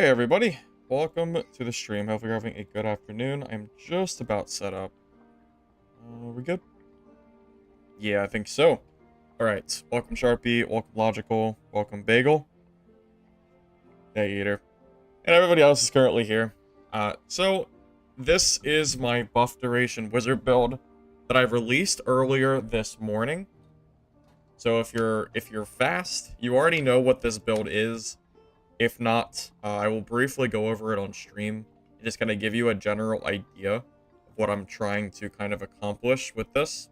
Hey everybody, welcome to the stream. Hopefully you're having a good afternoon. I'm just about set up. We good? Yeah, I think so. Alright, welcome Sharpie, welcome Logical, welcome Bagel. Hey Eater. And everybody else is currently here. So this is my buff duration wizard build that I released earlier this morning. So if you're fast, you already know what this build is. If not, I will briefly go over it on stream and just kind of give you a general idea of what I'm trying to kind of accomplish with this.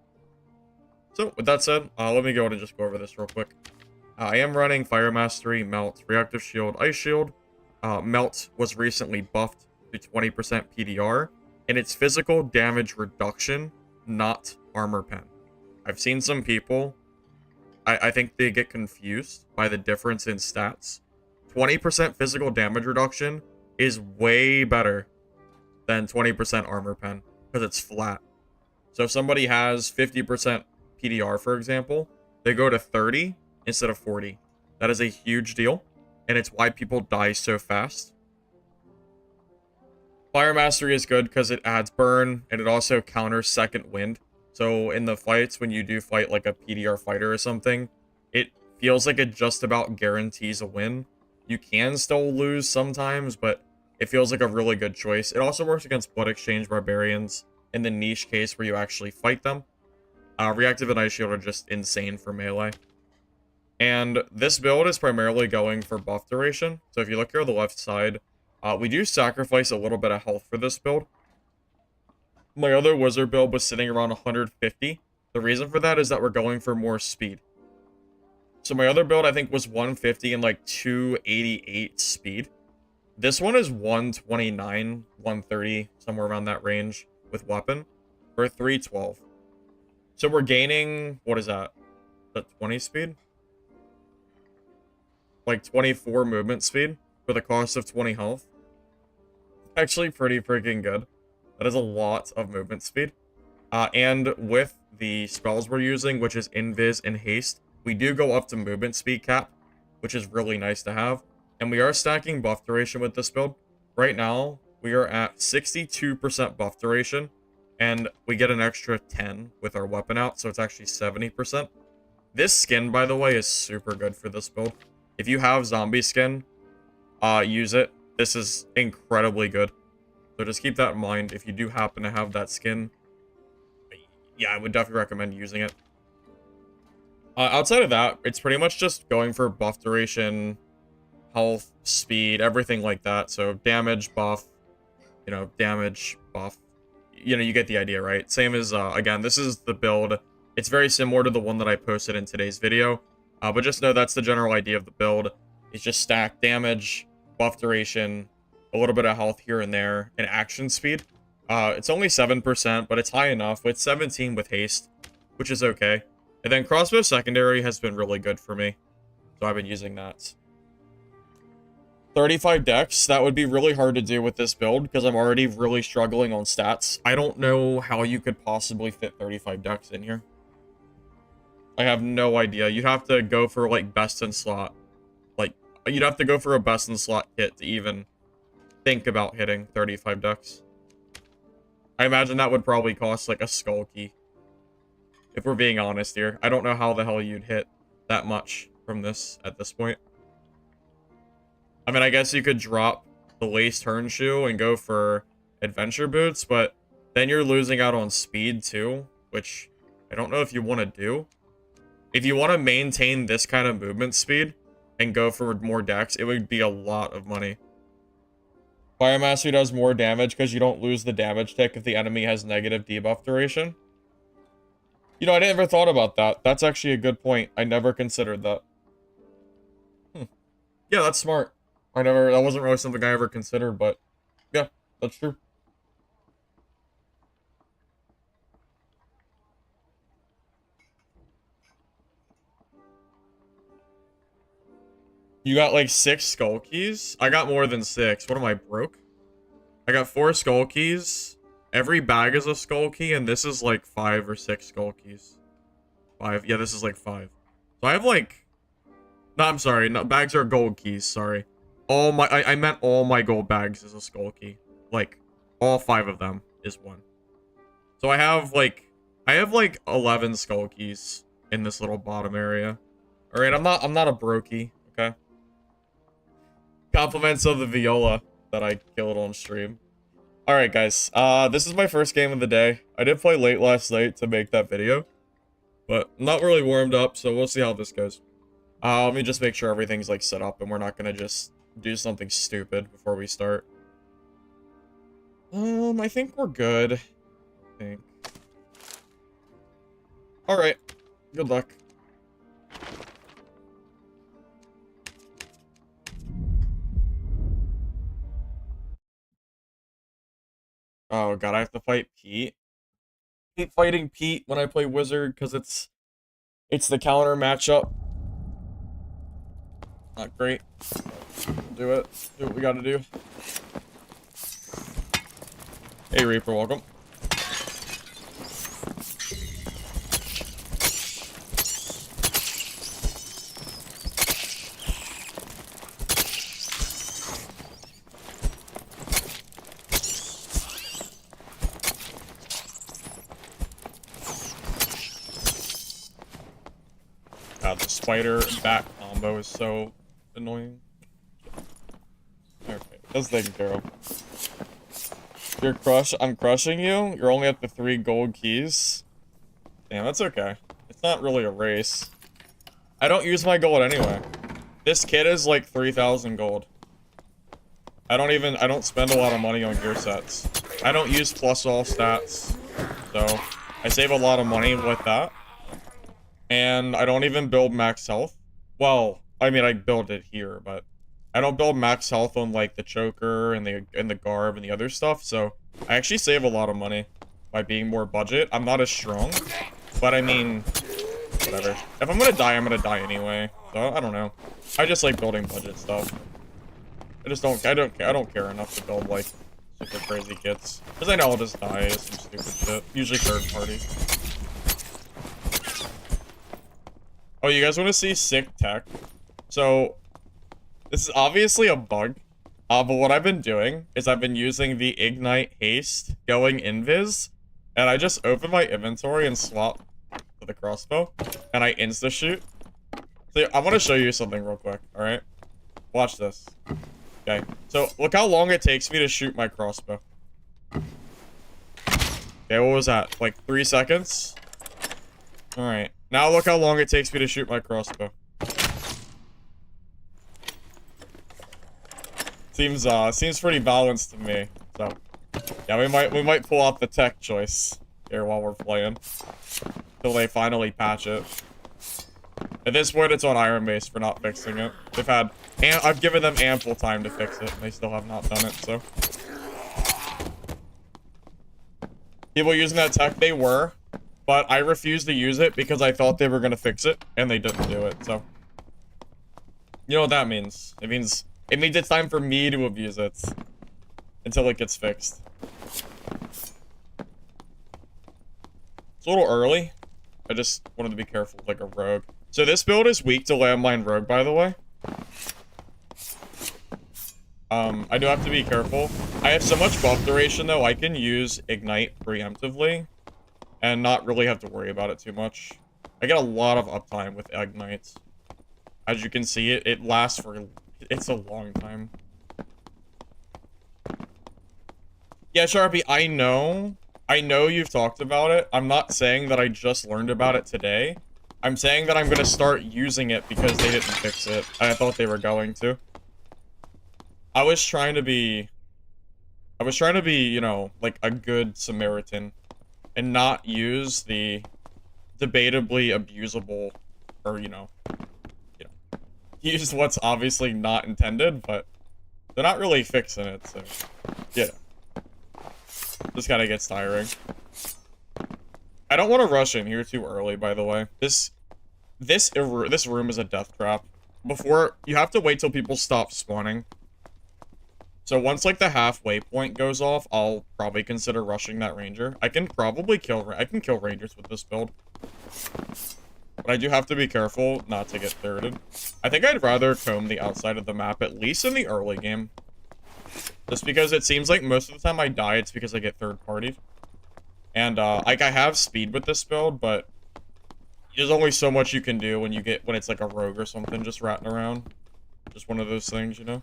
So, with that said, let me go ahead and just go over this real quick. I am running Fire Mastery, Melt, Reactive Shield, Ice Shield. Melt was recently buffed to 20% PDR, and it's physical damage reduction, not armor pen. I've seen some people, I think they get confused by the difference in stats. 20% physical damage reduction is way better than 20% armor pen because it's flat. So if somebody has 50% PDR, for example, they go to 30 instead of 40. That is a huge deal, and it's why people die so fast. Fire Mastery is good because it adds burn, and it also counters second wind. So in the fights, when you do fight like a PDR fighter or something, it feels like it just about guarantees a win. You can still lose sometimes, but it feels like a really good choice. It also works against Blood Exchange Barbarians in the niche case where you actually fight them. Reactive and Ice Shield are just insane for melee. And this build is primarily going for buff duration. So if you look here on the left side, we do sacrifice a little bit of health for this build. My other wizard build was sitting around 150. The reason for that is that we're going for more speed. So my other build, I think, was 150 and like 288 speed. This one is 129, 130, somewhere around that range with weapon for 312. So we're gaining, what is that? Is that 20 speed? Like 24 movement speed for the cost of 20 health. Actually pretty freaking good. That is a lot of movement speed. And with the spells we're using, which is Invis and Haste, we do go up to movement speed cap, which is really nice to have. And we are stacking buff duration with this build. Right now, we are at 62% buff duration, and we get an extra 10 with our weapon out, so it's actually 70%. This skin, by the way, is super good for this build. If you have zombie skin, use it. This is incredibly good. So just keep that in mind. If you do happen to have that skin, yeah, I would definitely recommend using it. Outside of that, it's pretty much just going for buff duration, health, speed, everything like that. So damage, buff, damage, buff. You get the idea, right? Same as, again, this is the build. It's very similar to the one that I posted in today's video. But just know that's the general idea of the build. It's just stack damage, buff duration, a little bit of health here and there, and action speed. It's only 7%, but it's high enough with 17 with haste, which is okay. And then crossbow secondary has been really good for me, so I've been using that. 35 dex, that would be really hard to do with this build because I'm already really struggling on stats. I don't know how you could possibly fit 35 dex in here. I have no idea. You'd have to go for like best in slot. Like, you'd have to go for a best in slot kit to even think about hitting 35 dex. I imagine that would probably cost like a skull key. If we're being honest here. I don't know how the hell you'd hit that much from this at this point. I mean, I guess you could drop the lace turn shoe and go for adventure boots, but then you're losing out on speed too, which I don't know if you want to do. If you want to maintain this kind of movement speed and go for more dex, it would be a lot of money. Fire Mastery does more damage because you don't lose the damage tick if the enemy has negative debuff duration. I never thought about that. That's actually a good point. I never considered that. Yeah, that's smart. That wasn't really something I ever considered, but yeah, that's true. You got like 6 skull keys? I got more than 6. What am I, broke? I got 4 skull keys. Every bag is a skull key, and this is like 5 or 6 skull keys. 5. Yeah, this is like 5. So I have like... No, I'm sorry. No, bags are gold keys, sorry. I meant all my gold bags is a skull key. Like, all 5 of them is 1. So I have like 11 skull keys in this little bottom area. Alright, I'm not a brokey, okay? Compliments of the viola that I killed on stream. Alright, guys. This is my first game of the day. I did play late last night to make that video. But I'm not really warmed up, so we'll see how this goes. Let me just make sure everything's, like, set up and we're not gonna just do something stupid before we start. I think we're good. I think. Alright. Good luck. Oh god, I have to fight Pete. I hate fighting Pete when I play Wizard because it's the counter matchup. Not great. Do it. Do what we gotta do. Hey Reaper, welcome. God, the spider bat combo is so annoying. Okay, that's taken care of. I'm crushing you? You're only at the 3 gold keys? Damn, that's okay. It's not really a race. I don't use my gold anyway. This kit is like 3,000 gold. I don't spend a lot of money on gear sets. I don't use plus all stats. So, I save a lot of money with that. And I don't even build max health. Well, I mean, I build it here, but I don't build max health on like the choker and the garb and the other stuff. So I actually save a lot of money by being more budget. I'm not as strong, but I mean, whatever. If I'm gonna die, I'm gonna die anyway. So I don't know. I just like building budget stuff. I don't care enough to build like super crazy kits because I know I'll just die as some stupid shit. Usually third party. Oh, you guys want to see sick tech? So, this is obviously a bug. But what I've been doing is I've been using the Ignite Haste going invis. And I just open my inventory and swap to the crossbow. And I insta-shoot. So, I want to show you something real quick, alright? Watch this. Okay, so look how long it takes me to shoot my crossbow. Okay, what was that? Like 3 seconds? Alright. Now look how long it takes me to shoot my crossbow. Seems pretty balanced to me. So, yeah, we might pull out the tech choice here while we're playing. Till they finally patch it. At this point, it's on Iron Base for not fixing it. I've given them ample time to fix it, and they still have not done it, so. People using that tech, they were. But I refused to use it because I thought they were going to fix it, and they didn't do it, so. You know what that means. It means it's time for me to abuse it. Until it gets fixed. It's a little early. I just wanted to be careful with, like, a rogue. So this build is weak to landmine rogue, by the way. I do have to be careful. I have so much buff duration, though, I can use Ignite preemptively. And not really have to worry about it too much. I get a lot of uptime with Ignites. As you can see, it lasts for... It's a long time. Yeah, Sharpie, I know. I know you've talked about it. I'm not saying that I just learned about it today. I'm saying that I'm going to start using it because they didn't fix it. I thought they were going to. I was trying to be, you know, like a good Samaritan. And not use the debatably abusable, or, you know, use what's obviously not intended, but they're not really fixing it, so, yeah. This kind of gets tiring. I don't want to rush in here too early, by the way. This room is a death trap. You have to wait till people stop spawning. So once, like, the halfway point goes off, I'll probably consider rushing that ranger. I can probably kill rangers with this build. But I do have to be careful not to get thirded. I think I'd rather comb the outside of the map, at least in the early game. Just because it seems like most of the time I die, it's because I get third-partied. And, like, I have speed with this build, but there's only so much you can do when it's like a rogue or something just ratting around. Just one of those things, you know?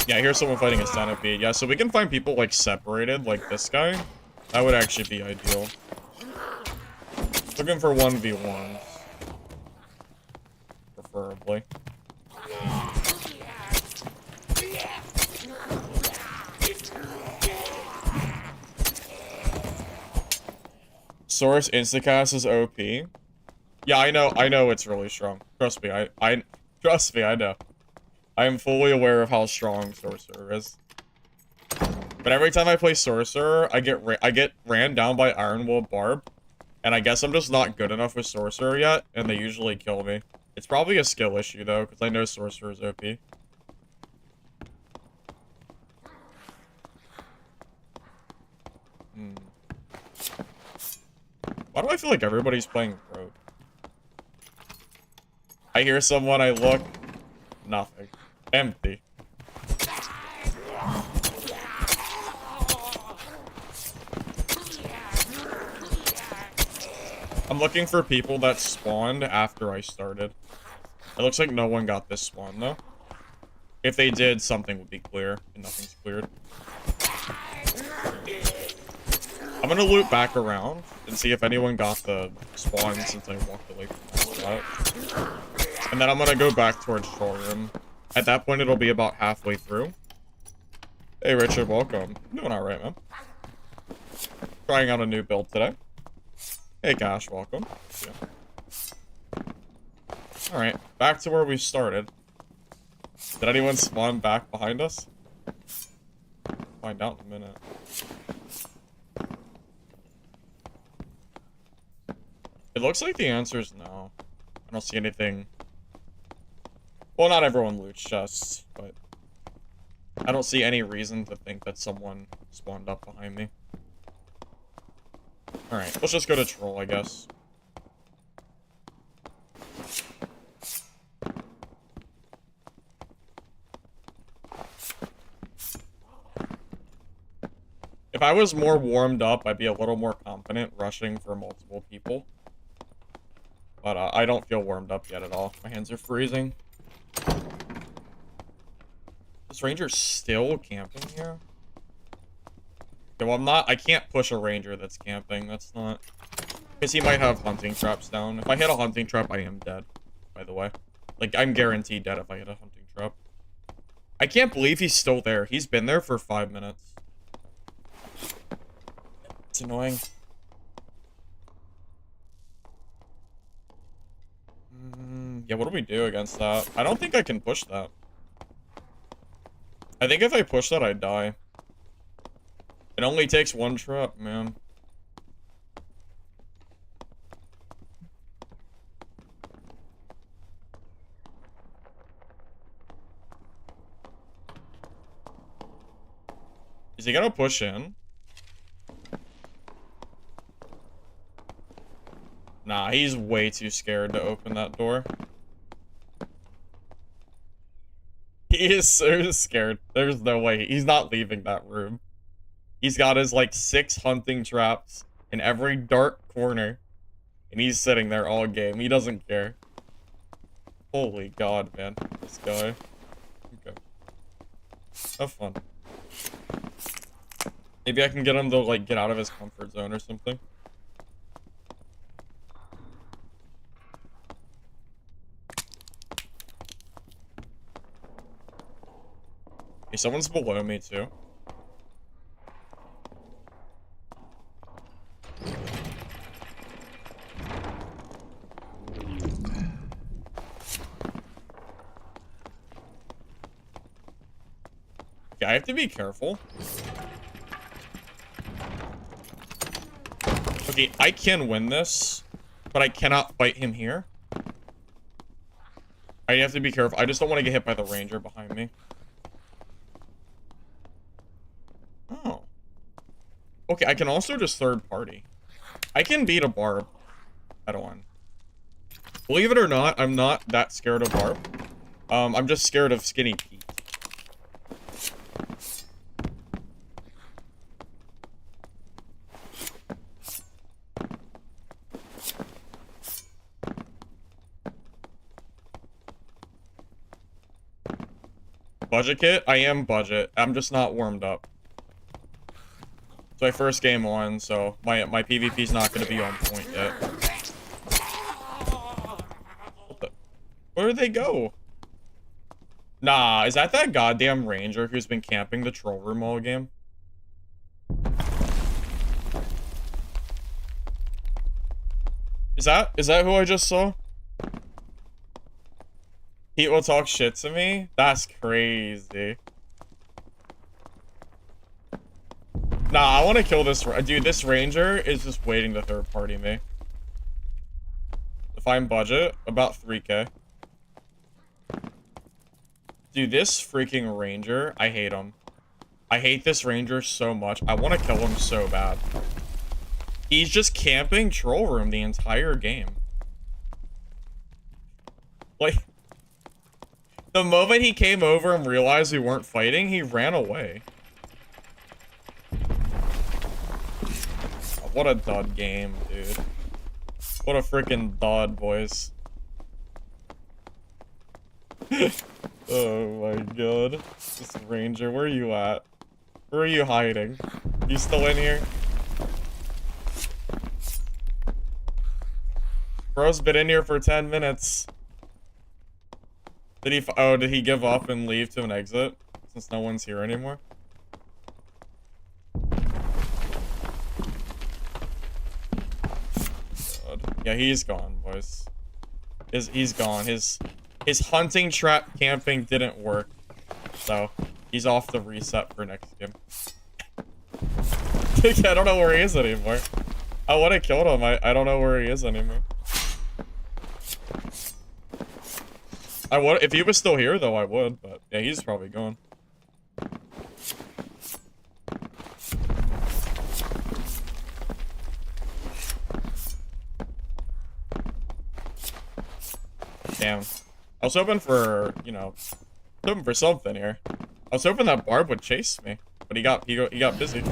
Yeah, I hear someone fighting a centipede. Yeah, so we can find people, like, separated, like this guy. That would actually be ideal. Looking for 1v1s. Preferably. Source Instacast is OP. Yeah, I know it's really strong. Trust me, trust me, I know. I am fully aware of how strong Sorcerer is. But every time I play Sorcerer, I get ran down by Ironwood Barb. And I guess I'm just not good enough with Sorcerer yet, and they usually kill me. It's probably a skill issue, though, because I know Sorcerer is OP. Why do I feel like everybody's playing Rogue? I hear someone, I look. Nothing. Empty. I'm looking for people that spawned after I started. It looks like no one got this spawn, though. If they did, something would be clear, and nothing's cleared. I'm gonna loop back around and see if anyone got the spawn since I walked away from that spot. And then I'm gonna go back towards showroom. At that point, it'll be about halfway through. Hey, Richard, welcome. Doing alright, man. Trying out a new build today. Hey, Cash, welcome. Yeah. Alright, back to where we started. Did anyone spawn back behind us? Find out in a minute. It looks like the answer is no. I don't see anything. Well, not everyone loots chests, but I don't see any reason to think that someone spawned up behind me. Alright, let's just go to troll, I guess. If I was more warmed up, I'd be a little more confident rushing for multiple people. But I don't feel warmed up yet at all. My hands are freezing. This ranger's still camping here? Okay, well, I can't push a ranger that's camping. That's not... Because he might have hunting traps down. If I hit a hunting trap, I am dead, by the way. Like, I'm guaranteed dead if I hit a hunting trap. I can't believe he's still there. He's been there for 5 minutes. It's annoying. Yeah, what do we do against that? I don't think I can push that. I think if I push that, I die. It only takes one trap, man. Is he gonna push in? Nah, he's way too scared to open that door. He is so scared. There's no way. He's not leaving that room. He's got his, like, 6 hunting traps in every dark corner. And he's sitting there all game. He doesn't care. Holy God, man. This guy. Okay. Have fun. Maybe I can get him to, like, get out of his comfort zone or something. Hey, someone's below me, too. Yeah, I have to be careful. Okay, I can win this, but I cannot fight him here. I have to be careful. I just don't want to get hit by the ranger behind me. Okay, I can also just third party. I can beat a Barb at one. Believe it or not, I'm not that scared of Barb. I'm just scared of Skinny Pete. Budget kit? I am budget. I'm just not warmed up. It's my first game on, so my PvP's not going to be on point yet. What the? Where did they go? Nah, is that goddamn ranger who's been camping the troll room all game? Is that who I just saw? He will talk shit to me? That's crazy. Nah, I want to kill this. Dude, this ranger is just waiting to third party me. If I'm budget, about 3k. Dude, this freaking ranger, I hate him. I hate this ranger so much. I want to kill him so bad. He's just camping troll room the entire game. Like, the moment he came over and realized we weren't fighting, he ran away. What a dud game, dude. What a freaking dud, boys. Oh my god. This ranger, where are you at? Where are you hiding? You still in here? Bro's been in here for 10 minutes. Did he give up and leave to an exit? Since no one's here anymore? God. Yeah, he's gone, boys. He's gone. His hunting trap camping didn't work. So, he's off the reset for next game. I don't know where he is anymore. I would have killed him. I don't know where he is anymore. I would, if he was still here though, I would, but yeah, he's probably gone. Damn. I was hoping for, you know, hoping for something here. I was hoping that Barb would chase me, but he got busy.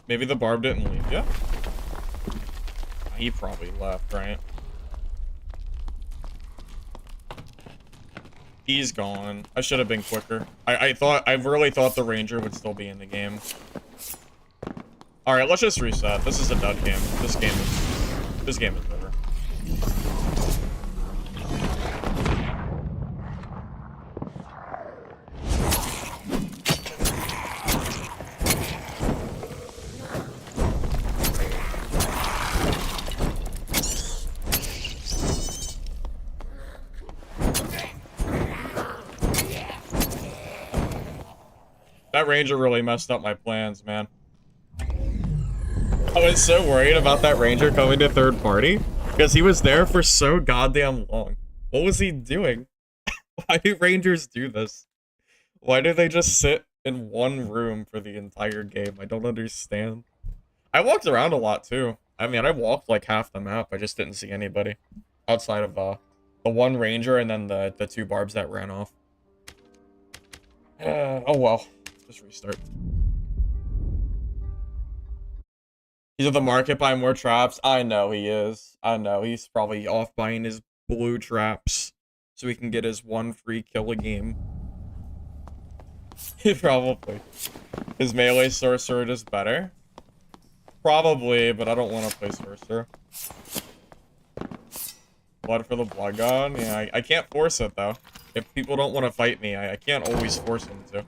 Maybe the Barb didn't leave yet? He probably left, right? He's gone. I should have been quicker. I really thought the ranger would still be in the game. Alright, let's just reset. This is a dud game. This game is over. That ranger really messed up my plans, man. I was so worried about that ranger coming to third party because he was there for so goddamn long. What was he doing? Why do rangers do this? Why do they just sit in one room for the entire game? I don't understand. I walked around a lot too. I mean, I walked like half the map. I just didn't see anybody outside of the one ranger and then the two barbs that ran off. Oh well. Just restart. He's at the market buying more traps. I know he is. I know. He's probably off buying his blue traps so he can get his one free kill a game. Probably. His melee sorcerer is better. Probably, but I don't want to play sorcerer. Blood for the blood god? Yeah, I can't force it though. If people don't want to fight me, I can't always force them to.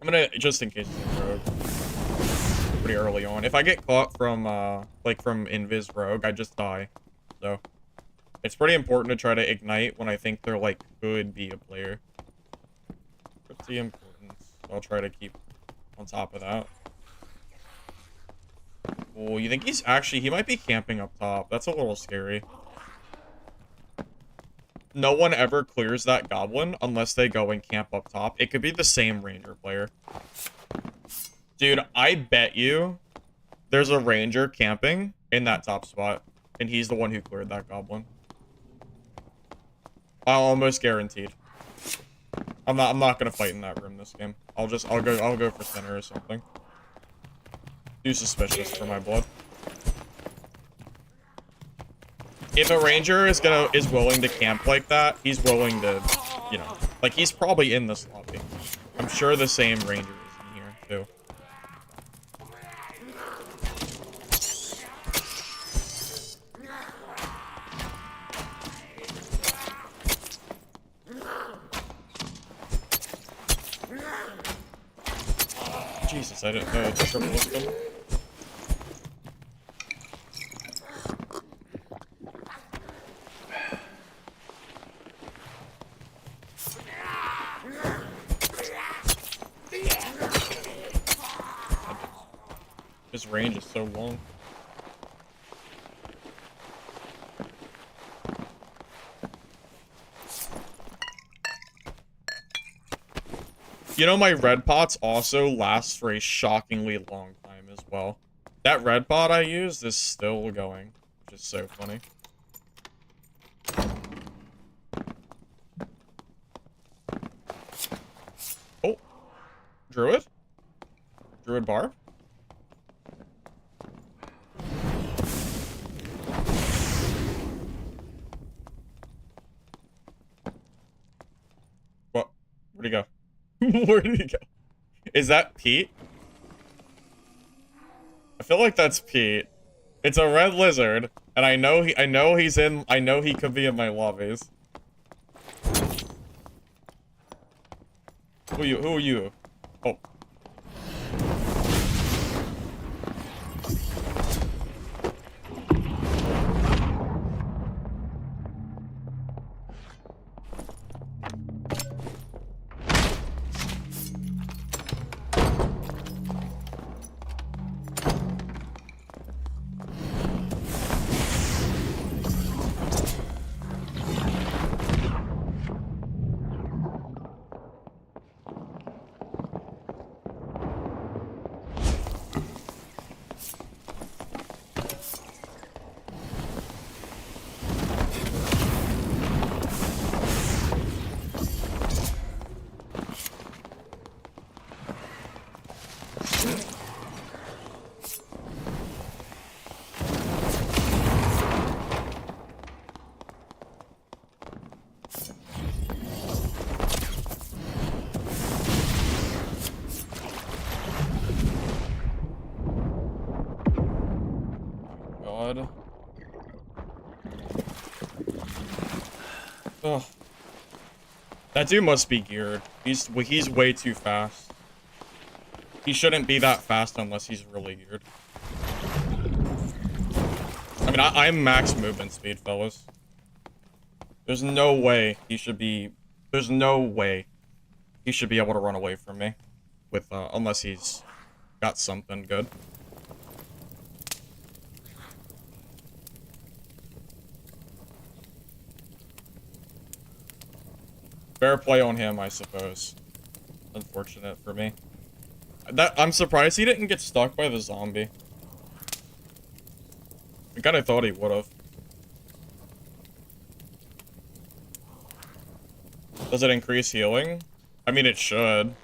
I'm gonna, just in case it's a rogue. Pretty early on. If I get caught from, like from Invis rogue, I just die. So, it's pretty important to try to ignite when I think there, like, could be a player. Pretty important. I'll try to keep on top of that. Oh, you think he's actually... He might be camping up top. That's a little scary. No one ever clears that goblin unless they go and camp up top. It could be the same ranger player. Dude, I bet you there's a ranger camping in that top spot, and he's the one who cleared that goblin. Almost guaranteed. I'm not gonna fight in that room this game. I'll go for center or something. Too suspicious for my blood. If a ranger is willing to camp like that, he's willing to, you know, like he's probably in this lobby. I'm sure the same ranger is in here too. Jesus, I didn't know it's triple him. His range is so long. You know, my red pots also last for a shockingly long time as well. That red pot I used is still going, which is so funny. Oh, druid? Druid barb? What? Where'd he go? Where did he go? Is that Pete? I feel like that's Pete. It's a red lizard, and I know he could be in my lobbies. Who are you? Oh. God. Oh. That dude must be geared. He's way too fast. He shouldn't be that fast unless he's really geared. I mean, I'm max movement speed, fellas. There's no way he should be... There's no way he should be able to run away from me. With, unless he's got something good. Fair play on him, I suppose. Unfortunate for me. I'm surprised he didn't get stuck by the zombie. I kinda thought he would've. Does it increase healing? I mean, it should.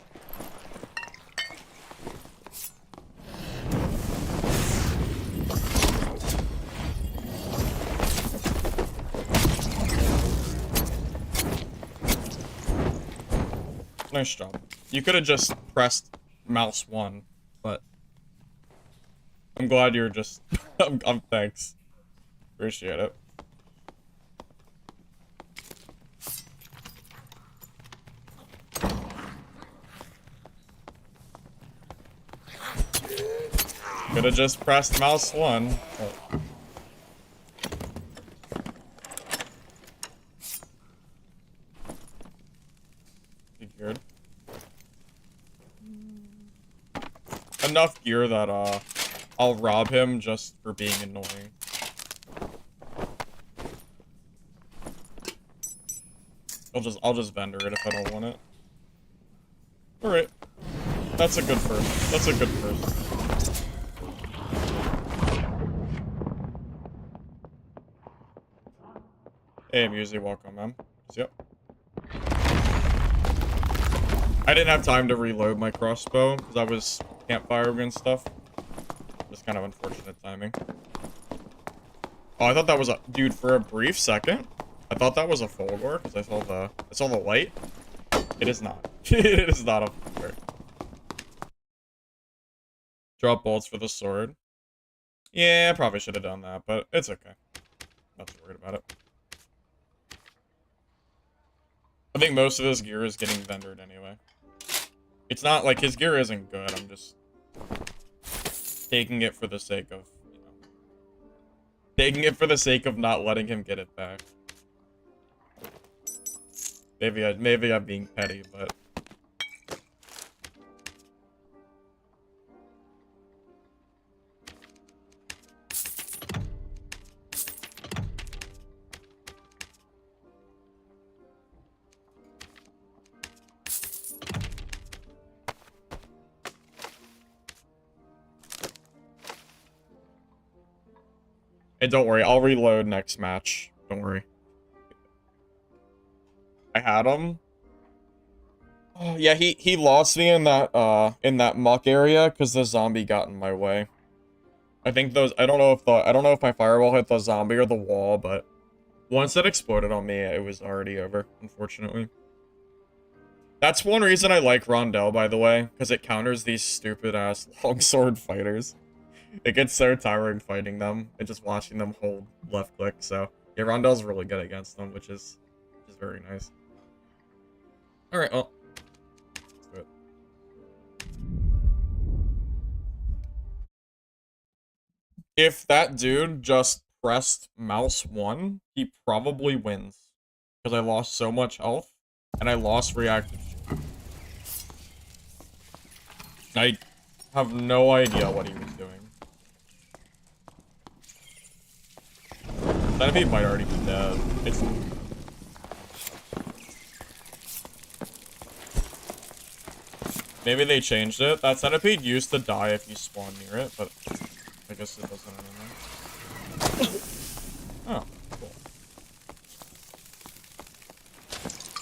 Nice job. You could have just pressed mouse 1, but I'm glad you're just... I'm thanks. Appreciate it. Could have just pressed mouse 1. Oh. Geared. Enough gear that I'll rob him just for being annoying. I'll just vendor it if I don't want it. Alright. That's a good first. That's a good first. Hey, Musey, welcome, man. Yep. I didn't have time to reload my crossbow because I was campfiring and stuff. Just kind of unfortunate timing. Oh, I thought that was a dude for a brief second. I thought that was a Fulgor because I saw the light. It is not. It is not a Fulgor. Drop bolts for the sword. Yeah, I probably should have done that, but it's okay. Not too worried about it. I think most of his gear is getting vendored anyway. It's not like his gear isn't good. I'm just taking it for the sake of, you know, taking it for the sake of not letting him get it back. Maybe I'm being petty, but hey, don't worry, I'll reload next match. Don't worry. I had him. Oh, yeah, he lost me in that muck area because the zombie got in my way. I think those I don't know if my firewall hit the zombie or the wall, but once it exploded on me, it was already over, unfortunately. That's one reason I like Rondel, by the way, because it counters these stupid-ass longsword fighters. It gets so tiring fighting them and just watching them hold left click, so yeah, Rondel's really good against them, which is very nice. Alright, well, let's do it. If that dude just pressed mouse 1, he probably wins. Because I lost so much health, and I lost reactive shield. I have no idea what he was doing. Centipede might already be dead. It's... Maybe they changed it. That centipede used to die if you spawn near it, but I guess it doesn't anymore. Oh, cool.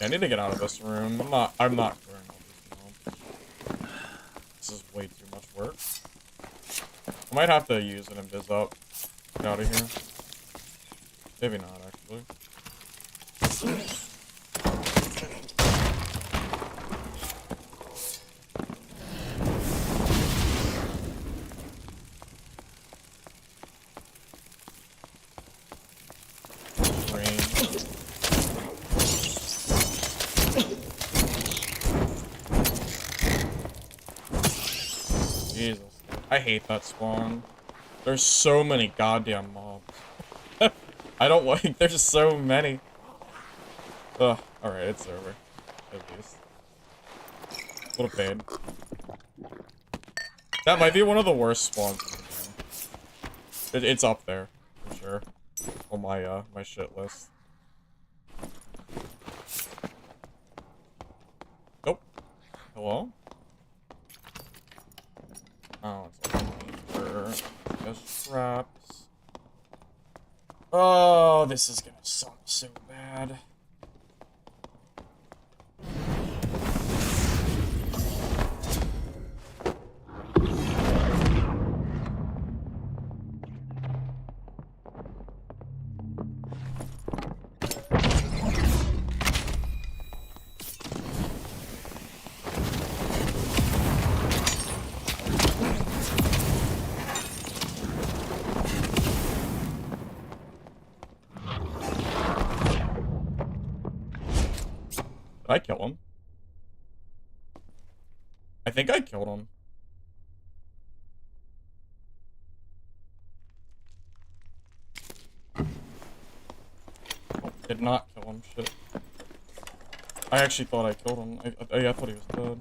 Yeah, I need to get out of this room. I'm not clearing all these mobs. This is way too much work. I might have to use an invis up. Get out of here. Maybe not, actually. Jesus. I hate that spawn. There's so many goddamn mobs. I don't like, there's so many. Ugh, alright, it's over. At least. A little pain. That might be one of the worst spawns in the game. It's up there, for sure. On my, my shit list. Nope. Hello? Oh, it's all just traps. Oh, this is gonna suck so bad. Did I kill him? I think I killed him. Oh, did not kill him, shit. I actually thought I killed him. I thought he was dead.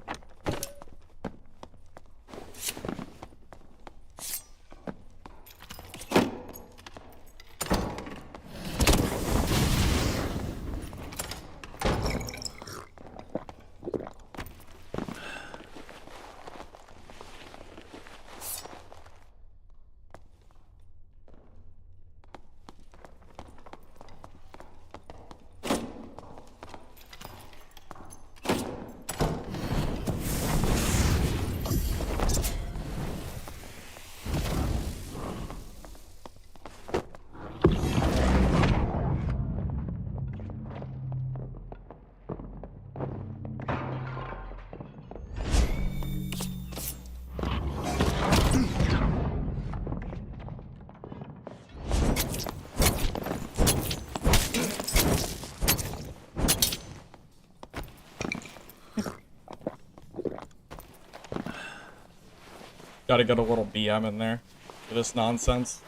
Gotta get a little BM in there for this nonsense.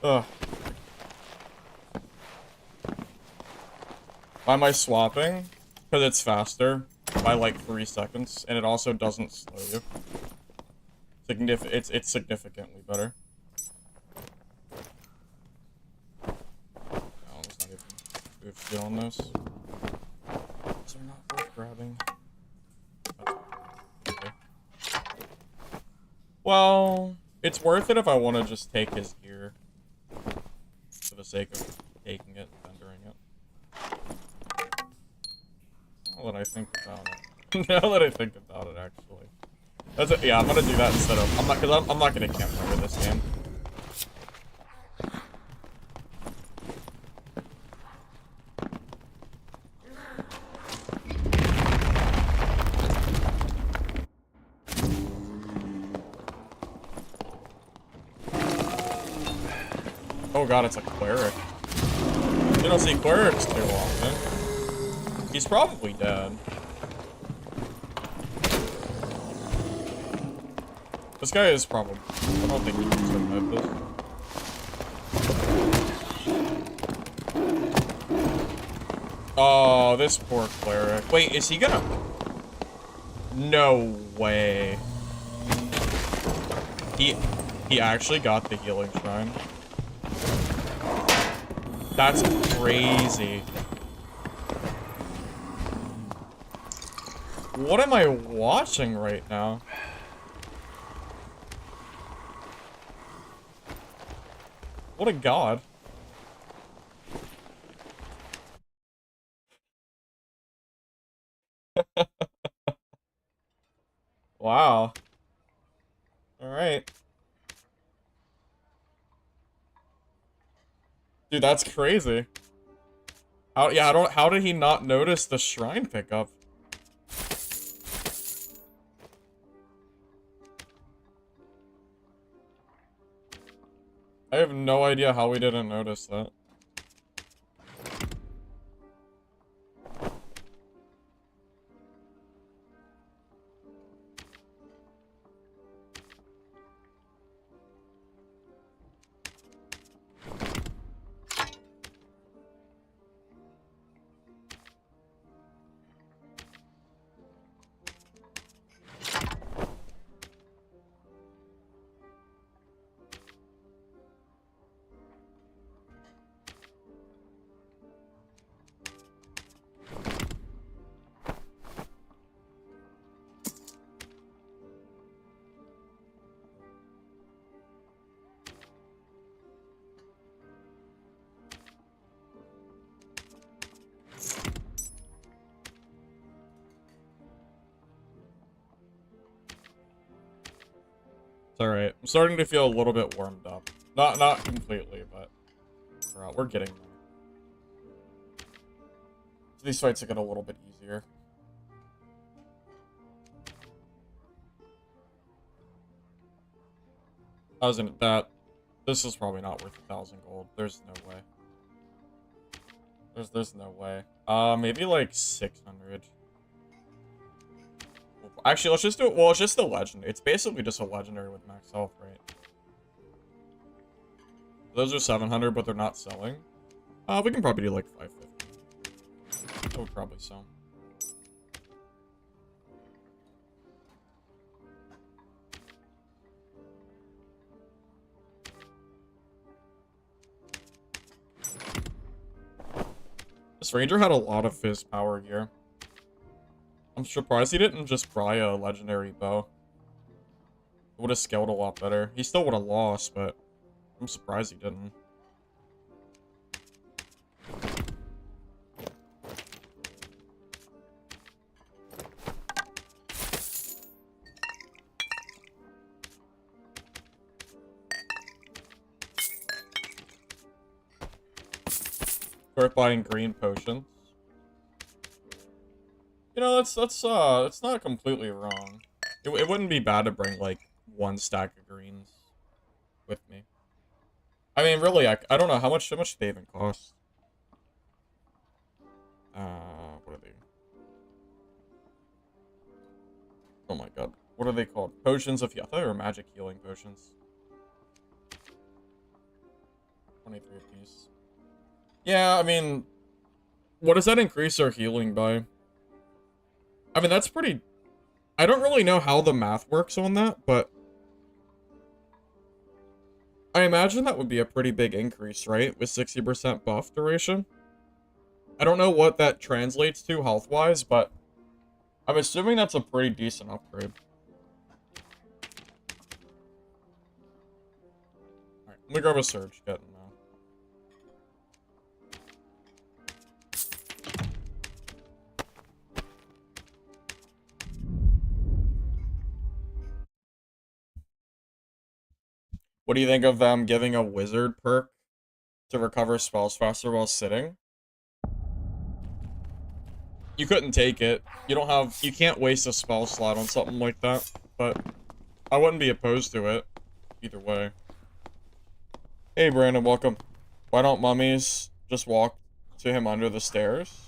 Ugh. Why am I swapping? Because it's faster by like 3 seconds, and it also doesn't slow you. It's significantly better. Oh, there's not even boost shit on this. These are not worth grabbing. Okay. Well, it's worth it if I want to just take his gear. For the sake of taking it and vendering it. Now that I think about it. Now that I think about it, actually. That's it. Yeah, I'm gonna do that instead of. I'm not gonna camp over this game. Oh god, it's a cleric. You don't see clerics too often. He's probably dead. This guy is probably. I don't think he can survive this. Oh, this poor cleric. Wait, is he gonna? No way. He actually got the healing shrine. That's crazy. What am I watching right now? What a god. Wow. Alright. Dude, that's crazy. How did he not notice the shrine pickup? I have no idea how we didn't notice that. It's alright. I'm starting to feel a little bit warmed up. Not completely, but we're getting there. So these fights will get a little bit easier. This is probably not worth 1,000 gold. There's no way. There's no way. Maybe like 600. Actually, let's just do it. Well, it's just the legend. It's basically just a legendary with max health, right? Those are 700, but they're not selling. We can probably do like 550. I would probably sell. This ranger had a lot of fizz power here. I'm surprised he didn't just buy a legendary bow. It would have scaled a lot better. He still would have lost, but I'm surprised he didn't. Start buying green potions. You know, that's not completely wrong. It wouldn't be bad to bring like 1 stack of greens with me. I mean, really, I don't know how much they even cost. What are they? Oh my god. What are they called? Potions of... I thought they were magic healing potions. 23 apiece. Yeah, I mean... What does that increase our healing by? I mean, that's pretty... I don't really know how the math works on that, but... I imagine that would be a pretty big increase, right? With 60% buff duration. I don't know what that translates to health-wise, but... I'm assuming that's a pretty decent upgrade. Alright, let me grab a surge kit now. What do you think of them giving a wizard perk to recover spells faster while sitting? You couldn't take it. You can't waste a spell slot on something like that, but I wouldn't be opposed to it either way. Hey Brandon, welcome. Why don't mummies just walk to him under the stairs?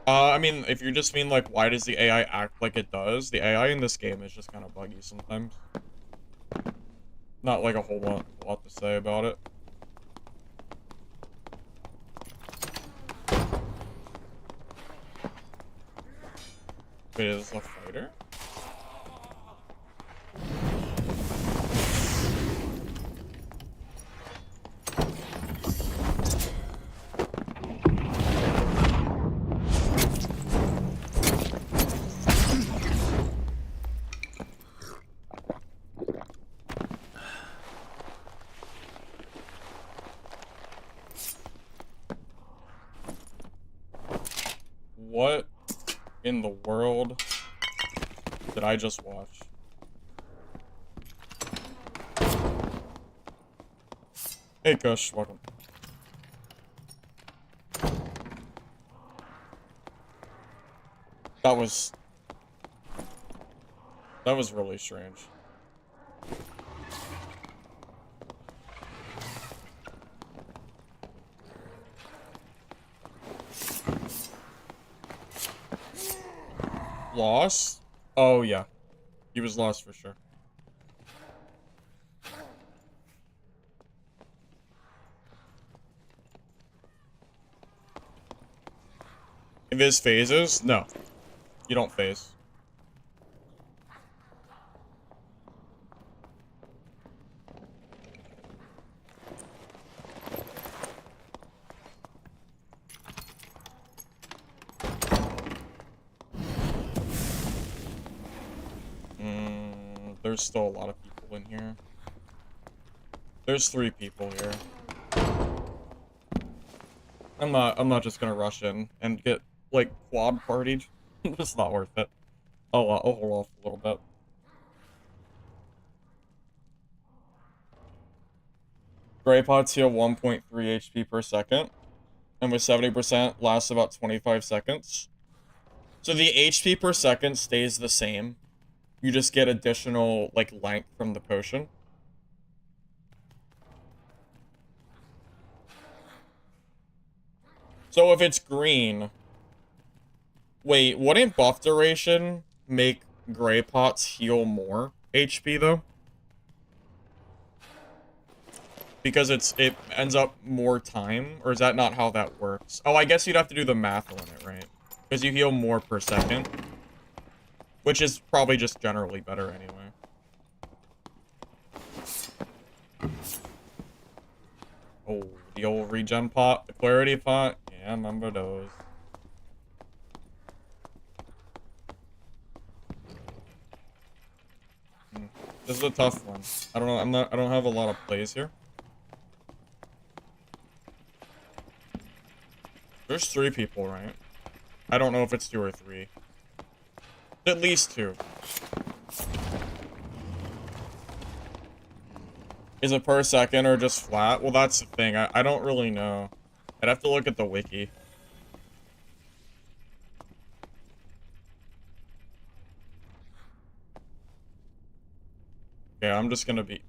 I mean, if you just mean, like, why does the AI act like it does? The AI in this game is just kind of buggy sometimes. Not, like, a whole lot to say about it. Wait, is this a fighter? What in the world did I just watch? Hey Kush, welcome. That was really strange. Lost? Oh, yeah. He was lost for sure. If his phases? No. You don't phase. There's still a lot of people in here. There's 3 people here. I'm not just gonna rush in and get, like, quad partied. It's not worth it. I'll hold off a little bit. Gray pots heal 1.3 HP per second. And with 70% lasts about 25 seconds. So the HP per second stays the same. You just get additional, like, length from the potion. So if it's green... Wait, wouldn't buff duration make gray pots heal more HP, though? Because it ends up more time? Or is that not how that works? Oh, I guess you'd have to do the math on it, right? Because you heal more per second. Which is probably just generally better anyway. Oh, the old regen pot, the clarity pot. Yeah, I remember those. This is a tough one. I don't know. I don't have a lot of plays here. There's 3 people, right? I don't know if it's 2 or 3. At least 2. Is it per second or just flat? Well, that's the thing. I don't really know. I'd have to look at the wiki. Okay, I'm just gonna be...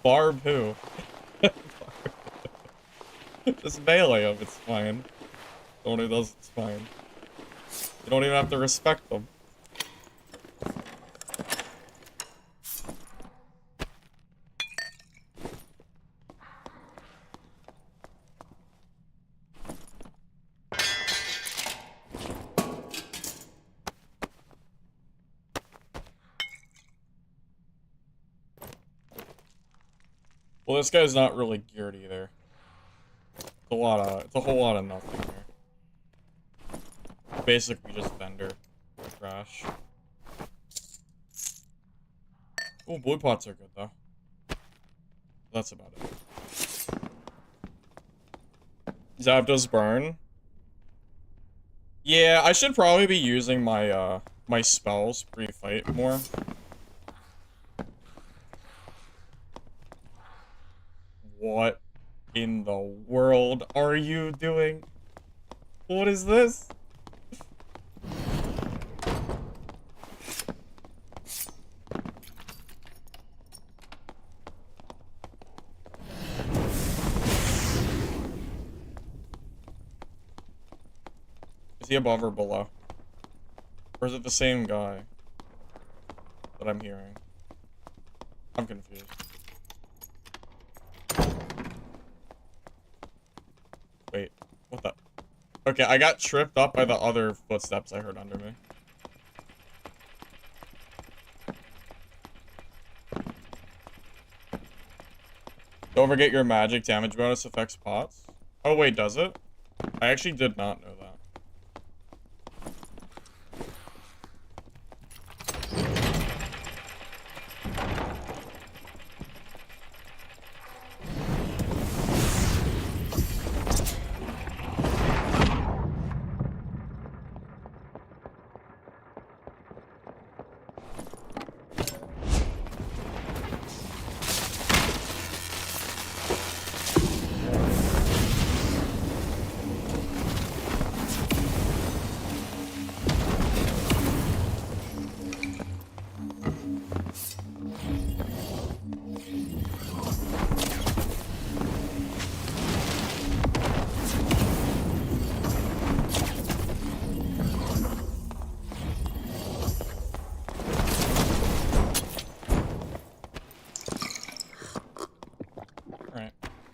Barb who? Just melee him, it's fine. Someone who does, it's fine. You don't even have to respect them. Well, this guy's not really geared either. It's a whole lot of nothing here. Basically just vendor trash. Oh, blue pots are good though. That's about it. Zap does burn. Yeah, I should probably be using my my spells pre-fight more. What in the world are you doing? What is this? Is he above or below? Or is it the same guy that I'm hearing? I'm confused. Wait, what the? Okay, I got tripped up by the other footsteps I heard under me. Don't forget your magic damage bonus affects pots. Oh wait, does it? I actually did not know that.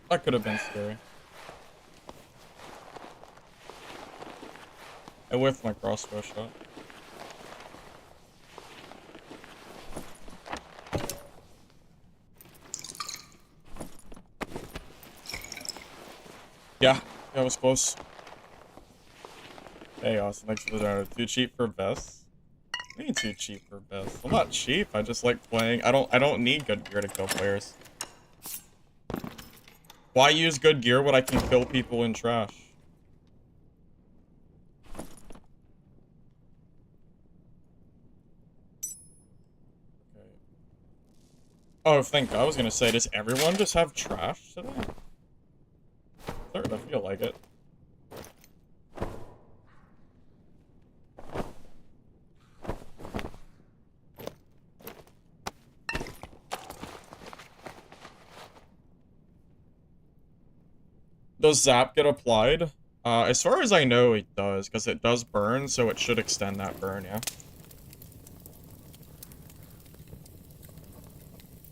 That could have been scary. I whiffed my crossbow shot. Yeah, that was close. Hey, Austin, thanks for the donor. Too cheap for vests? What do you mean too cheap for vests? I'm not cheap. I just like playing. I don't need good gear to kill players. Why use good gear when I can kill people in trash? Okay. Oh, thank God. I was gonna say, does everyone just have trash today? Third, I feel like it. Does zap get applied? As far as I know, it does, because it does burn, so it should extend that burn, yeah.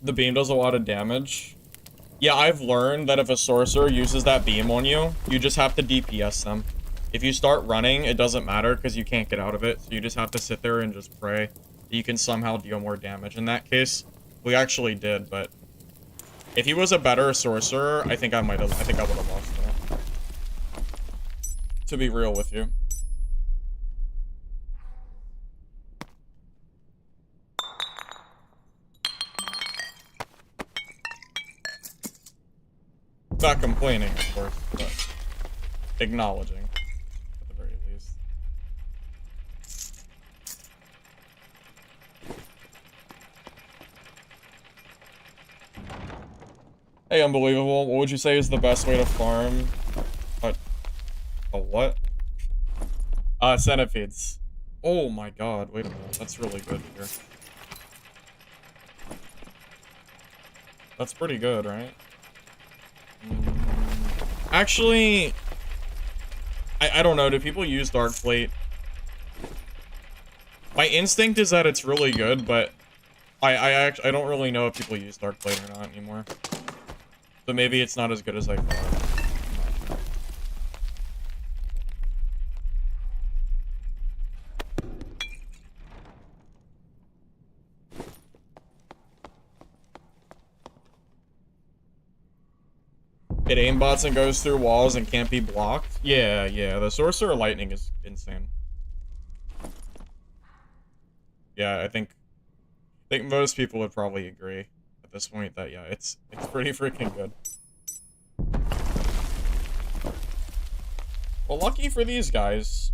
The beam does a lot of damage. Yeah, I've learned that if a sorcerer uses that beam on you, you just have to DPS them. If you start running, it doesn't matter, because you can't get out of it, so you just have to sit there and just pray that you can somehow deal more damage. In that case, we actually did, but if he was a better sorcerer, I think I would have lost that. To be real with you. Not complaining, of course, but acknowledging, at the very least. Hey, unbelievable. What would you say is the best way to farm a what? Centipedes. Oh my God, wait a minute. That's really good here. That's pretty good, right? Actually, I don't know. Do people use Dark Plate? My instinct is that it's really good, but I don't really know if people use Dark Plate or not anymore. So maybe it's not as good as I thought. It aimbots and goes through walls and can't be blocked. Yeah, the Sorcerer Lightning is insane. Yeah, I think most people would probably agree at this point that yeah, it's pretty freaking good. Well, lucky for these guys,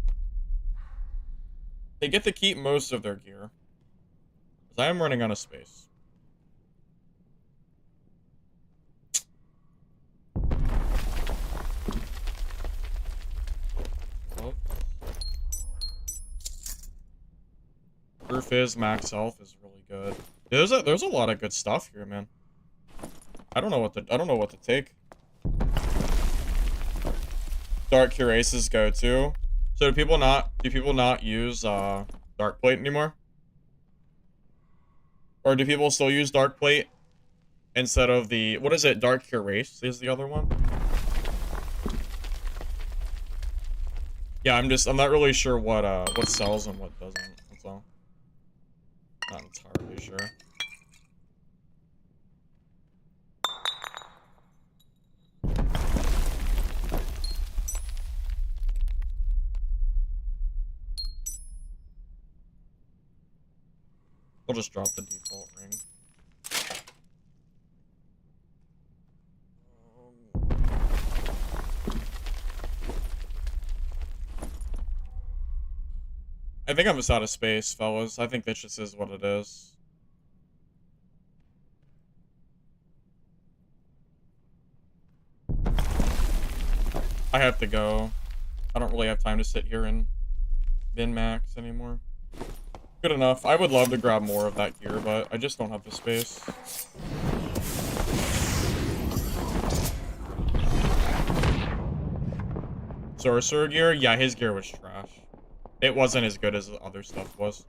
they get to keep most of their gear. Because I am running out of space. Proof is max health is really good. There's a lot of good stuff here, man. I don't know what to take. Dark Cuiraces go to. So do people not use Dark Plate anymore? Or do people still use Dark Plate instead of the, what is it? Dark Cuirace is the other one? Yeah, I'm not really sure what sells and what doesn't. That's all. Not entirely sure. We'll just drop the default ring. I think I'm just out of space, fellas. I think this just is what it is. I have to go. I don't really have time to sit here and min-max anymore. Good enough. I would love to grab more of that gear, but I just don't have the space. Sorcerer gear? Yeah, his gear was trash. It wasn't as good as the other stuff was.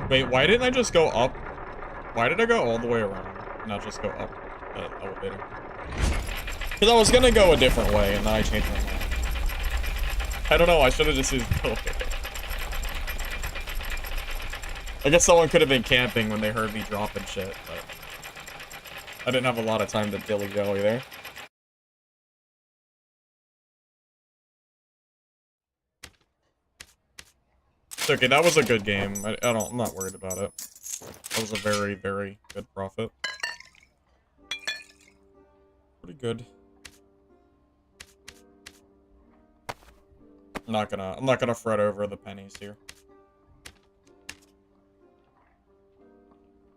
Wait, why didn't I just go up? Why did I go all the way around? Not just go up the elevator? Because I was gonna go a different way, and then I changed my mind. I don't know, I should have just used the elevator. I guess someone could have been camping when they heard me dropping shit, but I didn't have a lot of time to dilly-dally there. It's okay, that was a good game. I'm not worried about it. That was a very, very good profit. Pretty good. I'm not gonna fret over the pennies here.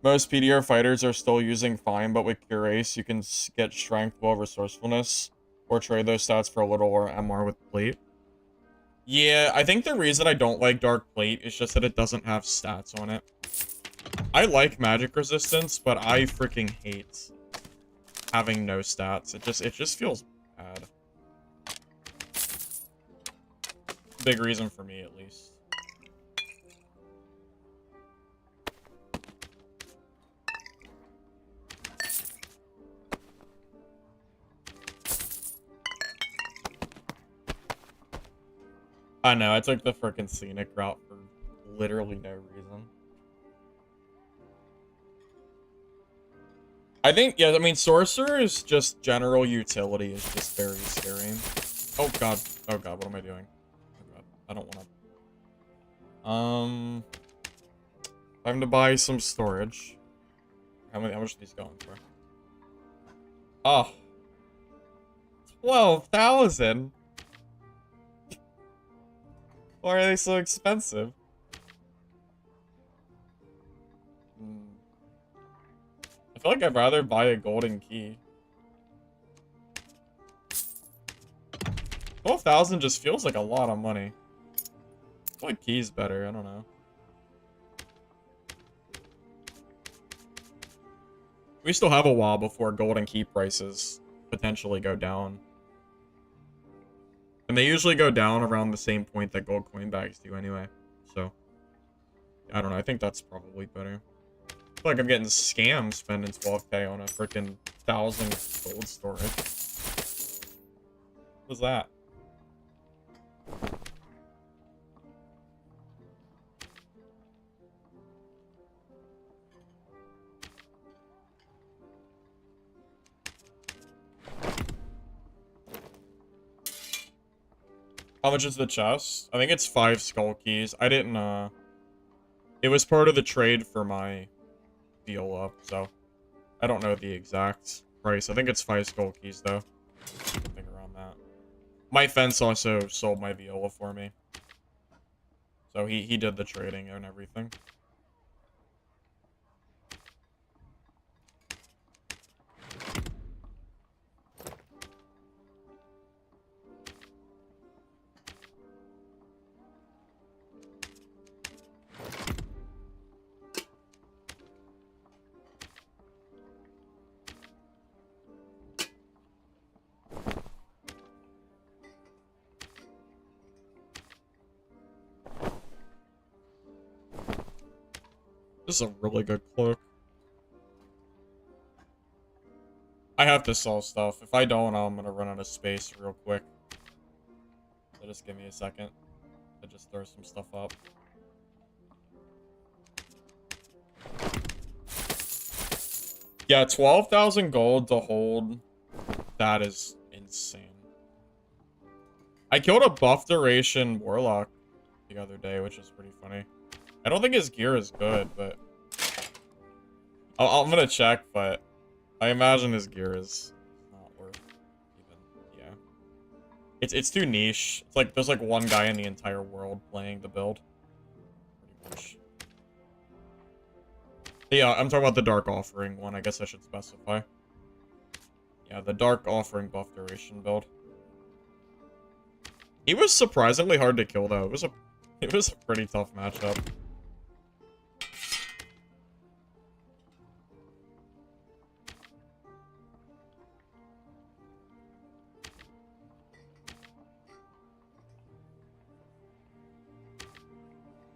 Most PDR fighters are still using fine, but with Cuirace, you can get strength while resourcefulness, or trade those stats for a little or MR with plate. Yeah, I think the reason I don't like Dark Plate is just that it doesn't have stats on it. I like magic resistance, but I freaking hate having no stats. It just feels bad. Big reason for me, at least. I know, I took the frickin' scenic route for literally no reason. I think, yeah, I mean, Sorcerer is just general utility is just very scary. Oh god, what am I doing? Oh god, I don't wanna... Time to buy some storage. How much are these going for? Oh. 12,000? Why are they so expensive? I feel like I'd rather buy a golden key. 12,000 just feels like a lot of money. I feel like key's better, I don't know. We still have a while before golden key prices potentially go down. And they usually go down around the same point that gold coin bags do anyway. So, I don't know, I think that's probably better. I feel like I'm getting scammed spending 12k on a freaking 1,000 gold storage. What was that? How much is the chest? I think it's 5 skull keys. I didn't, it was part of the trade for my Viola, so I don't know the exact price. I think it's 5 skull keys, though. Something around that. My fence also sold my Viola for me. So he did the trading and everything. This is a really good cloak. I have to sell stuff. If I don't, I'm gonna run out of space real quick. So just give me a second to just throw some stuff up. Yeah, 12,000 gold to hold. That is insane. I killed a buff duration warlock the other day, which is pretty funny. I don't think his gear is good, but I'm gonna check, but I imagine his gear is not worth even, yeah. It's too niche. It's like, there's like one guy in the entire world playing the build. Pretty much. Yeah, I'm talking about the Dark Offering one, I guess I should specify. Yeah, the Dark Offering buff duration build. He was surprisingly hard to kill, though. It was a pretty tough matchup.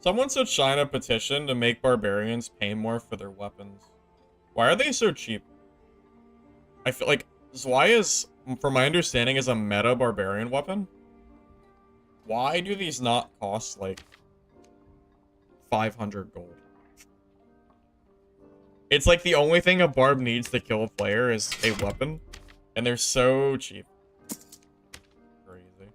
Someone should sign a petition to make barbarians pay more for their weapons. Why are they so cheap? I feel like Zwei is, from my understanding, is a meta barbarian weapon. Why do these not cost like 500 gold? It's like the only thing a barb needs to kill a player is a weapon, and they're so cheap. Crazy.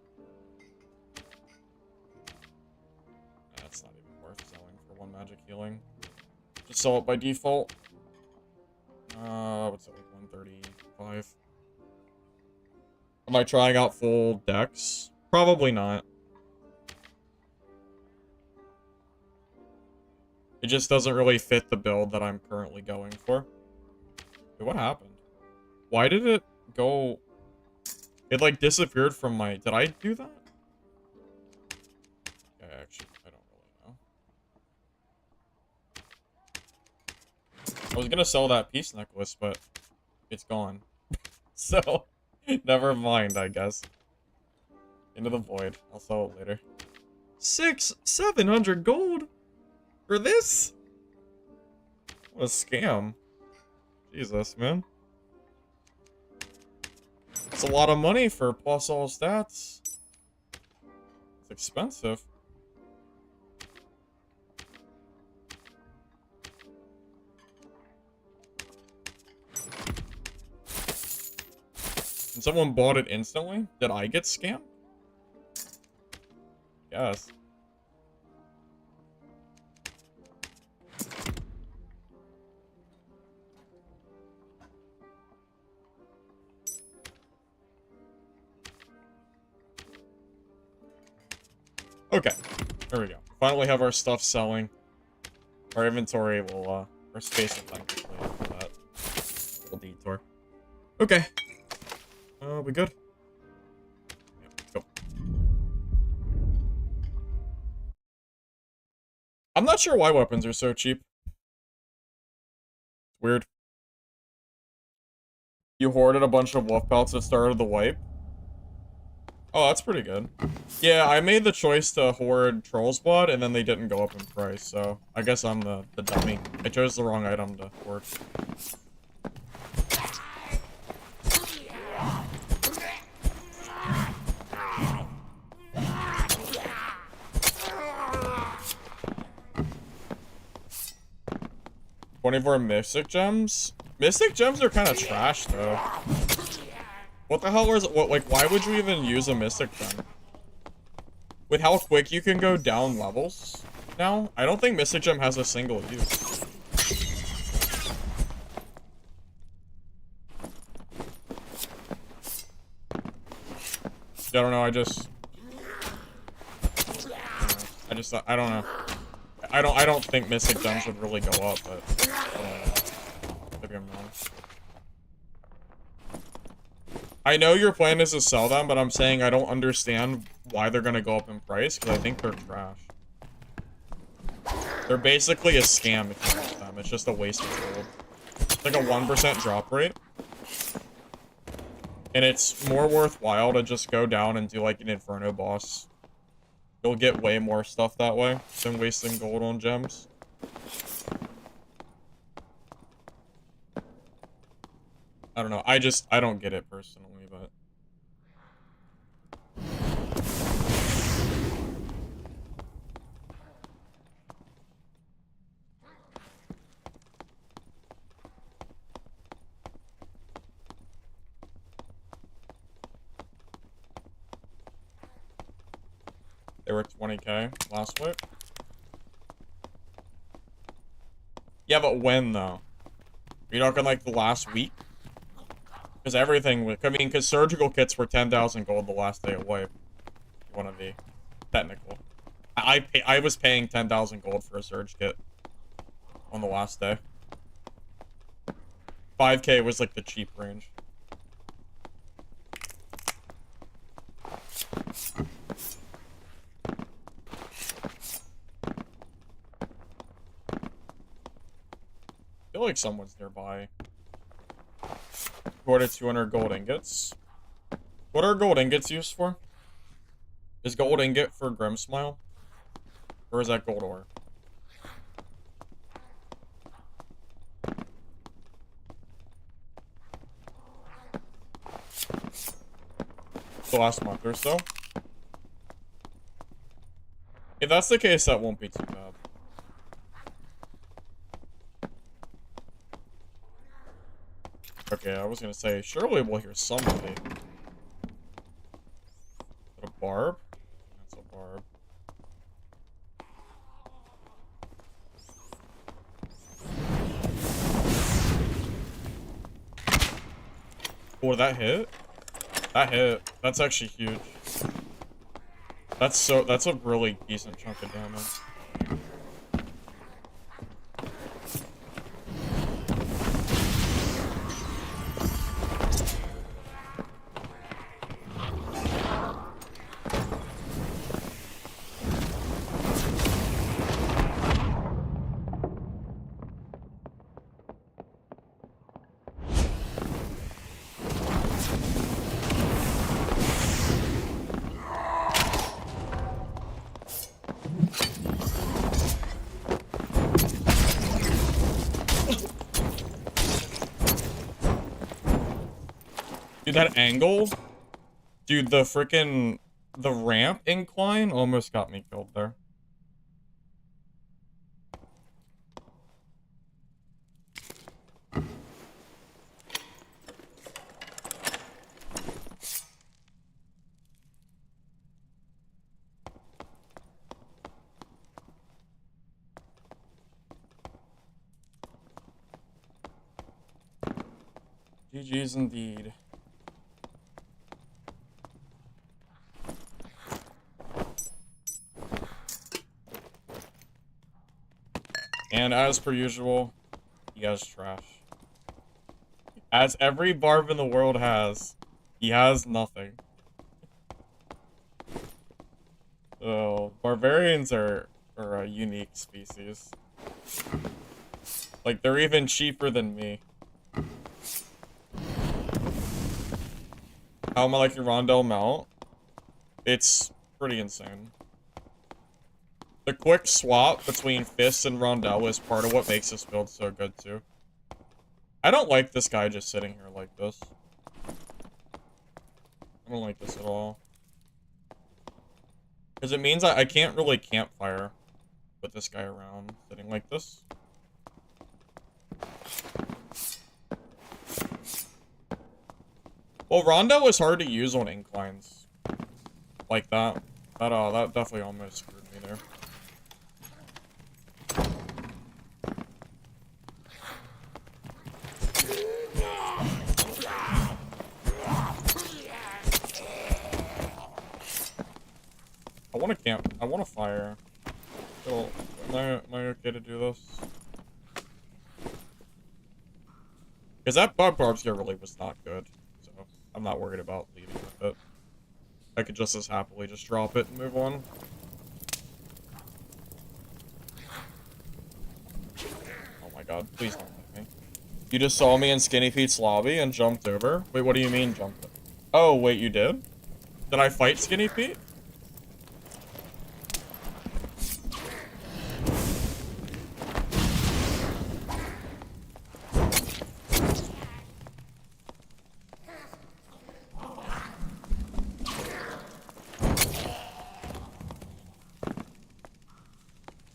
That's not even worth selling for 1 magic healing. Just sell it by default. What's it like, 135? Am I trying out full decks? Probably not. It just doesn't really fit the build that I'm currently going for. Wait, what happened? Why did it go... It, like, disappeared from my... Did I do that? Yeah, actually, I don't really know. I was gonna sell that peace necklace, but it's gone. So, never mind, I guess. Into the void. I'll sell it later. 700 gold? For this? What a scam. Jesus, man. It's a lot of money for plus all stats. It's expensive. And someone bought it instantly? Did I get scammed? Yes. Okay. There we go. Finally have our stuff selling. Our inventory will, our space will thank you for that little detour. Okay. We good? Yeah, go. I'm not sure why weapons are so cheap. Weird. You hoarded a bunch of wolf pelts at the start of the wipe. Oh, that's pretty good. Yeah, I made the choice to hoard Troll's Blood, and then they didn't go up in price, so I guess I'm the dummy. I chose the wrong item to hoard. $24 Mystic Gems? Mystic Gems are kind of trash, though. What the hell is it? What, like, why would you even use a Mystic Gem? With how quick you can go down levels now, I don't think Mystic Gem has a single use. I don't know, I don't know. I don't think Mystic Gems would really go up, but maybe I'm wrong. I know your plan is to sell them, but I'm saying I don't understand why they're gonna go up in price, because I think they're trash. They're basically a scam if you use them. It's just a waste of gold. It's like a 1% drop rate. And it's more worthwhile to just go down and do like an Inferno boss. You'll get way more stuff that way than wasting gold on gems. I don't know. I don't get it personally, but... They were 20k last week. Yeah, but when, though? Are you talking, like, the last week? Because everything was... I mean, because surgical kits were 10,000 gold the last day of wipe. If you want to be technical. I was paying 10,000 gold for a surge kit on the last day. 5k was, like, the cheap range. I feel like someone's nearby. Hoarded 200 gold ingots. What are gold ingots used for? Is gold ingot for Grimsmile? Or is that gold ore? The last month or so? If that's the case, that won't be too bad. Okay, I was gonna say, surely we'll hear somebody. Is that a barb? That's a barb. Oh, that hit? That hit. That's actually huge. That's a really decent chunk of damage. Dude, that angle? Dude, the ramp incline almost got me killed there. GG's indeed. And as per usual, he has trash. As every barb in the world has, he has nothing. So, barbarians are a unique species. Like, they're even cheaper than me. How am I like your Rondell mount? It's pretty insane. The quick swap between Fist and Rondell is part of what makes this build so good, too. I don't like this guy just sitting here like this. I don't like this at all. Because it means I can't really campfire with this guy around sitting like this. Well, Rondo is hard to use on inclines. Like that. That definitely almost screwed me there. I want to camp. I want to fire. So, am I okay to do this? Because that barb scare really was not good. So, I'm not worried about leading with it. I could just as happily just drop it and move on. Oh my god, please don't hit me. You just saw me in Skinny Pete's lobby and jumped over? Wait, what do you mean jumped over? Oh, wait, you did? Did I fight Skinny Pete?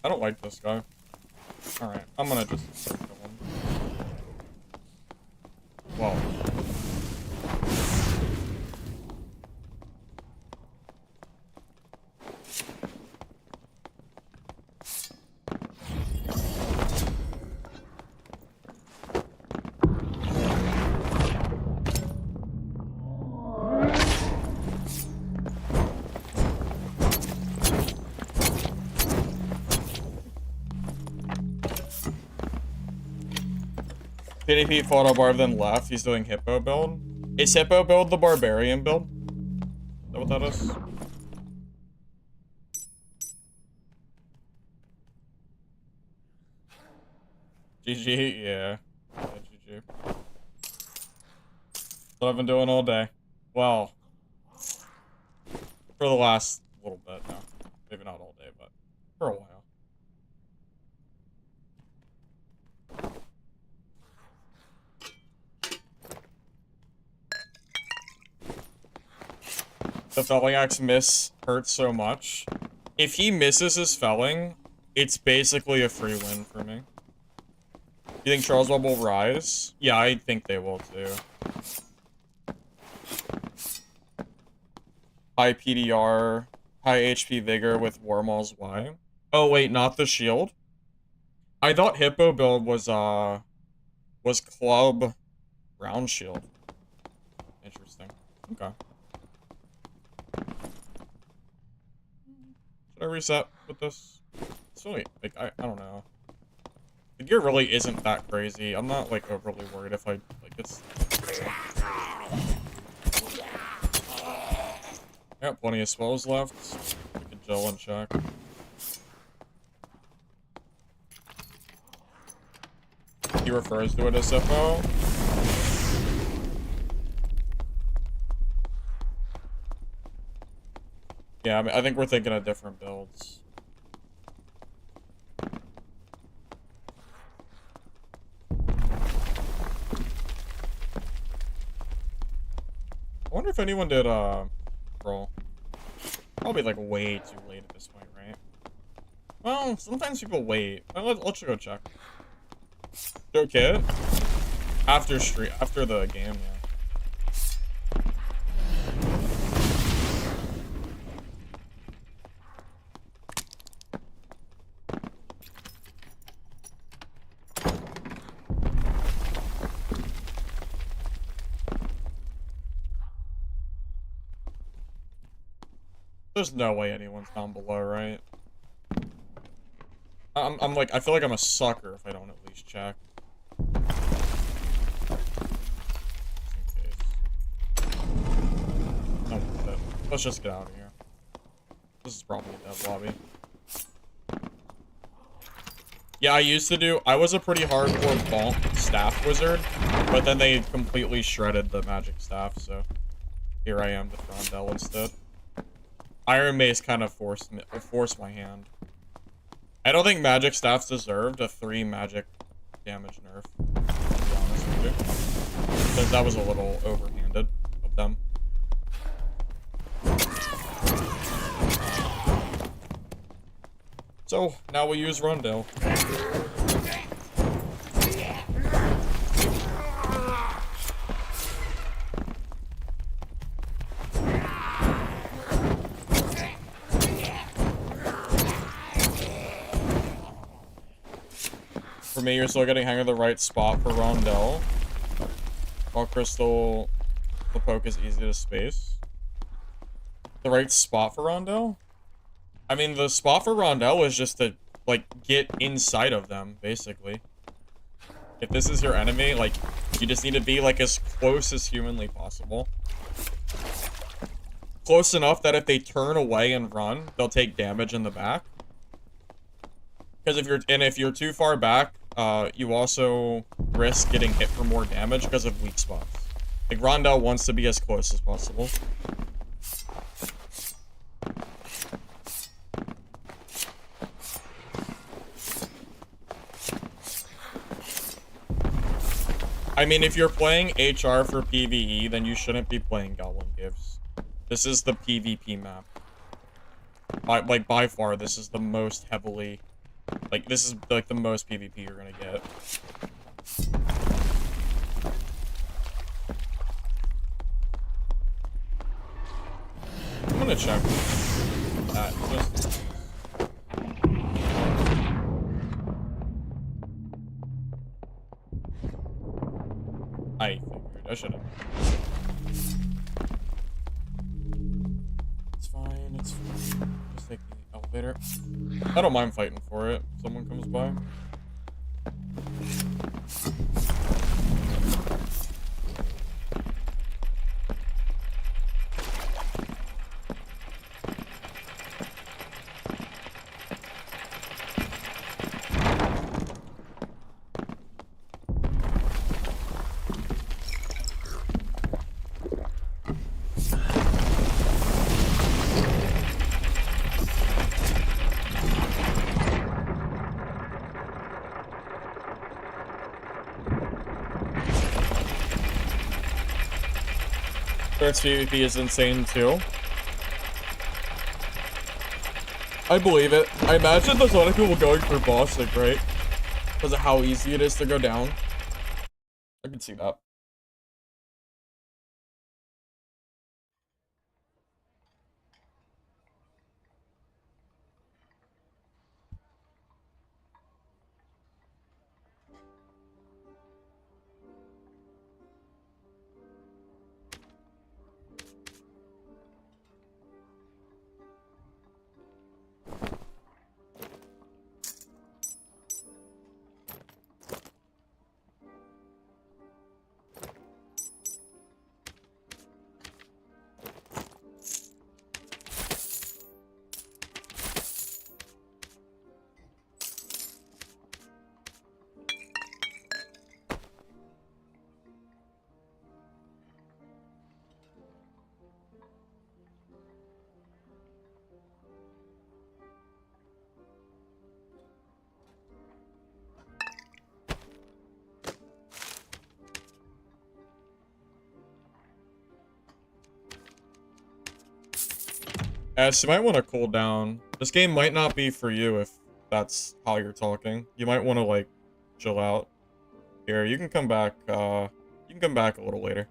I don't like this guy. Alright, I'm gonna just kill him. Whoa. Skinny Pete fought a barb then left. He's doing Hippo build. Is Hippo build the Barbarian build? Is that what that is? GG? Yeah. GG. What I've been doing all day. Well, for the last little bit now. Maybe not all day, but for a while. The felling axe miss hurts so much. If he misses his felling, it's basically a free win for me. You think Charles Webb will rise? Yeah, I think they will too. High PDR, high HP Vigor with Warmaul's Y. Oh wait, not the shield? I thought Hippo build was Club Round Shield. Interesting. Okay. Should I reset with this? It's really, like, I don't know. The gear really isn't that crazy. I'm not, like, overly worried if I, like, it's... I got plenty of spells left. We can gel and check. He refers to it as SFO. Yeah, I mean, I think we're thinking of different builds. I wonder if anyone did, roll. Probably, like, way too late at this point, right? Well, sometimes people wait. Let's go check. Joe Kid? After the game, yeah. There's no way anyone's down below, right? I'm like, I feel like I'm a sucker if I don't at least check. Just in case. No, let's just get out of here. This is probably a dev lobby. Yeah, I was a pretty hardcore bonk staff wizard, but then they completely shredded the magic staff, so here I am with Rondell instead. Iron Mace kind of forced my hand. I don't think magic staffs deserved a 3 magic damage nerf, to be honest with you. Because that was a little overhanded of them. So, now we use Rondell. For me, you're still getting hang of the right spot for Rondell. While Crystal, the poke is easy to space. The right spot for Rondell? I mean, the spot for Rondell is just to, like, get inside of them, basically. If this is your enemy, like, you just need to be, like, as close as humanly possible. Close enough that if they turn away and run, they'll take damage in the back. Because if you're too far back, you also risk getting hit for more damage because of weak spots. Like, Rondell wants to be as close as possible. I mean, if you're playing HR for PvE, then you shouldn't be playing Goblin Gifts. This is the PvP map. By far, this is the most heavily... Like, this is, like, the most PvP you're gonna get. I'm gonna check that. Just... I figured. I should've. It's fine, it's fine. Just take the elevator. I don't mind fighting for it if someone comes by. Threats PvP is insane too. I believe it. I imagine there's a lot of people going for bossing, right? Because of how easy it is to go down. I can see that. So you might want to cool down. This game might not be for you if that's how you're talking. You might want to, like, chill out. Here, you can come back, a little later.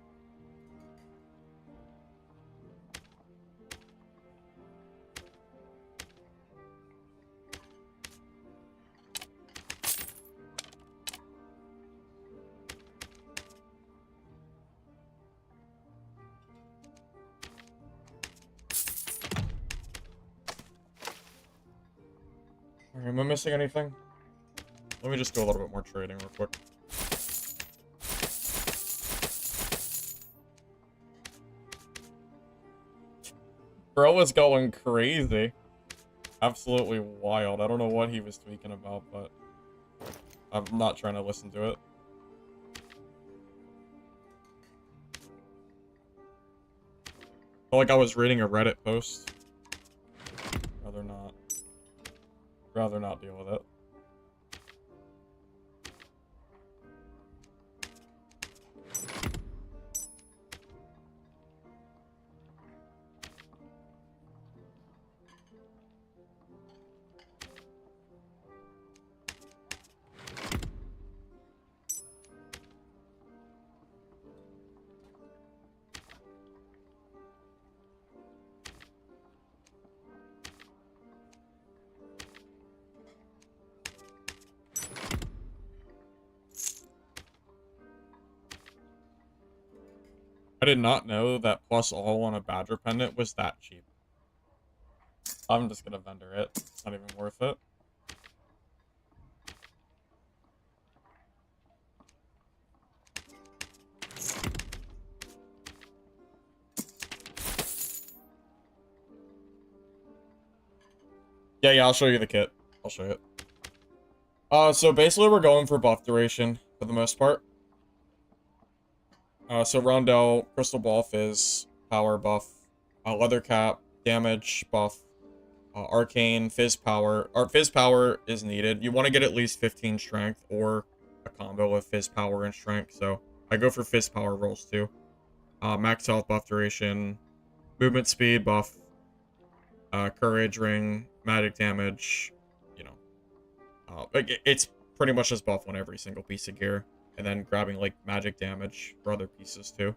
Am I missing anything? Let me just do a little bit more trading real quick. Bro was going crazy. Absolutely wild. I don't know what he was tweaking about, but I'm not trying to listen to it. Felt like I was reading a Reddit post. Rather not deal with it. I did not know that plus all on a Badger pendant was that cheap. I'm just gonna vendor it. It's not even worth it. Yeah, I'll show you the kit. I'll show you it. So basically we're going for buff duration for the most part. So Rondell, Crystal Ball Fizz, Power buff, Leather Cap, Damage buff, Arcane, Fizz Power. Fizz Power is needed. You want to get at least 15 Strength or a combo of Fizz Power and Strength, so I go for Fizz Power rolls too. Max Health buff duration, Movement Speed buff, Courage Ring, Magic Damage, you know. It's pretty much just buff on every single piece of gear. And then grabbing, like, magic damage for other pieces, too.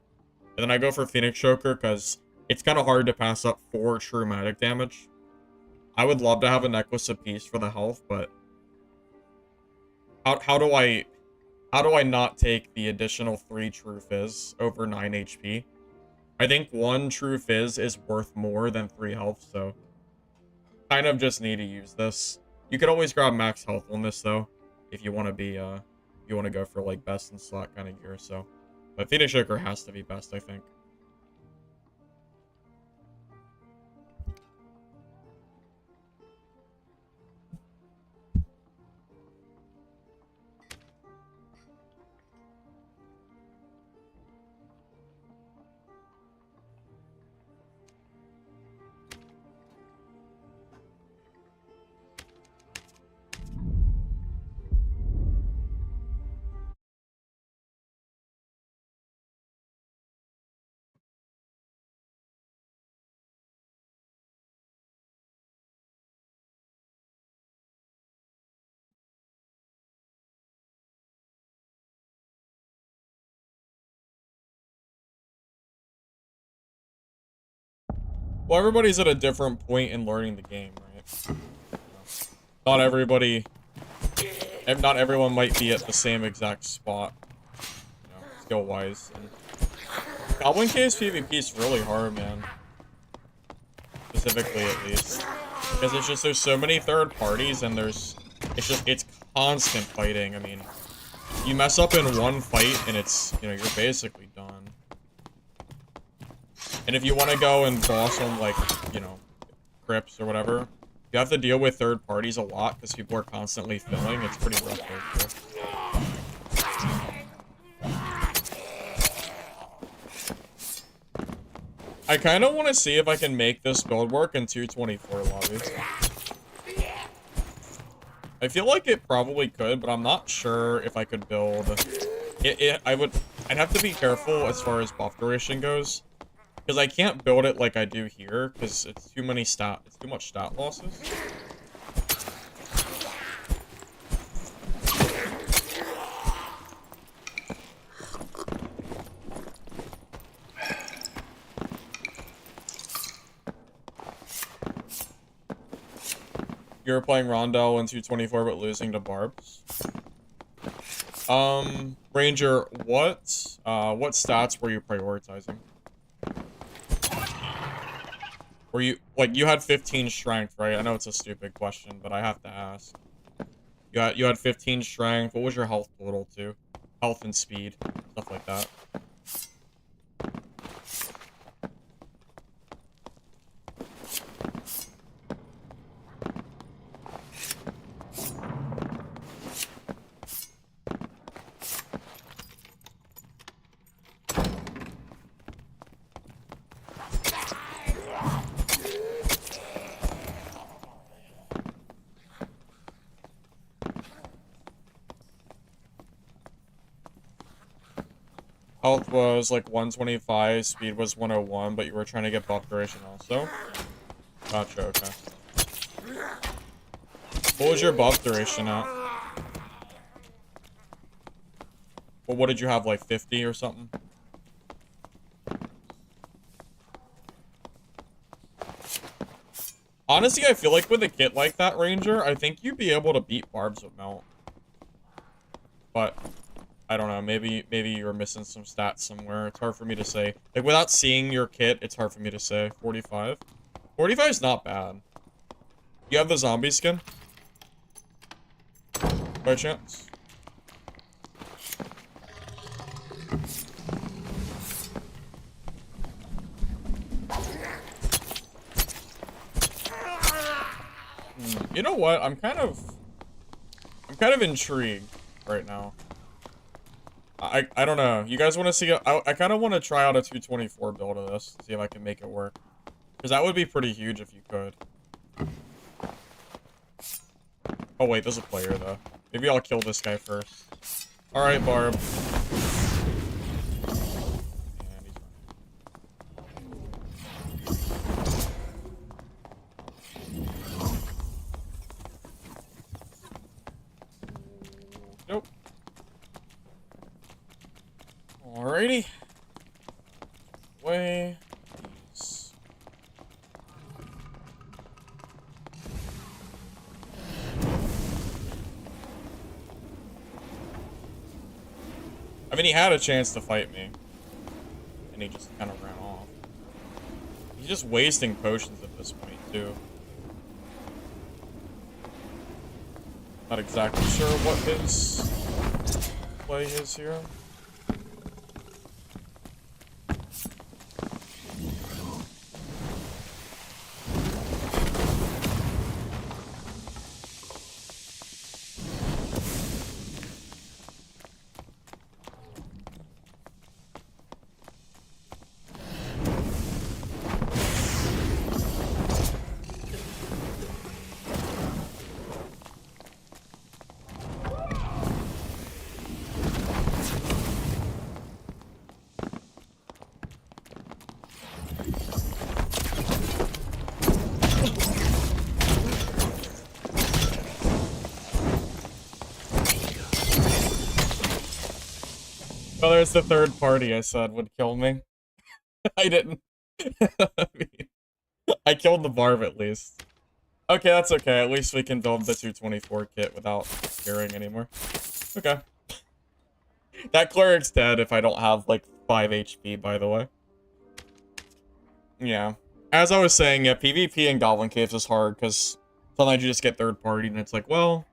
And then I go for Phoenix Choker, because it's kind of hard to pass up 4 true magic damage. I would love to have a Necklace of Peace for the health, but... How do I not take the additional 3 true Fizz over 9 HP? I think 1 true Fizz is worth more than 3 health, so... kind of just need to use this. You could always grab max health on this, though, if you want to be, you want to go for, like, best in slot kind of gear, so. But Phoenix Choker has to be best, I think. Well, everybody's at a different point in learning the game, right? Not everybody... Not everyone might be at the same exact spot, you know, skill-wise. And Goblin Case PvP is really hard, man. Specifically, at least. Because it's just, there's so many third parties, and it's constant fighting. I mean, you mess up in one fight, and it's, you know, you're basically done. And if you want to go and boss on, like, you know, crypts or whatever, you have to deal with third parties a lot because people are constantly filling. It's pretty rough there, too. I kind of want to see if I can make this build work in 224 lobbies. I feel like it probably could, but I'm not sure if I could build it. I'd have to be careful as far as buff duration goes. Because I can't build it like I do here, because it's too much stat losses. You were playing Rondell in 224 but losing to Barbs. Ranger, what stats were you prioritizing? Were you, like, you had 15 strength, right? I know it's a stupid question, but I have to ask. You had 15 strength. What was your health total too? Health and speed, stuff like that. Health was like 125, speed was 101, but you were trying to get buff duration also? Gotcha, okay. What was your buff duration at? Well, what did you have, like 50 or something? Honestly, I feel like with a kit like that, Ranger, I think you'd be able to beat Barbs with Melt. But I don't know, maybe you're missing some stats somewhere. It's hard for me to say. Like, without seeing your kit, it's hard for me to say. 45? 45 is not bad. You have the zombie skin? By chance? You know what? I'm kind of intrigued right now. I don't know. You guys want to see? I kind of want to try out a 224 build of this. See if I can make it work. Because that would be pretty huge if you could. Oh wait, there's a player though. Maybe I'll kill this guy first. All right, Barb. Nope. Alrighty. Way. I mean, he had a chance to fight me. And he just kind of ran off. He's just wasting potions at this point, too. Not exactly sure what his play is here. Oh, there's the third party I said would kill me. I didn't. I killed the Barb at least. Okay, that's okay. At least we can build the 224 kit without caring anymore. Okay. That Cleric's dead if I don't have, like, 5 HP, by the way. Yeah. As I was saying, yeah, PvP in Goblin Caves is hard, because sometimes you just get third party, and it's like, well...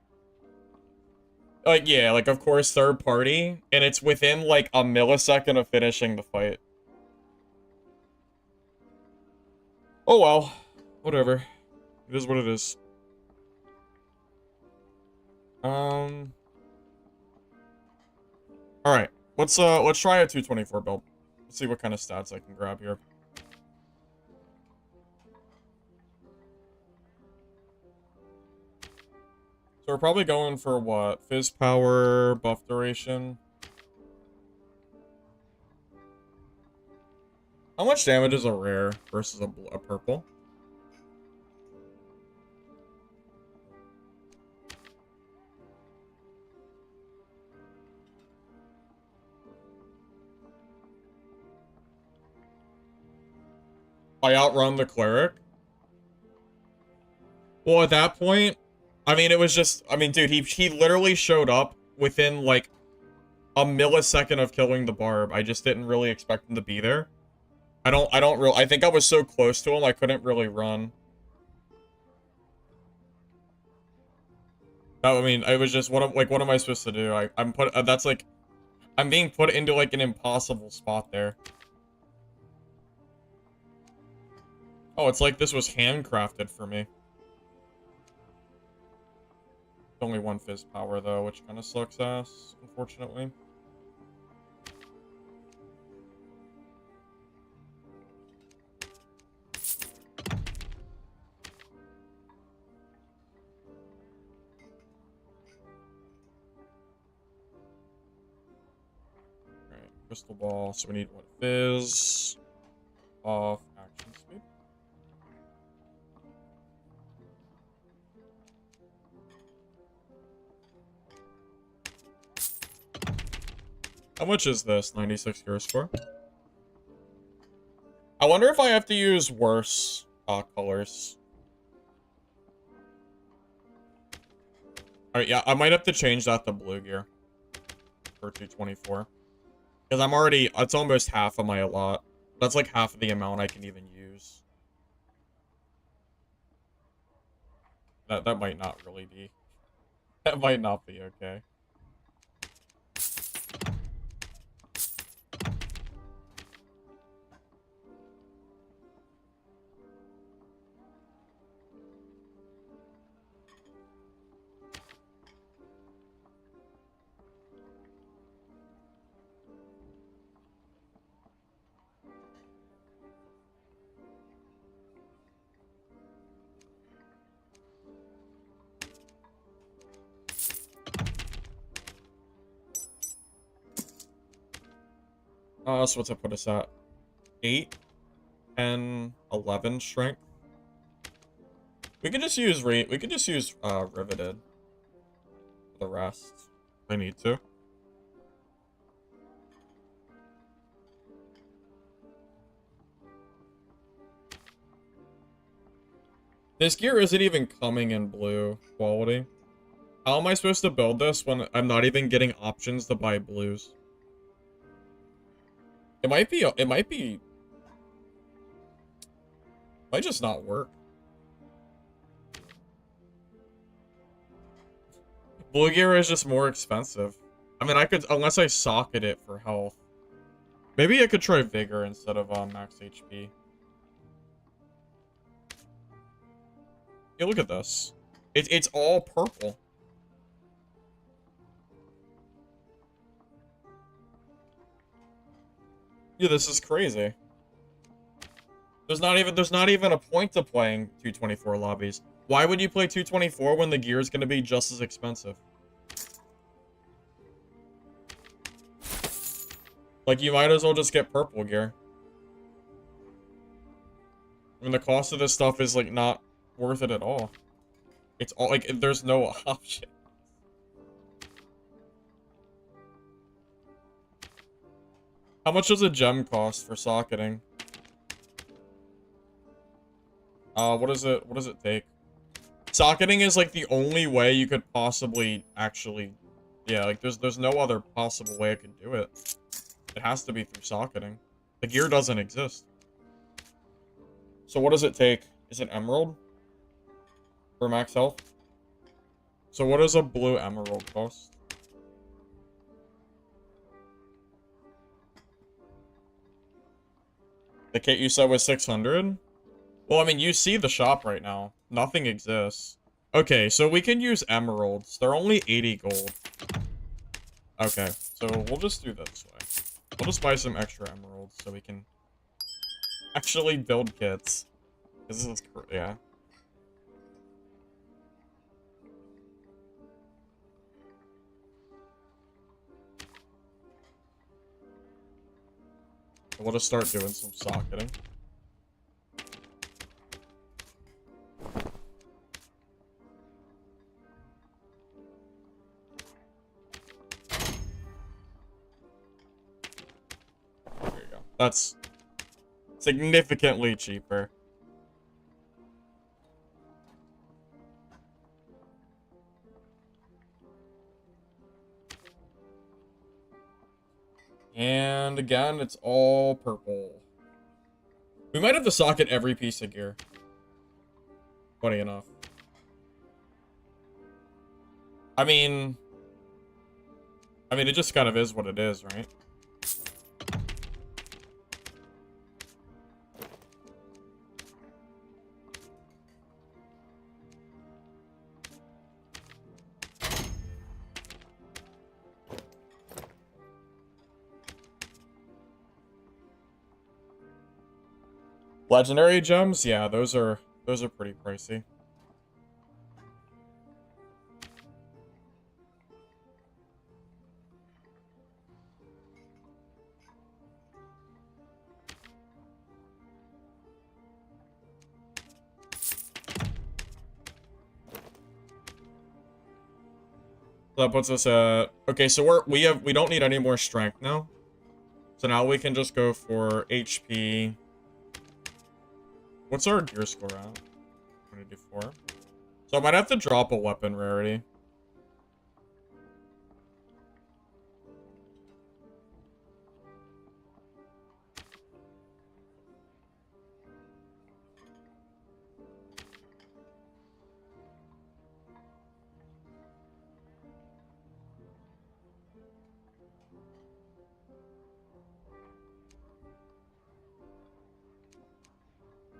Like, yeah, like, of course, third party, and it's within, like, a millisecond of finishing the fight. Oh, well. Whatever. It is what it is. Alright. Let's try a 224 build. Let's see what kind of stats I can grab here. So we're probably going for what? Fizz power, buff duration. How much damage is a rare versus a purple? I outrun the Cleric? Well, at that point, I mean, it was just, I mean, dude, he literally showed up within, like, a millisecond of killing the Barb. I just didn't really expect him to be there. I think I was so close to him I couldn't really run. No, I mean, I was just, what am I supposed to do? I'm put, that's like, I'm being put into like an impossible spot there. Oh, it's like this was handcrafted for me. Only one fizz power though, which kind of sucks ass, unfortunately. Alright, crystal ball, so we need one fizz. Off action speed. How much is this? 96 hero score. I wonder if I have to use worse colors. Alright, yeah, I might have to change that to blue gear for 224. Because I'm already, it's almost half of my allot. That's like half of the amount I can even use. That might not really be. That might not be okay. So what's that put us at? 8, 10, 11 strength. We could just use riveted for the rest. If I need to. This gear isn't even coming in blue quality. How am I supposed to build this when I'm not even getting options to buy blues? It might just not work. Blue gear is just more expensive. I mean, I could, unless I socket it for health. Maybe I could try vigor instead of max HP. Yeah, look at this. It's all purple. Yeah, this is crazy. There's not even a point to playing 224 lobbies. Why would you play 224 when the gear is going to be just as expensive? Like, you might as well just get purple gear. I mean, the cost of this stuff is, like, not worth it at all. It's all, like, there's no option. How much does a gem cost for socketing? What does it take? Socketing is, like, the only way you could possibly actually... Yeah, like, there's no other possible way I could do it. It has to be through socketing. The gear doesn't exist. So what does it take? Is it emerald? For max health? So what does a blue emerald cost? The kit you said was 600? Well, I mean, you see the shop right now. Nothing exists. Okay, so we can use emeralds. They're only 80 gold. Okay, so we'll just do this way. We'll just buy some extra emeralds so we can actually build kits. This is, yeah. We'll just start doing some socketing. There you go. That's significantly cheaper. And again, it's all purple. We might have to socket every piece of gear. Funny enough. I mean, it just kind of is what it is, right? Legendary gems? Yeah, those are pretty pricey. So that puts us at... Okay, so we don't need any more strength now. So now we can just go for HP. What's our gear score at? 24. So I might have to drop a weapon rarity.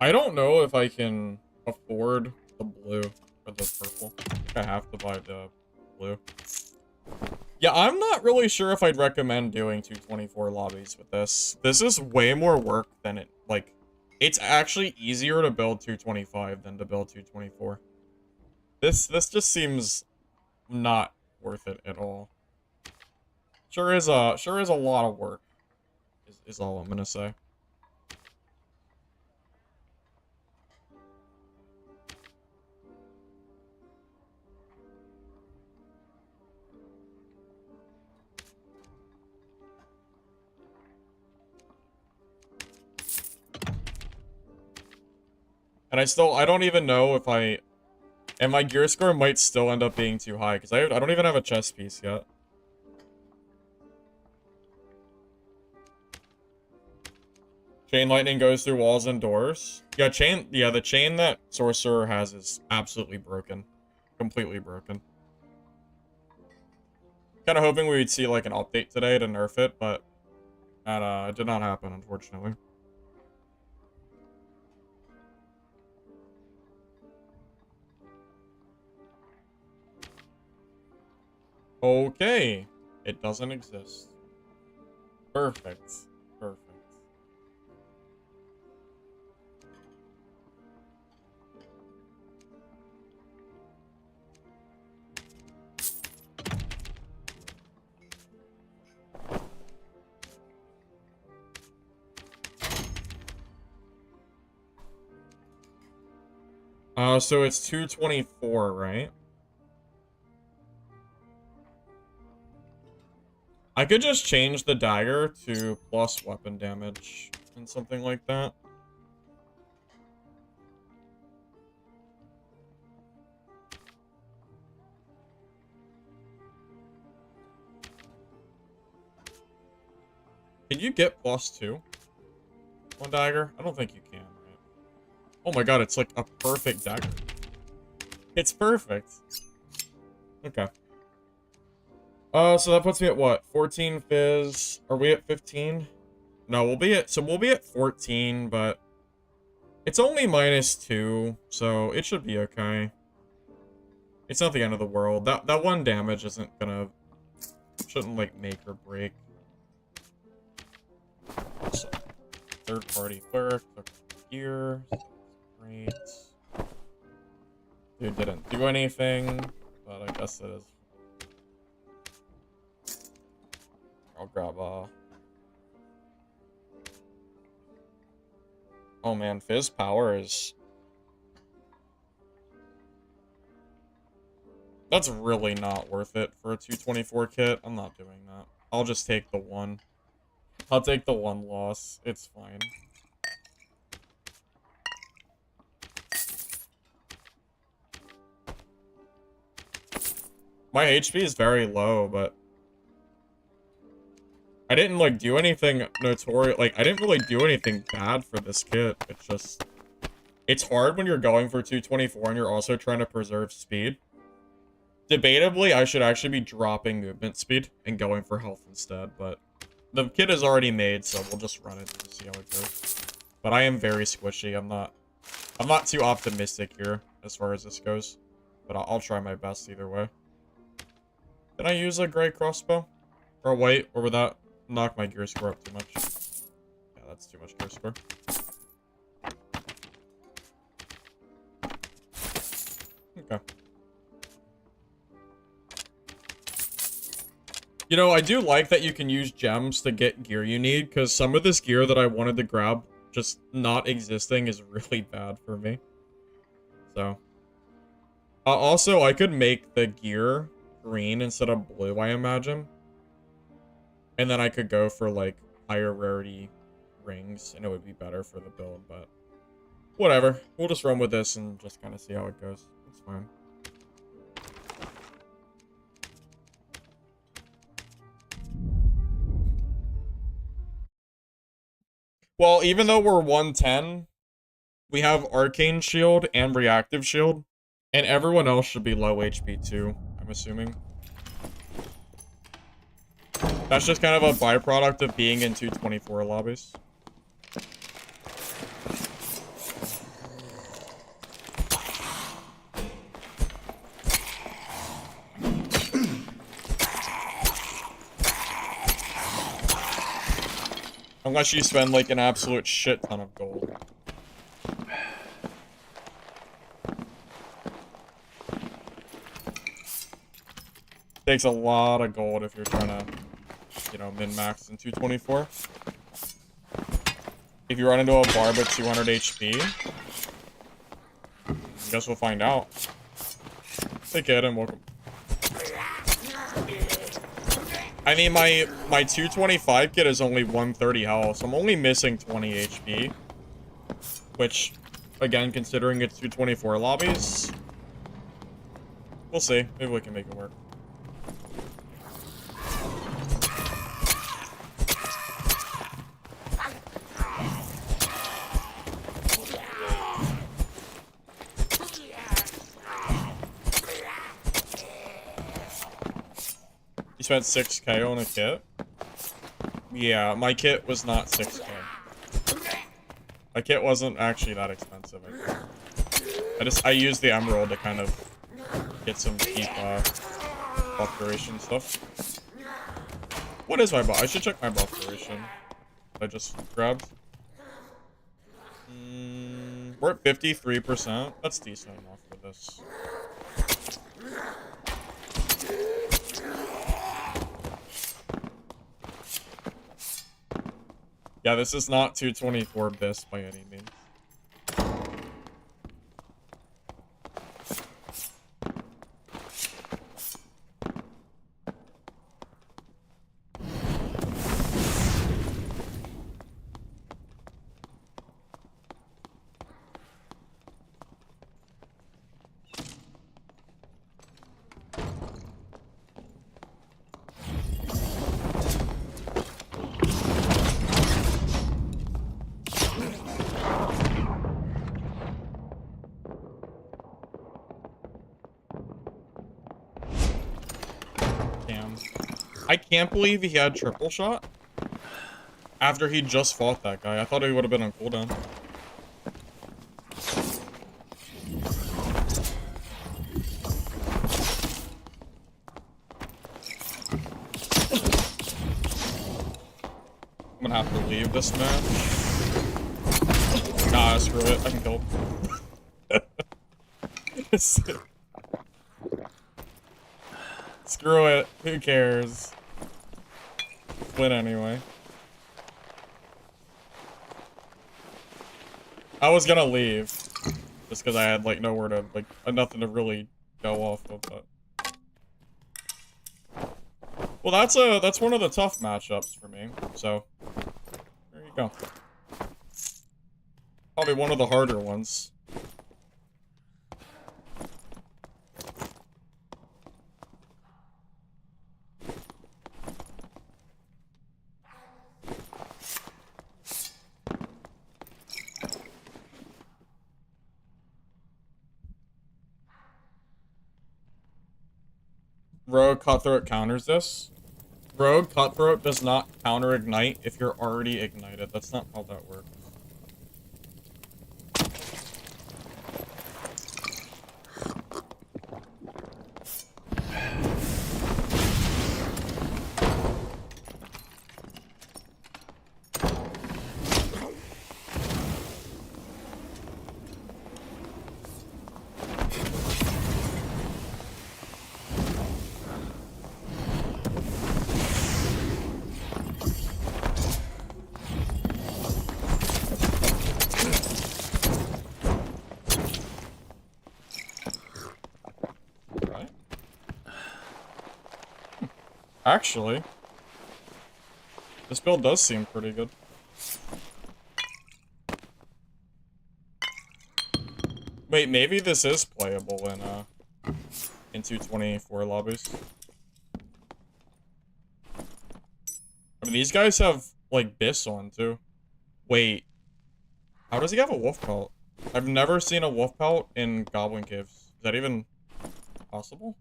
I don't know if I can afford the blue or the purple. I think I have to buy the blue. Yeah, I'm not really sure if I'd recommend doing 224 lobbies with this. This is way more work than it, like, it's actually easier to build 225 than to build 224. This just seems not worth it at all. Sure is a lot of work, is all I'm gonna say. And I don't even know if and my gear score might still end up being too high, because I don't even have a chest piece yet. Chain lightning goes through walls and doors. Yeah, the chain that Sorcerer has is absolutely broken. Completely broken. Kind of hoping we would see, like, an update today to nerf it, but that, did not happen, unfortunately. Okay. It doesn't exist. Perfect. Perfect. So it's 224, right? I could just change the dagger to plus weapon damage and something like that. Can you get +2 on dagger? I don't think you can, right? Oh my god, it's like a perfect dagger. It's perfect. Okay. So that puts me at what? 14 fizz. Are we at 15? No, we'll be at 14, but it's only -2, so it should be okay. It's not the end of the world. That one damage shouldn't like make or break. So, third party cleric took here. Great. Dude didn't do anything, but I guess it is. I'll grab oh man, Fizz power is... That's really not worth it for a 224 kit. I'm not doing that. I'll just take the one. I'll take the one loss. It's fine. My HP is very low, but... I didn't, like, do anything notorious. Like, I didn't really do anything bad for this kit. It's just... It's hard when you're going for 224 and you're also trying to preserve speed. Debatably, I should actually be dropping movement speed and going for health instead, but... The kit is already made, so we'll just run it to see how it goes. But I am very squishy. I'm not too optimistic here as far as this goes. But I'll try my best either way. Can I use a gray crossbow? Or a white? Or would that knock my gear score up too much? Yeah, that's too much gear score. Okay. You know, I do like that you can use gems to get gear you need, because some of this gear that I wanted to grab just not existing is really bad for me. So. Also, I could make the gear green instead of blue, I imagine. And then I could go for, like, higher rarity rings, and it would be better for the build, but... Whatever. We'll just run with this and just kind of see how it goes. It's fine. Well, even though we're 110, we have Arcane Shield and Reactive Shield, and everyone else should be low HP too, I'm assuming. That's just kind of a byproduct of being in 224 lobbies. Unless you spend, like, an absolute shit ton of gold. Takes a lot of gold if you're trying to, you know, min-max in 224. If you run into a barb at 200 HP, I guess we'll find out. Hey kid, and welcome. I mean, my 225 kit is only 130 health, so I'm only missing 20 HP. Which, again, considering it's 224 lobbies, we'll see. Maybe we can make it work. You spent 6k on a kit? Yeah, my kit was not 6k. My kit wasn't actually that expensive, I think. I used the emerald to kind of get some cheap buff duration stuff. What is my buff? I should check my buff duration. I just grabbed. We're at 53%. That's decent enough for this. Yeah, this is not 224 bis by any means. I can't believe he had triple shot after he just fought that guy. I thought he would have been on cooldown. I'm gonna have to leave this match. Nah, screw it. I can kill him. Screw it. Who cares? Win anyway. I was gonna leave. Just because I had, like, nowhere to, like, nothing to really go off of, but... Well, that's one of the tough matchups for me, so... There you go. Probably one of the harder ones. Rogue Cutthroat counters this. Rogue Cutthroat does not counter ignite if you're already ignited. That's not how that works. Actually, this build does seem pretty good. Wait, maybe this is playable in 224 lobbies. I mean, these guys have, like, Biss on, too. Wait. How does he have a wolf pelt? I've never seen a wolf pelt in Goblin Caves. Is that even possible?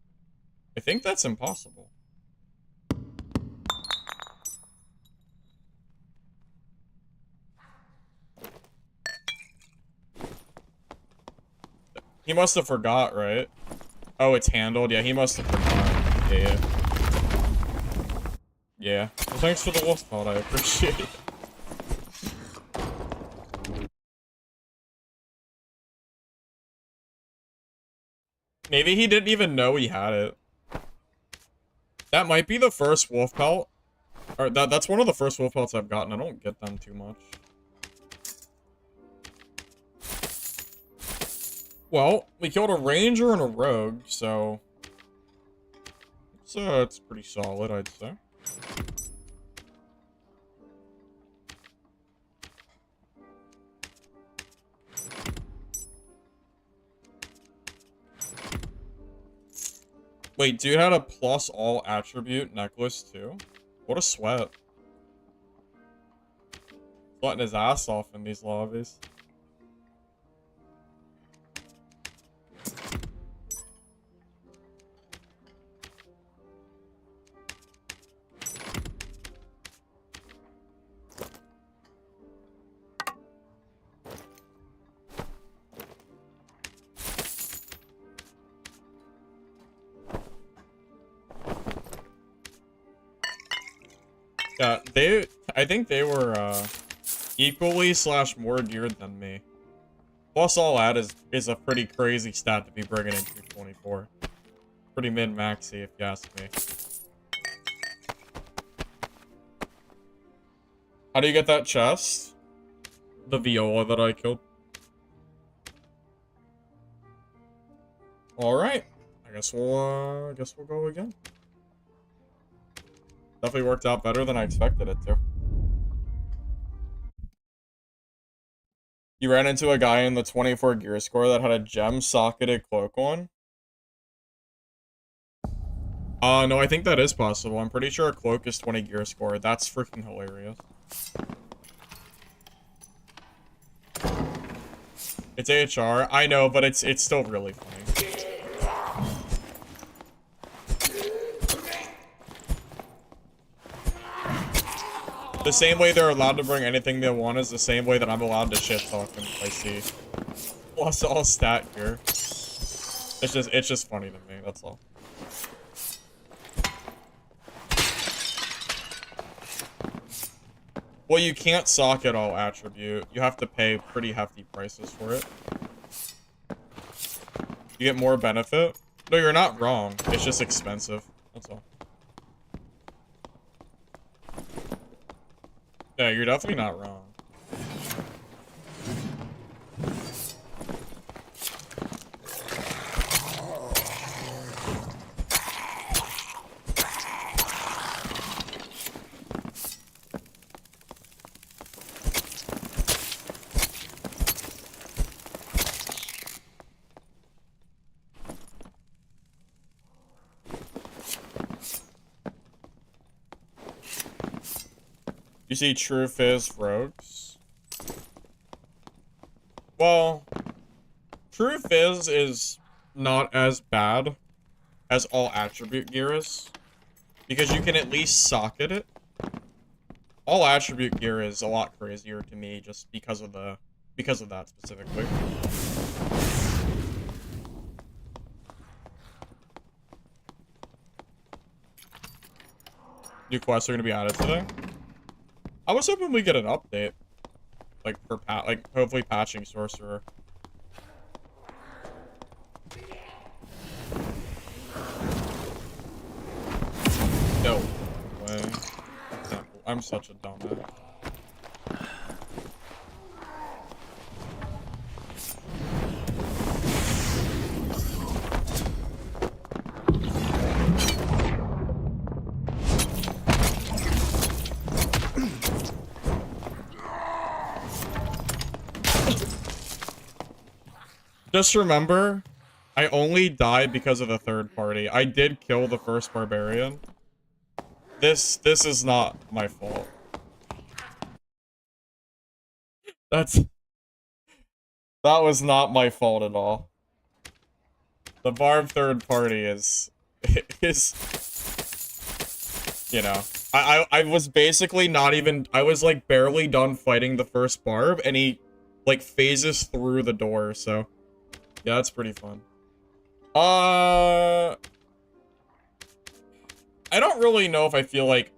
I think that's impossible. He must have forgot, right? Oh, it's handled. Yeah, he must have forgot. Yeah. Yeah. Well, thanks for the wolf pelt. I appreciate it. Maybe he didn't even know he had it. That might be the first wolf pelt. Or that's one of the first wolf pelts I've gotten. I don't get them too much. Well, we killed a ranger and a rogue, so it's pretty solid, I'd say. Wait, dude had a plus all attribute necklace too? What a sweat. Sweating his ass off in these lobbies. Yeah, I think they were, equally / more geared than me. Plus all that is a pretty crazy stat to be bringing in 224. Pretty min-maxy, if you ask me. How do you get that chest? The viola that I killed. Alright. I guess we'll go again. Definitely worked out better than I expected it to. You ran into a guy in the 24 gear score that had a gem-socketed cloak on? No, I think that is possible. I'm pretty sure a cloak is 20 gear score. That's freaking hilarious. It's AHR. I know, but it's still really funny. The same way they're allowed to bring anything they want is the same way that I'm allowed to shit talk them if I see plus all stat here. It's just funny to me, that's all. Well, you can't socket all attribute. You have to pay pretty hefty prices for it. You get more benefit. No, you're not wrong. It's just expensive. That's all. Yeah, you're definitely not wrong. You see True Fizz rogues? Well, True Fizz is not as bad as all attribute gear is. Because you can at least socket it. All attribute gear is a lot crazier to me just because of that specifically. New quests are gonna be added today. I was hoping we get an update. Like for hopefully patching sorcerer. No way. I'm such a dumbass. Just remember, I only died because of the third party. I did kill the first barbarian. This is not my fault. That was not my fault at all. The barb third party is you know, I was basically not even, I was like barely done fighting the first barb and he like phases through the door, so yeah, that's pretty fun. I don't really know if I feel like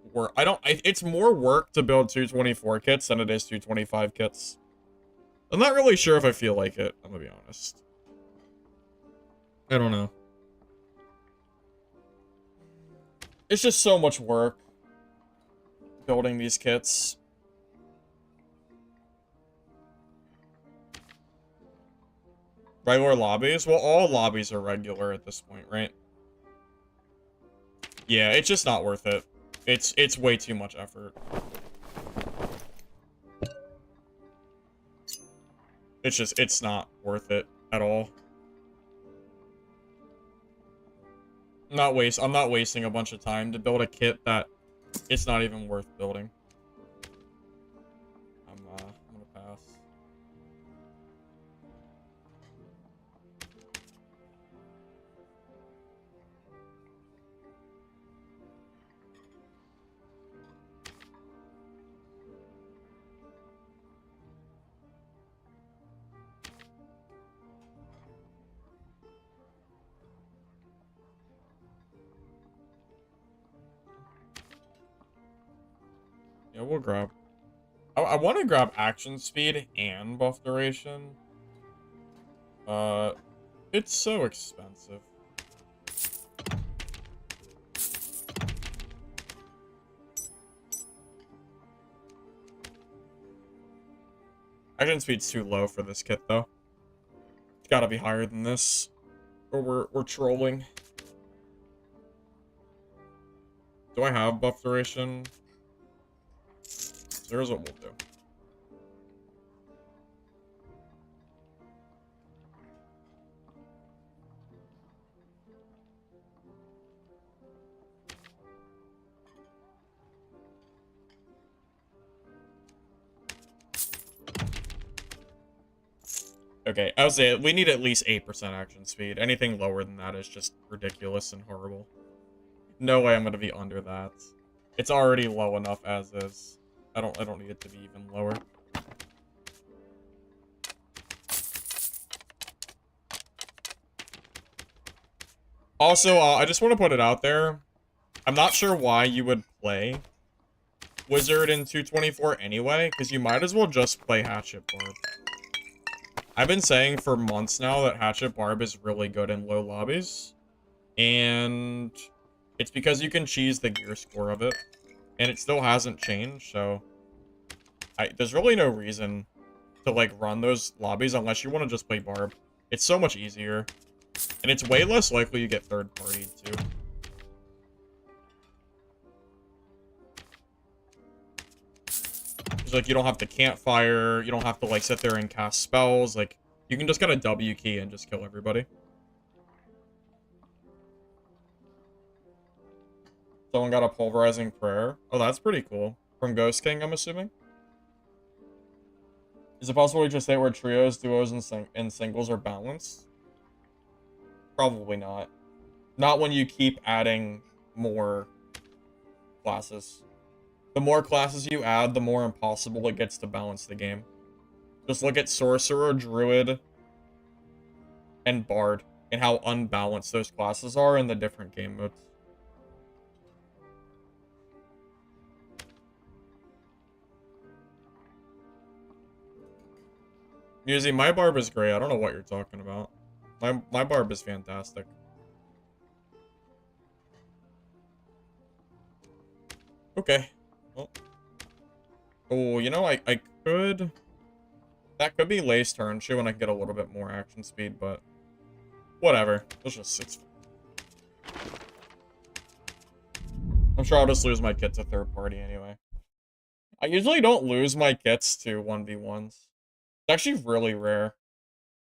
it's more work to build 224 kits than it is 225 kits. I'm not really sure if I feel like it, I'm gonna be honest. I don't know. It's just so much work building these kits. Regular lobbies? Well, all lobbies are regular at this point, right? Yeah, it's just not worth it. It's way too much effort. It's not worth it at all. I'm not wasting a bunch of time to build a kit that it's not even worth building. I'm gonna pass. Yeah, we'll grab. I want to grab action speed and buff duration. It's so expensive. Action speed's too low for this kit, though. It's gotta be higher than this, or we're trolling. Do I have buff duration? Here's what we'll do. Okay, I would say we need at least 8% action speed. Anything lower than that is just ridiculous and horrible. No way I'm gonna be under that. It's already low enough as is. I don't need it to be even lower. Also, I just want to put it out there. I'm not sure why you would play Wizard in 224 anyway, because you might as well just play Hatchet Barb. I've been saying for months now that Hatchet Barb is really good in low lobbies. And it's because you can cheese the gear score of it. And it still hasn't changed, so there's really no reason to like run those lobbies unless you want to just play Barb. It's so much easier. And it's way less likely you get third party too. It's like you don't have to campfire, you don't have to like sit there and cast spells, like you can just get a W key and just kill everybody. Someone got a pulverizing prayer. Oh, that's pretty cool. From Ghost King, I'm assuming. Is it possible to just say where trios, duos, and singles are balanced? Probably not. Not when you keep adding more classes. The more classes you add, the more impossible it gets to balance the game. Just look at Sorcerer, Druid, and Bard, and how unbalanced those classes are in the different game modes. Musi, my Barb is great. I don't know what you're talking about. My Barb is fantastic. Okay. Well. Oh, you know, I could... That could be Lay's turn, too, when I get a little bit more action speed, but... Whatever. It's just 6. I'm sure I'll just lose my kit to third party anyway. I usually don't lose my kits to 1v1s. It's actually really rare.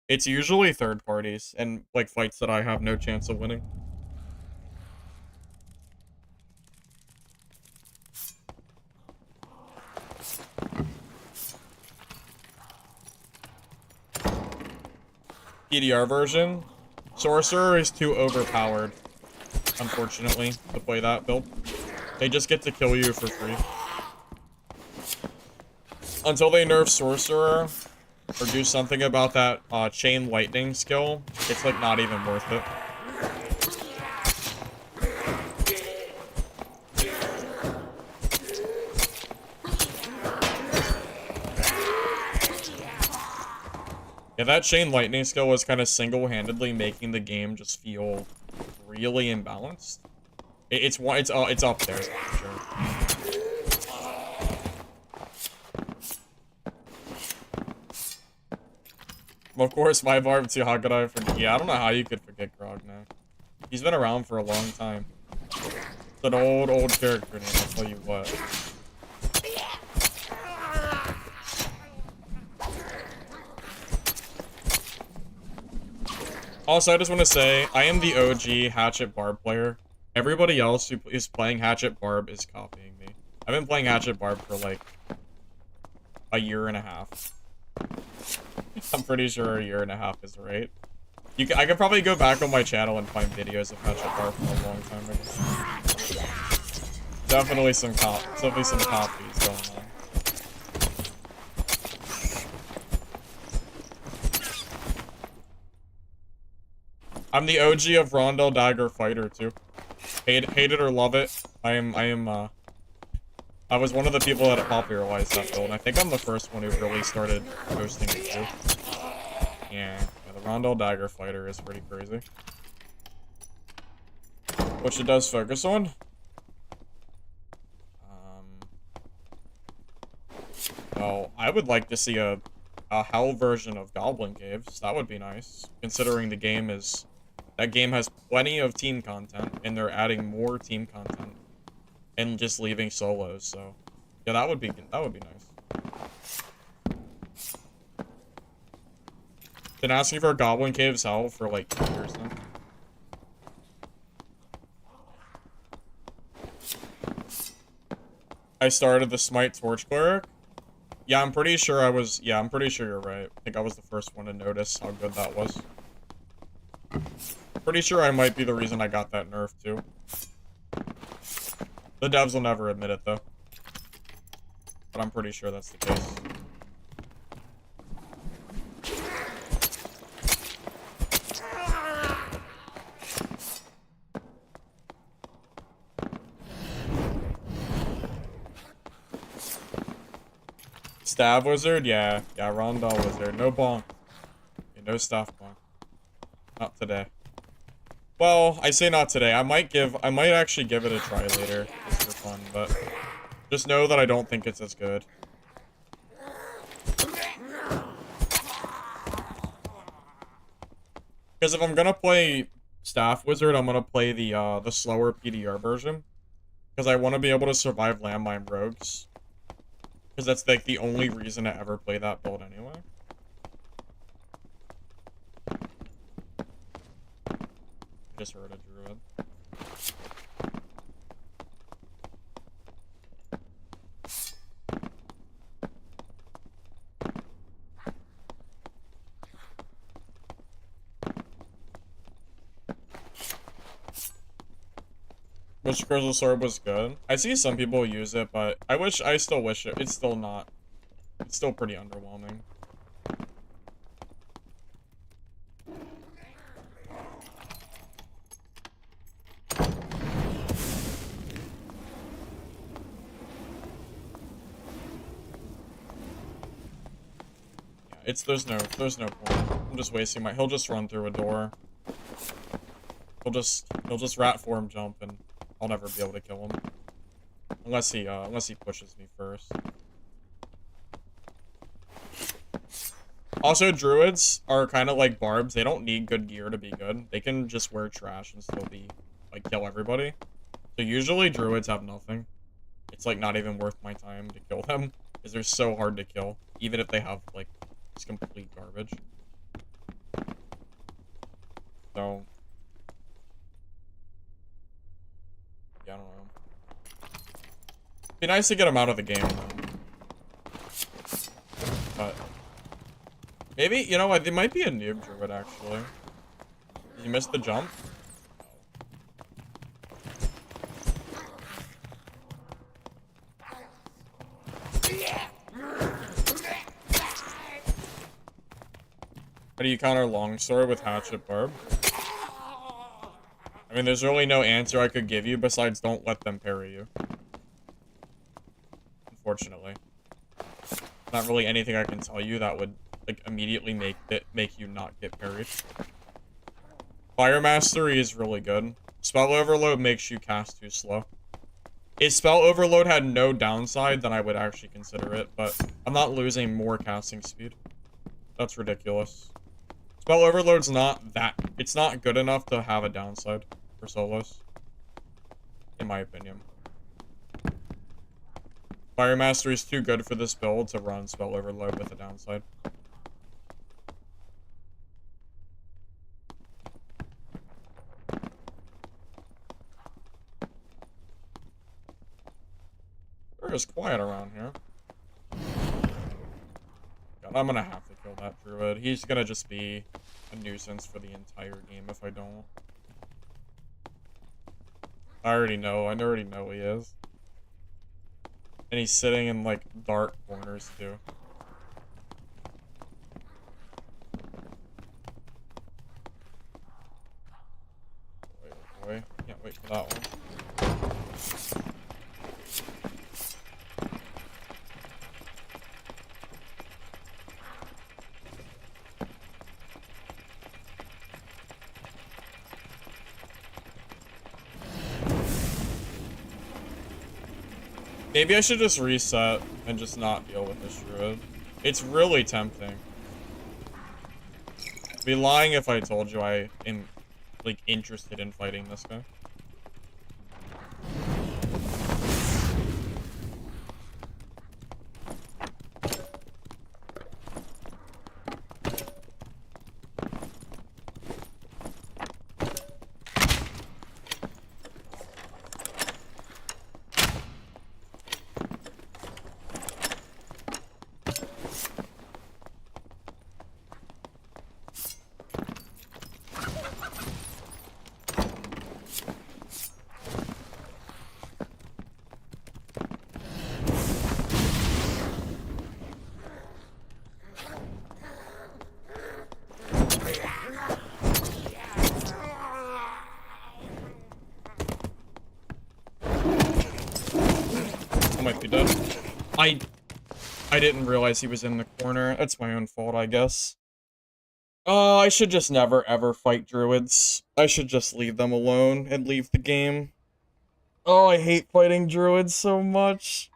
It's usually third parties and, like, fights that I have no chance of winning. PDR version. Sorcerer is too overpowered, unfortunately, to play that build. They just get to kill you for free. Until they nerf Sorcerer, or do something about that chain lightning skill, it's like not even worth it. Yeah, that chain lightning skill was kind of single-handedly making the game just feel really imbalanced. It's up there for sure. Of course, my Barb too. How could I forget? Yeah, I don't know how you could forget Grog now. He's been around for a long time. It's an old character name, I'll tell you what. Also, I just want to say, I am the OG Hatchet Barb player. Everybody else who is playing Hatchet Barb is copying me. I've been playing Hatchet Barb for like a year and a half. I'm pretty sure a year and a half is right. I could probably go back on my channel and find videos of Hatchet Barb from a long time ago. Definitely some copies going on. I'm the OG of Rondel Dagger Fighter too. Hate it or love it. I was one of the people that popularized that build, and I think I'm the first one who really started posting it too. Yeah, the Rondel Dagger Fighter is pretty crazy. Which it does focus on. Well, I would like to see a Hell version of Goblin Caves. That would be nice, considering the game is... That game has plenty of team content, and they're adding more team content, and just leaving solos. So, yeah, that would be nice. Been asking for Goblin Caves Hell for like 2 years now. I started the Smite Torch Cleric. Yeah, I'm pretty sure I was. Yeah, I'm pretty sure you're right. I think I was the first one to notice how good that was. Pretty sure I might be the reason I got that nerf too. The devs will never admit it though. But I'm pretty sure that's the case. Stab Wizard? Yeah, Rondel Wizard. No bonk. Yeah, no staff bonk. Not today. Well, I say not today. I might actually give it a try later, just for fun, but just know that I don't think it's as good. Because if I'm gonna play Staff Wizard, I'm gonna play the slower PDR version. Because I want to be able to survive Landmine Rogues. Because that's like the only reason to ever play that build anyway. I just heard a druid. Which Crystal Sword was good. I see some people use it, but I still wish it's still not. It's still pretty underwhelming. Yeah, there's no point. I'm just wasting he'll just run through a door. He'll just rat form jump and I'll never be able to kill him. Unless he pushes me first. Also, druids are kind of like barbs. They don't need good gear to be good. They can just wear trash and still be, like, kill everybody. So usually druids have nothing. It's, like, not even worth my time to kill them. Because they're so hard to kill. Even if they have, like, just complete garbage. So... yeah, I don't know. Be nice to get him out of the game, though. But... maybe, you know what, they might be a noob druid, actually. Did you miss the jump? How do you counter longsword with hatchet barb? I mean, there's really no answer I could give you besides don't let them parry you. Unfortunately. Not really anything I can tell you that would, like, immediately make you not get parried. Fire Mastery is really good. Spell Overload makes you cast too slow. If Spell Overload had no downside, then I would actually consider it, but I'm not losing more casting speed. That's ridiculous. Spell Overload's it's not good enough to have a downside for solos. In my opinion. Fire Mastery is too good for this build to run Spell Overload with a downside. It's quiet around here. God, I'm gonna have to kill that druid. He's gonna just be a nuisance for the entire game if I don't. I already know he is. And he's sitting in, like, dark corners, too. Wait, oh boy. Can't wait for that one. Maybe I should just reset and just not deal with this druid. It's really tempting. I'd be lying if I told you I am, like, interested in fighting this guy. Might be dead. I didn't realize he was in the corner. That's my own fault, I guess. I should just never ever fight druids. I should just leave them alone and leave the game. Oh, I hate fighting druids so much.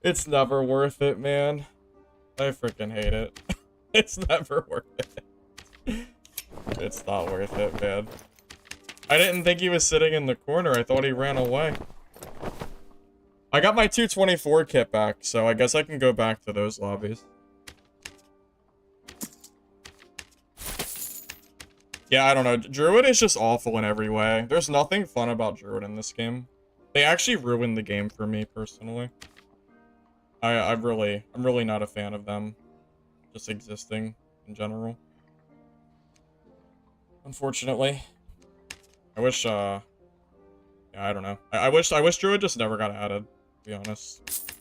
It's never worth it, man. I freaking hate it. It's never worth it. It's not worth it, man. I didn't think he was sitting in the corner. I thought he ran away. I got my 224 kit back, so I guess I can go back to those lobbies. Yeah, I don't know. Druid is just awful in every way. There's nothing fun about Druid in this game. They actually ruined the game for me, personally. I'm really not a fan of them just existing in general. Unfortunately. I wish Yeah, I don't know. I wish druid just never got added, to be honest.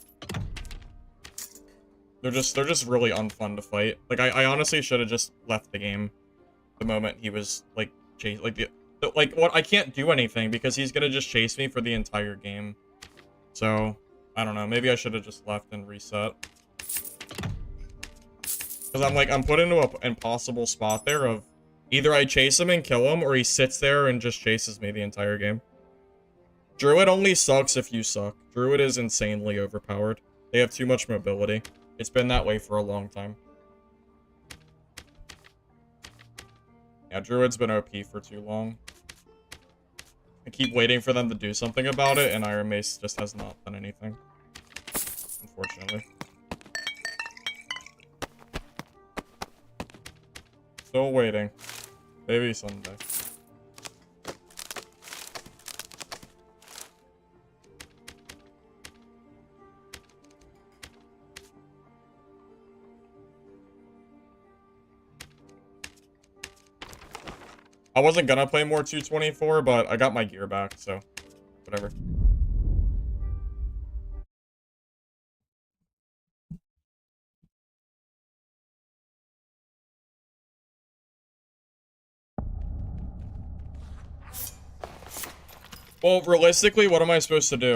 They're just really unfun to fight. Like, I honestly should have just left the game the moment he was, like, like, what? I can't do anything because he's gonna just chase me for the entire game. So, I don't know. Maybe I should have just left and reset. Because I'm put into an impossible spot there of either I chase him and kill him, or he sits there and just chases me the entire game. Druid only sucks if you suck. Druid is insanely overpowered. They have too much mobility. It's been that way for a long time. Yeah, Druid's been OP for too long. I keep waiting for them to do something about it, and Iron Mace just has not done anything. Unfortunately. Still waiting. Maybe someday. I wasn't gonna play more 224, but I got my gear back, so whatever. Well, realistically, what am I supposed to do?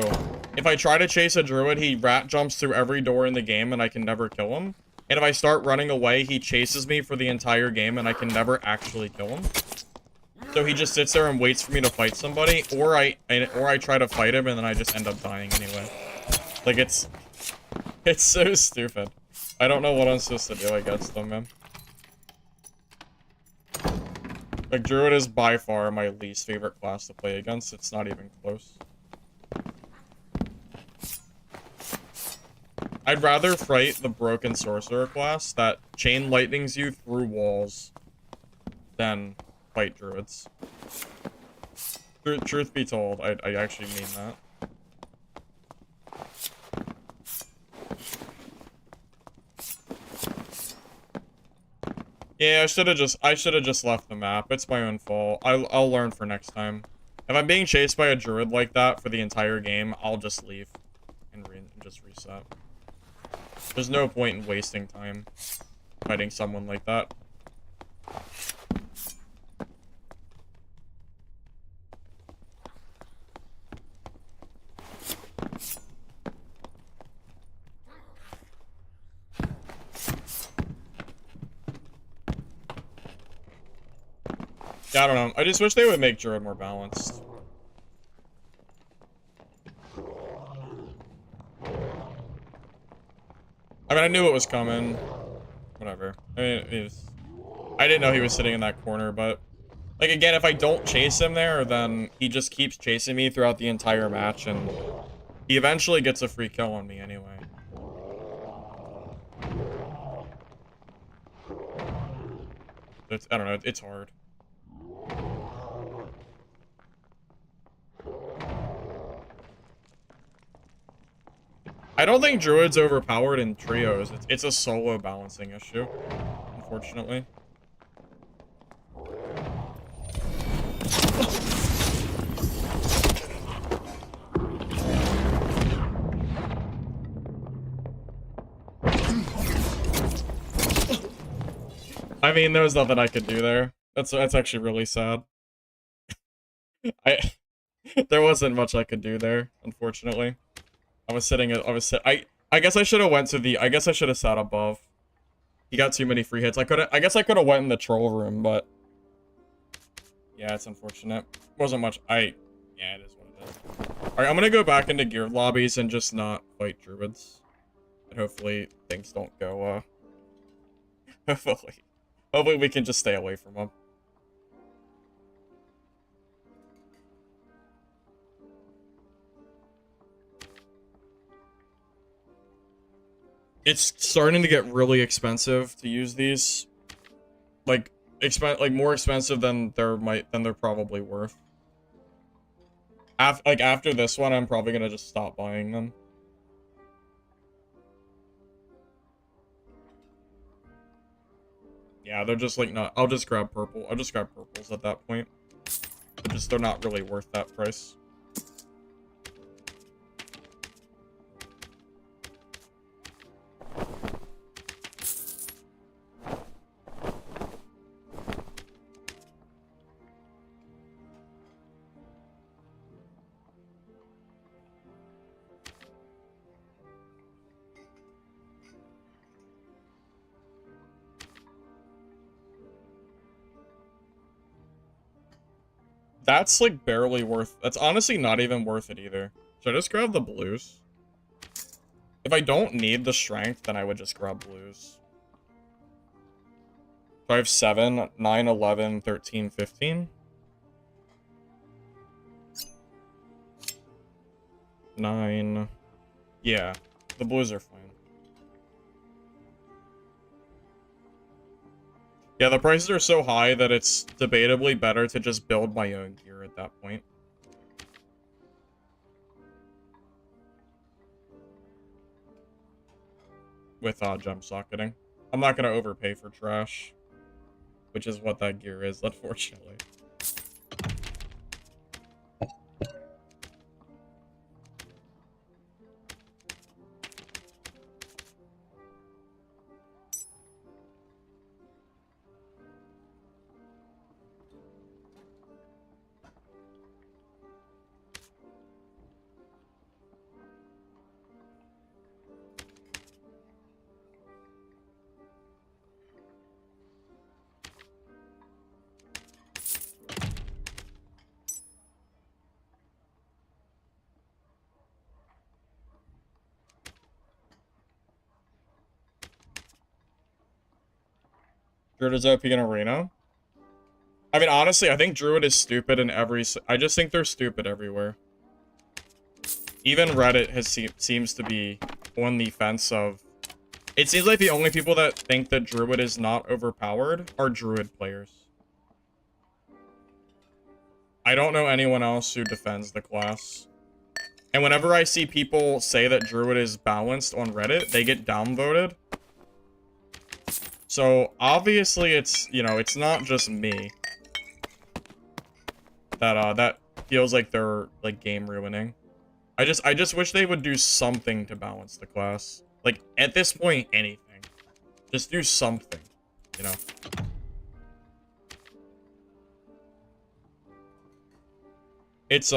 If I try to chase a druid, he rat jumps through every door in the game and I can never kill him. And if I start running away, he chases me for the entire game and I can never actually kill him. So he just sits there and waits for me to fight somebody, or I try to fight him and then I just end up dying anyway. Like, it's so stupid. I don't know what I'm supposed to do against them, man. Like, Druid is by far my least favorite class to play against. It's not even close. I'd rather fight the Broken Sorcerer class that chain lightnings you through walls than fight Druids. Truth be told, I actually mean that. Yeah, I should have just left the map. It's my own fault. I'll learn for next time. If I'm being chased by a druid like that for the entire game, I'll just leave and just reset. There's no point in wasting time fighting someone like that. Yeah, I don't know. I just wish they would make Druid more balanced. I mean, I knew it was coming. Whatever. I mean, I didn't know he was sitting in that corner, but... Like, again, if I don't chase him there, then he just keeps chasing me throughout the entire match, and... he eventually gets a free kill on me anyway. I don't know, it's hard. I don't think Druid's overpowered in trios. It's a solo balancing issue, unfortunately. I mean, there was nothing I could do there. That's actually really sad. There wasn't much I could do there, unfortunately. I guess I should have went to the, I guess I should have sat above. He got too many free hits. I guess I could have went in the troll room, but yeah, it's unfortunate. Wasn't much. Yeah, it is what it is. Alright, I'm gonna go back into geared lobbies and just not fight druids. And hopefully things don't go, hopefully we can just stay away from them. It's starting to get really expensive to use these. Like more expensive than they're probably worth. After this one, I'm probably gonna just stop buying them. Yeah, they're just like not. I'll just grab purple. I'll just grab purples at that point. They're not really worth that price. That's like barely worth... That's honestly not even worth it either. Should I just grab the blues? If I don't need the strength, then I would just grab blues. 5, 7, 9, 11, 13, 15. 9. Yeah, the blues are fine. Yeah, the prices are so high that it's debatably better to just build my own gear at that point. With jump socketing. I'm not gonna overpay for trash, which is what that gear is, unfortunately. Druid is OP in Arena. I mean, honestly, I think Druid is stupid in every... I just think they're stupid everywhere. Even Reddit seems to be on the fence of... It seems like the only people that think that Druid is not overpowered are Druid players. I don't know anyone else who defends the class. And whenever I see people say that Druid is balanced on Reddit, they get downvoted. So, obviously, it's, you know, it's not just me that feels like they're, like, game ruining. I just wish they would do something to balance the class. Like, at this point, anything. Just do something, you know? It's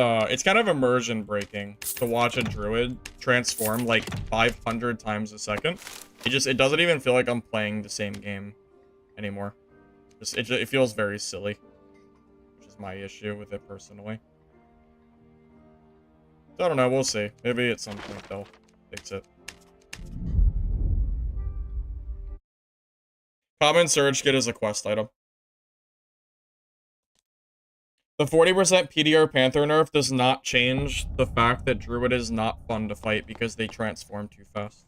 kind of immersion breaking to watch a druid transform, like, 500 times a second. It doesn't even feel like I'm playing the same game anymore. It feels very silly, which is my issue with it personally. So I don't know, we'll see. Maybe at some point they'll fix it. Common Surge Kit is a quest item. The 40% PDR Panther nerf does not change the fact that Druid is not fun to fight because they transform too fast.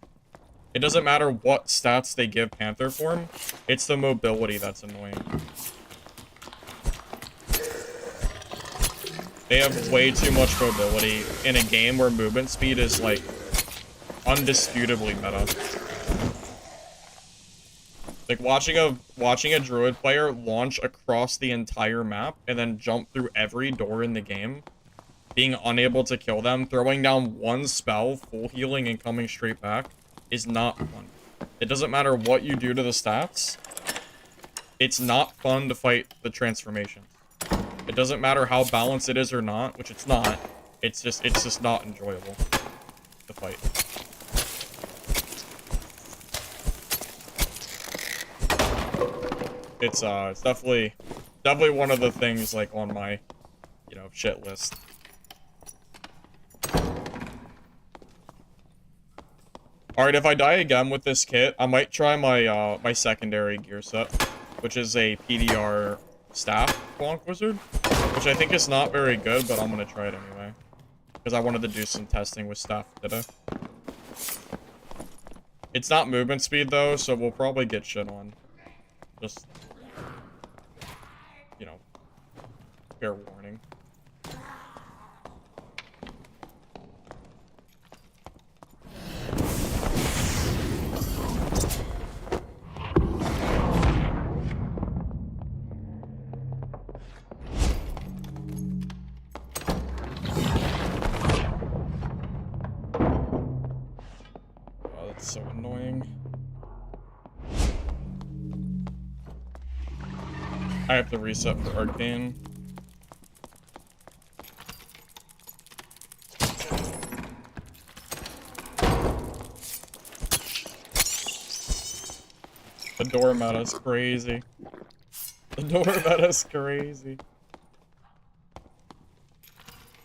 It doesn't matter what stats they give Panther form, it's the mobility that's annoying. They have way too much mobility in a game where movement speed is, like, undisputably meta. Like, watching a Druid player launch across the entire map and then jump through every door in the game, being unable to kill them, throwing down one spell, full healing, and coming straight back, is not fun. It doesn't matter what you do to the stats. It's not fun to fight the transformations. It doesn't matter how balanced it is or not, which it's not. It's just not enjoyable to fight. It's definitely one of the things, like, on my, you know, shit list. Alright, if I die again with this kit, I might try my, my secondary gear set, which is a PDR staff Bonk Wizard, which I think is not very good, but I'm gonna try it anyway. Because I wanted to do some testing with staff today. It's not movement speed, though, so we'll probably get shit on. Just, you know, fair warning. So annoying. I have to reset for Arcane. The door meta's crazy. The door meta's crazy.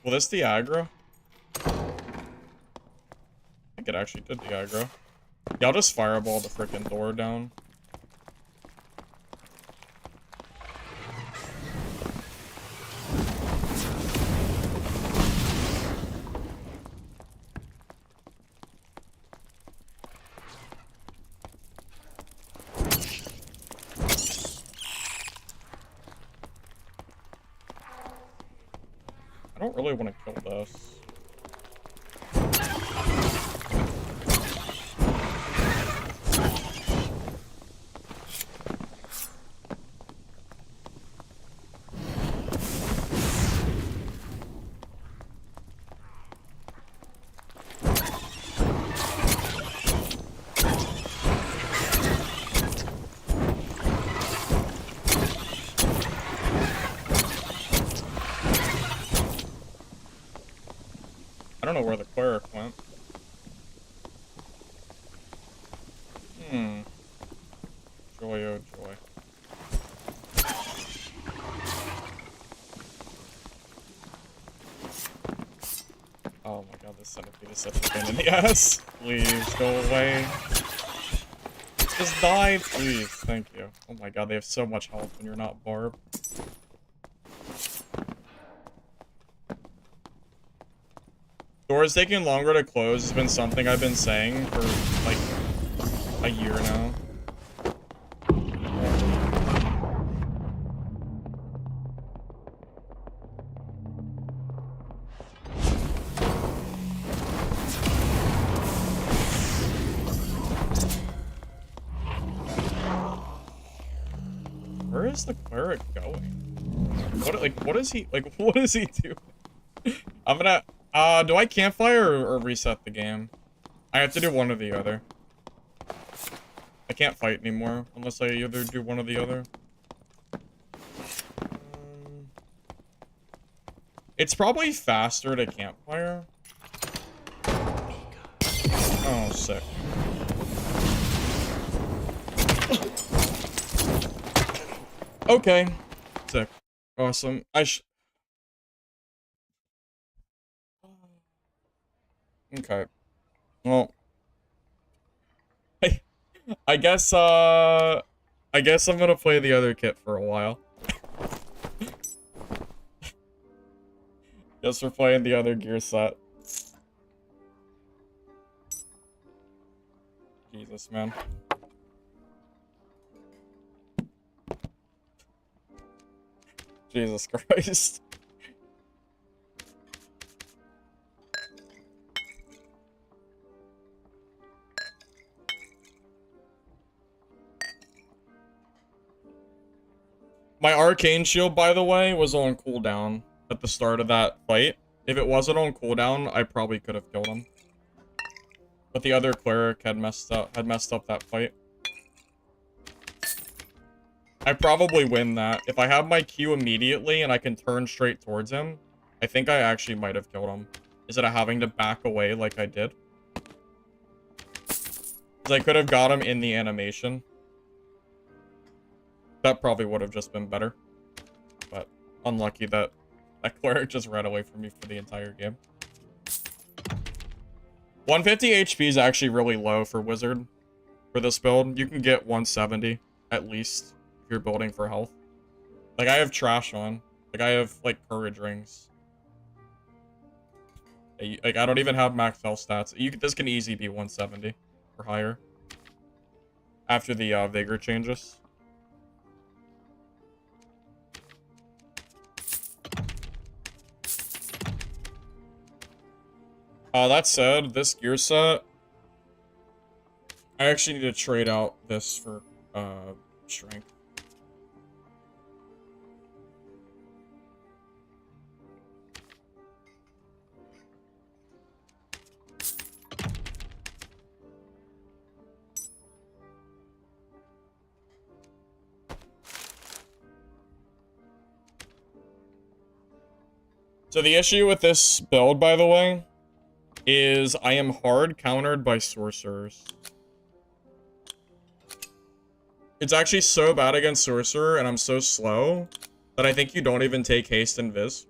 Will this the aggro? I think it actually did the aggro. Yeah, I'll just fireball the freaking door down. I don't really want to kill this. I don't know where the cleric went. Joy, oh joy. Oh my god, this centipede is such a pain in the ass. Please, go away. Just die, please. Thank you. Oh my god, they have so much health when you're not Barb. Doors taking longer to close has been something I've been saying for, like, a year now. Where is the cleric going? What is he doing? I'm gonna, do I campfire or reset the game? I have to do one or the other. I can't fight anymore unless I either do one or the other. It's probably faster to campfire. Oh, sick. Okay. Sick. Awesome. Okay. Well. I guess I'm gonna play the other kit for a while. Guess we're playing the other gear set. Jesus, man. Jesus Christ. My arcane shield, by the way, was on cooldown at the start of that fight. If it wasn't on cooldown, I probably could have killed him. But the other cleric had messed up that fight. I probably win that. If I have my Q immediately and I can turn straight towards him, I think I actually might have killed him. Instead of having to back away like I did. Because I could have got him in the animation. That probably would have just been better. But unlucky that that cleric just ran away from me for the entire game. 150 HP is actually really low for Wizard. For this build, you can get 170 at least if you're building for health. Like, I have trash on. Like, I have, like, courage rings. Like, I don't even have max health stats. This can easily be 170 or higher. After the vigor changes. That said, this gear set, I actually need to trade out this for, strength. So the issue with this build, by the way, is I am hard countered by sorcerers. It's actually so bad against sorcerer, and I'm so slow, that I think you don't even take haste and viz.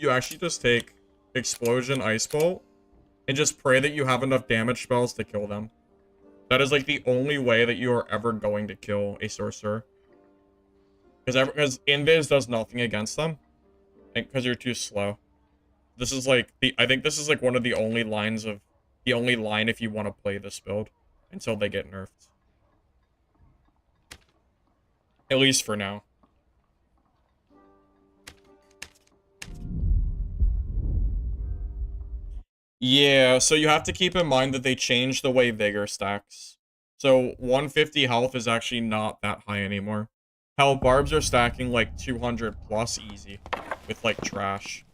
you actually just take Explosion, Ice Bolt, and just pray that you have enough damage spells to kill them. That is like the only way that you are ever going to kill a sorcerer. Because Invis does nothing against them. And because you're too slow. This is like I think this is like one of the only lines of the only line if you want to play this build until they get nerfed. At least for now. Yeah, so you have to keep in mind that they changed the way Vigor stacks. So 150 health is actually not that high anymore. Hell, Barbs are stacking like 200 plus easy with like trash.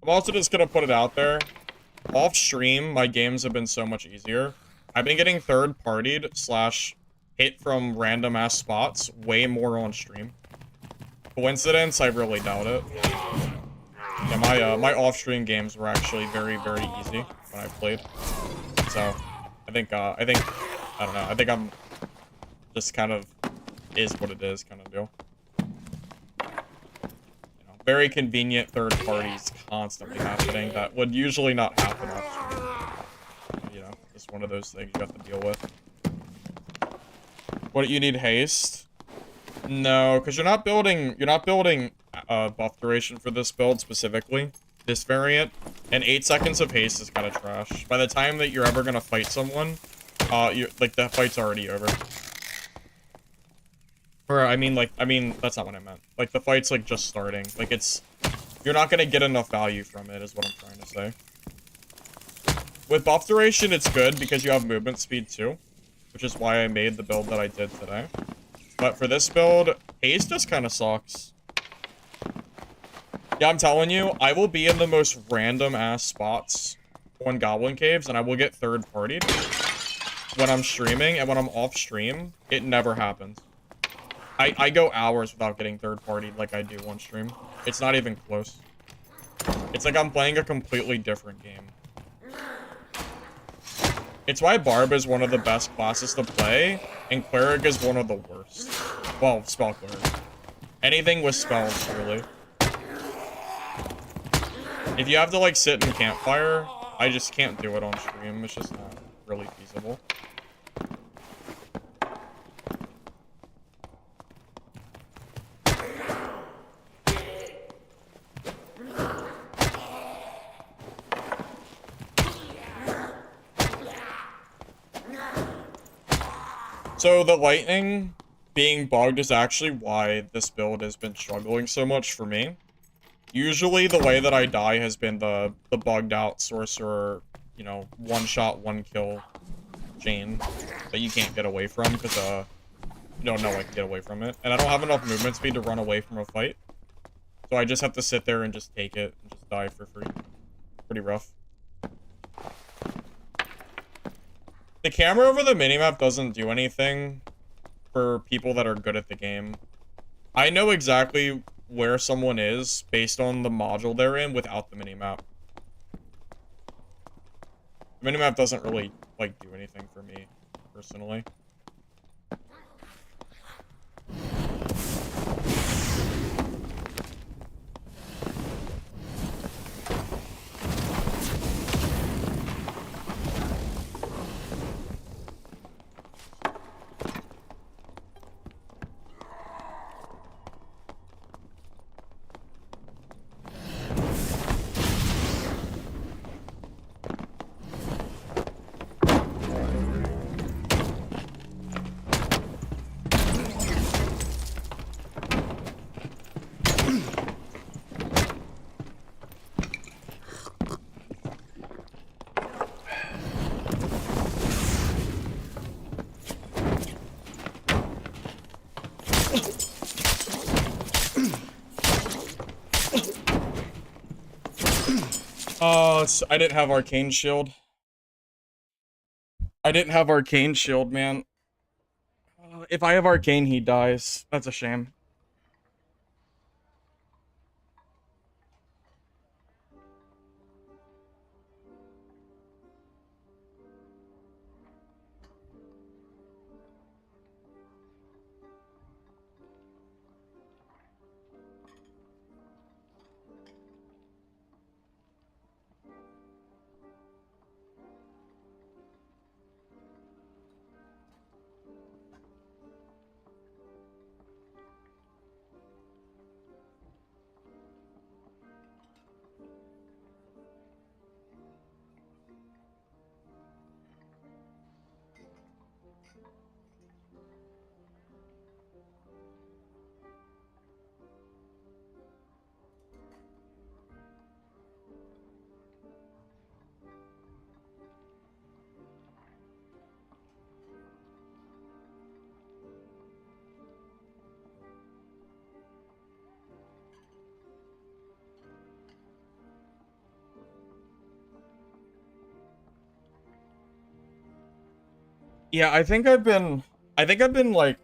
I'm also just gonna put it out there. Off stream, my games have been so much easier. I've been getting third-partied / hit from random ass spots way more on stream. Coincidence? I really doubt it. Yeah, my off-stream games were actually very, very easy when I played. So, I don't know. I think I'm just kind of is what it is kind of deal. Very convenient third parties constantly happening that would usually not happen off stream. You know, just one of those things you have to deal with. What, you need haste? No, because you're not building buff duration for this build specifically, this variant, and 8 seconds of haste is kind of trash. By the time that you're ever gonna fight someone, like the fight's already over. Or, I mean, that's not what I meant. Like, the fight's, like, just starting. Like, you're not gonna get enough value from it, is what I'm trying to say. With buff duration, it's good because you have movement speed, too. Which is why I made the build that I did today. But for this build, haste just kind of sucks. Yeah, I'm telling you, I will be in the most random-ass spots on Goblin Caves, and I will get third-partied when I'm streaming, and when I'm off-stream, it never happens. I go hours without getting third-partied like I do on stream. It's not even close. It's like I'm playing a completely different game. It's why Barb is one of the best classes to play, and Cleric is one of the worst. Well, Spell Cleric. Anything with spells, really. If you have to, like, sit in Campfire, I just can't do it on stream. It's just not really feasible. So the lightning being bugged is actually why this build has been struggling so much for me. Usually the way that I die has been the bugged out sorcerer, you know, one shot, one kill chain that you can't get away from because you don't know I can get away from it. And I don't have enough movement speed to run away from a fight. So I just have to sit there and just take it and just die for free. Pretty rough. The camera over the minimap doesn't do anything for people that are good at the game. I know exactly where someone is based on the module they're in without the minimap. The minimap doesn't really, like, do anything for me, personally. Oh, I didn't have Arcane Shield. I didn't have Arcane Shield, man. If I have Arcane, he dies. That's a shame. Yeah, I think I've been like,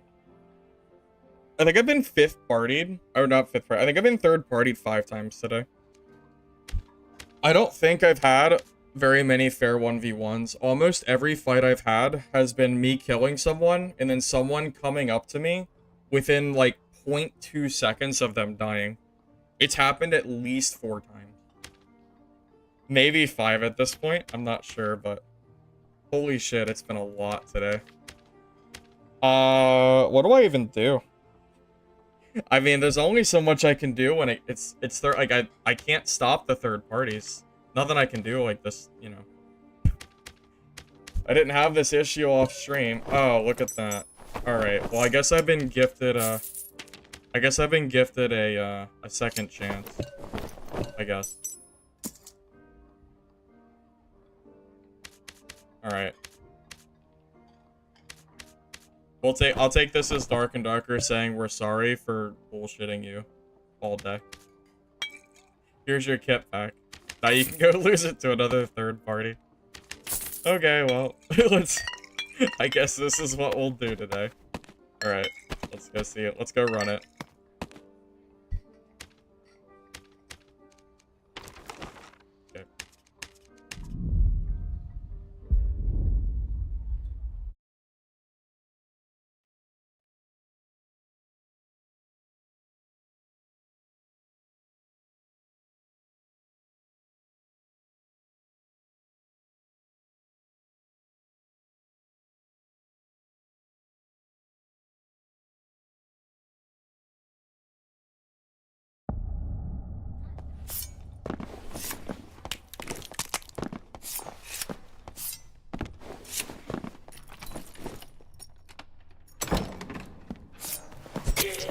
I think I've been fifth partied, or not fifth partied, I think I've been third partied 5 times today. I don't think I've had very many fair 1v1s. Almost every fight I've had has been me killing someone, and then someone coming up to me within, like, 0.2 seconds of them dying. It's happened at least 4 times. Maybe 5 at this point, I'm not sure, but holy shit, it's been a lot today. What do I even do? I mean, there's only so much I can do when it's third. Like I can't stop the third parties. Nothing I can do like this, you know. I didn't have this issue off stream. Oh, look at that. All right. Well, I guess I've been gifted a second chance. I guess. All right. I'll take this as Dark and Darker saying we're sorry for bullshitting you all day. Here's your kit back. Now you can go lose it to another third party. Okay, well, I guess this is what we'll do today. Alright, let's go see it. Let's go run it. Okay.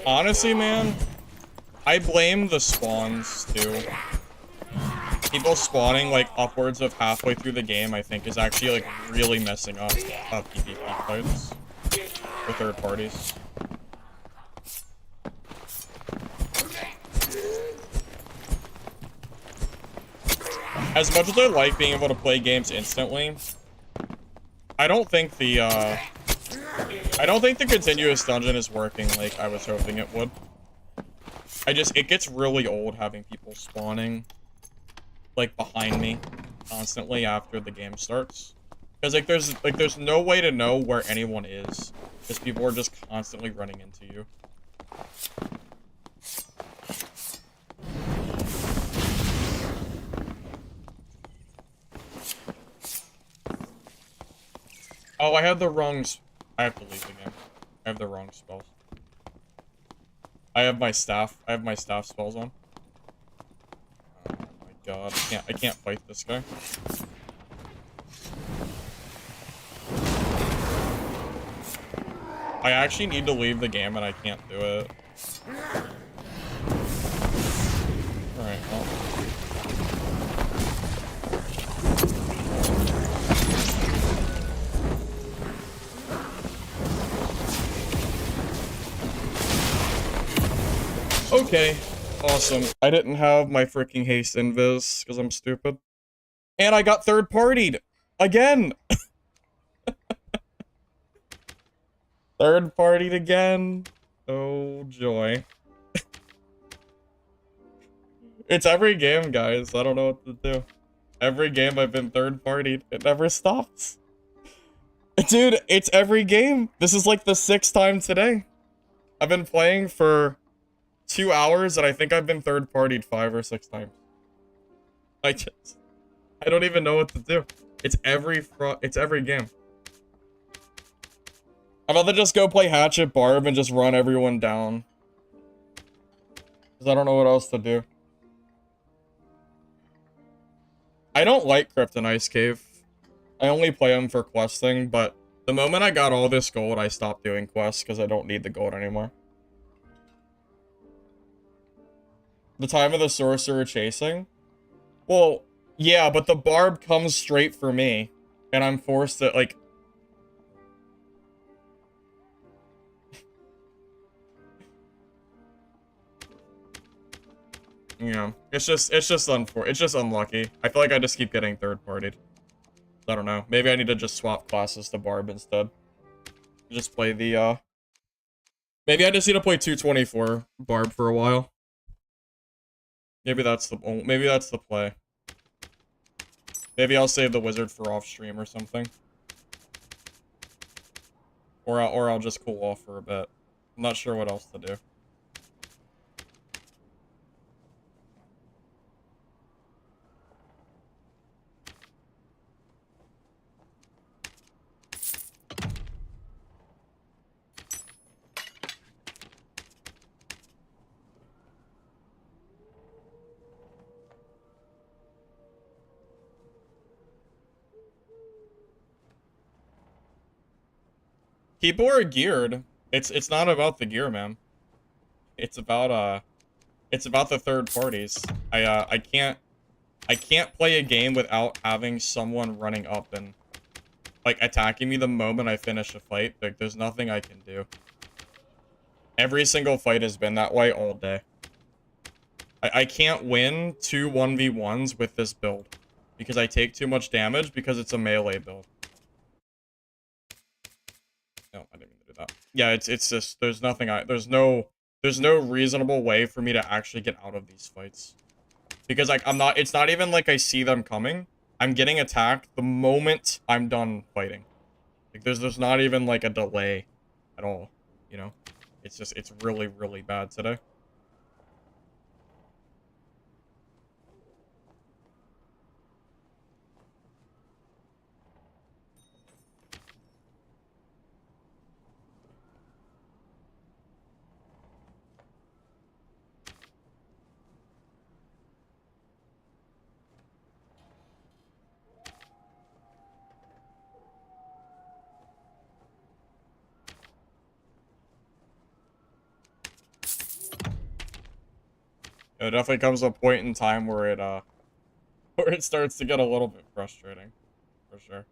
Honestly, man, I blame the spawns, too. People spawning, like, upwards of halfway through the game, I think, is actually, like, really messing up PvP fights for third parties. As much as I like being able to play games instantly, I don't think the continuous dungeon is working like I was hoping it would. It gets really old having people spawning, like, behind me constantly after the game starts. Because, there's no way to know where anyone is, because people are just constantly running into you. Oh, I have the wrong... I have to leave the game. I have the wrong spells. I have my staff spells on. Oh my god, I can't fight this guy. I actually need to leave the game and I can't do it. Alright, well. Okay, awesome. I didn't have my freaking haste invis because I'm stupid. And I got third partied! Again! Third partied again! Oh, joy. It's every game, guys. I don't know what to do. Every game I've been third partied. It never stops. Dude, it's every game. This is like the 6th time today. I've been playing for 2 hours, and I think I've been third partied 5 or 6 times. I don't even know what to do. It's every game. I'd rather just go play Hatchet Barb and just run everyone down. Because I don't know what else to do. I don't like Crypt and Ice Cave. I only play them for questing, but the moment I got all this gold, I stopped doing quests because I don't need the gold anymore. The time of the sorcerer chasing? Well, yeah, but the barb comes straight for me, and I'm forced to, like... Yeah, it's just unlucky. I feel like I just keep getting third-partied. I don't know. Maybe I need to just swap classes to barb instead. Just play the, maybe I just need to play 224 Barb for a while. Maybe that's the play. Maybe I'll save the wizard for off stream or something. Or I'll just cool off for a bit. I'm not sure what else to do. People are geared. It's not about the gear, man. It's about the third parties. I can't play a game without having someone running up and like attacking me the moment I finish a fight. Like there's nothing I can do. Every single fight has been that way all day. I can't win 2 1v1s with this build because I take too much damage because it's a melee build. No, I didn't mean to do that. Yeah, it's just there's no reasonable way for me to actually get out of these fights. Because like it's not even like I see them coming. I'm getting attacked the moment I'm done fighting. Like there's not even like a delay at all, you know? It's really, really bad today. It definitely comes a point in time where it starts to get a little bit frustrating, for sure.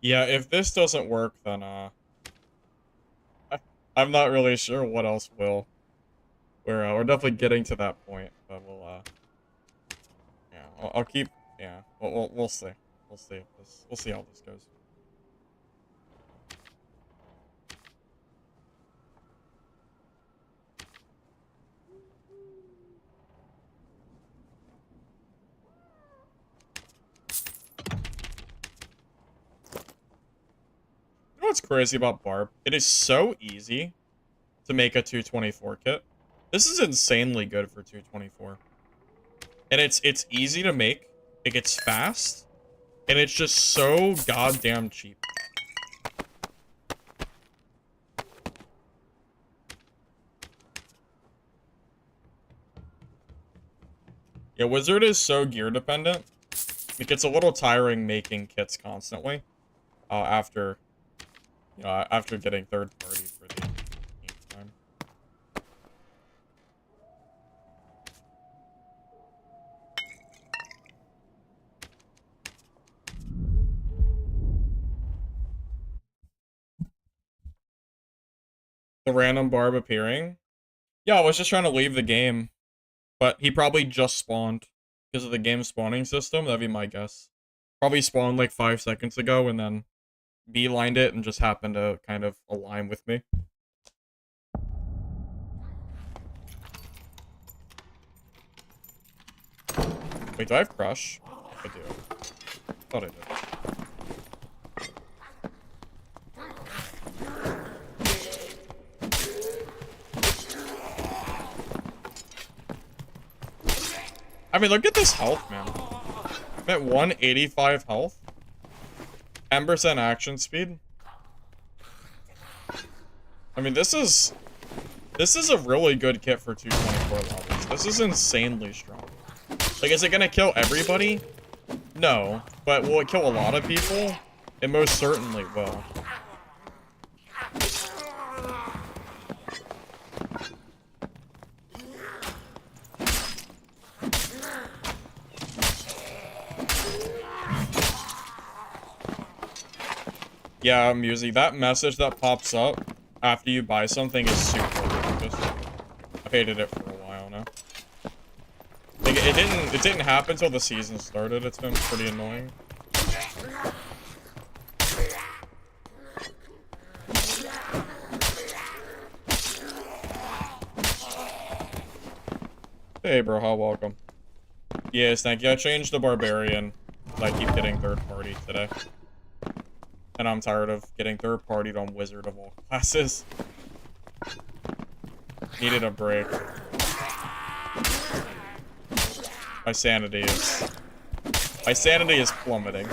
Yeah, if this doesn't work, then I'm not really sure what else will. We're definitely getting to that point, but yeah, I'll keep, yeah, we'll see. We'll see how this goes. You know what's crazy about Barb? It is so easy to make a 224 kit. This is insanely good for 224. And it's easy to make, it gets fast, and it's just so goddamn cheap. Yeah, Wizard is so gear dependent. It gets a little tiring making kits constantly. After, you know, after getting third party for the 8th time. The random barb appearing. Yeah, I was just trying to leave the game, but he probably just spawned because of the game spawning system. That'd be my guess. Probably spawned like 5 seconds ago and then beelined it and just happened to kind of align with me. Wait, do I have Crush? I do. Thought I did. I mean, look at this health, man. I'm at 185 health. 10% action speed. I mean, this is a really good kit for 224 levels. This is insanely strong. Like, is it gonna kill everybody? No. But will it kill a lot of people? It most certainly will. Yeah, Musy, that message that pops up after you buy something is super obnoxious. I've hated it for a while now. Like, it didn't happen until the season started. It's been pretty annoying. Hey, bro, how welcome. Yes, thank you. I changed to Barbarian. I keep getting third party today. And I'm tired of getting third partied on Wizard of all classes. Needed a break. My sanity is plummeting.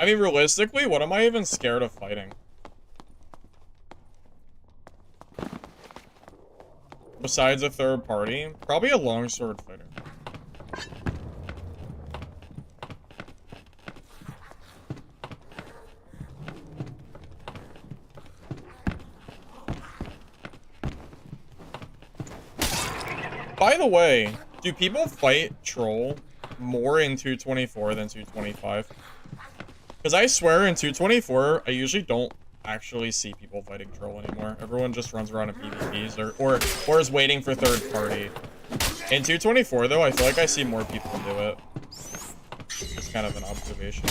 I mean, realistically, what am I even scared of fighting? Besides a third party? Probably a longsword fighter. By the way, do people fight troll more in 224 than 225? Because I swear in 224, I usually don't actually see people fighting troll anymore. Everyone just runs around in PvPs or is waiting for third party. In 224 though, I feel like I see more people do it. It's kind of an observation.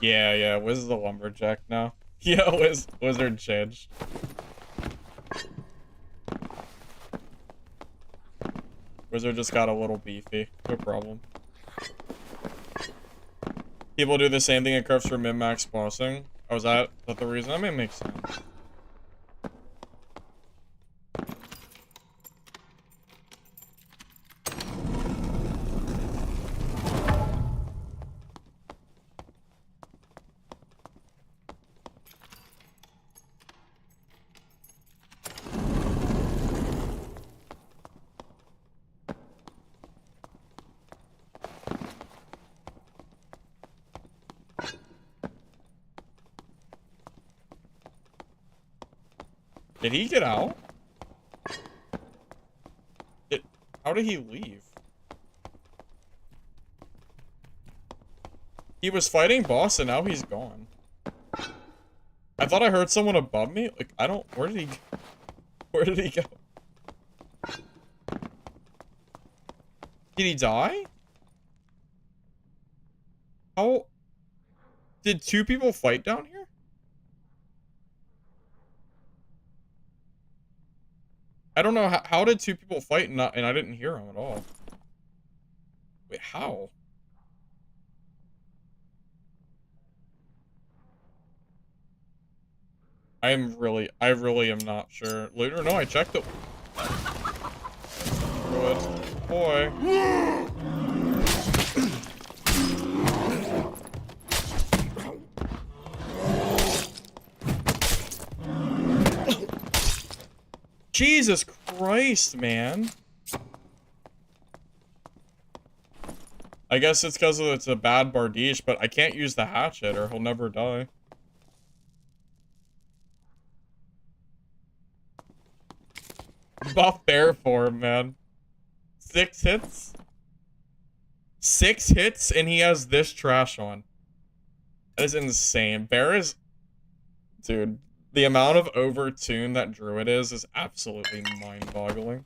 Yeah, Wiz is the lumberjack now. Yeah, Wizard changed. Wizard just got a little beefy. No problem. People do the same thing at curves for min-max bossing. Oh, is that the reason? That may make sense. Did he get out? How did he leave? He was fighting boss and now he's gone. I thought I heard someone above me. Like, where did he go? Did he die? How? Did two people fight down here? I don't know. How did two people fight and I didn't hear them at all? Wait, how? I really am not sure. Later, no, I checked it. Good boy. Jesus Christ, man. I guess it's because it's a bad Bardiche, but I can't use the hatchet or he'll never die. Buff bear form, man. 6 hits? 6 hits and he has this trash on. That is insane. Bear is... Dude, the amount of overtune that druid is absolutely mind-boggling.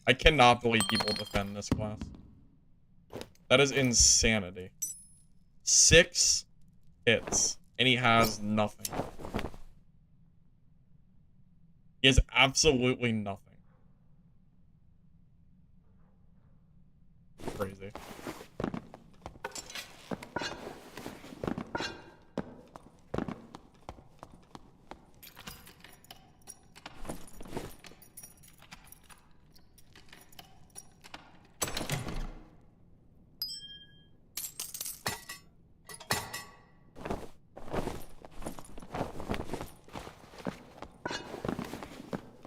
I cannot believe people defend this class. That is insanity. 6 hits and he has nothing. He has absolutely nothing. Crazy.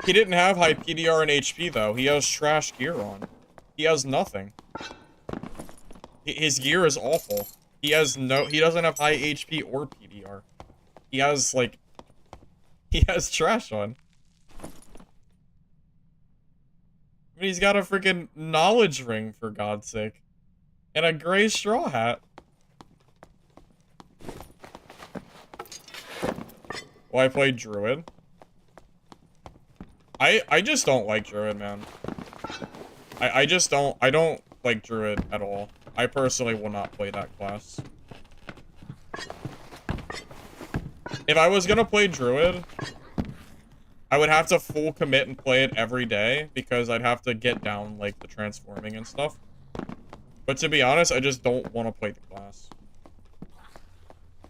He didn't have high PDR and HP though. He has trash gear on. He has nothing. His gear is awful. He doesn't have high HP or PDR. He has, like... He has trash on. I mean, he's got a freaking knowledge ring, for God's sake. And a gray straw hat. Well, I played druid. I just don't like druid, man. I don't like druid at all. I personally will not play that class. If I was gonna play druid, I would have to full commit and play it every day because I'd have to get down like the transforming and stuff. But to be honest, I just don't want to play the class.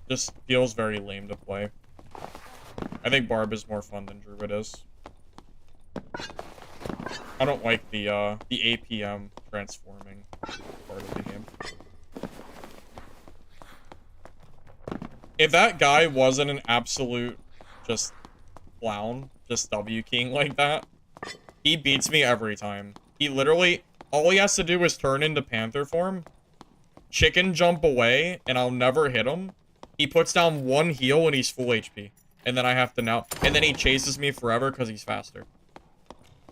Just feels very lame to play. I think Barb is more fun than druid is. I don't like the APM transforming part of the game. If that guy wasn't an absolute just clown, just W king like that, he beats me every time. He literally, all he has to do is turn into panther form, chicken jump away, and I'll never hit him. He puts down one heal and he's full HP. And then I have to now, and then he chases me forever because he's faster.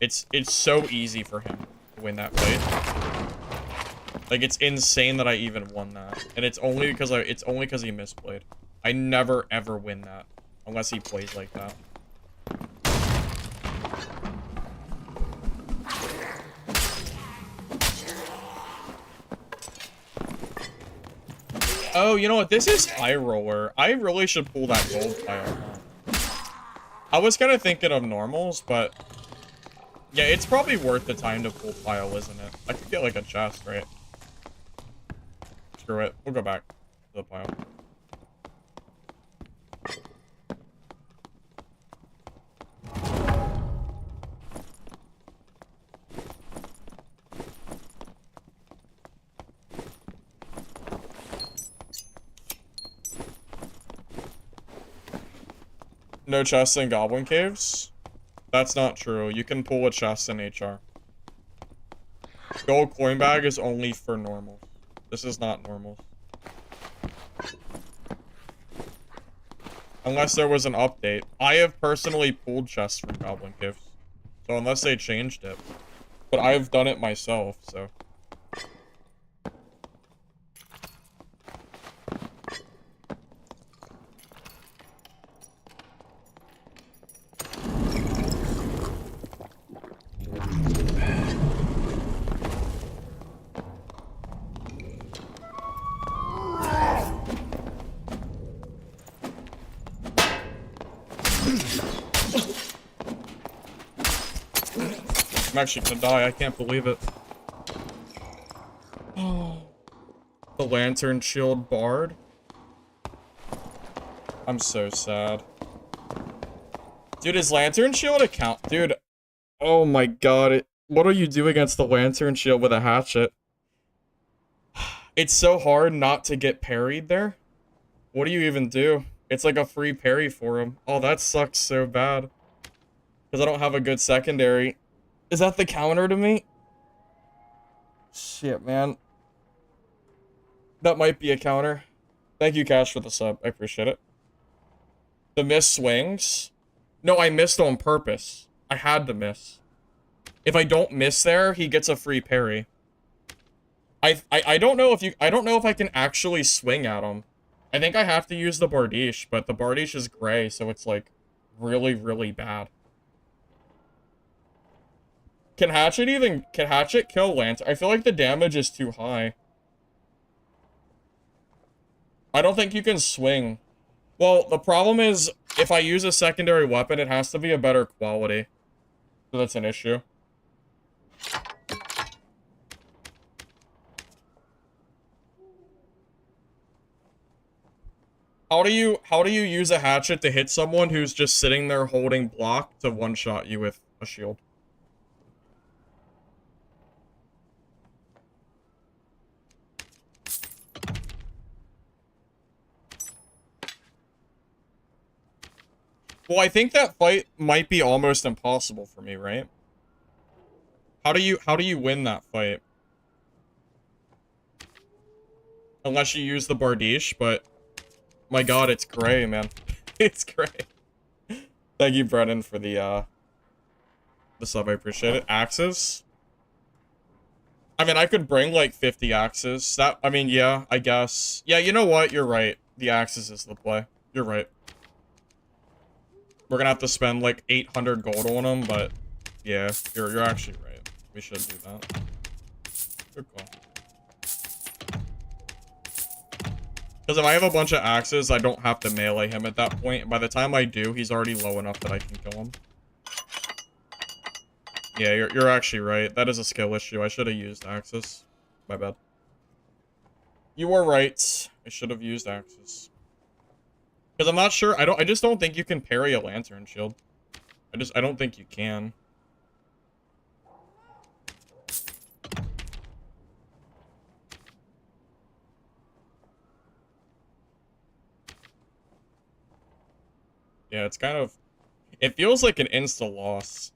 It's so easy for him to win that fight. Like, it's insane that I even won that. And it's only because he misplayed. I never ever win that unless he plays like that. Oh, you know what? This is high roller. I really should pull that gold pile. I was kind of thinking of normals, but yeah, it's probably worth the time to pull pile, isn't it? I could get like a chest, right? Screw it. We'll go back to the pile. No chests in Goblin Caves? That's not true. You can pull a chest in HR. Gold coin bag is only for normals. This is not normals. Unless there was an update. I have personally pulled chests from Goblin Caves. So unless they changed it. But I've done it myself, so. I'm actually gonna die. I can't believe it. Oh. The lantern shield bard. I'm so sad. Dude, his lantern shield account... Dude, oh my god. What are you doing against the lantern shield with a hatchet? It's so hard not to get parried there. What do you even do? It's like a free parry for him. Oh, that sucks so bad. Because I don't have a good secondary. Is that the counter to me? Shit, man. That might be a counter. Thank you, Cash, for the sub. I appreciate it. The miss swings? No, I missed on purpose. I had to miss. If I don't miss there, he gets a free parry. I don't know if I don't know if I can actually swing at him. I think I have to use the Bardiche, but the Bardiche is gray, so it's like really, really bad. Can Hatchet kill Lantern? I feel like the damage is too high. I don't think you can swing. Well, the problem is, if I use a secondary weapon, it has to be a better quality. So that's an issue. How do you use a hatchet to hit someone who's just sitting there holding block to one-shot you with a shield? Well, I think that fight might be almost impossible for me, right? How do you win that fight? Unless you use the Bardiche, but my god, it's gray, man. It's gray. Thank you, Brennan, for the sub. I appreciate it. Axes? I mean, I could bring like 50 axes. I mean, yeah, I guess. Yeah, you know what? You're right. The axes is the play. You're right. We're gonna have to spend like 800 gold on them, but yeah, you're actually right. We should do that. Good call. Because if I have a bunch of axes, I don't have to melee him at that point. By the time I do, he's already low enough that I can kill him. Yeah, you're actually right. That is a skill issue. I should have used axes. My bad. You were right. I should have used axes. Because I'm not sure. I just don't think you can parry a lantern shield. I don't think you can. Yeah, it's kind of... It feels like an insta loss.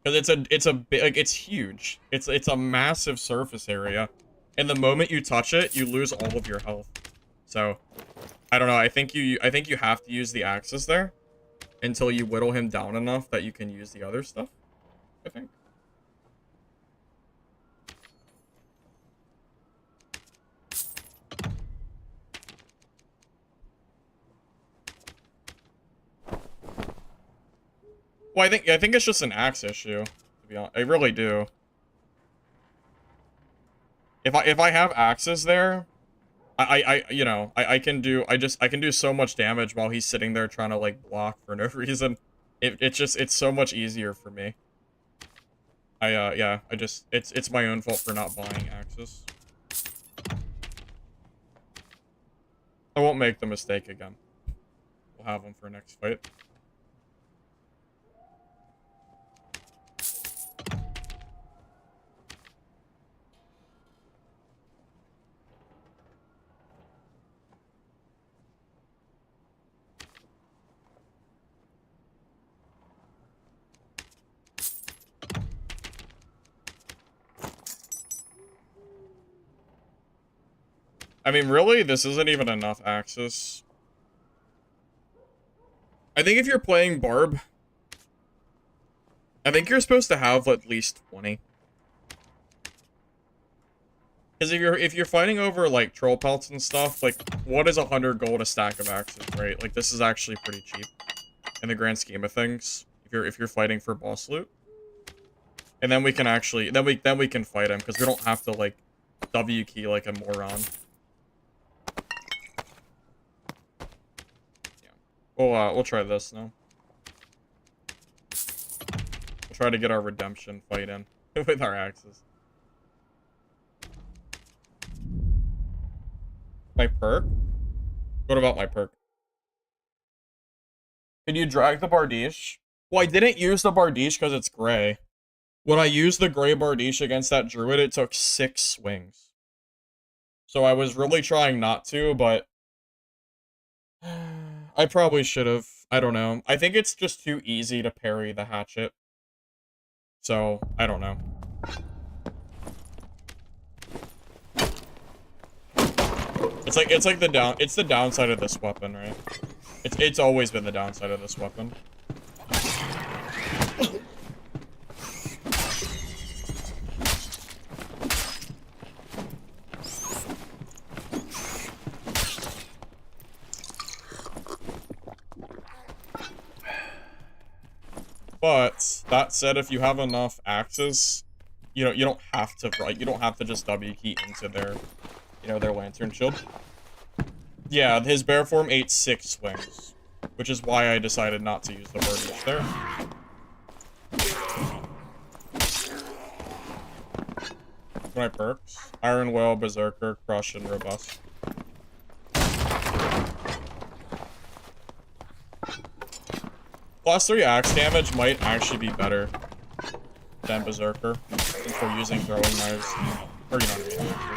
Because it's huge. It's a massive surface area. And the moment you touch it, you lose all of your health. So, I don't know. I think you have to use the axes there until you whittle him down enough that you can use the other stuff. I think. Well, I think it's just an axe issue, to be honest. I really do. If I have axes there, I can do so much damage while he's sitting there trying to like block for no reason. It's so much easier for me. It's my own fault for not buying axes. I won't make the mistake again. We'll have them for next fight. I mean, really, this isn't even enough axes. I think if you're playing Barb, I think you're supposed to have at least 20. Because if you're fighting over like troll pelts and stuff, like what is 100 gold a stack of axes, right? Like this is actually pretty cheap in the grand scheme of things. If you're fighting for boss loot, and then we can actually then we can fight him because we don't have to like W key like a moron. Yeah, we'll try this now. We'll try to get our redemption fight in with our axes. My perk? What about my perk? Can you drag the Bardiche? Well, I didn't use the Bardiche because it's gray. When I used the gray Bardiche against that druid, it took 6 swings. So I was really trying not to, but I probably should have. I don't know. I think it's just too easy to parry the hatchet. So, I don't know. It's like the downside of this weapon, right? It's always been the downside of this weapon. But that said, if you have enough axes, you don't have to just W key into their, their lantern shield. Yeah, his bear form ate 6 swings, which is why I decided not to use the Bardiche there. My perks: Iron Will, Berserker, Crush, and Robust. +3 axe damage might actually be better than Berserker if we're using throwing knives. Or, you know what I mean? Whatever.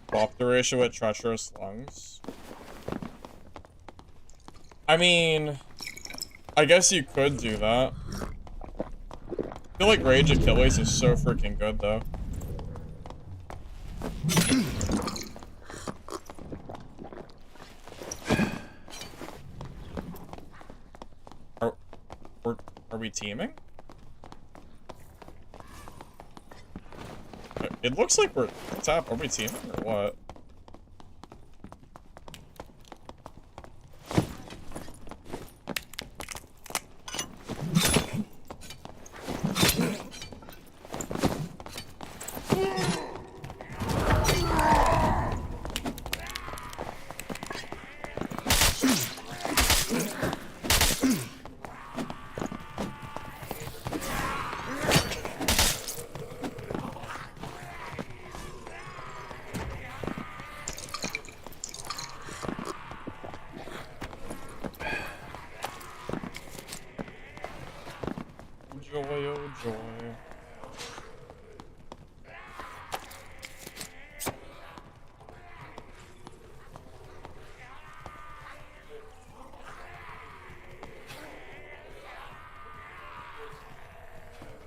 Swap the ratio with Treacherous Lungs. I mean, I guess you could do that. I feel like Rage Achilles is so freaking good, though. Are we teaming? It looks like we're... What's up? Are we teaming or what?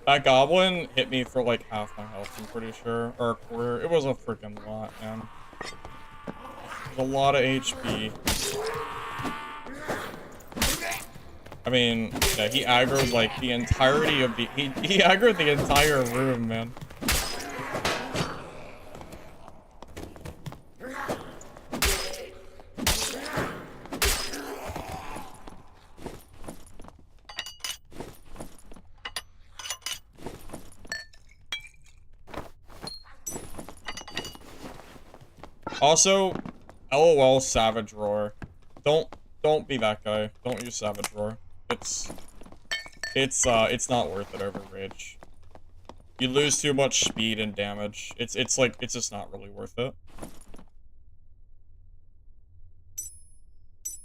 That goblin hit me for like half my health, I'm pretty sure. Or a quarter. It was a freaking lot, man. There's a lot of HP. I mean, yeah, he aggroed like the entirety of the... He aggroed the entire room, man. Also, LOL Savage Roar. Don't be that guy. Don't use Savage Roar. It's not worth it over Rage. You lose too much speed and damage. It's just not really worth it.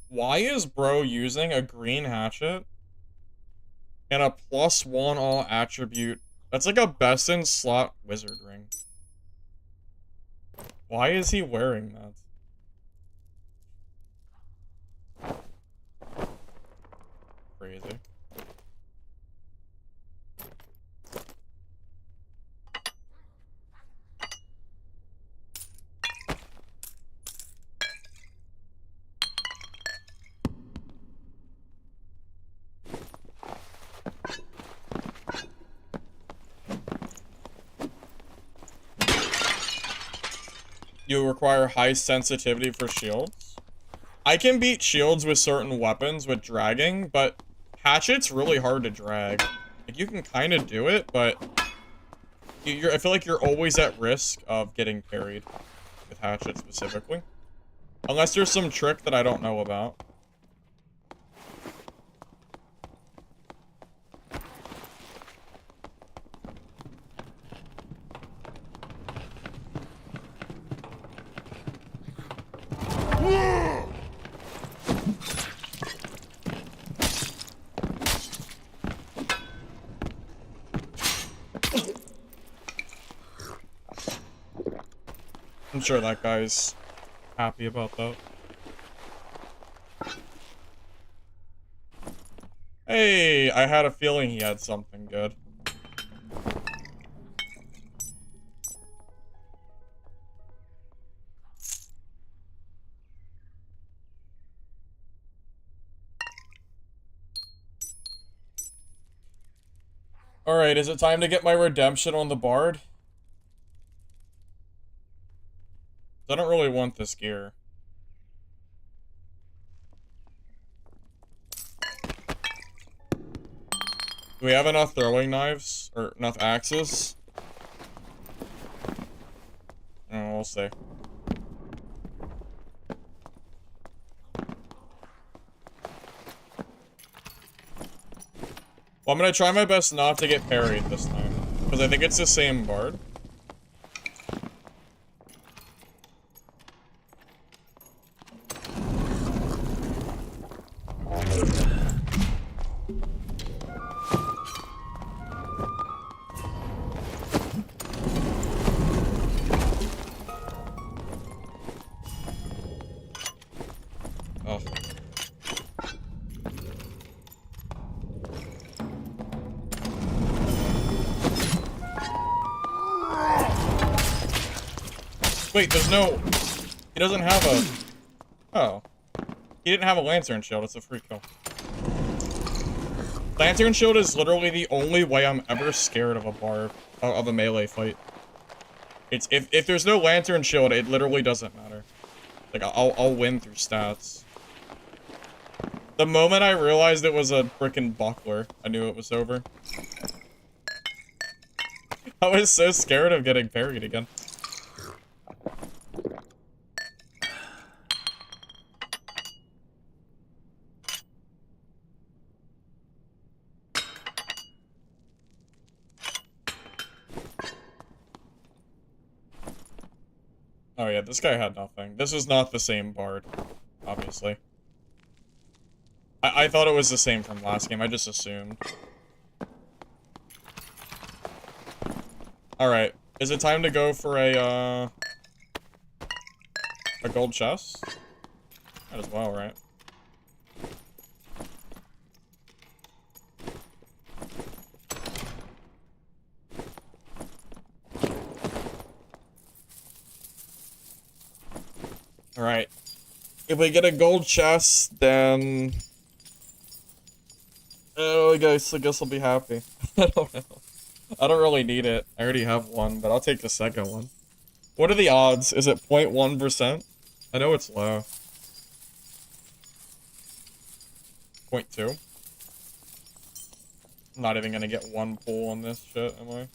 Why is bro using a green hatchet and a +1 all attribute? That's like a best in slot wizard ring. Why is he wearing that? Crazy. You require high sensitivity for shields? I can beat shields with certain weapons with dragging, but hatchet's really hard to drag. Like, you can kind of do it, but I feel like you're always at risk of getting parried with hatchet specifically. Unless there's some trick that I don't know about. I'm sure that guy's happy about that. Hey, I had a feeling he had something good. Alright, is it time to get my redemption on the bard? I don't really want this gear. Do we have enough throwing knives? Or enough axes? Oh, we'll see. Well, I'm gonna try my best not to get parried this time. Because I think it's the same bard. Oh. Wait, there's no... He doesn't have a... Oh. He didn't have a lantern shield, it's a free kill. Lantern shield is literally the only way I'm ever scared of a bard, of a melee fight. It's, if there's no lantern shield, it literally doesn't matter. Like, I'll win through stats. The moment I realized it was a frickin' buckler, I knew it was over. I was so scared of getting parried again. Oh yeah, this guy had nothing. This is not the same bard, obviously. I thought it was the same from last game, I just assumed. Alright, is it time to go for a gold chest? Might as well, right? Alright. If we get a gold chest, then... Oh, I guess I'll be happy. I don't know. I don't really need it. I already have one, but I'll take the second one. What are the odds? Is it 0.1%? I know it's low. 0.2? I'm not even gonna get one pull on this shit, am I?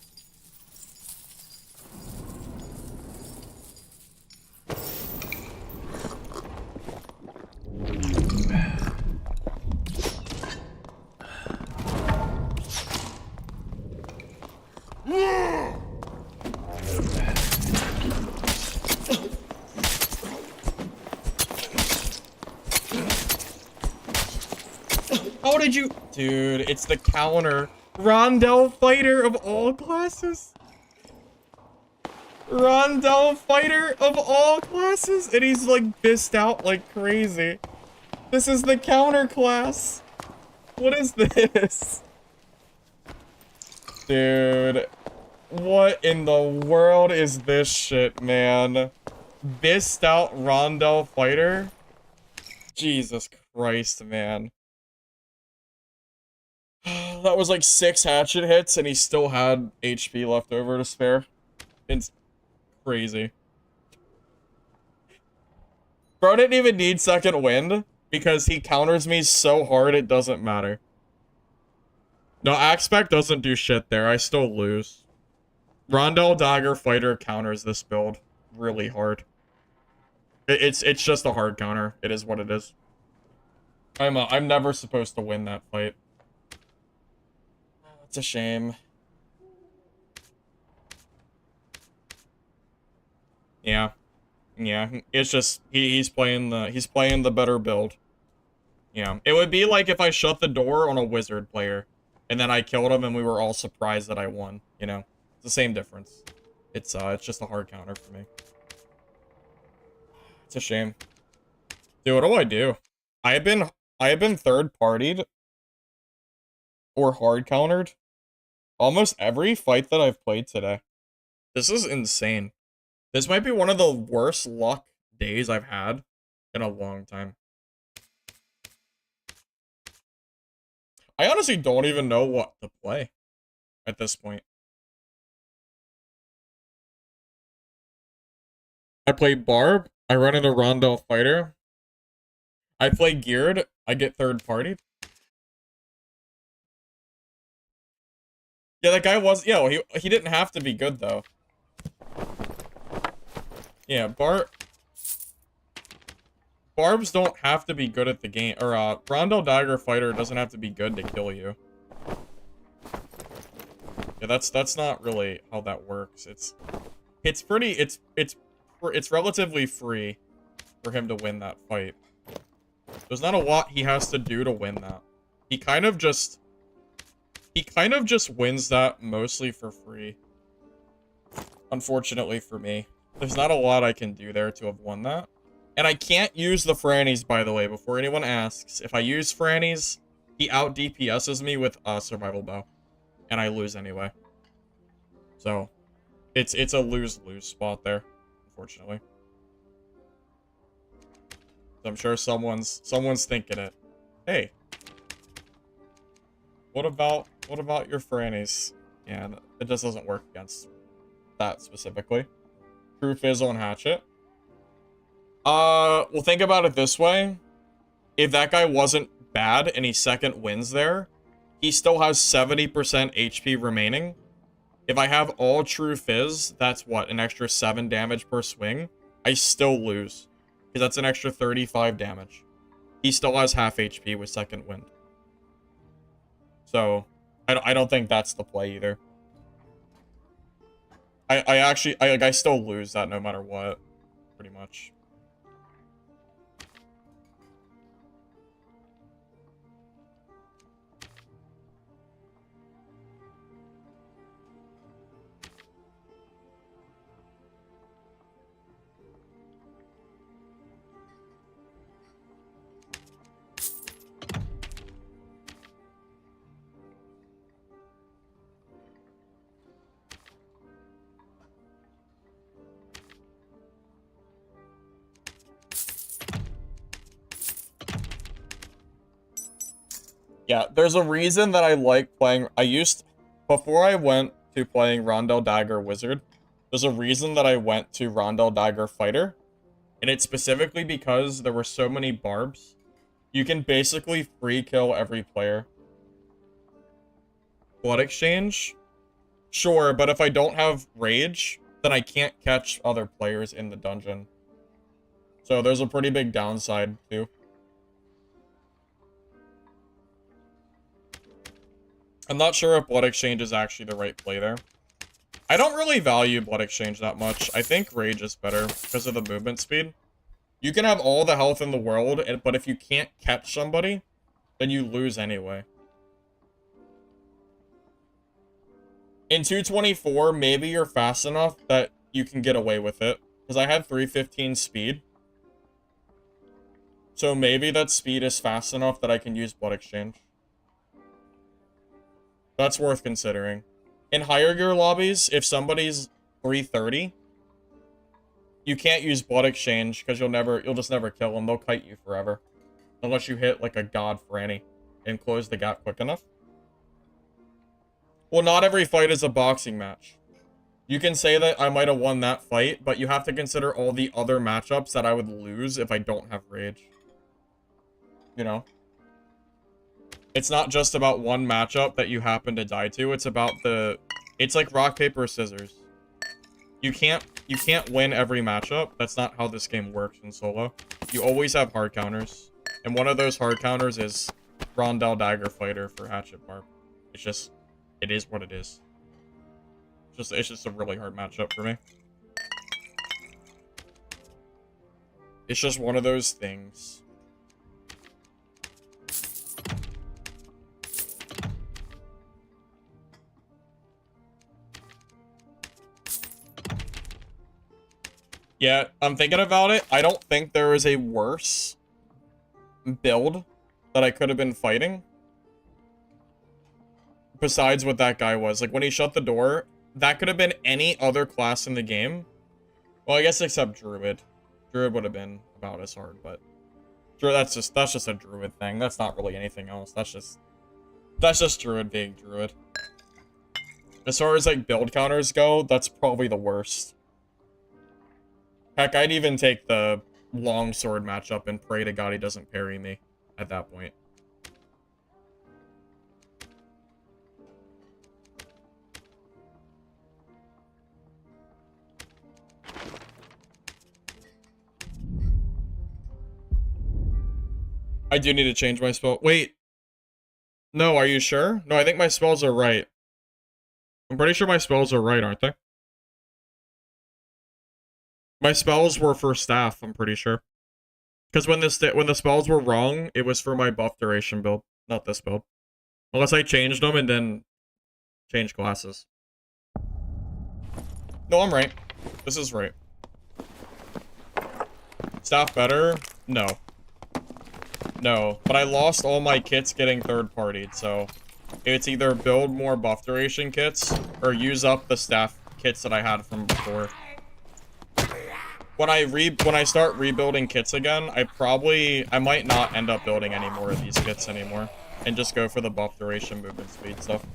How did you... Dude, it's the counter. Rondel fighter of all classes. Rondel fighter of all classes. And he's like bissed out like crazy. This is the counter class. What is this? Dude. What in the world is this shit, man? Bissed out Rondel fighter? Jesus Christ, man. That was like 6 hatchet hits, and he still had HP left over to spare. It's crazy. Bro didn't even need second wind because he counters me so hard it doesn't matter. No, Axpect doesn't do shit there. I still lose. Rondell Dagger Fighter counters this build really hard. It's just a hard counter. It is what it is. I'm never supposed to win that fight. It's a shame. Yeah. Yeah, it's just he's playing the better build. Yeah. It would be like if I shut the door on a wizard player and then I killed him and we were all surprised that I won, you know? It's the same difference. It's just a hard counter for me. It's a shame. Dude, what do I do? I have been third-partied or hard countered almost every fight that I've played today. This is insane. This might be one of the worst luck days I've had in a long time. I honestly don't even know what to play at this point. I play Barb. I run into Rondell Fighter. I play Geared. I get third-partied. Yeah, that guy was... Yeah, well, he didn't have to be good, though. Yeah, Barbs don't have to be good at the game. Or, Rondell Dagger Fighter doesn't have to be good to kill you. Yeah, that's not really how that works. It's relatively free for him to win that fight. There's not a lot he has to do to win that. He kind of just wins that mostly for free. Unfortunately for me. There's not a lot I can do there to have won that. And I can't use the Frannies, by the way, before anyone asks. If I use Frannies, he out DPSs me with a survival bow. And I lose anyway. So, it's a lose-lose spot there, unfortunately. So I'm sure someone's thinking it. Hey. What about your Frannies? Yeah, it just doesn't work against that specifically. True Fizzle and Hatchet. Well, think about it this way. If that guy wasn't bad and he second wins there, he still has 70% HP remaining. If I have all True Fizz, that's what, an extra 7 damage per swing? I still lose. Because that's an extra 35 damage. He still has half HP with second wind. So, I don't think that's the play either. I still lose that no matter what, pretty much. Yeah, there's a reason that I like playing... Before I went to playing Rondell Dagger Wizard, there's a reason that I went to Rondell Dagger Fighter. And it's specifically because there were so many barbs. You can basically free kill every player. Blood Exchange? Sure, but if I don't have Rage, then I can't catch other players in the dungeon. So there's a pretty big downside, too. I'm not sure if Blood Exchange is actually the right play there. I don't really value Blood Exchange that much. I think Rage is better because of the movement speed. You can have all the health in the world, but if you can't catch somebody, then you lose anyway. In 224, maybe you're fast enough that you can get away with it. Because I had 315 speed. So maybe that speed is fast enough that I can use Blood Exchange. That's worth considering. In higher gear lobbies, if somebody's 330, you can't use Blood Exchange because you'll just never kill them. They'll kite you forever. Unless you hit like a god Franny and close the gap quick enough. Well, not every fight is a boxing match. You can say that I might have won that fight, but you have to consider all the other matchups that I would lose if I don't have rage. You know? It's not just about one matchup that you happen to die to, it's about the... It's like rock, paper, scissors. You can't win every matchup. That's not how this game works in solo. You always have hard counters. And one of those hard counters is Rondell Dagger Fighter for Hatchet Barb. It's just... It is what it is. It's just a really hard matchup for me. It's just one of those things. Yeah, I'm thinking about it. I don't think there is a worse build that I could have been fighting. Besides what that guy was. Like, when he shut the door, that could have been any other class in the game. Well, I guess except Druid. Druid would have been about as hard, but... That's just a Druid thing. That's not really anything else. That's just Druid being Druid. As far as, like, build counters go, that's probably the worst. Heck, I'd even take the longsword matchup and pray to God he doesn't parry me at that point. I do need to change my spell. Wait. No, are you sure? No, I think my spells are right. I'm pretty sure my spells are right, aren't they? My spells were for staff, I'm pretty sure. Because when the spells were wrong, it was for my buff duration build, not this build. Unless I changed them and then changed classes. No, I'm right. This is right. Staff better? No. No, but I lost all my kits getting third-partied, so it's either build more buff duration kits or use up the staff kits that I had from before. When I start rebuilding kits again, I might not end up building any more of these kits anymore and just go for the buff duration movement speed stuff.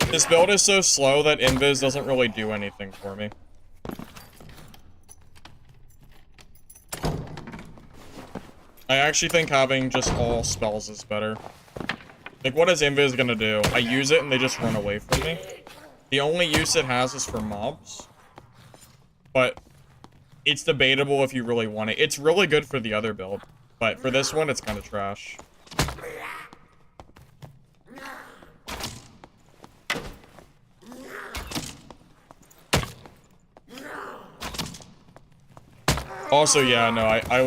This build is so slow that Invis doesn't really do anything for me. I actually think having just all spells is better. Like, what is Invis gonna do? I use it and they just run away from me. The only use it has is for mobs. But it's debatable if you really want it. It's really good for the other build. But for this one, it's kind of trash. Also, yeah, no, I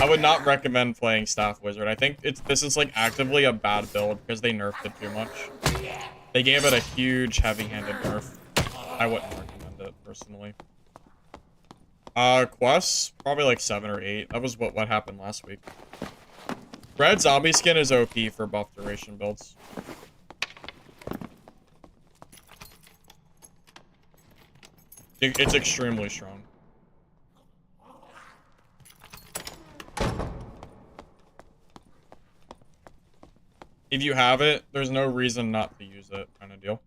would not recommend playing Staff Wizard. I think this is like actively a bad build because they nerfed it too much. They gave it a huge heavy-handed nerf. I wouldn't recommend it personally. Quests probably like 7 or 8. That was what happened last week. Red zombie skin is OP for buff duration builds. It's extremely strong. If you have it, there's no reason not to use it, kind of deal.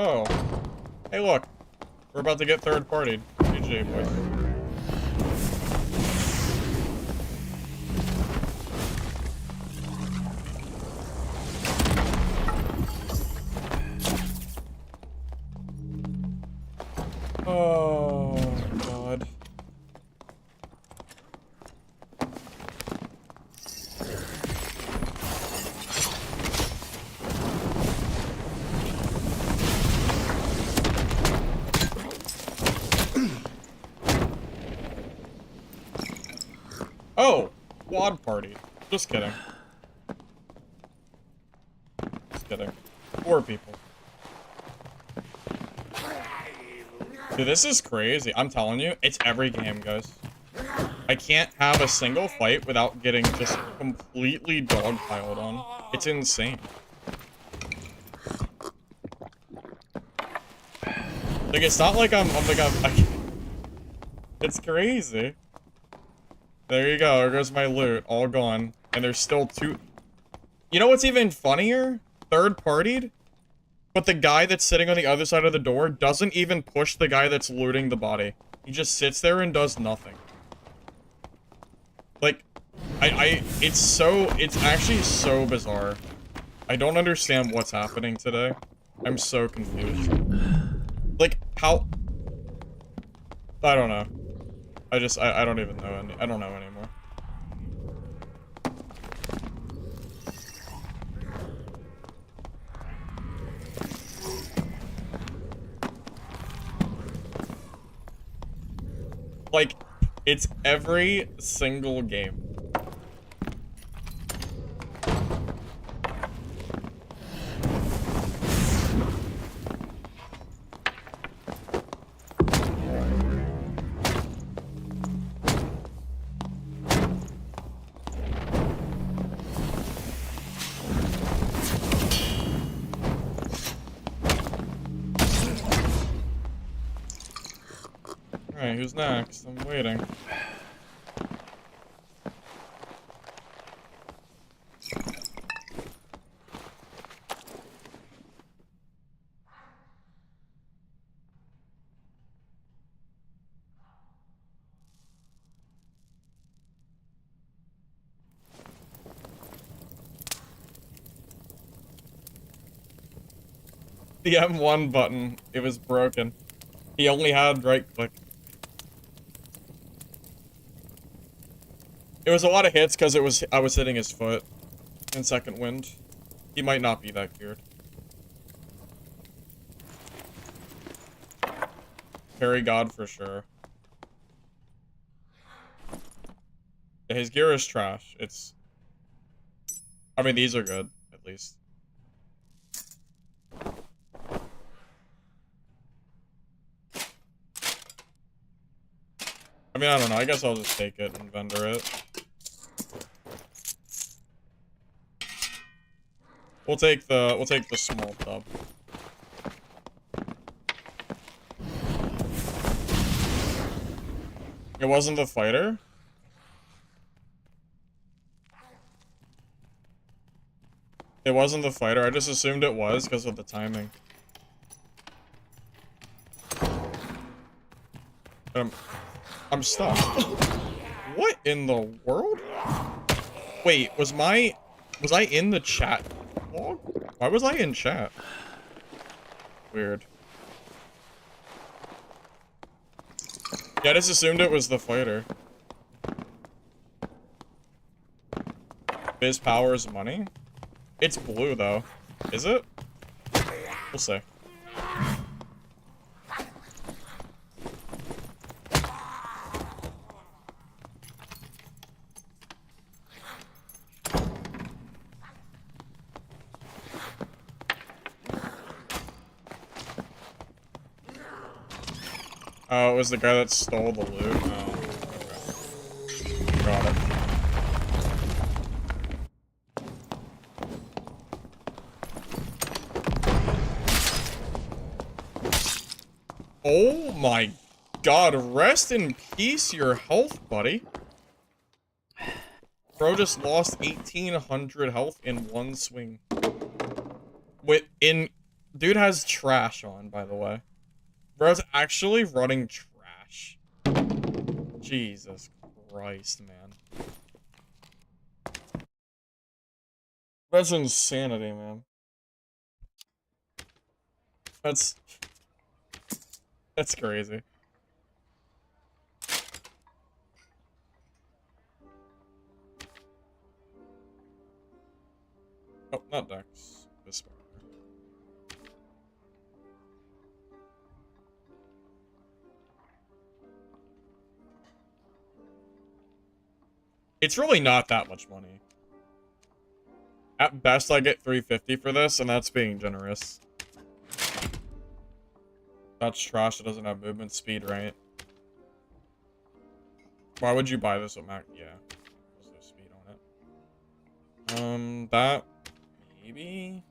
Oh. Hey, look. We're about to get third-partied. GG, boys. Oh, God. Oh, quad party. Just kidding. Just kidding. 4 people. Dude, this is crazy. I'm telling you, it's every game, guys. I can't have a single fight without getting just completely dogpiled on. It's insane. Like, it's not like I'm it's crazy. There you go. There goes my loot. All gone. And there's still 2. You know what's even funnier? Third-partied? But the guy that's sitting on the other side of the door doesn't even push the guy that's looting the body. He just sits there and does nothing. Like, it's actually so bizarre. I don't understand what's happening today. I'm so confused. Like, how? I don't know. I don't even know I don't know anymore. Like, it's every single game. Alright, who's next? I'm waiting. The M1 button, it was broken. He only had right click. It was a lot of hits because I was hitting his foot in second wind. He might not be that cured. Parry God for sure. Yeah, his gear is trash. I mean, these are good, at least. I mean, I don't know. I guess I'll just take it and vendor it. We'll take the small tub. It wasn't the fighter? It wasn't the fighter. I just assumed it was because of the timing. I'm stuck. What in the world? Wait, was I in the chat log? Why was I in chat? Weird. Yeah, I just assumed it was the fighter. Biz powers money? It's blue though. Is it? We'll see. Oh, it was the guy that stole the loot? Oh, okay. Got it. Oh my god, rest in peace your health, buddy. Bro just lost 1,800 health in one swing. Dude has trash on, by the way. Bro's actually running trash. Jesus Christ, man. That's insanity, man. That's crazy. Oh, not Dex. This one. It's really not that much money. At best, I get 350 for this, and that's being generous. That's trash. It doesn't have movement speed, right? Why would you buy this with Mac? Yeah. There's no speed on it. That... maybe?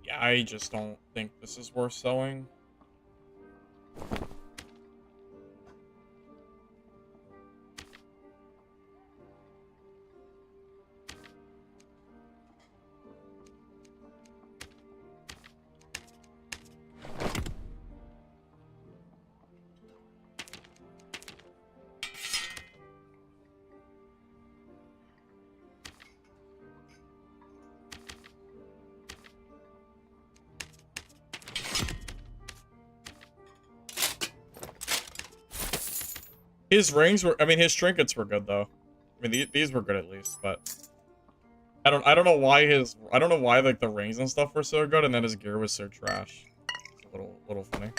Yeah, I just don't think this is worth selling. His rings were, I mean, his trinkets were good though. I mean, these were good at least, but I don't know why like the rings and stuff were so good, and then his gear was so trash. It's a little funny.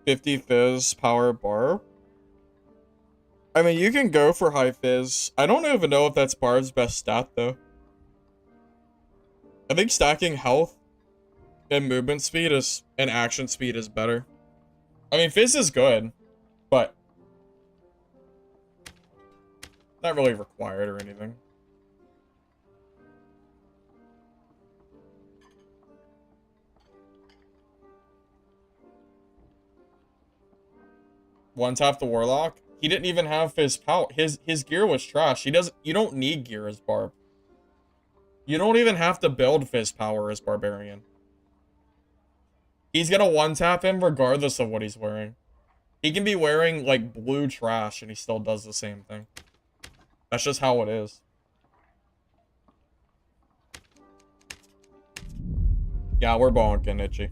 $50 fizz power bar. I mean, you can go for high fizz. I don't even know if that's Barb's best stat, though. I think stacking health and movement speed and action speed is better. I mean, fizz is good, but not really required or anything. One tap the warlock. He didn't even have fizz power. His gear was trash. You don't need gear as Barb. You don't even have to build fizz power as Barbarian. He's gonna one tap him regardless of what he's wearing. He can be wearing like blue trash and he still does the same thing. That's just how it is. Yeah, we're bonking, Itchy.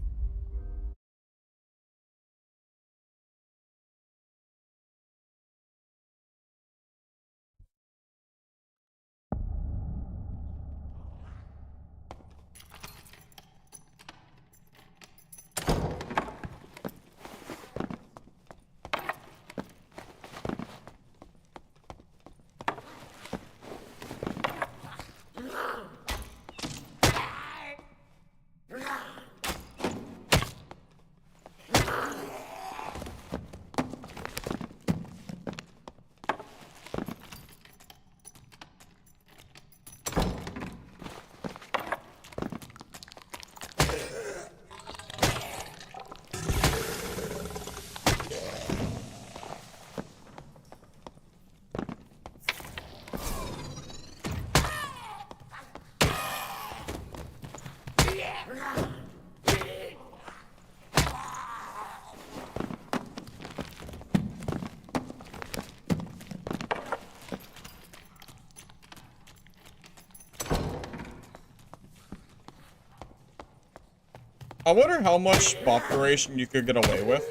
I wonder how much buff duration you could get away with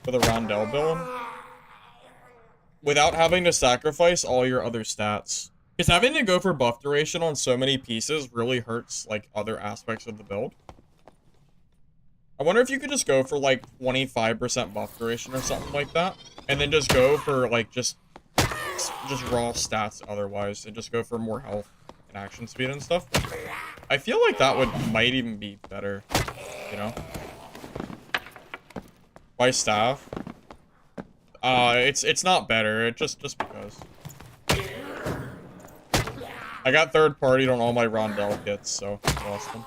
a Rondell build without having to sacrifice all your other stats. Because having to go for buff duration on so many pieces really hurts like other aspects of the build. I wonder if you could just go for like 25% buff duration or something like that, and then just go for like just raw stats otherwise, and just go for more health and action speed and stuff. I feel like that might even be better, you know? By staff. It's not better, just because. I got third partied on all my Rondell kits, so I lost them.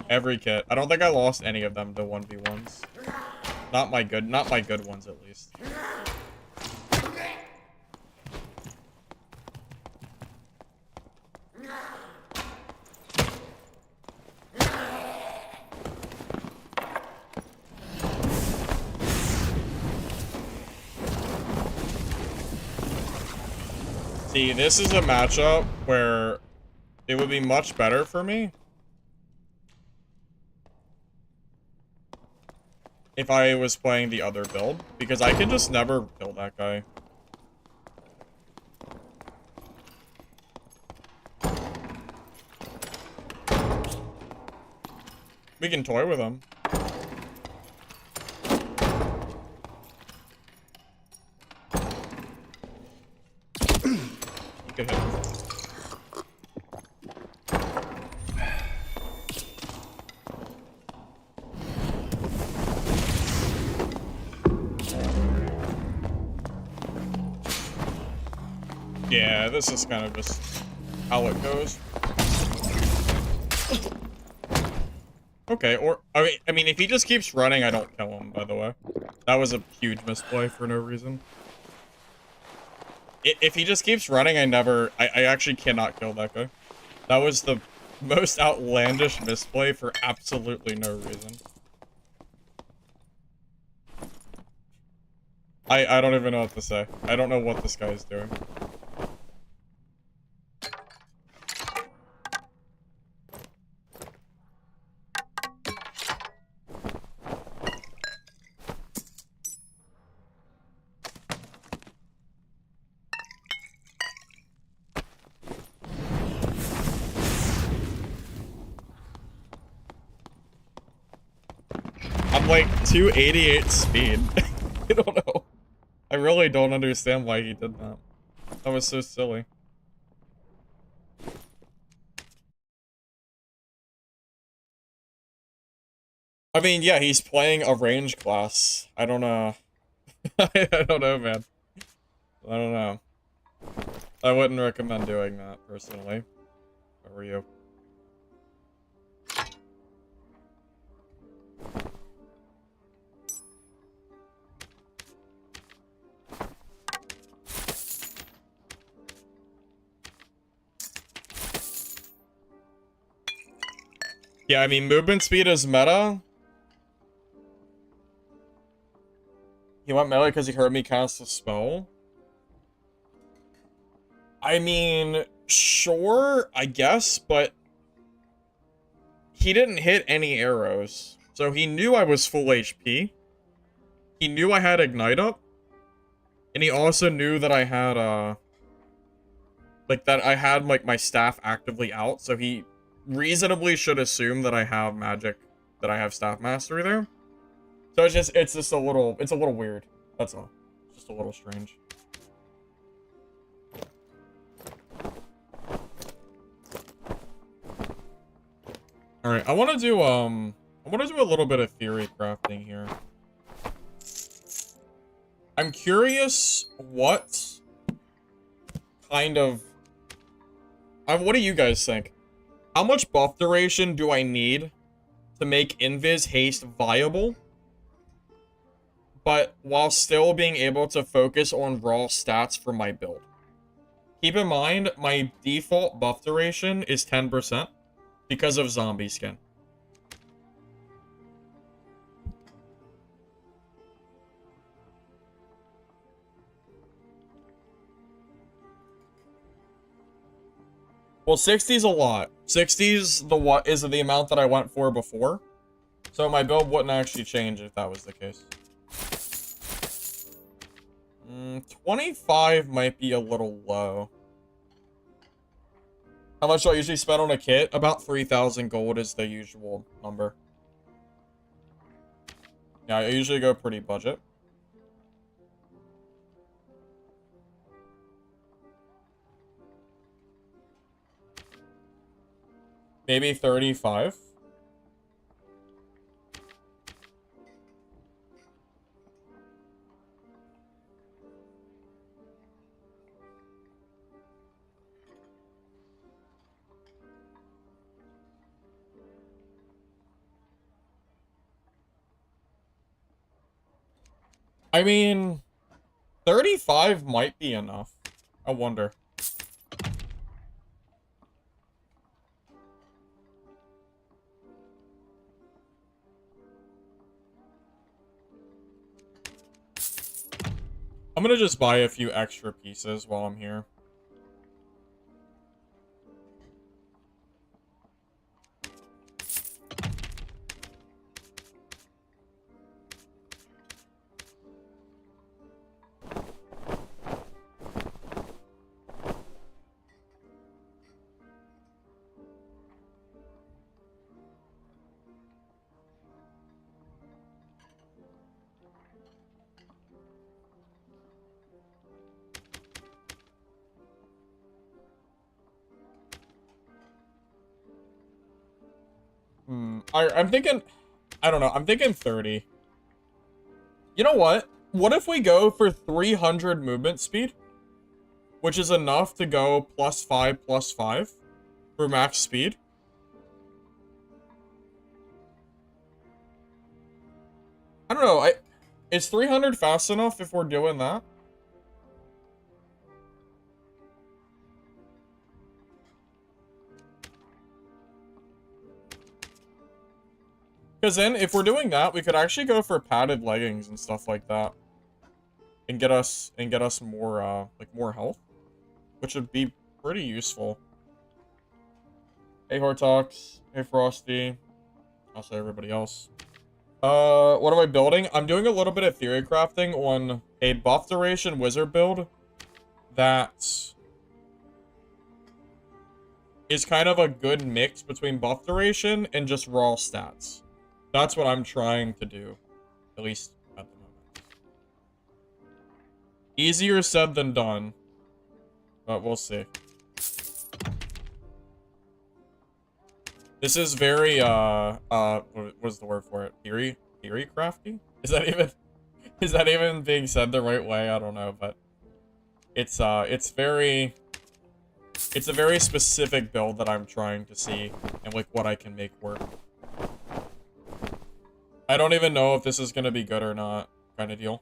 Every kit. I don't think I lost any of them to 1v1s. Not my good ones at least. See, this is a matchup where it would be much better for me if I was playing the other build, because I can just never kill that guy. We can toy with him. You could hit him. Yeah, this is kind of just how it goes. Okay, or I mean, if he just keeps running, I don't kill him. By the way, that was a huge misplay for no reason. If he just keeps running, I actually cannot kill that guy. That was the most outlandish misplay for absolutely no reason. I don't even know what to say. I don't know what this guy is doing. I'm like 288 speed. I don't know. I really don't understand why he did that. That was so silly. I mean, yeah, he's playing a range class. I don't know. I don't know, man. I don't know. I wouldn't recommend doing that, personally. If I were you. Yeah, I mean, movement speed is meta. He went melee because he heard me cast a spell. I mean, sure, I guess, but he didn't hit any arrows. So he knew I was full HP. He knew I had Ignite up. And he also knew that I had, like, my staff actively out. So he reasonably should assume that I have magic, that I have staff mastery there. So it's just a little weird. That's all. It's just a little strange. Alright, I wanna do a little bit of theory crafting here. I'm curious what kind of... what do you guys think? How much buff duration do I need to make Invis Haste viable, but while still being able to focus on raw stats for my build? Keep in mind, my default buff duration is 10% because of zombie skin. Well, 60 is a lot. 60 is the amount that I went for before. So my build wouldn't actually change if that was the case. 25 might be a little low. How much do I usually spend on a kit? About 3,000 gold is the usual number. Yeah, I usually go pretty budget. Maybe 35. I mean, 35 might be enough. I wonder. I'm gonna just buy a few extra pieces while I'm here. I'm thinking, I don't know, I'm thinking 30. You know what? What if we go for 300 movement speed? Which is enough to go +5/+5 for max speed. I don't know, is 300 fast enough if we're doing that? Because then, if we're doing that, we could actually go for padded leggings and stuff like that. And get us more, like, more health. Which would be pretty useful. Hey, Hortox. Hey, Frosty. Also, everybody else. What am I building? I'm doing a little bit of theory crafting on a buff duration wizard build that is kind of a good mix between buff duration and just raw stats. That's what I'm trying to do, at least at the moment. Easier said than done, but we'll see. This is very, what's the word for it? Theory crafty? Is that even being said the right way? I don't know, but it's a very specific build that I'm trying to see and like what I can make work. I don't even know if this is gonna be good or not, kind of deal.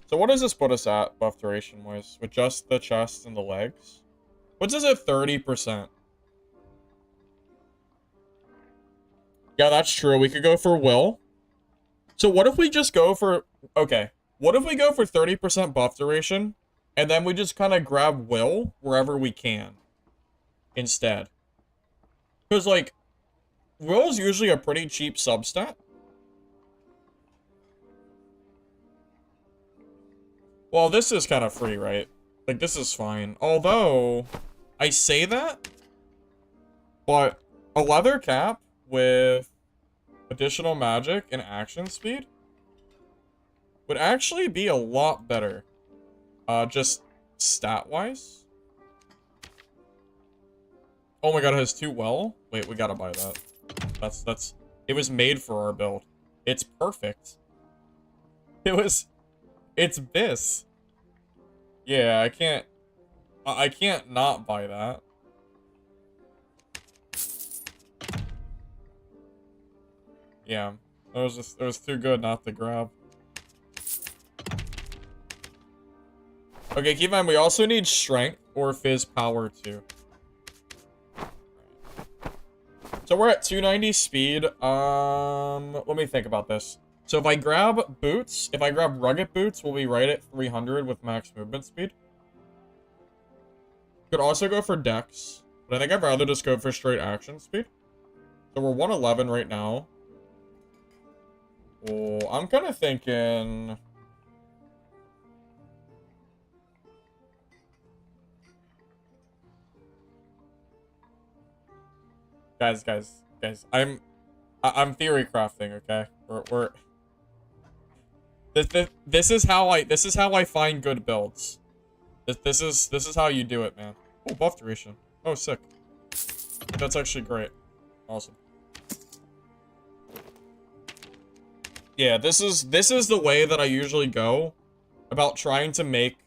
So what does this put us at, buff duration wise, with just the chest and the legs? What's this at 30%? Yeah, that's true. We could go for will. So what if we just go for... Okay. What if we go for 30% buff duration, and then we just kind of grab will wherever we can instead? Because, like, will is usually a pretty cheap substat. Well, this is kind of free, right? Like, this is fine. Although, I say that, but a leather cap with additional magic and action speed would actually be a lot better. Just stat-wise. Oh my god, it has 2 well? Wait, we gotta buy that. That's... It was made for our build. It's perfect. It's this. Yeah, I can't not buy that. Yeah, it was too good not to grab. Okay, keep in mind, we also need strength or fizz power too. So we're at 290 speed. Let me think about this. So if I grab boots, if I grab rugged boots, we'll be right at 300 with max movement speed. Could also go for dex, but I think I'd rather just go for straight action speed. So we're 111 right now. Oh, I'm kind of thinking... Guys. I'm theory crafting, okay? This is how I find good builds. This is how you do it, man. Oh, buff duration. Oh, sick. That's actually great. Awesome. Yeah, this is the way that I usually go about trying to make,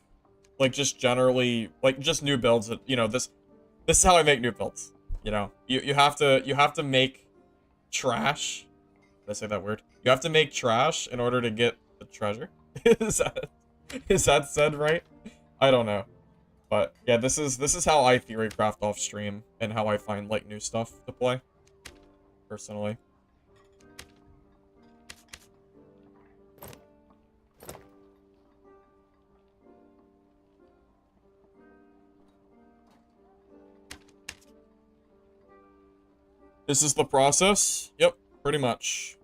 like, just generally, like, just new builds that, you know, this is how I make new builds. You know, you have to make trash. Did I say that word? You have to make trash in order to get the treasure. is that said right? I don't know. But yeah, this is how I theory craft off stream and how I find like new stuff to play. Personally. This is the process? Yep, pretty much.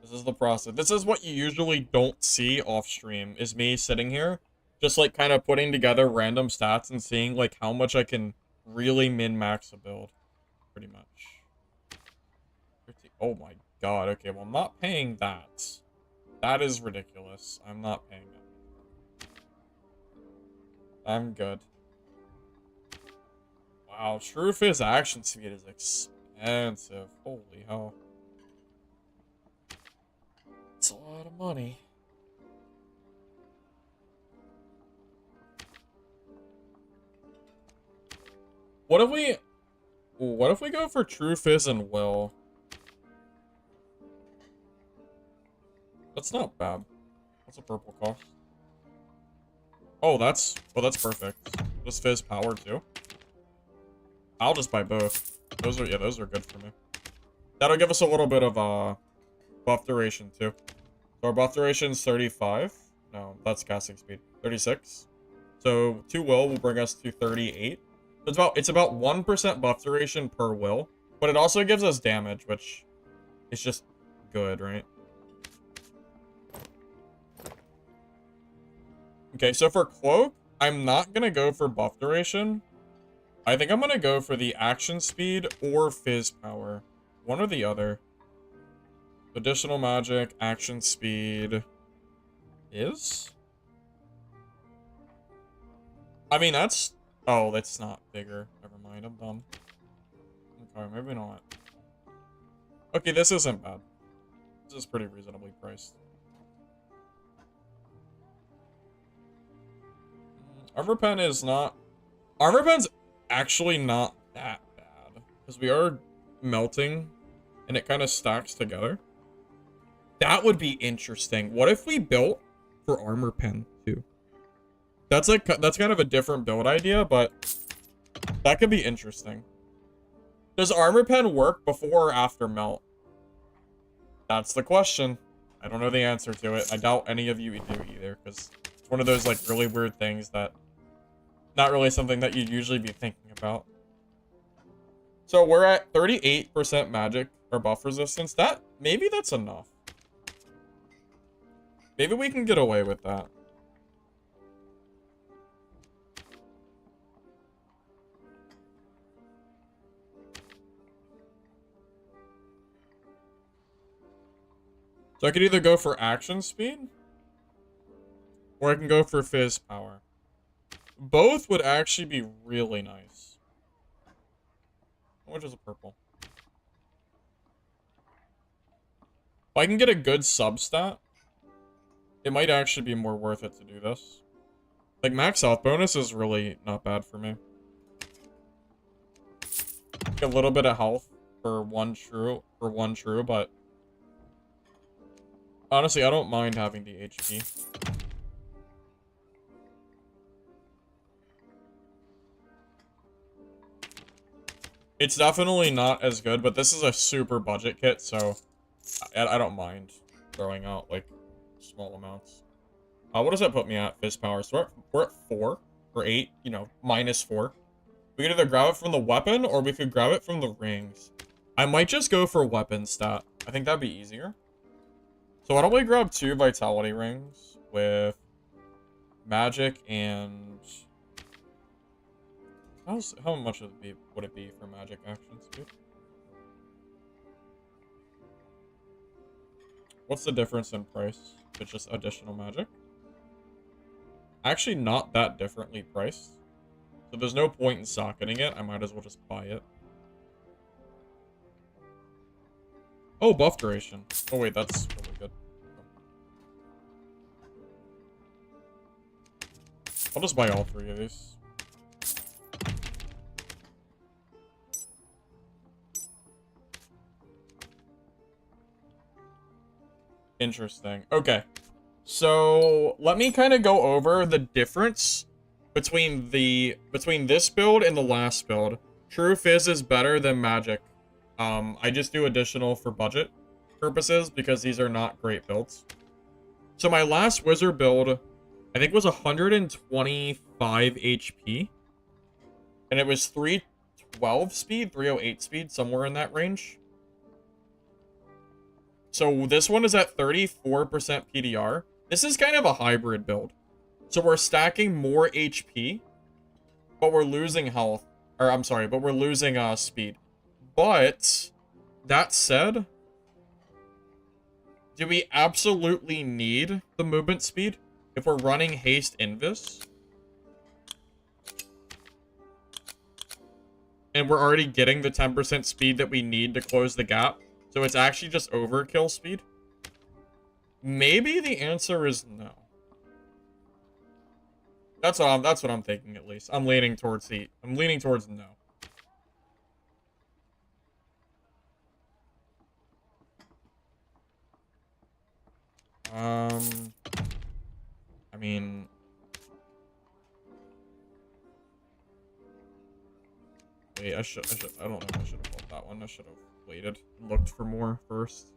This is the process. This is what you usually don't see off stream, is me sitting here, just like kind of putting together random stats and seeing like how much I can really min-max a build. Pretty much. Oh my god, okay, well I'm not paying that. That is ridiculous. I'm not paying that. I'm good. Wow, true fizz action speed is expensive. Holy hell. It's a lot of money. What if we go for True Fizz and Will? That's not bad. What's a purple cost? Oh, that's perfect. Does Fizz power too? I'll just buy both. Those are good for me. That'll give us a little bit of buff duration too. So our buff duration is 35. No, that's casting speed. 36. So 2 will bring us to 38. So it's about 1% buff duration per will, but it also gives us damage, which is just good, right? Okay, so for Cloak, I'm not gonna go for buff duration. I think I'm gonna go for the action speed or Fizz power. One or the other. Additional magic, action speed is? I mean, that's... Oh, that's not bigger. Never mind, I'm done. Okay, maybe not. Okay, this isn't bad. This is pretty reasonably priced. Armor Pen is not... Armor Pen's actually not that bad. Because we are melting, and it kind of stacks together. That would be interesting. What if we built for Armor Pen, too? That's kind of a different build idea, but that could be interesting. Does Armor Pen work before or after melt? That's the question. I don't know the answer to it. I doubt any of you do either, because it's one of those like really weird things that not really something that you'd usually be thinking about. So we're at 38% magic or buff resistance. Maybe that's enough. Maybe we can get away with that. So I could either go for action speed, or I can go for Fizz power. Both would actually be really nice. Which is a purple? If I can get a good substat, it might actually be more worth it to do this. Like, max health bonus is really not bad for me. A little bit of health for one true, but honestly, I don't mind having the HP. It's definitely not as good, but this is a super budget kit, so I don't mind throwing out, like, small amounts. What does that put me at, Fizz power? So we're at 4, or 8, you know, -4. We could either grab it from the weapon, or we could grab it from the rings. I might just go for weapon stat. I think that'd be easier. So why don't we grab 2 vitality rings with magic and... How much would it be for magic action speed? What's the difference in price? It's just additional magic. Actually, not that differently priced. So there's no point in socketing it. I might as well just buy it. Oh, buff duration. Oh wait, that's really good. I'll just buy all 3 of these. Interesting. Okay. So let me kind of go over the difference between this build and the last build. True Fizz is better than magic. I just do additional for budget purposes because these are not great builds. So my last wizard build, I think, was 125 HP. And it was 312 speed, 308 speed, somewhere in that range. So this one is at 34% PDR. This is kind of a hybrid build. So we're stacking more HP, but we're losing health. Or, I'm sorry, but we're losing speed. But, that said, do we absolutely need the movement speed if we're running haste invis? and we're already getting the 10% speed that we need to close the gap. So it's actually just overkill speed. Maybe the answer is no. That's what I'm thinking, at least. I'm leaning towards no. I mean, wait, I don't know if I should have bought that one. I should have waited and looked for more first.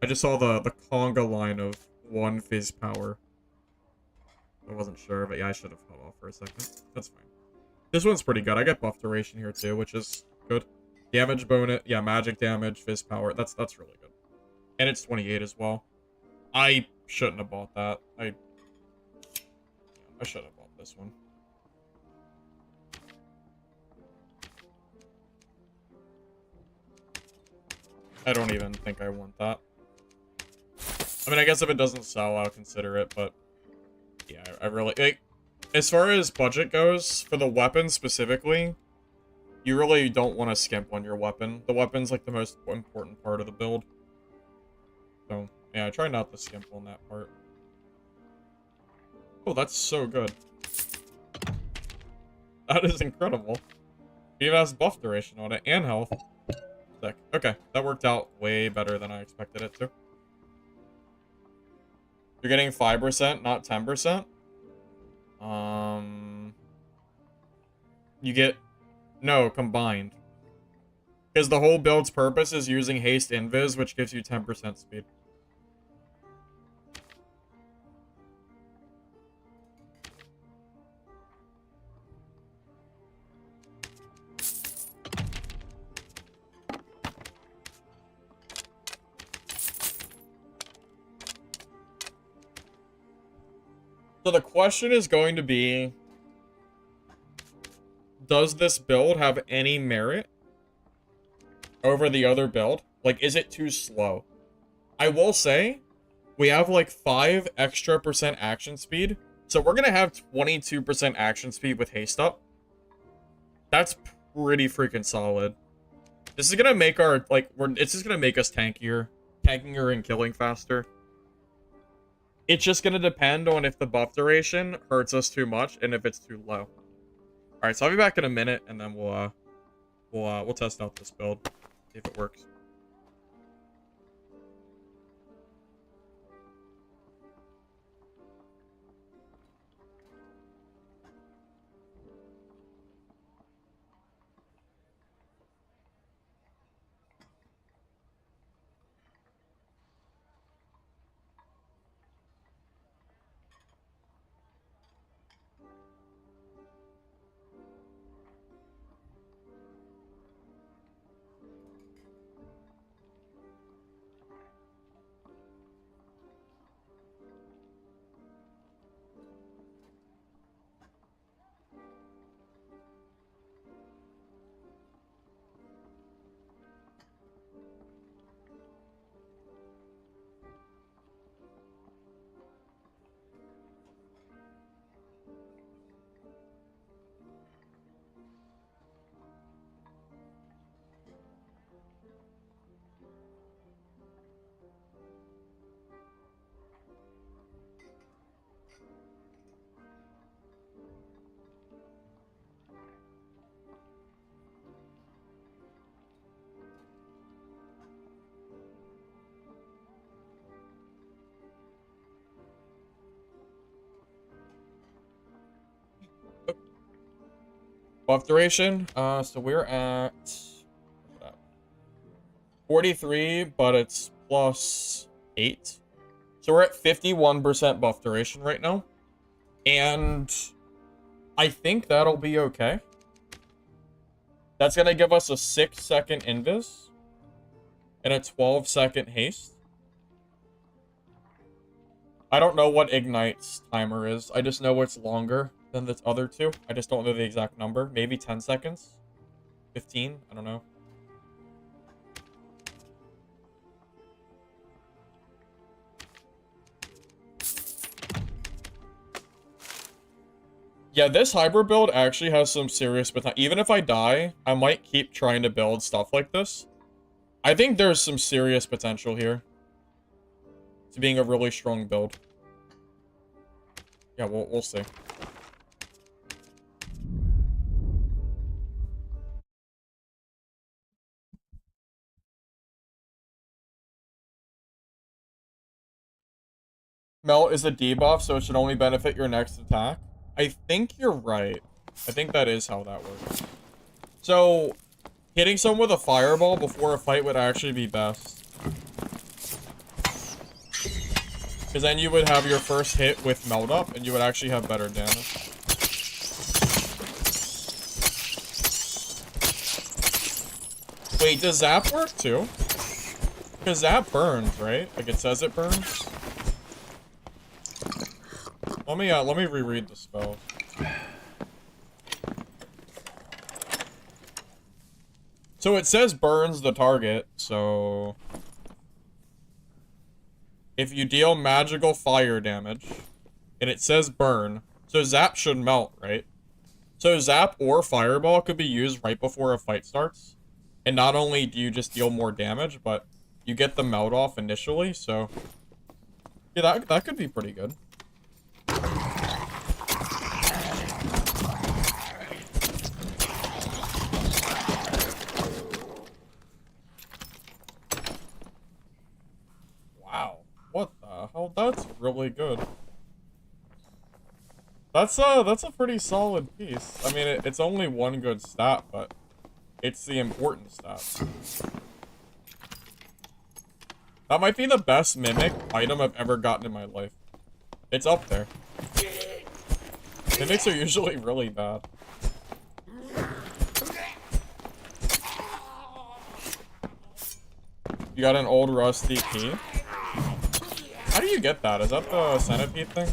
I just saw the conga line of 1 fizz power. I wasn't sure, but yeah, I should have held off for a second. That's fine. This one's pretty good. I get buff duration here too, which is good. Damage bonus, yeah, magic damage, fizz power. That's really good. And it's 28 as well. I shouldn't have bought that. I should have bought this one. I don't even think I want that. I mean, I guess if it doesn't sell, I'll consider it, but yeah, I really, like, as far as budget goes, for the weapon specifically, you really don't want to skimp on your weapon. The weapon's like the most important part of the build. So, yeah, I try not to skimp on that part. Oh, that's so good. That is incredible. It even has buff duration on it and health. Sick. Okay, that worked out way better than I expected it to. You're getting 5%, not 10%. You get... No, combined. Because the whole build's purpose is using haste invis, which gives you 10% speed. So the question is going to be, does this build have any merit over the other build? Like, is it too slow? I will say, we have like 5 extra % action speed. So we're going to have 22% action speed with haste up. That's pretty freaking solid. This is going to make our, like, it's just going to make us tankier and killing faster. It's just going to depend on if the buff duration hurts us too much and if it's too low. Alright, so I'll be back in a minute, and then we'll test out this build, see if it works. Buff duration, so we're at 43, but it's plus 8. So we're at 51% buff duration right now. And I think that'll be okay. That's going to give us a 6-second invis and a 12-second haste. I don't know what Ignite's timer is. I just know it's longer than the other two. I just don't know the exact number. Maybe 10 seconds? 15? I don't know. Yeah, this hybrid build actually has some serious potential. Even if I die, I might keep trying to build stuff like this. I think there's some serious potential here to being a really strong build. Yeah, we'll see. Melt is a debuff, so it should only benefit your next attack. I think you're right. I think that is how that works. So, hitting someone with a fireball before a fight would actually be best. Because then you would have your first hit with melt up, and you would actually have better damage. Wait, does zap work too? Because zap burns, right? Like it says it burns. Let me reread the spell. So it says burns the target, so if you deal magical fire damage, and it says burn, so zap should melt, right? So zap or fireball could be used right before a fight starts. And not only do you just deal more damage, but you get the melt off initially, so yeah, that could be pretty good. Wow. What the hell? That's really good. That's a pretty solid piece. I mean, it's only one good stat, but it's the important stat. That might be the best mimic item I've ever gotten in my life. It's up there. Mimics are usually really bad. You got an old rusty key? How do you get that? Is that the centipede thing?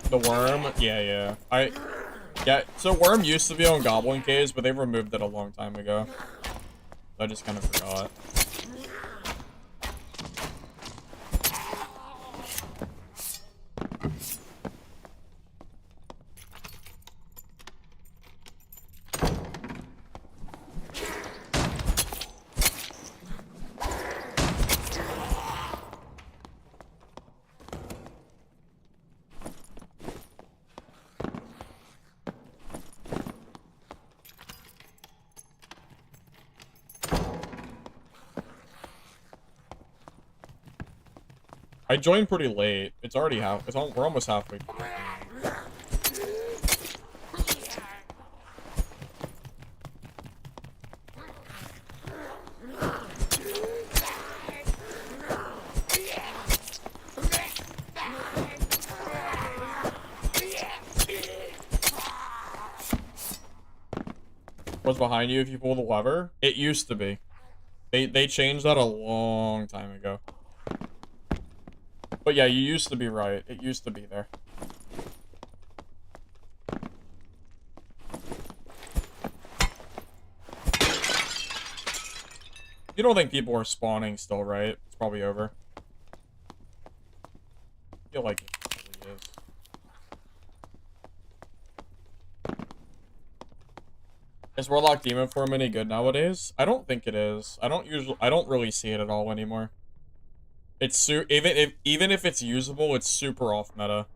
The worm? Yeah. Yeah, so worm used to be on goblin caves, but they removed it a long time ago. So I just kind of forgot. I joined pretty late. It's already we're almost halfway through. What's behind you if you pull the lever? It used to be. They changed that a long time ago. But yeah, you used to be right. It used to be there. You don't think people are spawning still, right? It's probably over. I feel like it probably is. Is Warlock Demon Form any good nowadays? I don't think it is. I don't really see it at all anymore. It's even if it's usable, it's super off meta.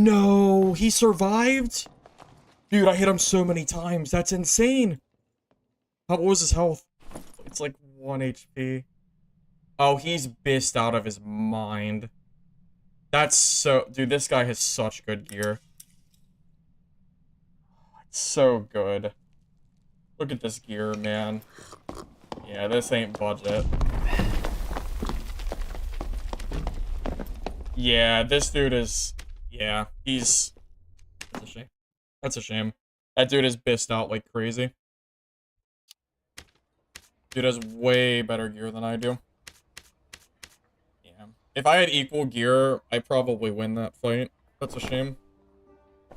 No, he survived? Dude, I hit him so many times. That's insane. What was his health? It's like 1 HP. Oh, he's pissed out of his mind. That's so... Dude, this guy has such good gear. It's so good. Look at this gear, man. Yeah, this ain't budget. Yeah, this dude is... Yeah, he's... That's a shame. That's a shame. That dude is pissed out like crazy. Dude has way better gear than I do. Yeah. If I had equal gear, I'd probably win that fight. That's a shame.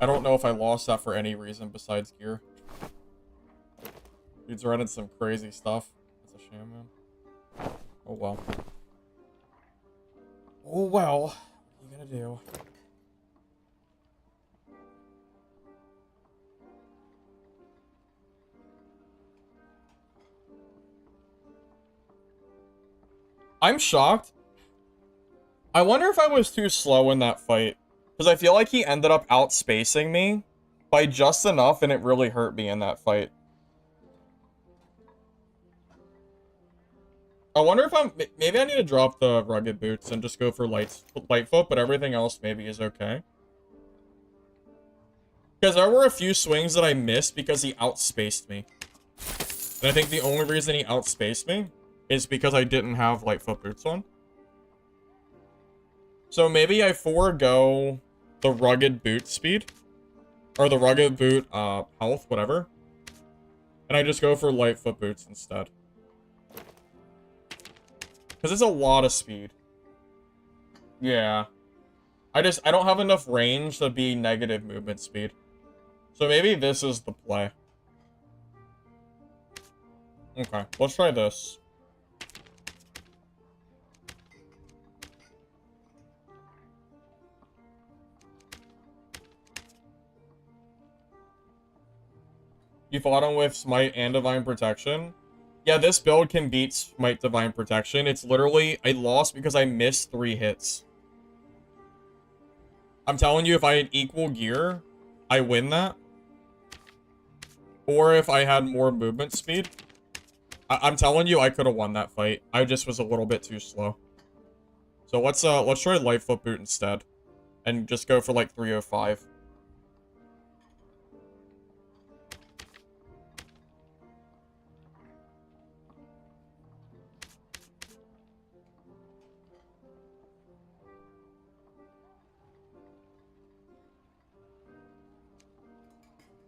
I don't know if I lost that for any reason besides gear. Dude's running some crazy stuff. That's a shame, man. Oh well. Oh well. What are you gonna do? I'm shocked. I wonder if I was too slow in that fight. Because I feel like he ended up outspacing me by just enough, and it really hurt me in that fight. I wonder if I'm... Maybe I need to drop the rugged boots and just go for Lightfoot, but everything else maybe is okay. Because there were a few swings that I missed because he outspaced me. And I think the only reason he outspaced me is because I didn't have Lightfoot boots on. So maybe I forego the rugged boot speed. Or the rugged boot health, whatever. And I just go for Lightfoot boots instead. Because it's a lot of speed. Yeah. I don't have enough range to be negative movement speed. So maybe this is the play. Okay, let's try this. You fought him with Smite and Divine Protection? Yeah, this build can beat Smite Divine Protection. It's literally, I lost because I missed 3 hits. I'm telling you, if I had equal gear, I win that. Or if I had more movement speed. I'm telling you, I could have won that fight. I just was a little bit too slow. So let's try Lightfoot Boot instead. And just go for like 305.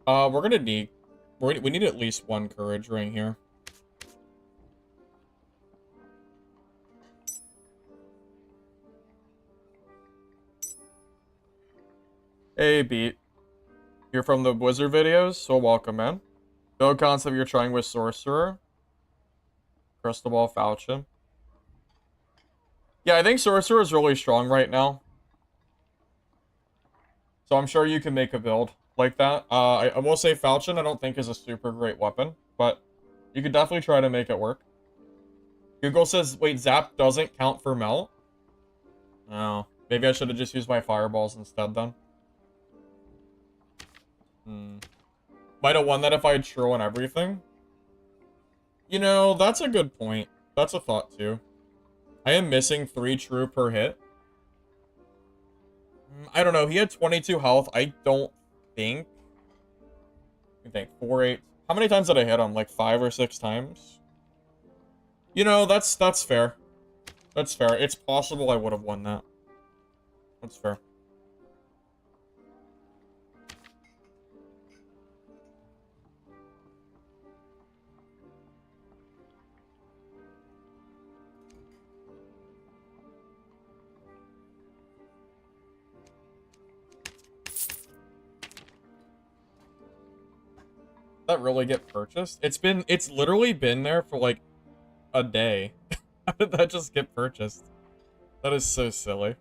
We're gonna need... We need at least 1 courage ring here. Hey, Beat. You're from the Wizard videos, so welcome, man. No concept you're trying with Sorcerer. Crystal Ball Falchion. Yeah, I think Sorcerer is really strong right now. So I'm sure you can make a build like that. I will say Falchion I don't think is a super great weapon, but you could definitely try to make it work. Google says, wait, Zap doesn't count for Melt? Oh, maybe I should have just used my Fireballs instead then. Might have won that if I had True on everything. You know, that's a good point. That's a thought too. I am missing 3 True per hit. I don't know. He had 22 health. I don't think. I think 4, 8. How many times did I hit him? Like 5 or 6 times? You know, that's fair. That's fair. It's possible I would have won that. That's fair. That really get purchased? It's literally been there for like a day. How did that just get purchased? That is so silly.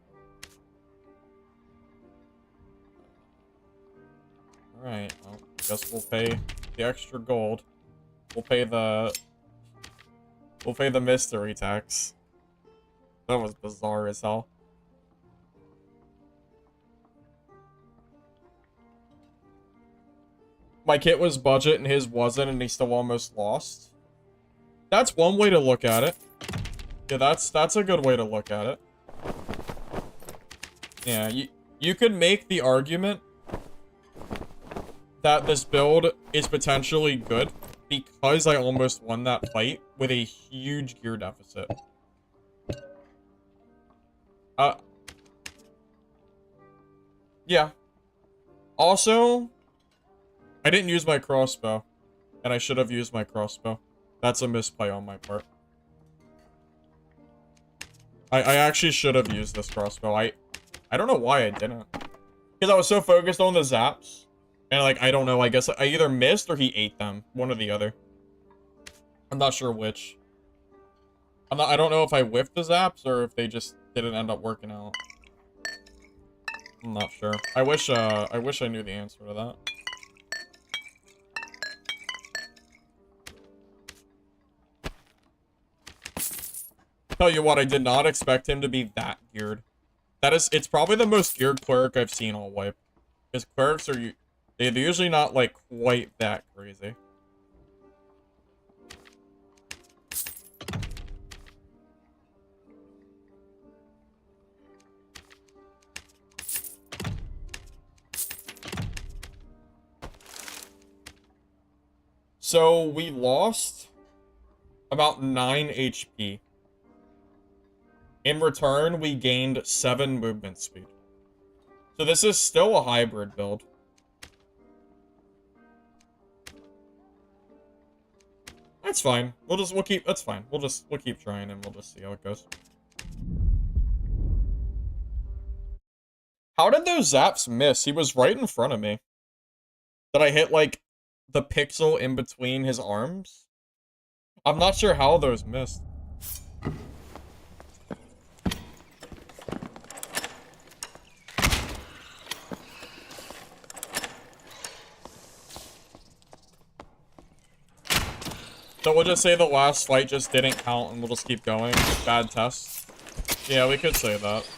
Alright, well, I guess we'll pay the extra gold. We'll pay the mystery tax. That was bizarre as hell. My kit was budget and his wasn't, and he still almost lost. That's one way to look at it. Yeah, that's a good way to look at it. Yeah, you could make the argument that this build is potentially good because I almost won that fight with a huge gear deficit. Yeah. Also, I didn't use my crossbow, and I should have used my crossbow. That's a misplay on my part. I actually should have used this crossbow. I don't know why I didn't. Because I was so focused on the zaps. And, like, I don't know. I guess I either missed or he ate them. One or the other. I'm not sure which. I don't know if I whiffed the zaps or if they just didn't end up working out. I'm not sure. I wish I knew the answer to that. Tell you what, I did not expect him to be that geared. It's probably the most geared cleric I've seen all wipe. Because clerics are, they're usually not, like, quite that crazy. So, we lost about 9 HP. In return, we gained 7 movement speed. So this is still a hybrid build. That's fine. That's fine. We'll keep trying and we'll just see how it goes. How did those zaps miss? He was right in front of me. Did I hit, like, the pixel in between his arms? I'm not sure how those missed. So we'll just say the last fight just didn't count and we'll just keep going. Bad test. Yeah, we could say that.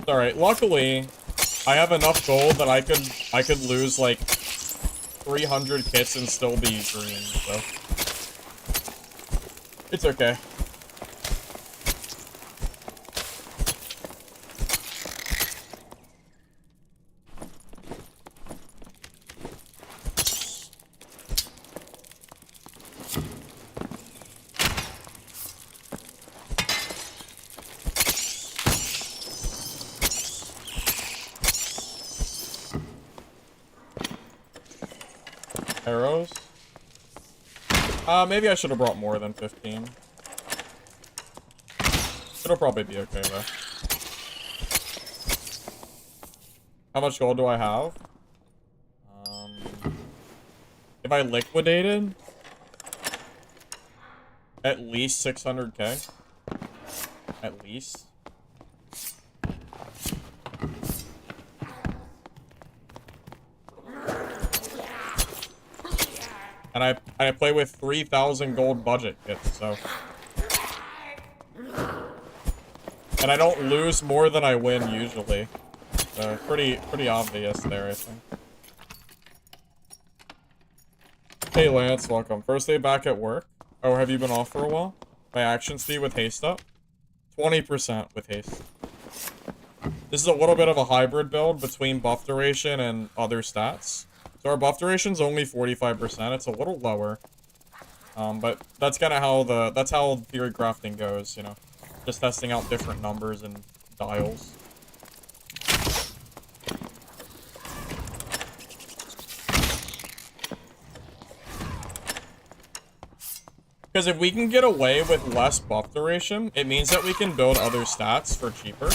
Alright, luckily, I have enough gold that I could lose like 300 kits and still be green, so it's okay. Arrows? Maybe I should have brought more than 15. It'll probably be okay, though. How much gold do I have? If I liquidated, at least 600k. At least. And I play with 3,000 gold budget kits, so. And I don't lose more than I win usually. So pretty obvious there, I think. Hey Lance, welcome. First day back at work. Oh, have you been off for a while? My action speed with haste up? 20% with haste. This is a little bit of a hybrid build between buff duration and other stats. So our buff duration's only 45%. It's a little lower. But that's kind of how that's how theory crafting goes, you know. Just testing out different numbers and dials. Because if we can get away with less buff duration, it means that we can build other stats for cheaper.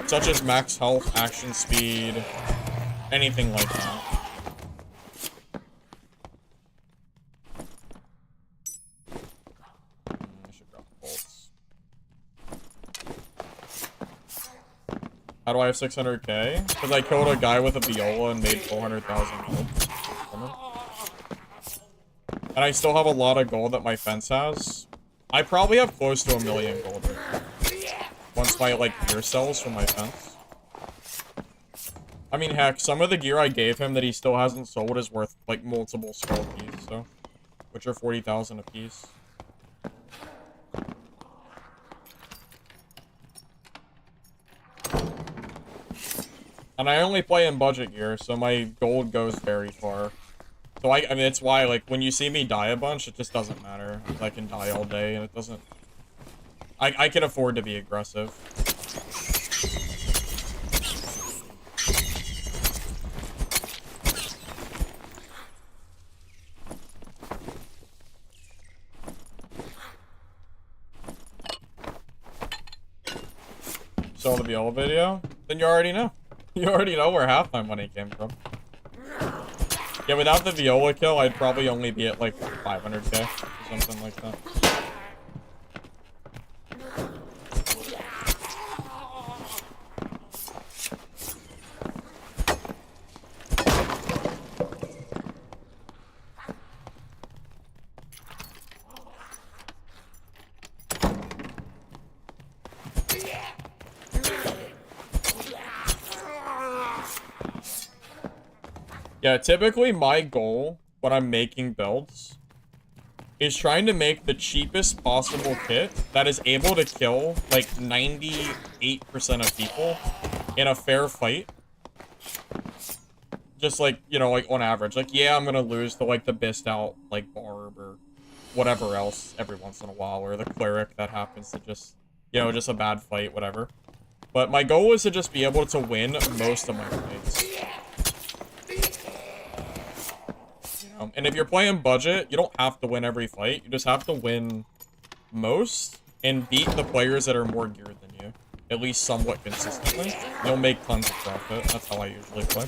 Such as max health, action speed, anything like that. I should grab bolts. How do I have 600k? Because I killed a guy with a viola and made 400,000 gold. And I still have a lot of gold that my fence has. I probably have close to 1 million gold right now. Once my, like, gear sells from my fence. I mean, heck, some of the gear I gave him that he still hasn't sold is worth, like, multiple skull keys, so. Which are 40,000 apiece. And I only play in budget gear, so my gold goes very far. So I mean, it's why, like, when you see me die a bunch, it just doesn't matter. I can die all day, and it doesn't... I can afford to be aggressive. Saw the Viola video? Then you already know. You already know where half my money came from. Yeah, without the Viola kill, I'd probably only be at, like, 500k or something like that. Yeah, typically my goal when I'm making builds is trying to make the cheapest possible kit that is able to kill, like, 98% of people in a fair fight. Just, like, you know, like, on average. Like, yeah, I'm gonna lose to, like, the best out, like, Barb or whatever else every once in a while, or the Cleric that happens to just, you know, just a bad fight, whatever. But my goal is to just be able to win most of my fights. And if you're playing budget, you don't have to win every fight. You just have to win most and beat the players that are more geared than you. At least somewhat consistently. You'll make tons of profit. That's how I usually play.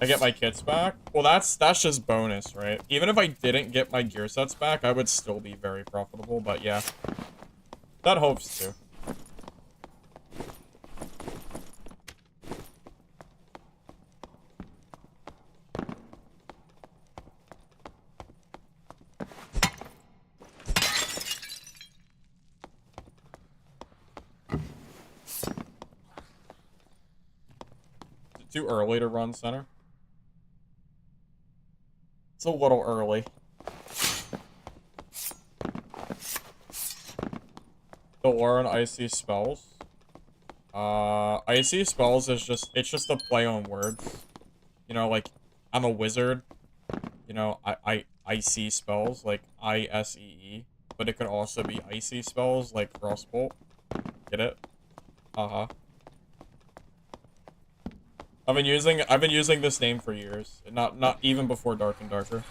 I get my kits back? Well, that's just bonus, right? Even if I didn't get my gear sets back, I would still be very profitable, but yeah. That hopes to. Too early to run center? It's a little early. The war on icy spells. Icy spells is just, it's just a play on words. You know, like, I'm a wizard. You know, I see spells, like I-S-E-E. But it could also be icy spells, like Frostbolt. Get it? Uh-huh. I've been using this name for years. Not even before Dark and Darker.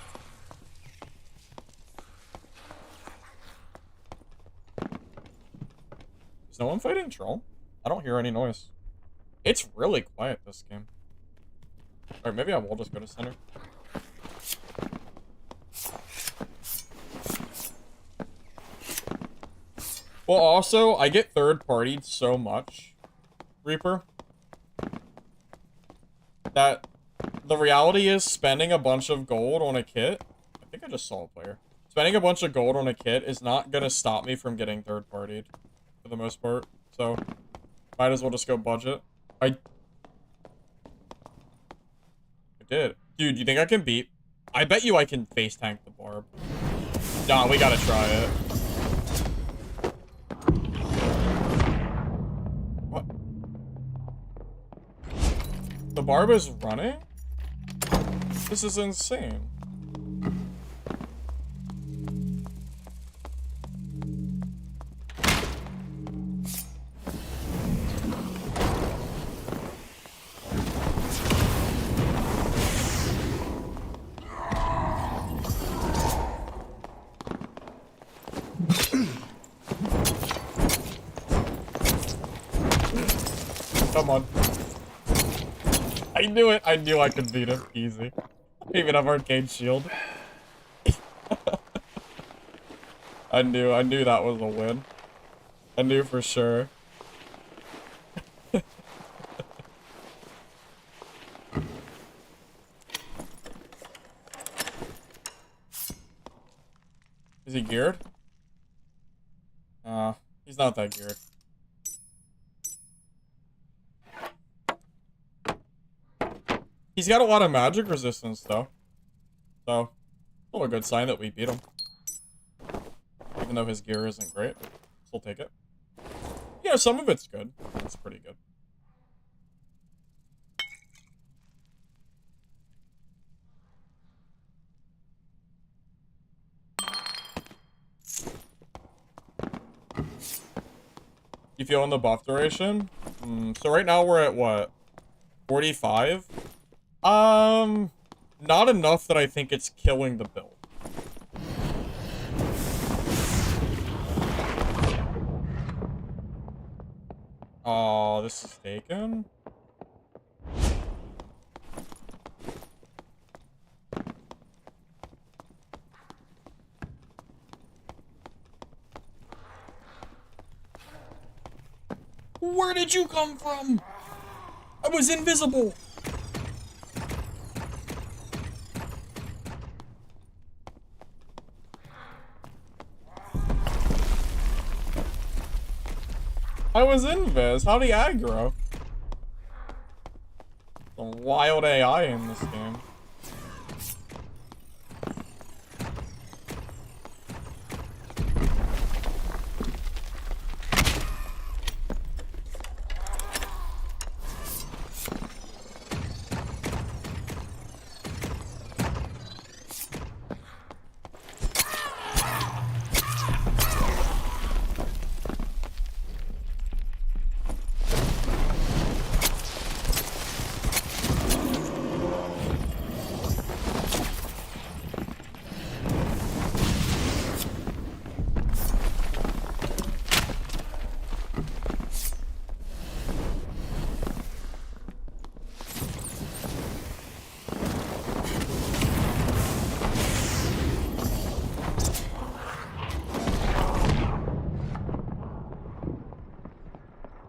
Is no one fighting Troll? I don't hear any noise. It's really quiet this game. Alright, maybe I will just go to center. Well, also, I get third-partied so much, Reaper, that the reality is spending a bunch of gold on a kit. I think I just saw a player. Spending a bunch of gold on a kit is not gonna stop me from getting third-partied, for the most part. So, might as well just go budget. I did. Dude, you think I can beat? I bet you I can face tank the Barb. Nah, we gotta try it. What? The Barb is running? This is insane. Come on. I knew it. I knew I could beat him. Easy. I even have Arcade Shield. I knew that was a win. I knew for sure. Is he geared? He's not that geared. He's got a lot of magic resistance, though. So, still a good sign that we beat him. Even though his gear isn't great. Still take it. Yeah, some of it's good. It's pretty good. You feeling the buff duration? So right now we're at what? 45? Not enough that I think it's killing the build. Oh, this is taken? Where did you come from? I was invisible. I was invis. How'd he aggro? The wild AI in this game.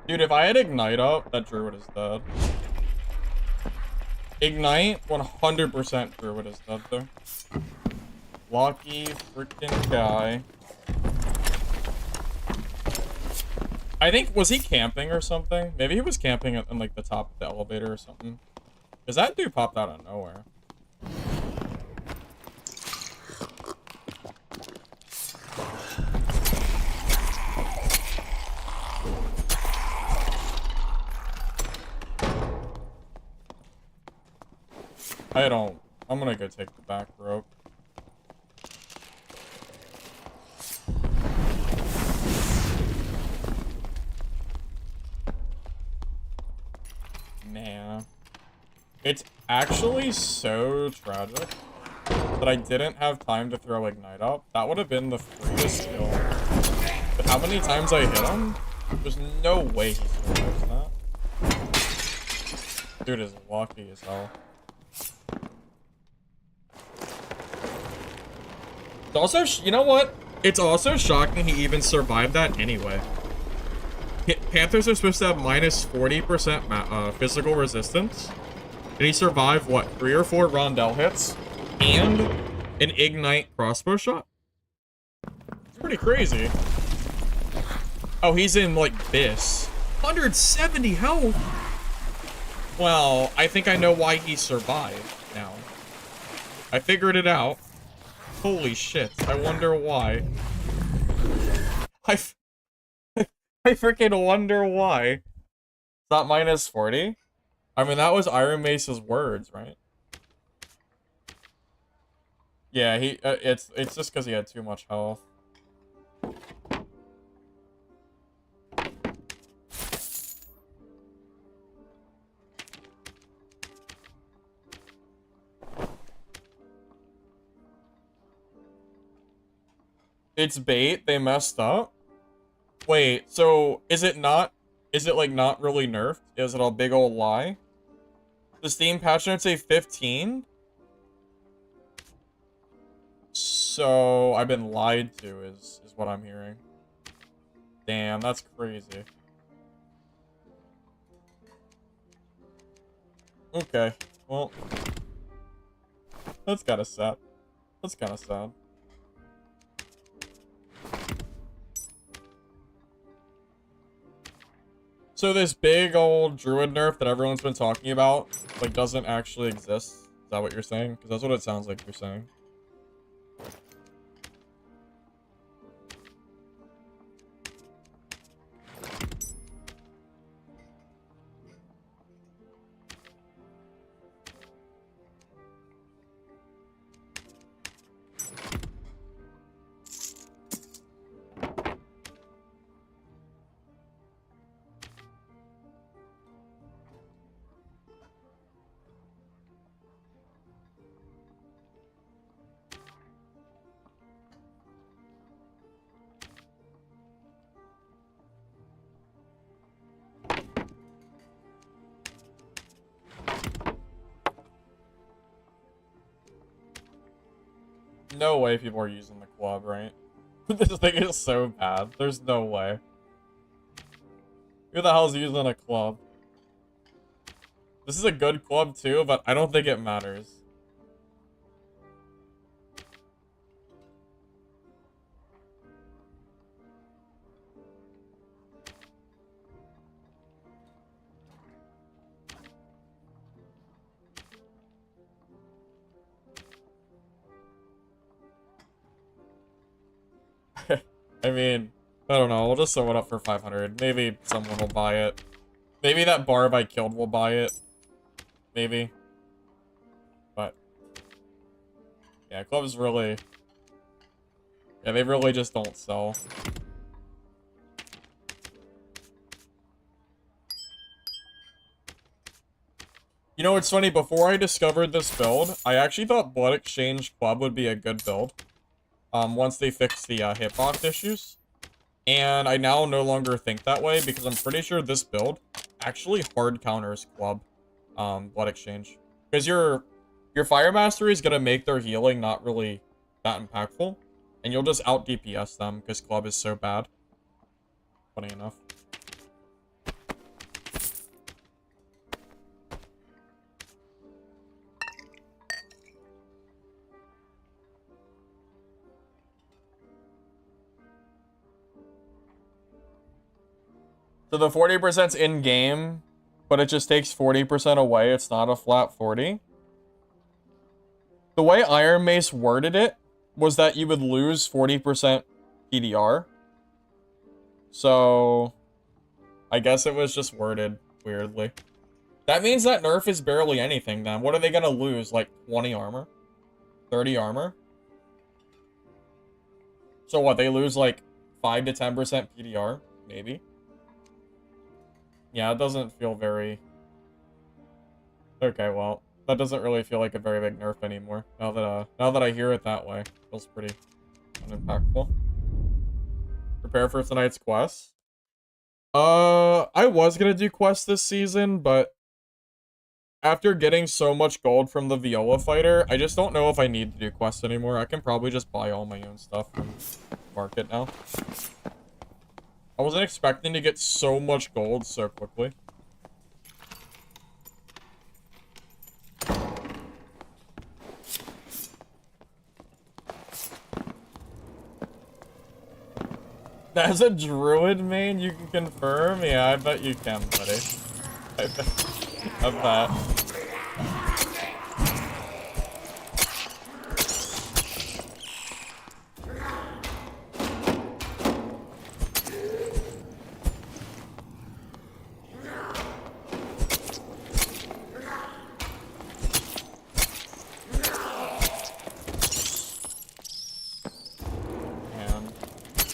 Dude, if I had Ignite up, that Druid is dead. Ignite, 100% Druid is dead there. Lucky freaking guy. I think, was he camping or something? Maybe he was camping in like the top of the elevator or something. Because that dude popped out of nowhere. I'm gonna go take the back rope. Nah. It's actually so tragic that I didn't have time to throw Ignite up. That would have been the freest kill. But how many times I hit him? There's no way he survives that. Dude is lucky as hell. It's also, you know what? It's also shocking he even survived that anyway. Panthers are supposed to have minus 40% physical resistance. And he survived, what, 3 or 4 rondel hits? And an Ignite crossbow shot? It's pretty crazy. Oh, he's in, like, this. 170 health? Well, I think I know why he survived now. I figured it out. Holy shit, I wonder why. I freaking wonder why. It's not minus 40? I mean, that was Iron Mace's words, right? Yeah, it's just because he had too much health. It's bait, they messed up? Wait, so is it like not really nerfed? Is it a big old lie? The Steam patch notes say 15? So I've been lied to is what I'm hearing. Damn, that's crazy. Okay, well, that's kinda sad. That's kinda sad. So this big old druid nerf that everyone's been talking about, like, doesn't actually exist? Is that what you're saying? Because that's what it sounds like you're saying. No way people are using the club, right? This thing is so bad. There's no way. Who the hell's using a club? This is a good club too, but I don't think it matters. I mean, I don't know. We'll just throw it up for 500. Maybe someone will buy it. Maybe that barb I killed will buy it. Maybe. But yeah, clubs really... Yeah, they really just don't sell. You know, it's funny, before I discovered this build, I actually thought Blood Exchange Club would be a good build. Once they fix the hitbox issues. And I now no longer think that way, because I'm pretty sure this build actually hard counters Club, Blood Exchange. Because your Fire Mastery is gonna make their healing not really that impactful. And you'll just out DPS them, because Club is so bad. Funny enough. So the 40%'s in-game, but it just takes 40% away. It's not a flat 40. The way Iron Mace worded it was that you would lose 40% PDR. So I guess it was just worded weirdly. That means that nerf is barely anything then. What are they gonna lose? Like 20 armor? 30 armor? So what, they lose like 5 to 10% PDR? Maybe? Yeah, it doesn't feel very... Okay, well, that doesn't really feel like a very big nerf anymore. Now that I hear it that way, it feels pretty unimpactful. Prepare for tonight's quest. I was gonna do quests this season, but after getting so much gold from the Viola fighter, I just don't know if I need to do quests anymore. I can probably just buy all my own stuff from market now. I wasn't expecting to get so much gold so quickly. As a druid main, you can confirm? Yeah, I bet you can, buddy. I bet.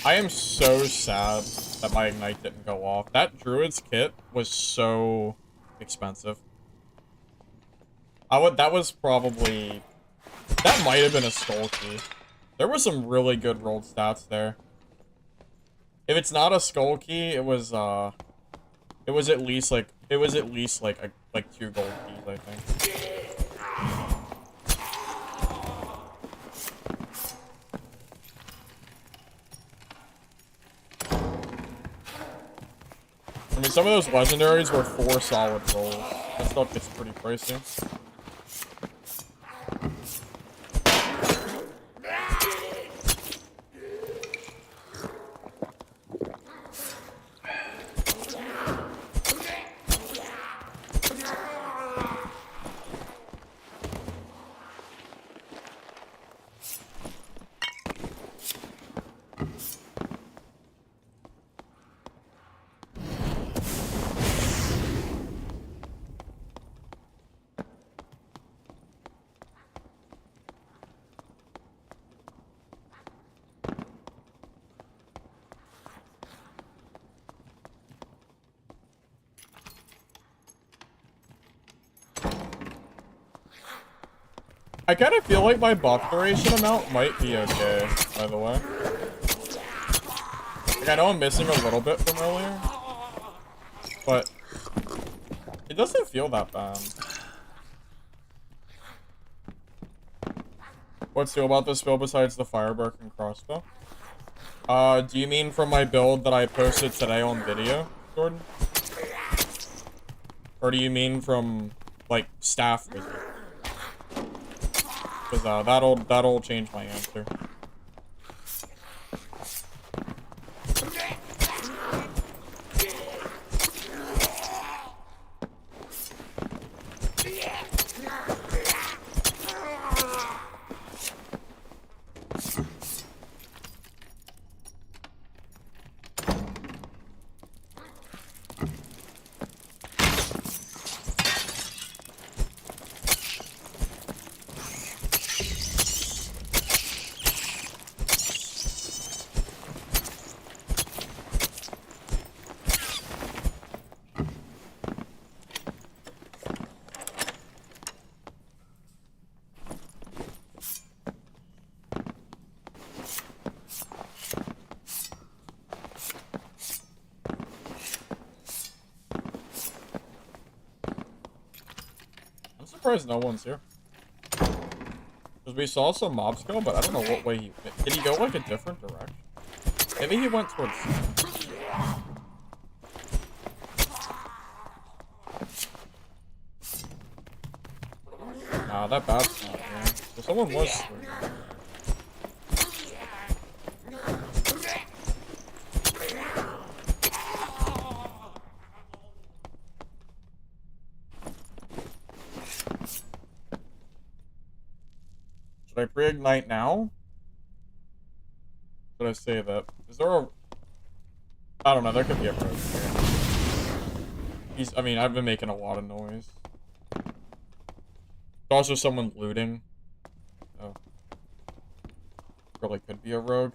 I am so sad that my Ignite didn't go off. That Druid's kit was so expensive. That was probably... That might have been a skull key. There was some really good rolled stats there. If it's not a skull key, it was at least like 2 gold keys, I think. I mean, some of those legendaries were 4 solid rolls. That stuff gets pretty pricey. I kind of feel like my buff duration amount might be okay, by the way. Like, I know I'm missing a little bit from earlier, but it doesn't feel that bad. What's new about this build besides the firework and crossbow? Do you mean from my build that I posted today on video, Jordan? Or do you mean from, like, staff visit? Because, that'll change my answer. Surprised no one's here. Because we saw some mobs go, but I don't know what way he went. Did he go like a different direction? Maybe he went towards... Nah, that bat's not here. So someone was... Should I pre-ignite now? Should I say that? Is there a... I don't know, there could be a road here. I mean, I've been making a lot of noise. There's also someone looting. Oh. Probably could be a rogue.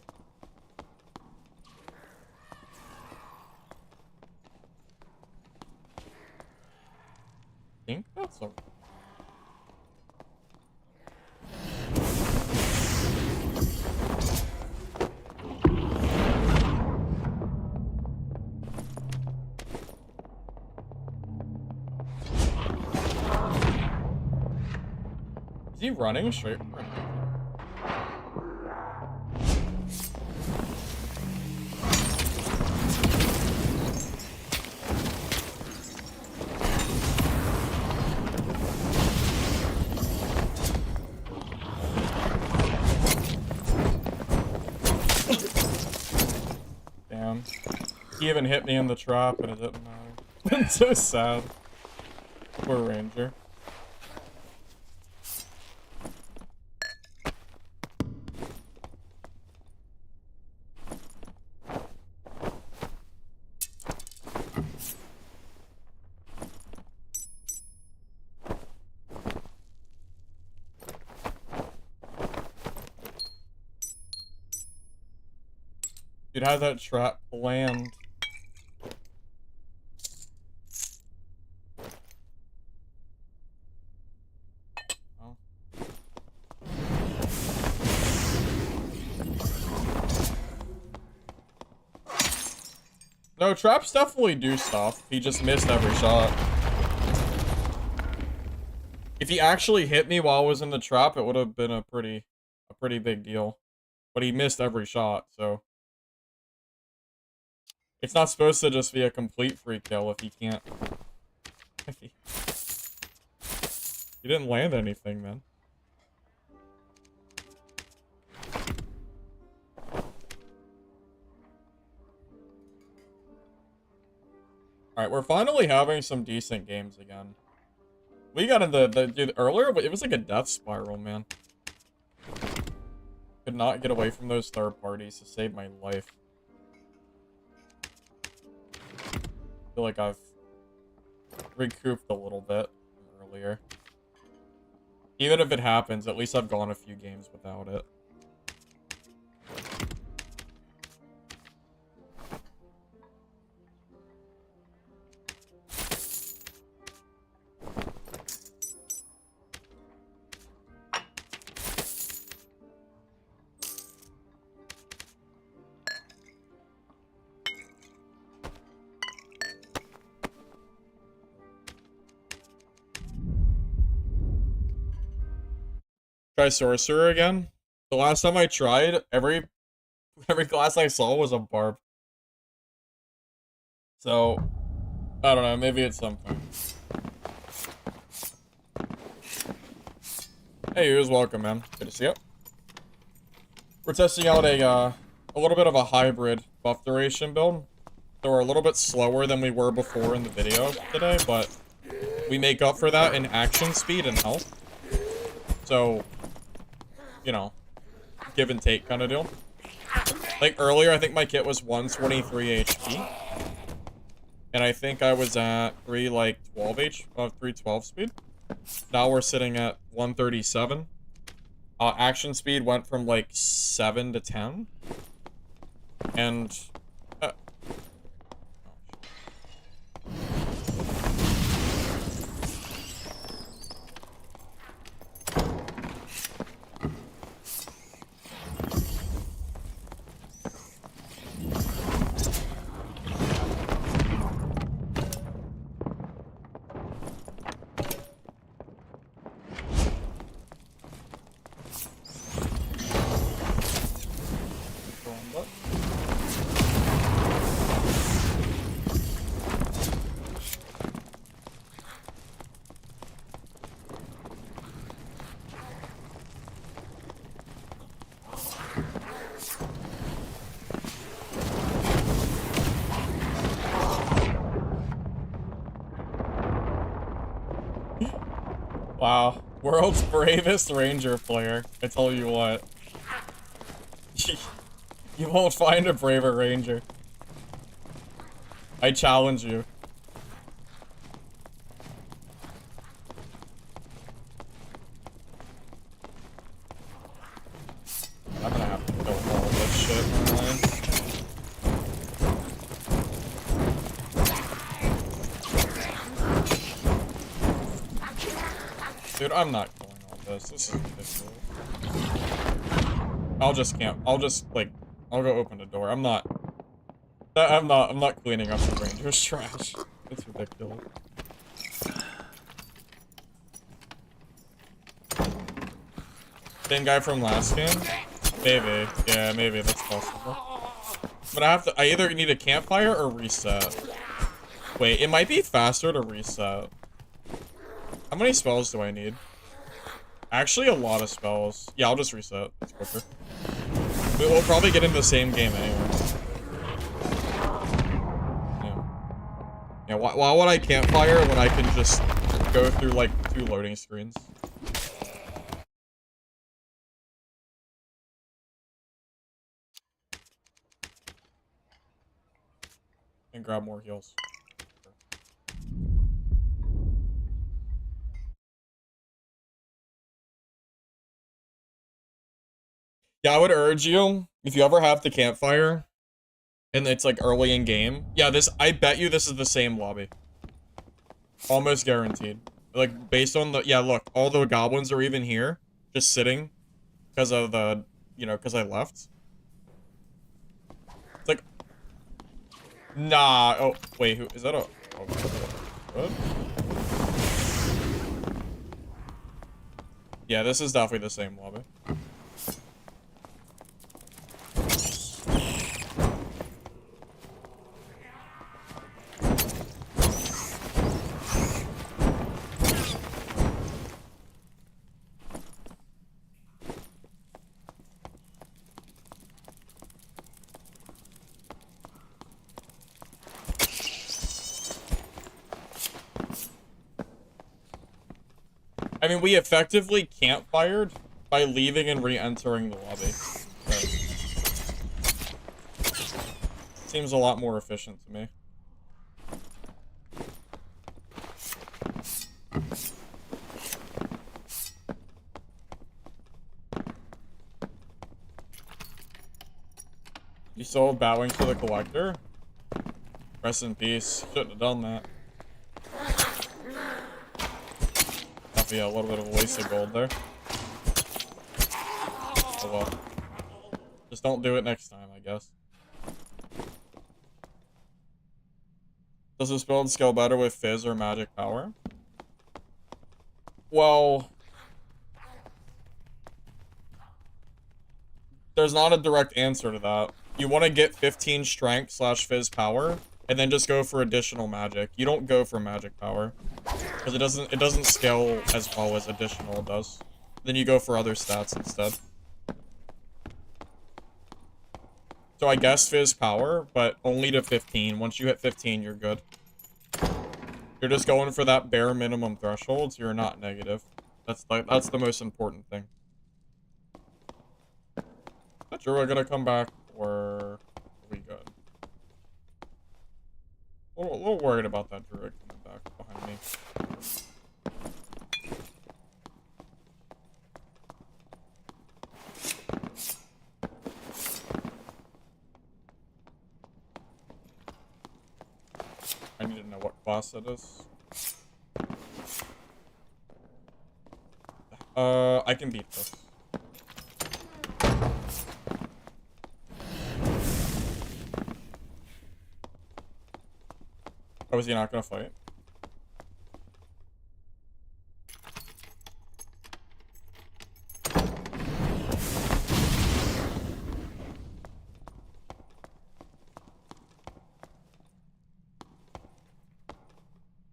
I think that's a... Is he running straight for him? Damn. He even hit me in the trap and it didn't matter. It's so sad. Poor Ranger. Dude, how'd that trap land? Oh. No, traps definitely do stuff. He just missed every shot. If he actually hit me while I was in the trap, it would have been a pretty big deal. But he missed every shot, so... It's not supposed to just be a complete free kill if he can't... He didn't land anything, man. Alright, we're finally having some decent games again. We got into dude, earlier, but it was like a death spiral, man. Could not get away from those third parties to save my life. I feel like I've recouped a little bit from earlier. Even if it happens, at least I've gone a few games without it. Try Sorcerer again. The last time I tried, every class I saw was a barb. So, I don't know, maybe it's something. Hey, you was welcome, man. Good to see you. We're testing out a little bit of a hybrid buff duration build. So we're a little bit slower than we were before in the video today, but we make up for that in action speed and health. So, you know, give and take kind of deal. Like earlier, I think my kit was 123 HP. And I think I was at 312 speed. Now we're sitting at 137. Action speed went from like 7 to 10. And wow, world's bravest ranger player. I tell you what. You won't find a braver ranger. I challenge you. I'm gonna have to kill all this shit online. Dude, I'm not killing all this. This is ridiculous. I'll go open the door. I'm not cleaning up the ranger's trash. It's ridiculous. Same guy from last game? Maybe. Yeah, maybe that's possible. But I either need a campfire or reset. Wait, it might be faster to reset. How many spells do I need? Actually, a lot of spells. Yeah, I'll just reset. It's quicker. We'll probably get into the same game anyway. Yeah, why would I campfire when I can just go through, like, 2 loading screens? And grab more heals. Yeah, I would urge you, if you ever have the campfire, and it's like early in game. Yeah, I bet you this is the same lobby. Almost guaranteed. Like, based on the, yeah, look, all the goblins are even here, just sitting, because of the, you know, because I left. It's like, nah, oh, wait, who, is that a, oh, what? Yeah, this is definitely the same lobby. I mean, we effectively campfired by leaving and re-entering the lobby. Seems a lot more efficient to me. You still bowing to the collector? Rest in peace. Shouldn't have done that. Yeah, a little bit of a waste of gold there. Oh well. Just don't do it next time, I guess. Does this build scale better with Fizz or Magic Power? Well, There's not a direct answer to that. You want to get 15 strength slash fizz power, and then just go for additional magic. You don't go for magic power, because it doesn't scale as well as additional does. Then you go for other stats instead. So I guess fizz power, but only to 15. Once you hit 15, you're good. You're just going for that bare minimum threshold, so you're not negative. That's the most important thing. Is that druid gonna come back, or are we good? A little worried about that druid coming back behind me. I need to know what class that is. I can beat this. Oh, is he not gonna fight?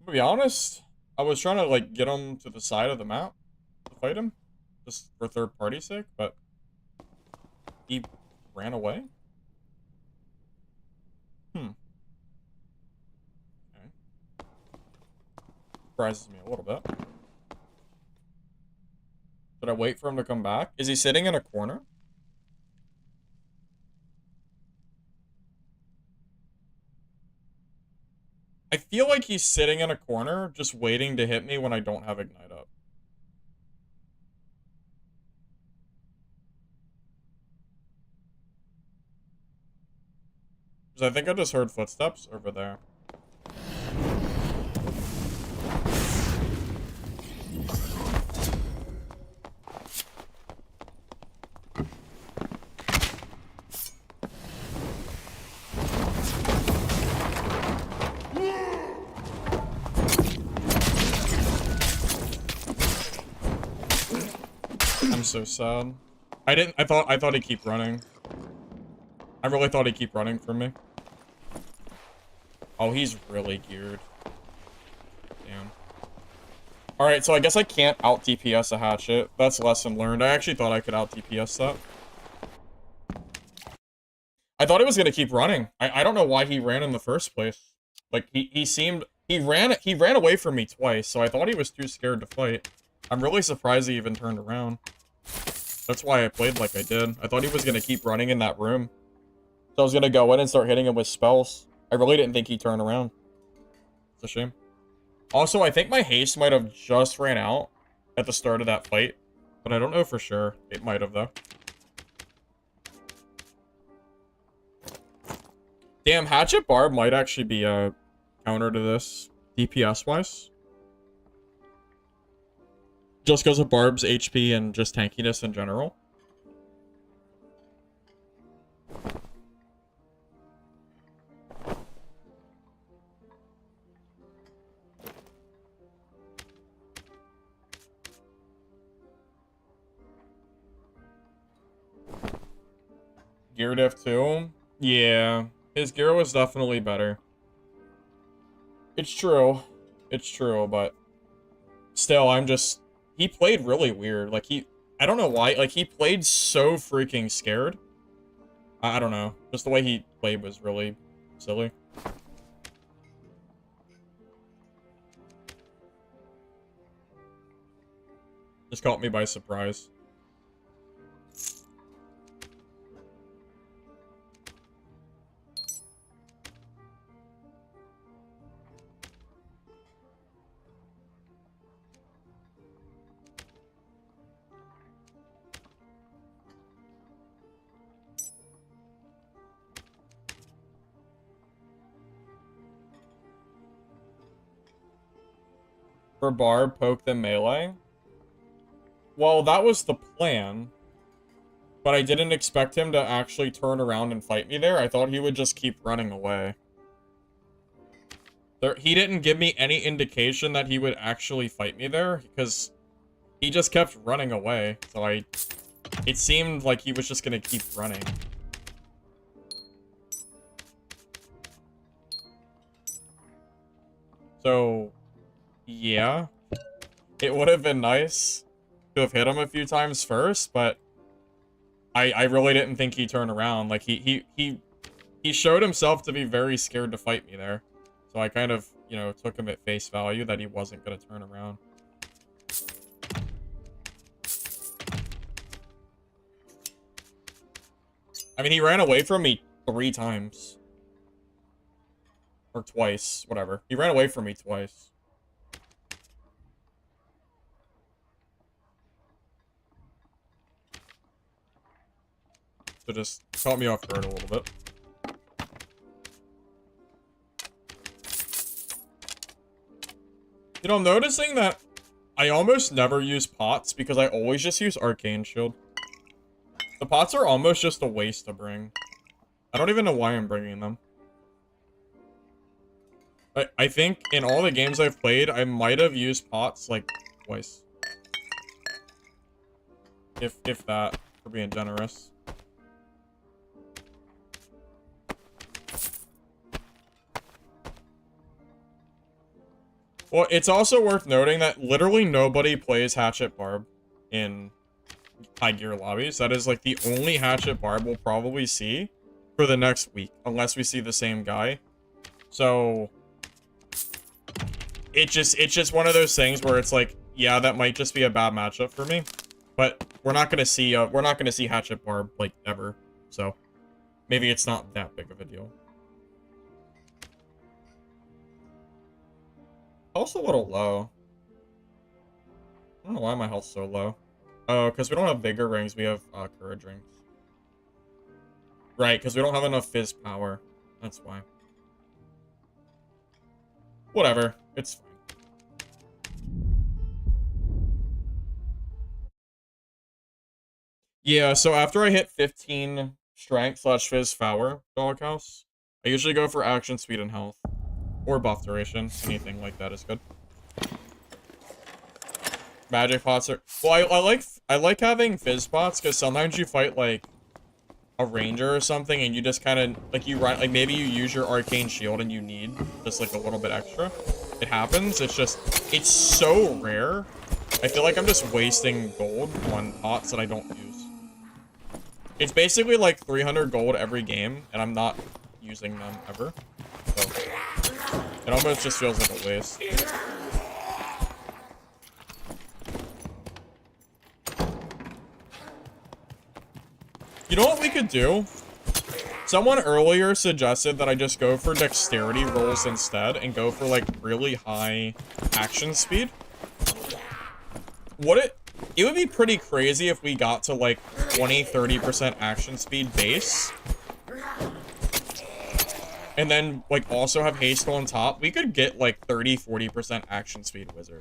To be honest, I was trying to, like, get him to the side of the map to fight him, just for third party sake, but he ran away? Okay. Surprises me a little bit. Should I wait for him to come back? Is he sitting in a corner? I feel like he's sitting in a corner, just waiting to hit me when I don't have Ignite up. Because I think I just heard footsteps over there. I'm so sad. I thought he'd keep running. I really thought he'd keep running from me. Oh, he's really geared. Damn. Alright, so I guess I can't out DPS a hatchet. That's lesson learned. I actually thought I could out DPS that. I thought he was gonna keep running. I don't know why he ran in the first place. Like, he ran away from me twice, so I thought he was too scared to fight. I'm really surprised he even turned around. That's why I played like I did. I thought he was gonna keep running in that room. So I was gonna go in and start hitting him with spells. I really didn't think he'd turn around. It's a shame. Also, I think my haste might have just ran out at the start of that fight. But I don't know for sure. It might have, though. Damn, Hatchet Barb might actually be a counter to this, DPS-wise. Just because of Barb's HP and just tankiness in general. Gear diff too? Yeah. His gear was definitely better. It's true. It's true, but still, he played really weird. Like, I don't know why. Like, he played so freaking scared. I don't know. Just the way he played was really silly. Just caught me by surprise. For Barb, poke them melee? Well, that was the plan. But I didn't expect him to actually turn around and fight me there. I thought he would just keep running away. He didn't give me any indication that he would actually fight me there, because he just kept running away. So I it seemed like he was just gonna keep running. So, yeah. It would have been nice to have hit him a few times first, but I really didn't think he'd turn around. Like, he showed himself to be very scared to fight me there. So I kind of, you know, took him at face value that he wasn't going to turn around. I mean, he ran away from me 3 times. Or twice, whatever. He ran away from me twice. So just caught me off guard a little bit. You know, I'm noticing that I almost never use pots because I always just use Arcane Shield. The pots are almost just a waste to bring. I don't even know why I'm bringing them. I think in all the games I've played, I might have used pots like twice. If that, for being generous. Well, it's also worth noting that literally nobody plays Hatchet Barb in high gear lobbies. That is like the only Hatchet Barb we'll probably see for the next week, unless we see the same guy. So it's just one of those things where it's like, yeah, that might just be a bad matchup for me, but we're not gonna see Hatchet Barb like ever. So maybe it's not that big of a deal. Health's a little low. I don't know why my health's so low. Oh, because we don't have Vigor Rings, we have Courage Rings. Right, because we don't have enough Fizz power. That's why. Whatever, it's fine. Yeah, so after I hit 15 Strength / Fizz Power Doghouse, I usually go for Action Speed and Health. Or buff duration. Anything like that is good. Magic pots are... Well, I like having fizz pots, because sometimes you fight, like, a ranger or something, and you just kind of... Like, you run... Like, maybe you use your arcane shield, and you need just, like, a little bit extra. It happens. It's just... It's so rare. I feel like I'm just wasting gold on pots that I don't use. It's basically, like, 300 gold every game, and I'm not using them ever. So... It almost just feels like a waste. You know what we could do? Someone earlier suggested that I just go for dexterity rolls instead and go for like really high action speed. It would be pretty crazy if we got to like 20-30% action speed base. And then, like, also have haste on top. We could get, like, 30-40% action speed wizard.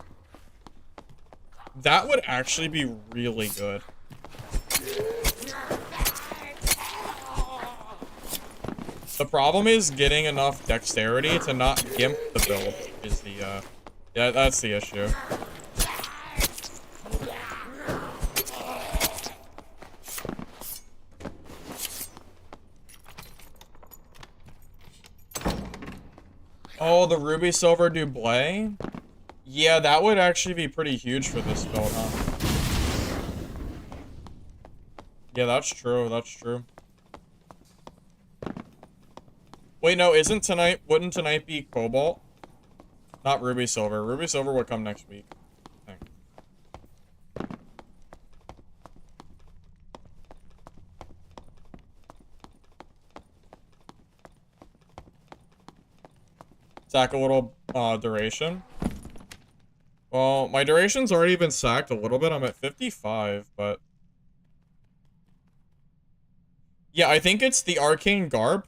That would actually be really good. The problem is getting enough dexterity to not gimp the build is the, yeah, that's the issue. Oh, the Ruby Silver Doublé? Yeah, that would actually be pretty huge for this build, huh? Yeah, that's true, that's true. Wait, no, wouldn't tonight be Cobalt? Not Ruby Silver. Ruby Silver would come next week, I think. Sack a little duration. Well, my duration's already been sacked a little bit. I'm at 55, but... Yeah, I think it's the Arcane Garb.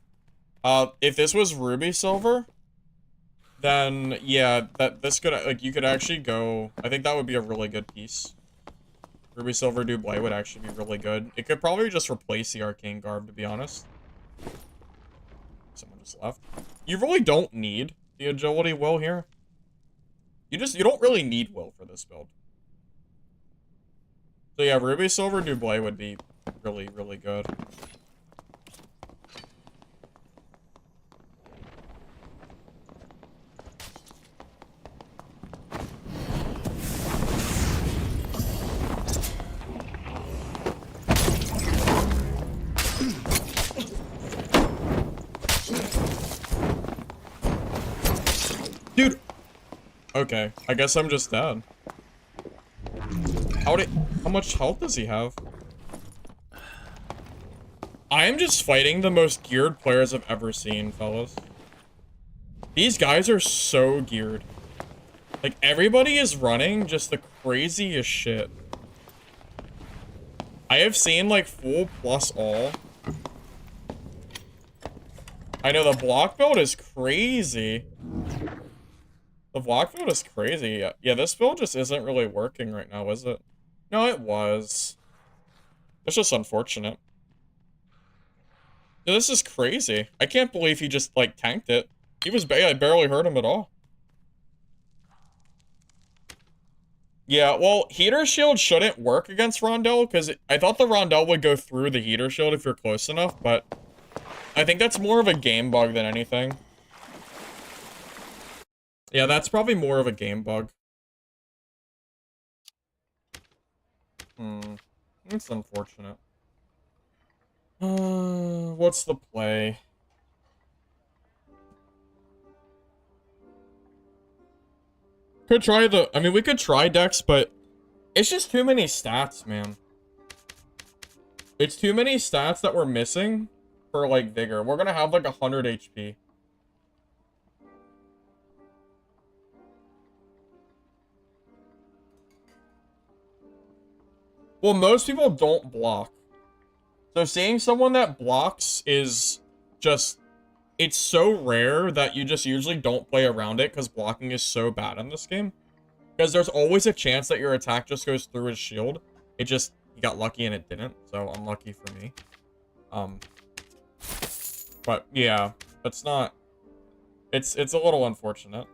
If this was Ruby Silver, then, yeah, this could, like, you could actually go... I think that would be a really good piece. Ruby Silver Doublé would actually be really good. It could probably just replace the Arcane Garb, to be honest. Someone just left. You really don't need the agility will here. You don't really need will for this build. So yeah, Ruby Silver Dublé would be really, really good. Dude! Okay, I guess I'm just dead. How much health does he have? I am just fighting the most geared players I've ever seen, fellas. These guys are so geared. Like, everybody is running just the craziest shit. I have seen, like, full plus all. I know the block build is crazy. The block build is crazy. Yeah, this build just isn't really working right now, is it? No, it was. It's just unfortunate. Yeah, this is crazy. I can't believe he just, like, tanked it. He was I barely hurt him at all. Yeah, well, Heater Shield shouldn't work against Rondell, because I thought the Rondell would go through the Heater Shield if you're close enough, but I think that's more of a game bug than anything. Yeah, that's probably more of a game bug. It's unfortunate. What's the play? Could try I mean, we could try Dex, but it's just too many stats, man. It's too many stats that we're missing for, like, Vigor. We're gonna have, like, 100 HP. Well, most people don't block. So seeing someone that blocks is just... It's so rare that you just usually don't play around it because blocking is so bad in this game. Because there's always a chance that your attack just goes through his shield. It just... He got lucky and it didn't. So, unlucky for me. But, yeah. It's not... It's a little unfortunate.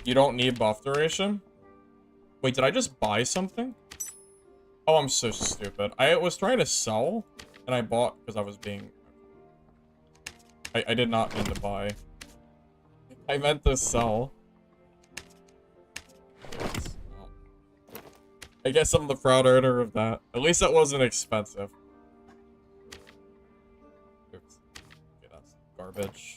You don't need buff duration? Wait, did I just buy something? Oh, I'm so stupid. I was trying to sell, and I bought because I was being... I did not mean to buy. I meant to sell. I guess I'm the proud owner of that. At least that wasn't expensive. Oops. Okay, that's garbage.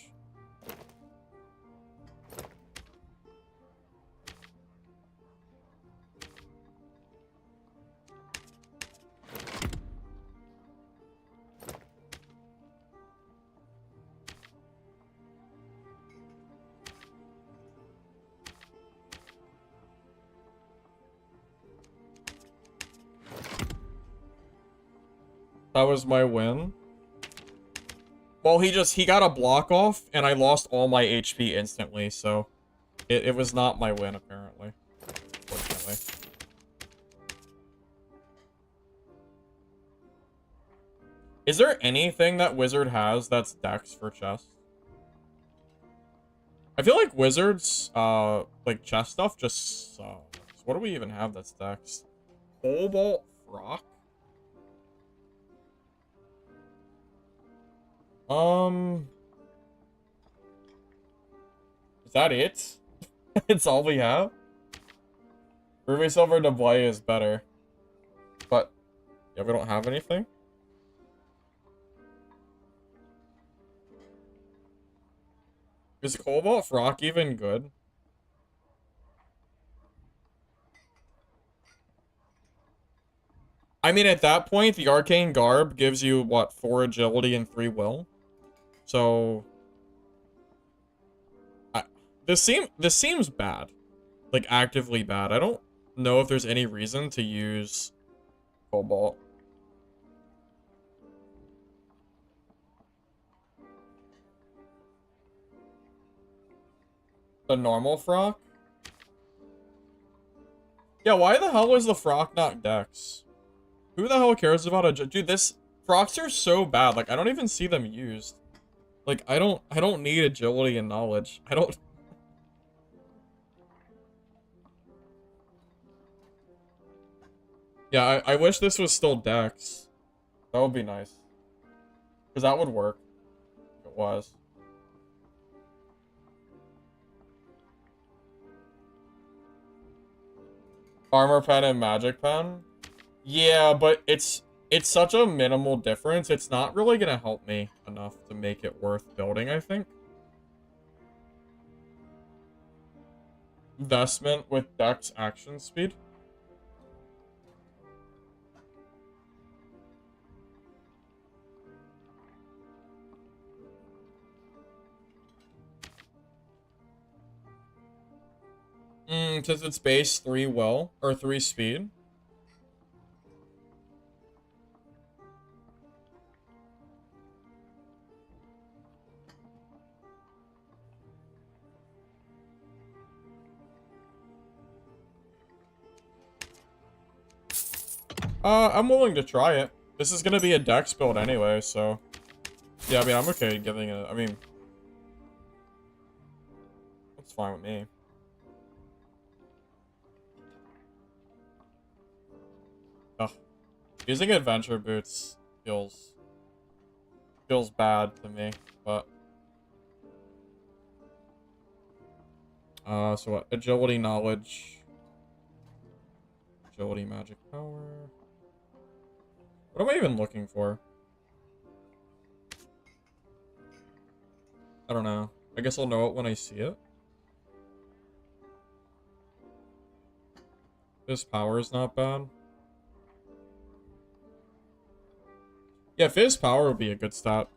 That was my win. Well, he got a block off, and I lost all my HP instantly, so it was not my win, apparently. Unfortunately. Is there anything that Wizard has that's Dex for chest? I feel like Wizards, like chest stuff just sucks. What do we even have that's Dex? Cobalt Frock? Is that it? It's all we have? Ruby Silver Dublé is better. But, yeah, we don't have anything? Is Cobalt Frock even good? I mean, at that point, the Arcane Garb gives you, what, 4 agility and 3 will? So... This seems bad. Like, actively bad. I don't know if there's any reason to use Cobalt. The normal Frock? Yeah, why the hell is the Frock not Dex? Who the hell cares about a... Dude, Frocks are so bad. Like, I don't even see them used. Like, I don't need agility and knowledge. I don't... Yeah, I wish this was still Dex. That would be nice. Because that would work. If it was. Armor pen and magic pen? Yeah, but it's such a minimal difference. It's not really gonna help me enough to make it worth building, I think. Investment with Dex action speed. Since it's base 3 will, or 3 speed. I'm willing to try it. This is gonna be a Dex build anyway, so... Yeah, I mean, I'm okay giving it... I mean... That's fine with me. Ugh. Using adventure boots feels bad to me, but... So what? Agility, knowledge... Agility, magic power... What am I even looking for? I don't know. I guess I'll know it when I see it. This power is not bad. Yeah, Fizz power would be a good stat.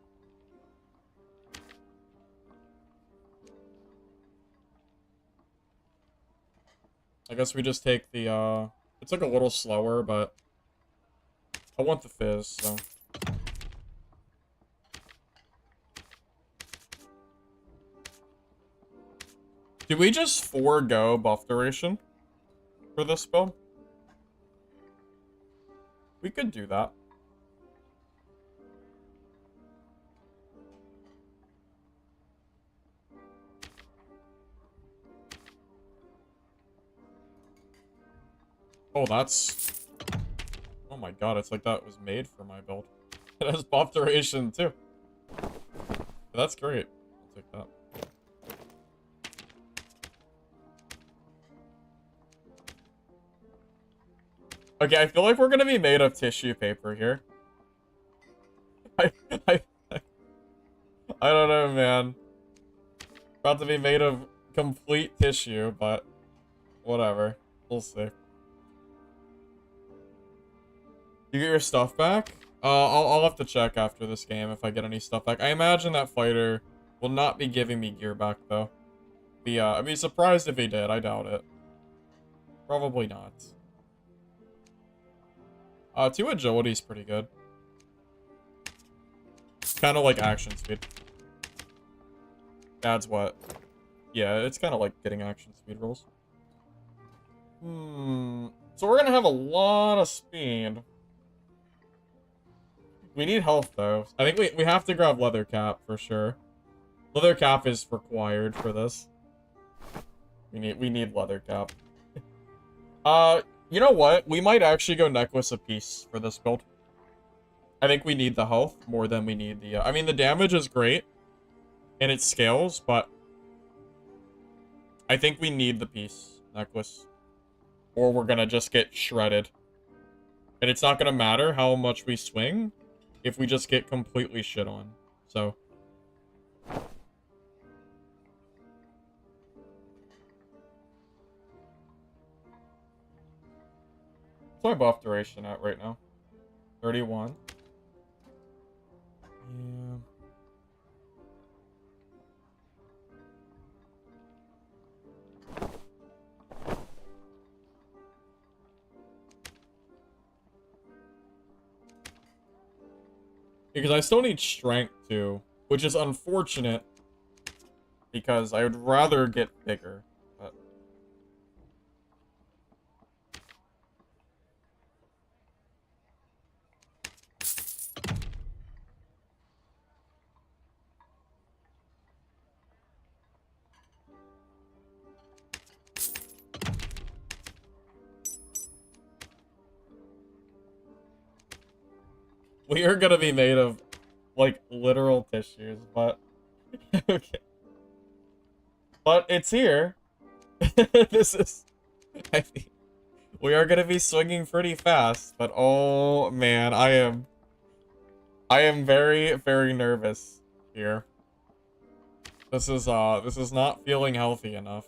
I guess we just take the, it's like a little slower, but I want the Fizz, so. Do we just forego buff duration for this build? We could do that. Oh, that's... Oh my god, it's like that was made for my build. It has buff duration, too. That's great. I'll take that. Okay, I feel like we're gonna be made of tissue paper here. I, I, I don't know, man. About to be made of complete tissue, but whatever. We'll see. You get your stuff back? I'll have to check after this game if I get any stuff back. I imagine that fighter will not be giving me gear back, though. I'd be surprised if he did. I doubt it. Probably not. 2 agility is pretty good. Kind of like action speed. Adds what? Yeah, it's kind of like getting action speed rolls. So we're gonna have a lot of speed. We need health, though. I think we have to grab leather cap for sure. Leather cap is required for this. We need leather cap. You know what? We might actually go necklace apiece for this build. I think we need the health more than we need the... I mean, the damage is great. And it scales, but... I think we need the piece necklace. Or we're gonna just get shredded. And it's not gonna matter how much we swing if we just get completely shit on. So... What's my buff duration at right now? 31. Yeah. Because I still need strength too, which is unfortunate because I would rather get bigger. But... We are gonna be made of, like, literal tissues, but... okay. But it's here. This is... I mean, we are gonna be swinging pretty fast, but oh man, I am very, very nervous here. This is not feeling healthy enough.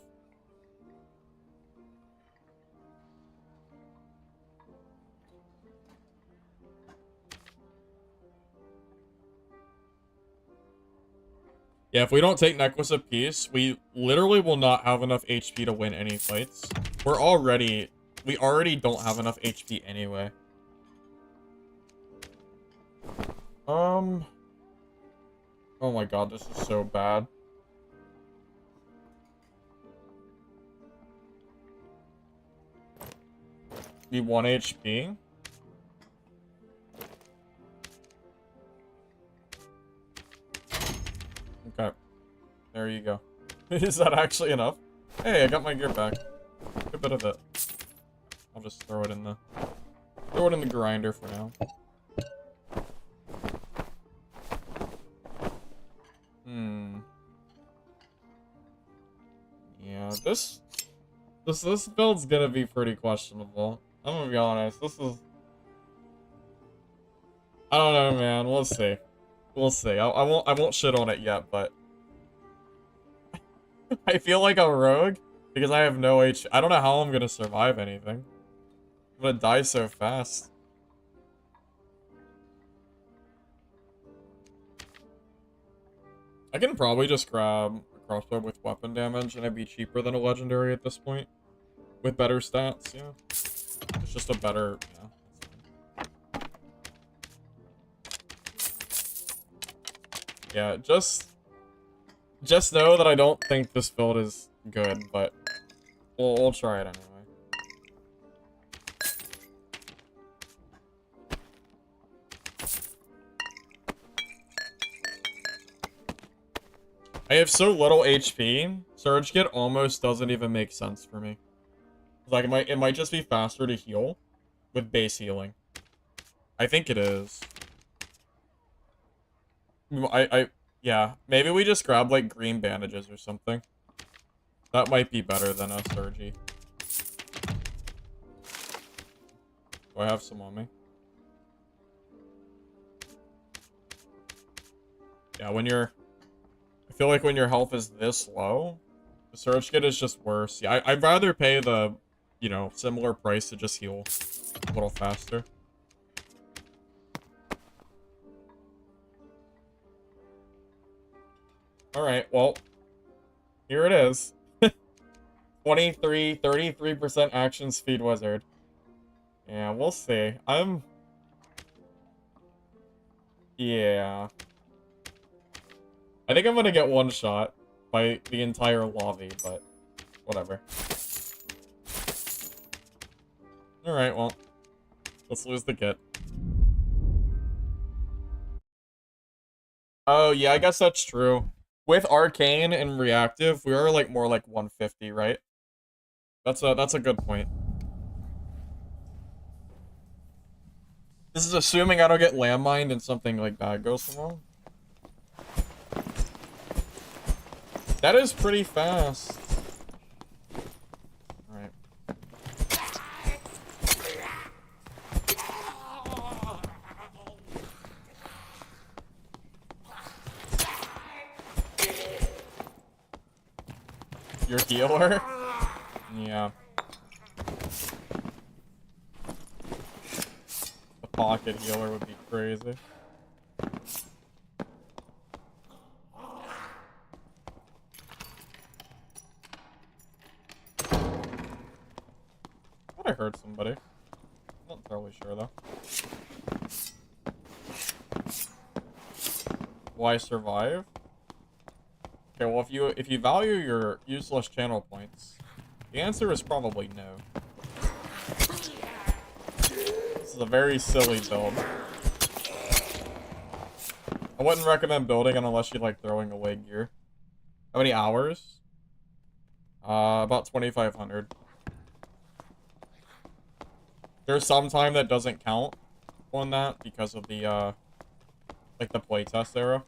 Yeah, if we don't take Necklace of Peace, we literally will not have enough HP to win any fights. We already don't have enough HP anyway. Oh my god, this is so bad. Be 1 HP. Okay. There you go. Is that actually enough? Hey, I got my gear back. A bit of it. I'll just throw it in the grinder for now. Yeah, this build's gonna be pretty questionable. I'm gonna be honest. I don't know, man. We'll see. We'll see. I won't shit on it yet, but I feel like a rogue because I have no HP. I don't know how I'm gonna survive anything. I'm gonna die so fast. I can probably just grab a crossbow with weapon damage and it'd be cheaper than a legendary at this point. With better stats, yeah. It's just a better, yeah. Yeah, just know that I don't think this build is good, but we'll try it anyway. I have so little HP, Surge Kit almost doesn't even make sense for me. Like, it might just be faster to heal with base healing. I think it is. Yeah, maybe we just grab, like, green bandages or something. That might be better than a Surgy. Do I have some on me? Yeah, I feel like when your health is this low, the Surge Kit is just worse. Yeah, I'd rather pay the, you know, similar price to just heal a little faster. Alright, well, here it is. 33% action speed wizard. Yeah, we'll see. Yeah. I think I'm gonna get one shot by the entire lobby, but whatever. Alright, well, let's lose the kit. Oh, yeah, I guess that's true. With Arcane and Reactive, we are like more like 150, right? That's a good point. This is assuming I don't get landmined and something like bad goes wrong. That is pretty fast. Alright. Your healer? Yeah. The pocket healer would be crazy. I heard somebody. I'm not entirely sure though. Why survive? Okay, well if you value your useless channel points, the answer is probably no. This is a very silly build. I wouldn't recommend building it unless you like throwing away gear. How many hours? About 2,500. There's some time that doesn't count on that because of the, like the playtest era.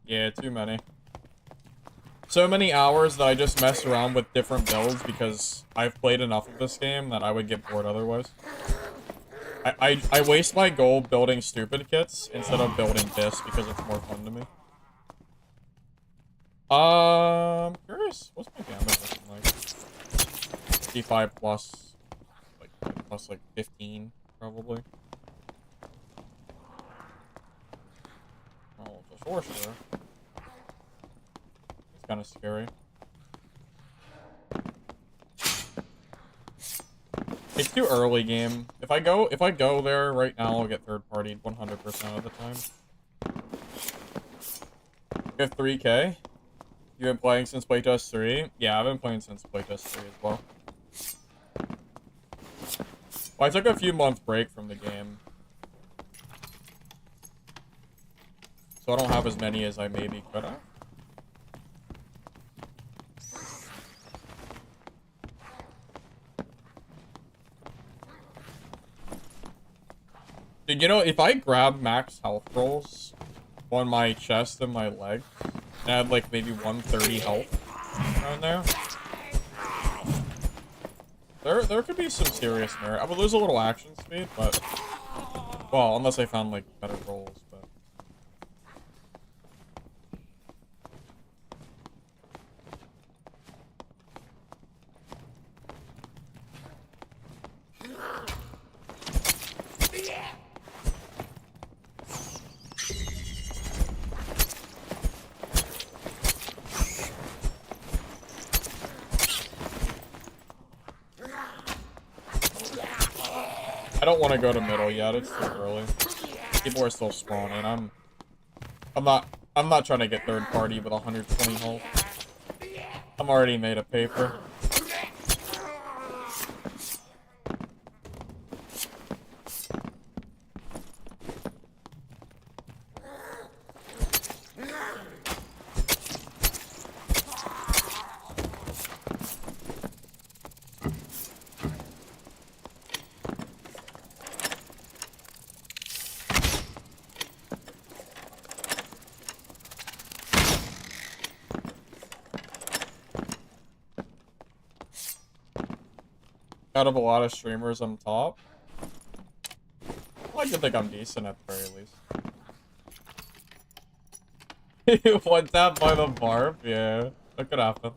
Yeah, too many. So many hours that I just mess around with different builds because I've played enough of this game that I would get bored otherwise. I waste my gold building stupid kits instead of building this because it's more fun to me. Curious. What's my damage looking like? 55 plus, like 15, probably. Oh, it's a sorcerer. It's kind of scary. It's too early game. If I go there right now, I'll get third party 100% of the time. You have 3K? You've been playing since playtest 3? Yeah, I've been playing since playtest 3 as well. Well, I took a few month break from the game. So I don't have as many as I maybe could have. Dude, you know, if I grab max health rolls on my chest and my leg, and I had like maybe 130 health around there could be some serious merit. I would lose a little action speed, but well, unless I found like better rolls, but I don't want to go to middle yet. It's too early. People are still spawning. I'm not trying to get third party with 120 health. I'm already made of paper. Out of a lot of streamers, I'm top. I like to think I'm decent at the very least. One tap by the barb? Yeah, that could happen.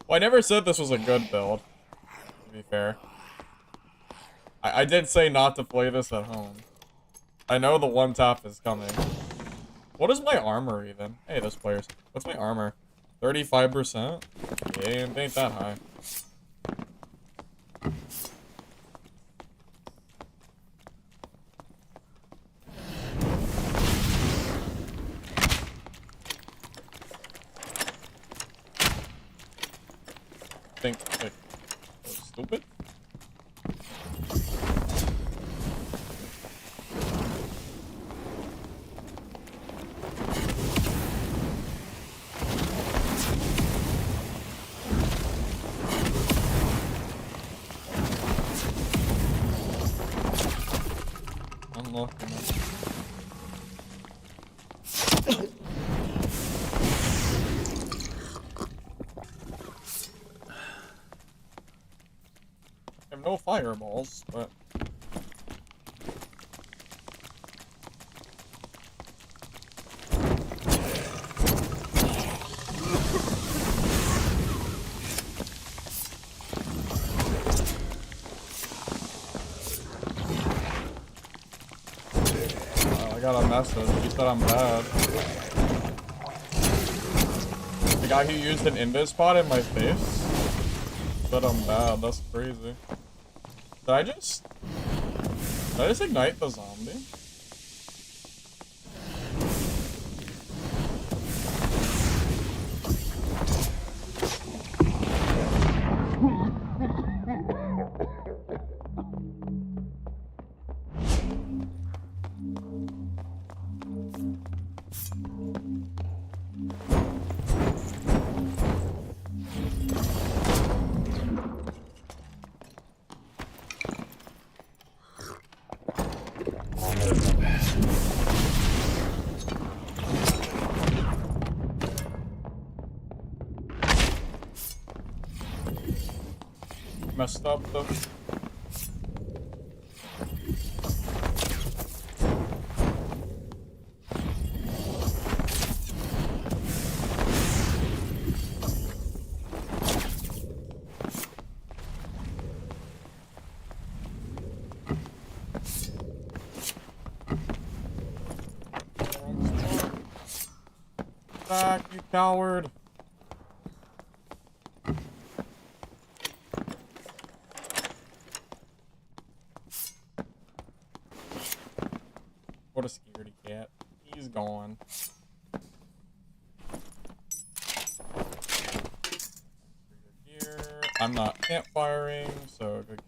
Well, I never said this was a good build, to be fair. I did say not to play this at home. I know the one tap is coming. What is my armor even? Hey, this player's. What's my armor? 35%? Yeah, it ain't that high. Think like stupid. Unlocking it. I have no fireballs, but I got a message. He said I'm bad. The guy who used an invis pod in my face said I'm bad. That's crazy. Did I just ignite the zombie? Messed up though. Back, you coward. What a scaredy cat. He's gone. Here. I'm not campfiring, so good.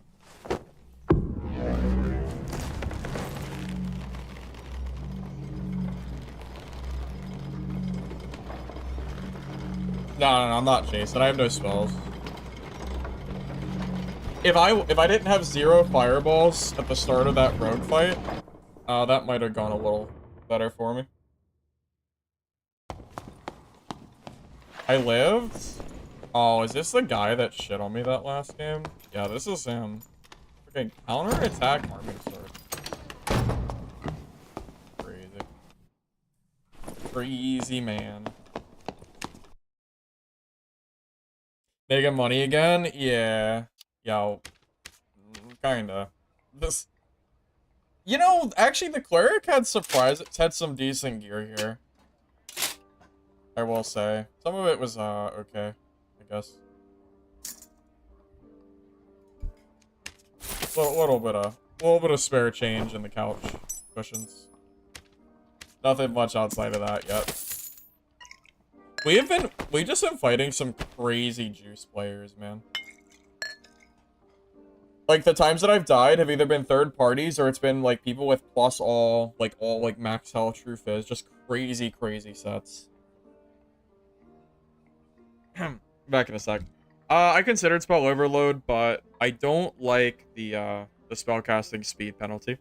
No, I'm not chasing. I have no spells. If I didn't have 0 fireballs at the start of that rogue fight, that might have gone a little better for me. I lived? Oh, is this the guy that shit on me that last game? Yeah, this is him. Okay, counter-attack arming sword. Crazy. Crazy man. Making money again? Yeah. Yo. Kinda. This... You know, actually, the Cleric had some decent gear here. I will say. Some of it was, okay, I guess. A little bit of spare change in the couch cushions. Nothing much outside of that yet. We just been fighting some crazy juice players, man. Like, the times that I've died have either been third parties or it's been, like, people with plus all max health, true fizz. Just crazy, crazy sets. Back in a sec. I considered spell overload, but I don't like the spellcasting speed penalty.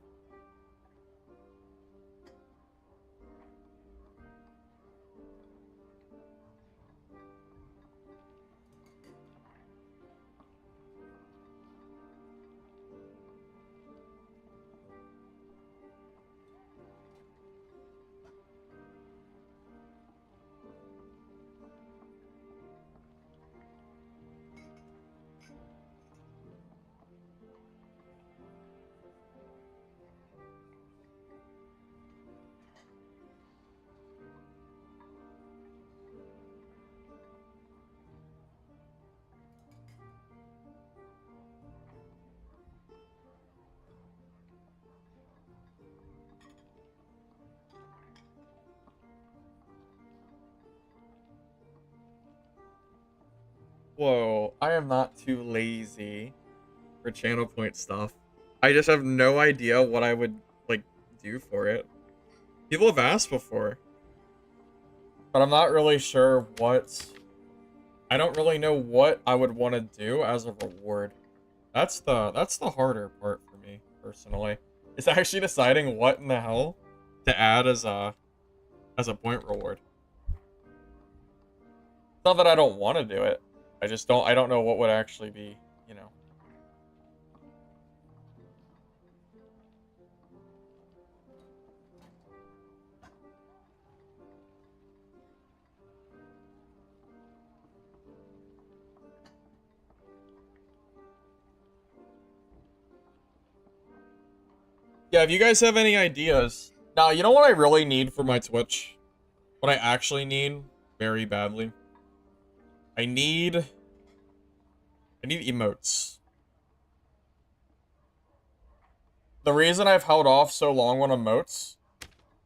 Whoa, I am not too lazy for channel point stuff. I just have no idea what I would, like, do for it. People have asked before. But I'm not really sure what... I don't really know what I would want to do as a reward. That's the harder part for me, personally. It's actually deciding what in the hell to add as a point reward. It's not that I don't want to do it. I don't know what would actually be, you know. Yeah, if you guys have any ideas. Now, you know what I really need for my Twitch? What I actually need very badly? I need emotes. The reason I've held off so long on emotes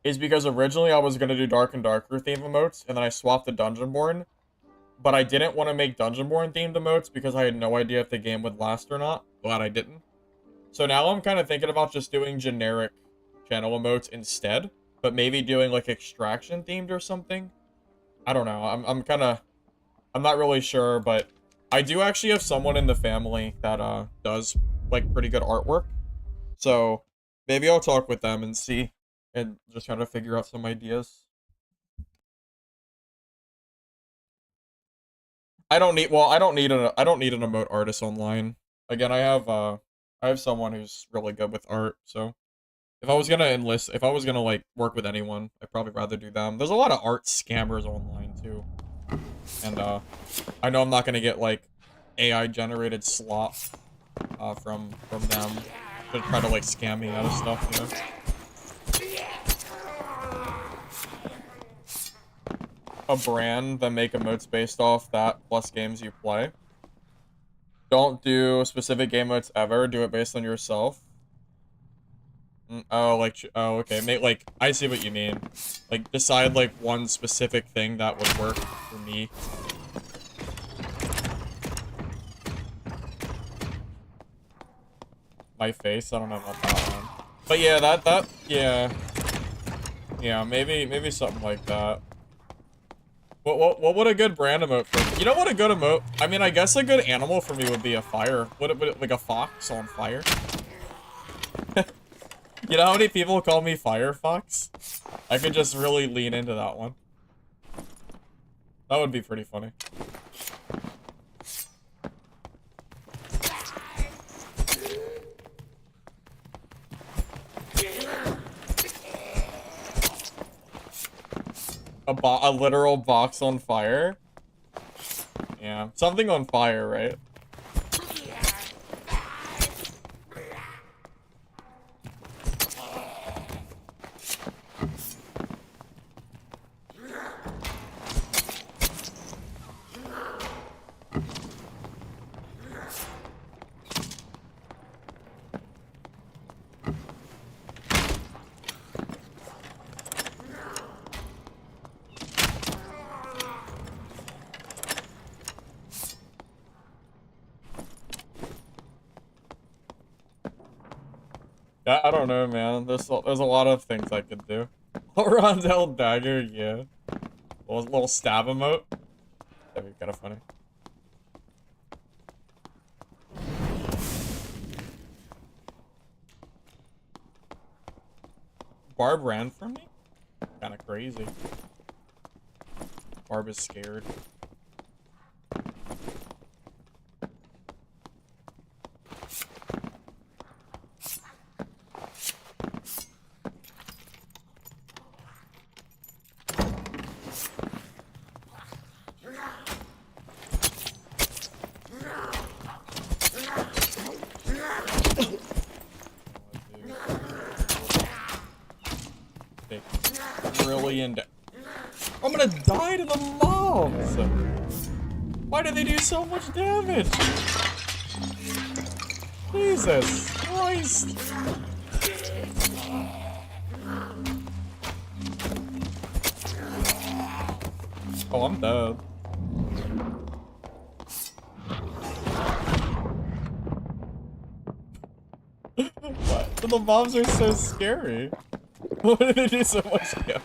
is because originally I was going to do Dark and Darker theme emotes, and then I swapped to Dungeonborn. But I didn't want to make Dungeonborn themed emotes because I had no idea if the game would last or not. Glad I didn't. So now I'm kind of thinking about just doing generic channel emotes instead, but maybe doing like extraction themed or something. I don't know. I'm not really sure, but I do actually have someone in the family that does like pretty good artwork. So maybe I'll talk with them and see and just trying to figure out some ideas. I don't need an emote artist online. Again, I have someone who's really good with art, so if I was gonna like work with anyone, I'd probably rather do them. There's a lot of art scammers online too. And I know I'm not gonna get like AI generated slop from them to try to like scam me out of stuff, you know. A brand that make emotes based off that plus games you play. Don't do specific game modes ever. Do it based on yourself. Oh, like, oh, okay. Like, I see what you mean. Like, decide, like, one specific thing that would work for me. My face? I don't know about that one. But yeah, yeah. Yeah, maybe something like that. What would a good brand emote for? You know what a good emote? I mean, I guess a good animal for me would be a fire. Would it like a fox on fire? You know how many people call me Firefox? I could just really lean into that one. That would be pretty funny. A literal box on fire? Yeah, something on fire, right? Yeah, I don't know, man. There's a lot of things I could do. Rondell dagger, yeah. Little stab emote. That'd be kind of funny. Barb ran from me? Kind of crazy. Barb is scared. I'm gonna die to the mobs! Why do they do so much damage? Jesus Christ! Oh, I'm dead. What? The mobs are so scary. Why do they do so much damage?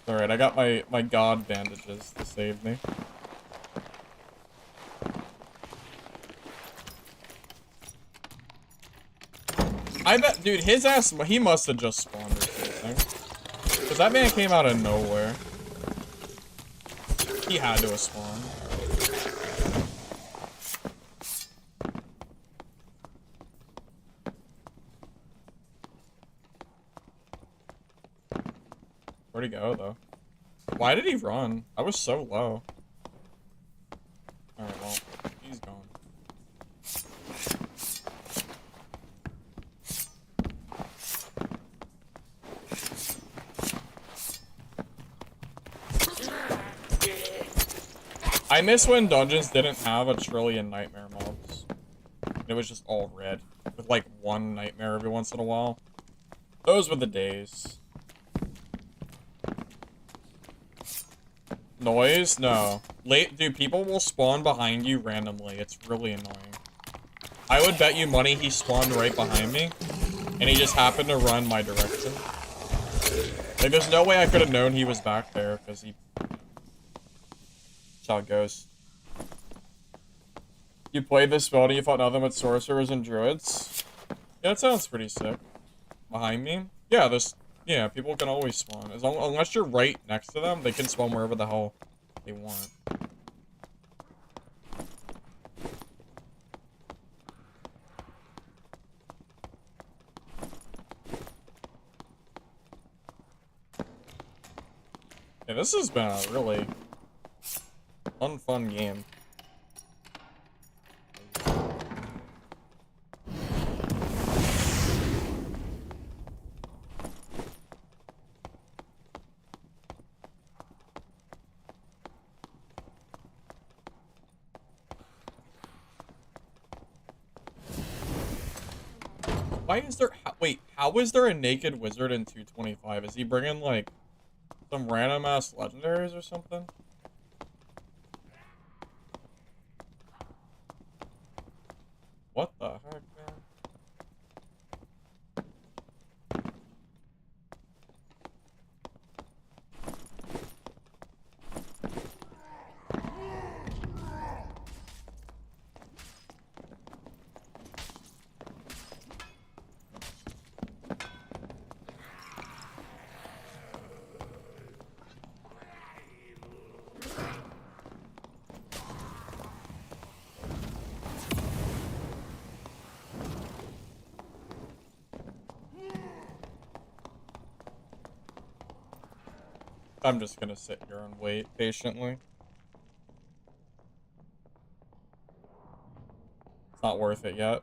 Alright, I got my god bandages to save me. I bet, dude, his ass, he must have just spawned or something. Because that man came out of nowhere. He had to have spawned. Where'd he go, though? Why did he run? I was so low. Alright, well, he's gone. I miss when dungeons didn't have a trillion nightmare mobs. It was just all red, with like one nightmare every once in a while. Those were the days. Noise? No. Dude, people will spawn behind you randomly. It's really annoying. I would bet you money he spawned right behind me, and he just happened to run my direction. Like, there's no way I could have known he was back there, because he... That's how it goes. You played this spell and you fought nothing but sorcerers and druids? Yeah, it sounds pretty sick. Behind me? Yeah, yeah, people can always spawn. Unless you're right next to them, they can spawn wherever the hell they want. Yeah, this has been a really fun game. Why is there... Wait, how is there a naked wizard in 225? Is he bringing, like, some random-ass legendaries or something? What the heck, man? I'm just gonna sit here and wait patiently. It's not worth it yet.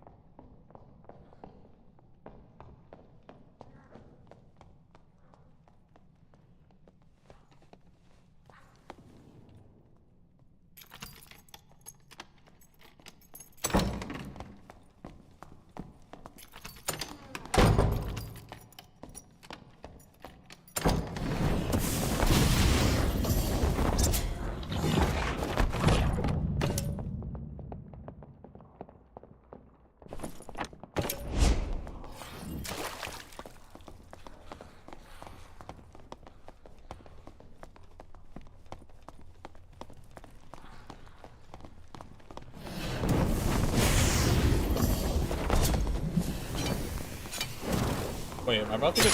Wait, am I about to get...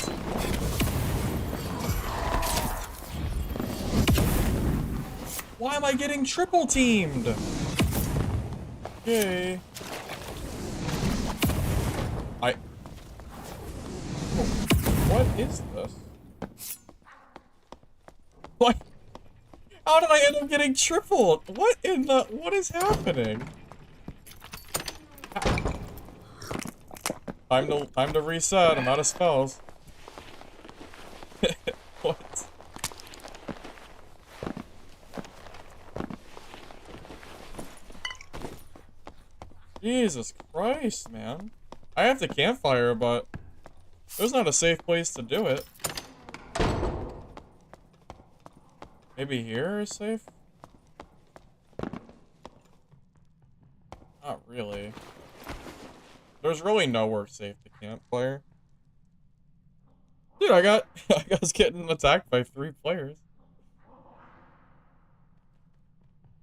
Why am I getting triple teamed? Okay. What is this? What? How did I end up getting tripled? What in the... What is happening? Time to reset. I'm out of spells. What? Jesus Christ, man. I have the campfire, but there's not a safe place to do it. Maybe here is safe? Not really. There's really nowhere safe to campfire. Dude, I was getting attacked by 3 players.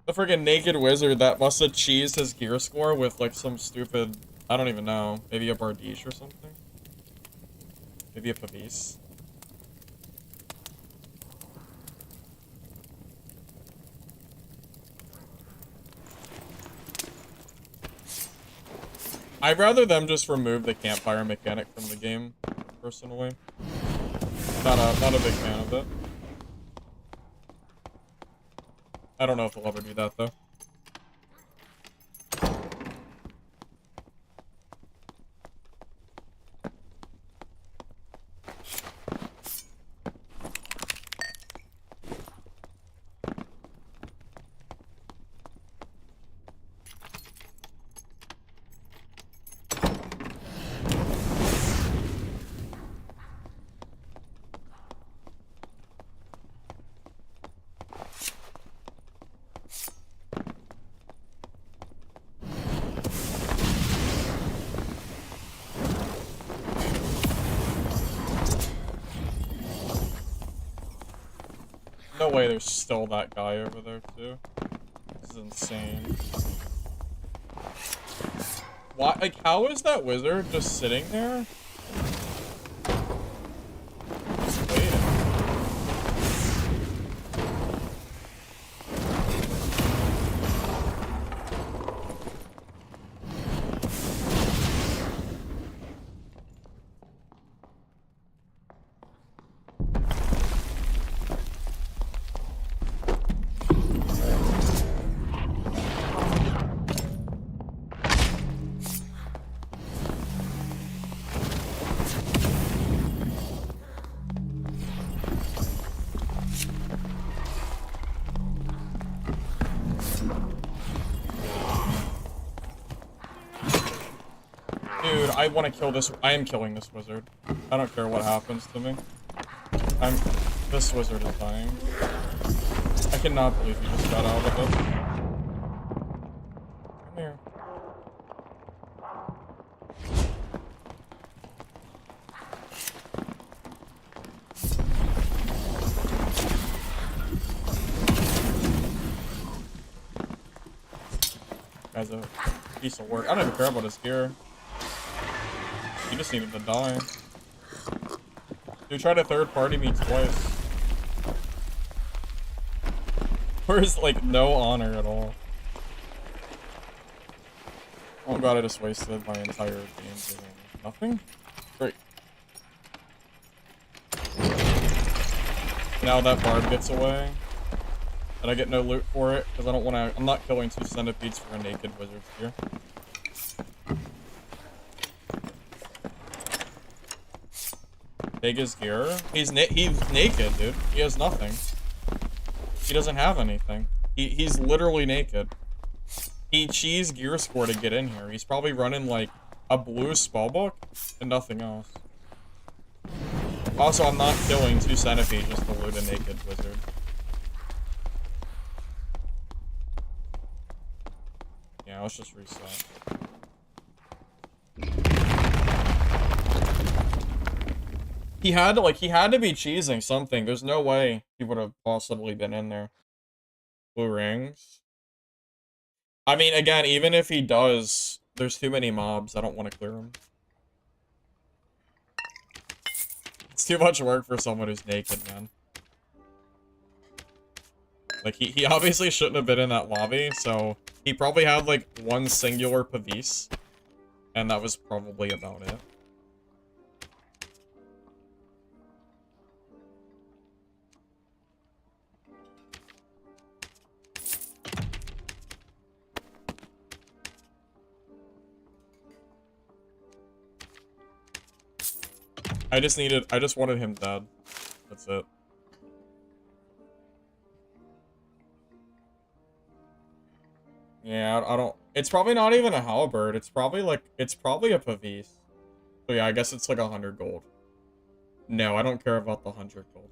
The friggin' naked wizard that must have cheesed his gear score with like some stupid, I don't even know, maybe a Bardiche or something? Maybe a Pavis. I'd rather them just remove the campfire mechanic from the game, personally. Not a big fan of it. I don't know if they'll ever do that, though. No way there's still that guy over there, too. This is insane. Why? Like, how is that wizard just sitting there? Just waiting. Dude, I want to kill this. I am killing this wizard. I don't care what happens to me. This wizard is dying. I cannot believe he just got out of it. Come here. Guy's a piece of work. I don't even care about his gear. He just needed to die. Dude tried to third party me twice. Where's like no honor at all. Oh god, I just wasted my entire game doing nothing? Great. Now that Barb gets away, and I get no loot for it, because I don't want to. I'm not killing 2 centipedes for a naked wizard's gear. Take his gear. He's naked, dude. He has nothing. He doesn't have anything. He's literally naked. He cheesed gear score to get in here. He's probably running like a blue spellbook and nothing else. Also, I'm not killing 2 centipedes just to loot a naked wizard. Yeah, let's just reset. He had to be cheesing something. There's no way he would have possibly been in there. Blue rings. I mean, again, even if he does, there's too many mobs. I don't want to clear them. It's too much work for someone who's naked, man. Like, he obviously shouldn't have been in that lobby, so he probably had, like, 1 singular pavis. And that was probably about it. I just wanted him dead. That's it. Yeah, I don't... It's probably not even a halberd. It's probably a pavis. So yeah, I guess it's like 100 gold. No, I don't care about the 100 gold.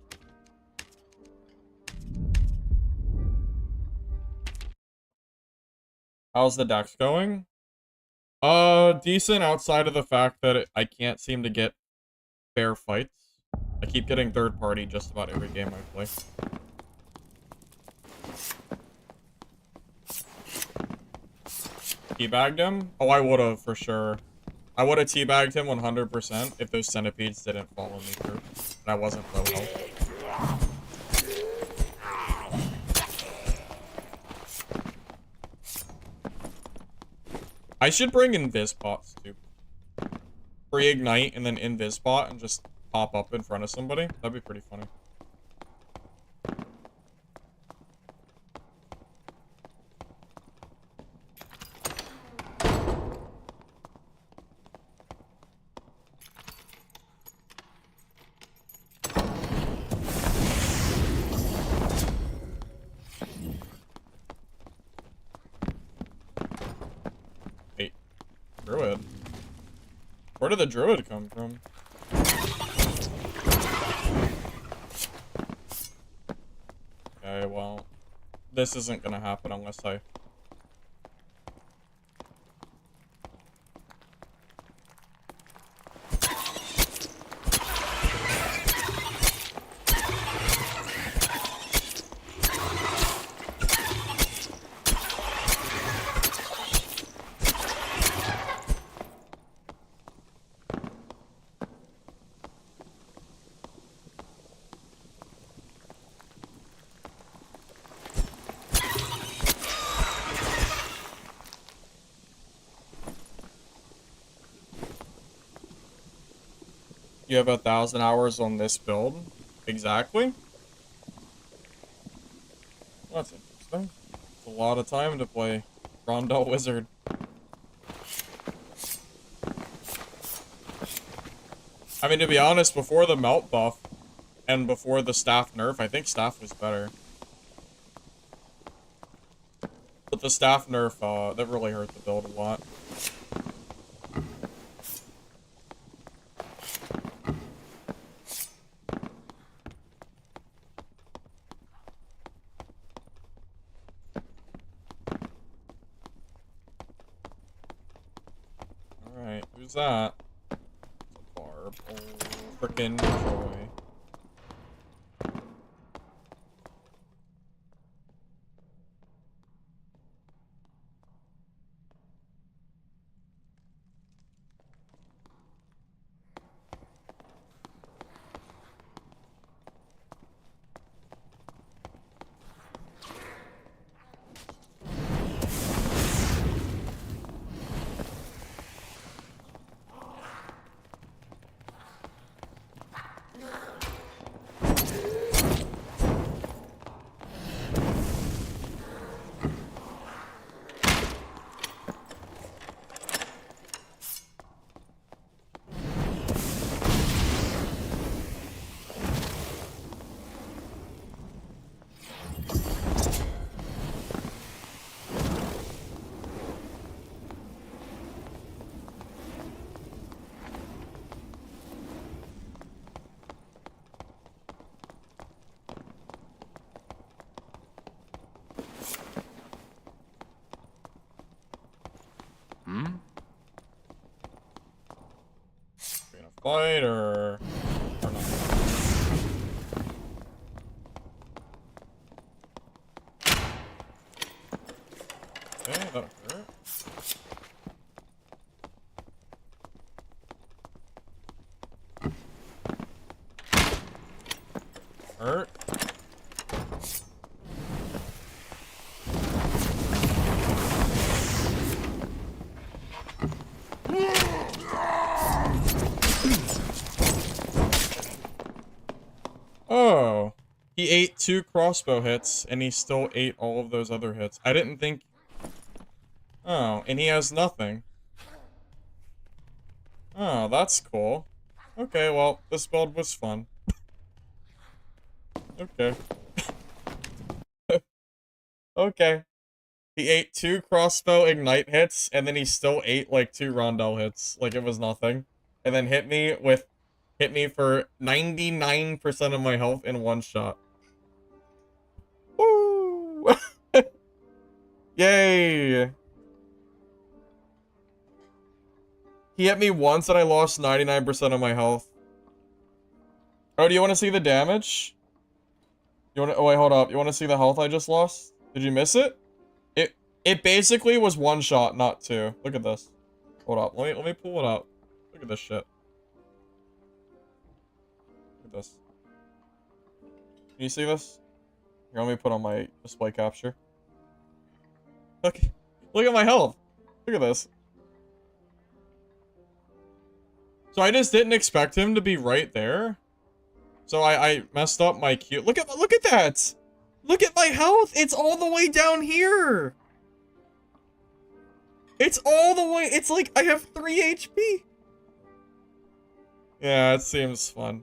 How's the dex going? Decent outside of the fact that I can't seem to get fair fights. I keep getting third party just about every game I play. Teabagged him? Oh, I would have for sure. I would have teabagged him 100% if those centipedes didn't follow me through. And I wasn't low health. I should bring invis pots too. Pre-ignite and then invis pot and just pop up in front of somebody. That'd be pretty funny. Wait, druid. Where did the druid come from? Okay, well, this isn't gonna happen unless I... You have 1,000 hours on this build? Exactly? Well, that's interesting. It's a lot of time to play Rondell Wizard. I mean, to be honest, before the melt buff and before the staff nerf, I think staff was better. But the staff nerf, that really hurt the build a lot. Alright, who's that? It's a barb. Oh, frickin' joy. Fight or not? Okay, that hurt. Hurt. Oh, he ate 2 crossbow hits, and he still ate all of those other hits. I didn't think... Oh, and he has nothing. Oh, that's cool. Okay, well, this build was fun. Okay. Okay. He ate 2 crossbow ignite hits, and then he still ate, like, 2 rondel hits, like it was nothing. And then hit me for 99% of my health in one shot. Woo! Yay! He hit me once and I lost 99% of my health. Oh, do you want to see the damage? You want to? Oh wait, hold up. You want to see the health I just lost? Did you miss it? It basically was 1 shot, not 2. Look at this. Hold up. Let me pull it up. Look at this shit. Look at this. Can you see this? Here, let me put on my display capture. Okay. Look at my health. Look at this. So I just didn't expect him to be right there. So I messed up my Q. Look at that. Look at my health. It's all the way down here. It's all the way. It's like I have 3 HP. Yeah, it seems fun.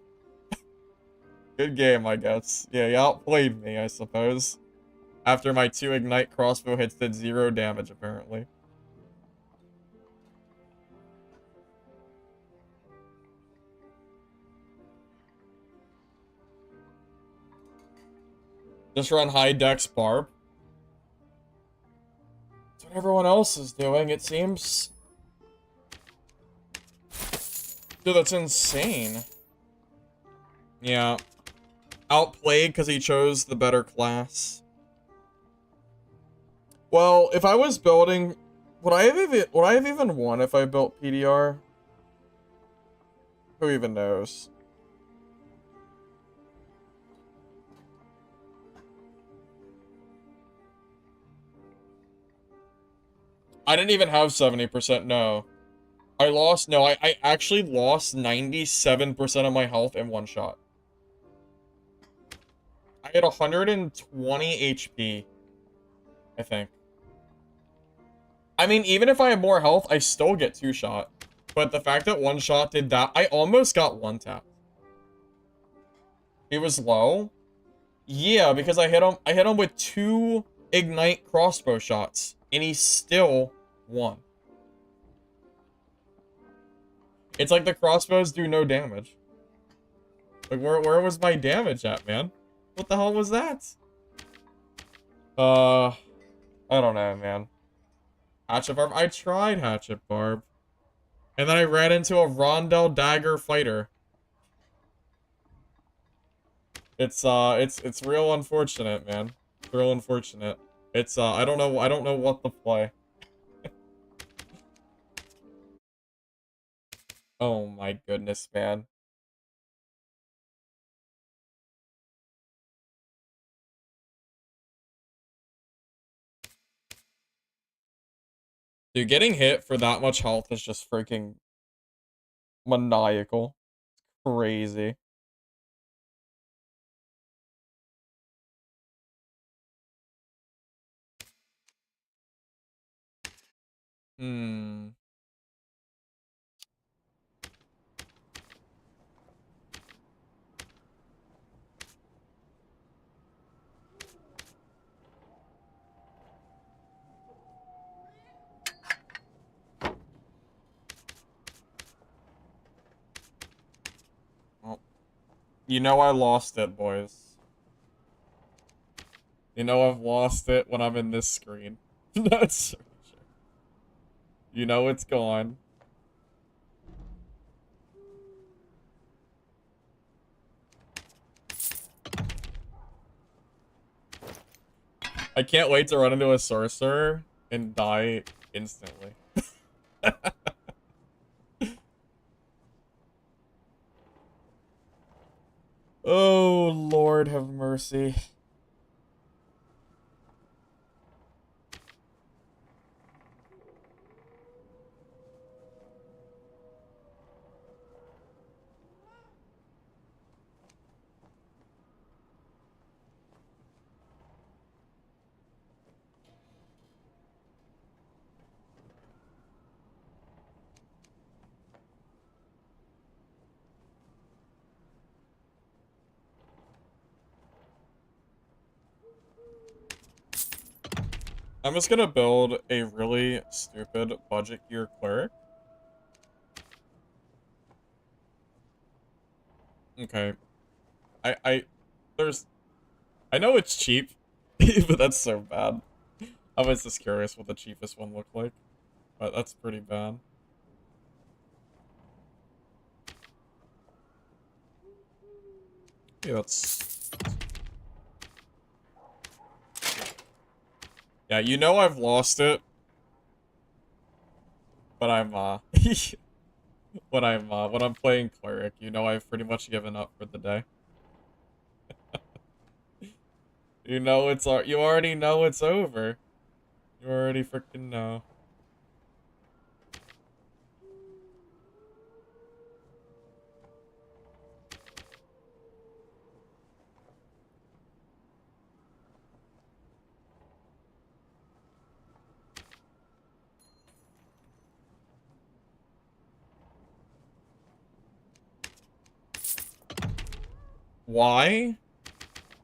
Good game, I guess. Yeah, you outplayed me, I suppose. After my 2 ignite crossbow hits did 0 damage, apparently. Just run high dex barb. That's what everyone else is doing, it seems. Dude, that's insane. Yeah. Outplayed because he chose the better class. Well, if I was building... Would I have even won if I built PDR? Who even knows? I didn't even have 70%, no. I actually lost 97% of my health in one shot. I had 120 HP, I think. I mean, even if I have more health, I still get two shot. But the fact that one shot did that, I almost got one tap. He was low. Yeah, because I hit him with two ignite crossbow shots, and he still won. It's like the crossbows do no damage. Like, where was my damage at, man? What the hell was that? I don't know, man. Hatchet Barb? I tried Hatchet Barb. And then I ran into a Rondel Dagger fighter. It's real unfortunate, man. It's real unfortunate. It's, I don't know what to play. Oh my goodness, man. Dude, getting hit for that much health is just freaking maniacal. Crazy. Hmm. Well, you know I lost it, boys. You know I've lost it when I'm in this screen. That's you know it's gone. I can't wait to run into a sorcerer and die instantly. Oh, Lord have mercy. I'm just gonna build a really stupid budget gear cleric. Okay. I there's I know it's cheap, but that's so bad. I was just curious what the cheapest one looked like. But that's pretty bad. Yeah, that's yeah, you know I've lost it, but I'm when I'm playing cleric, you know I've pretty much given up for the day. You know you already know it's over. You already freaking know. Why?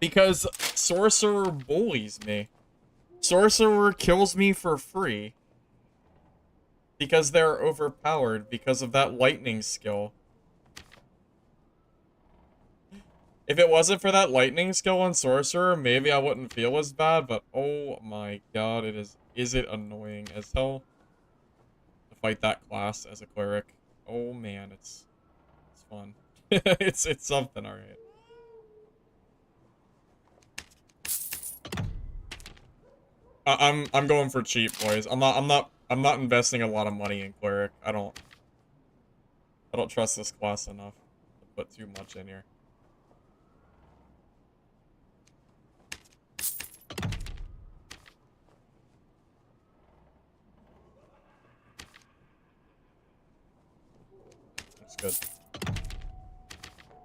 Because Sorcerer bullies me. Sorcerer kills me for free. Because they're overpowered because of that lightning skill. If it wasn't for that lightning skill on Sorcerer, maybe I wouldn't feel as bad, but oh my god, is it annoying as hell to fight that class as a cleric. Oh man, it's fun. It's something, alright. I'm going for cheap, boys. I'm not investing a lot of money in cleric. I don't trust this class enough to put too much in here. good.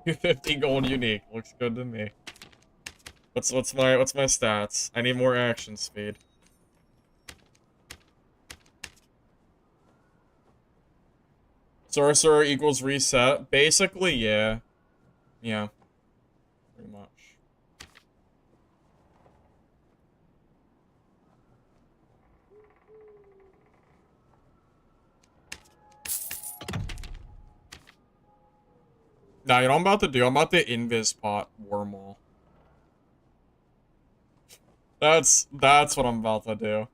250 gold unique. Looks good to me. What's my stats? I need more action speed. Sorcerer equals reset. Basically, yeah. Yeah. Pretty much. Now, you know what I'm about to do? I'm about to invis pot wormhole. That's what I'm about to do.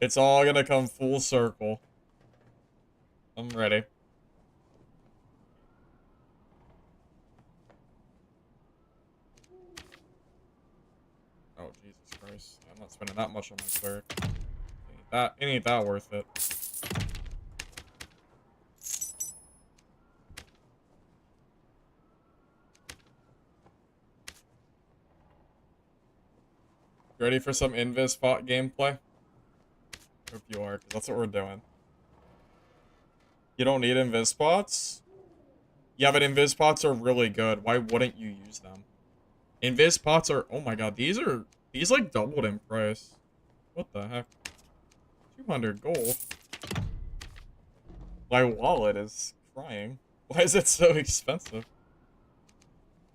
It's all gonna come full circle. I'm ready. Oh, Jesus Christ. I'm not spending that much on my cleric. It ain't that worth it. Ready for some invis pot gameplay? Hope you are, because that's what we're doing. You don't need invis pots? Yeah, but invis pots are really good. Why wouldn't you use them? Invis pots are... Oh my god, these like doubled in price. What the heck? 200 gold? My wallet is crying. Why is it so expensive?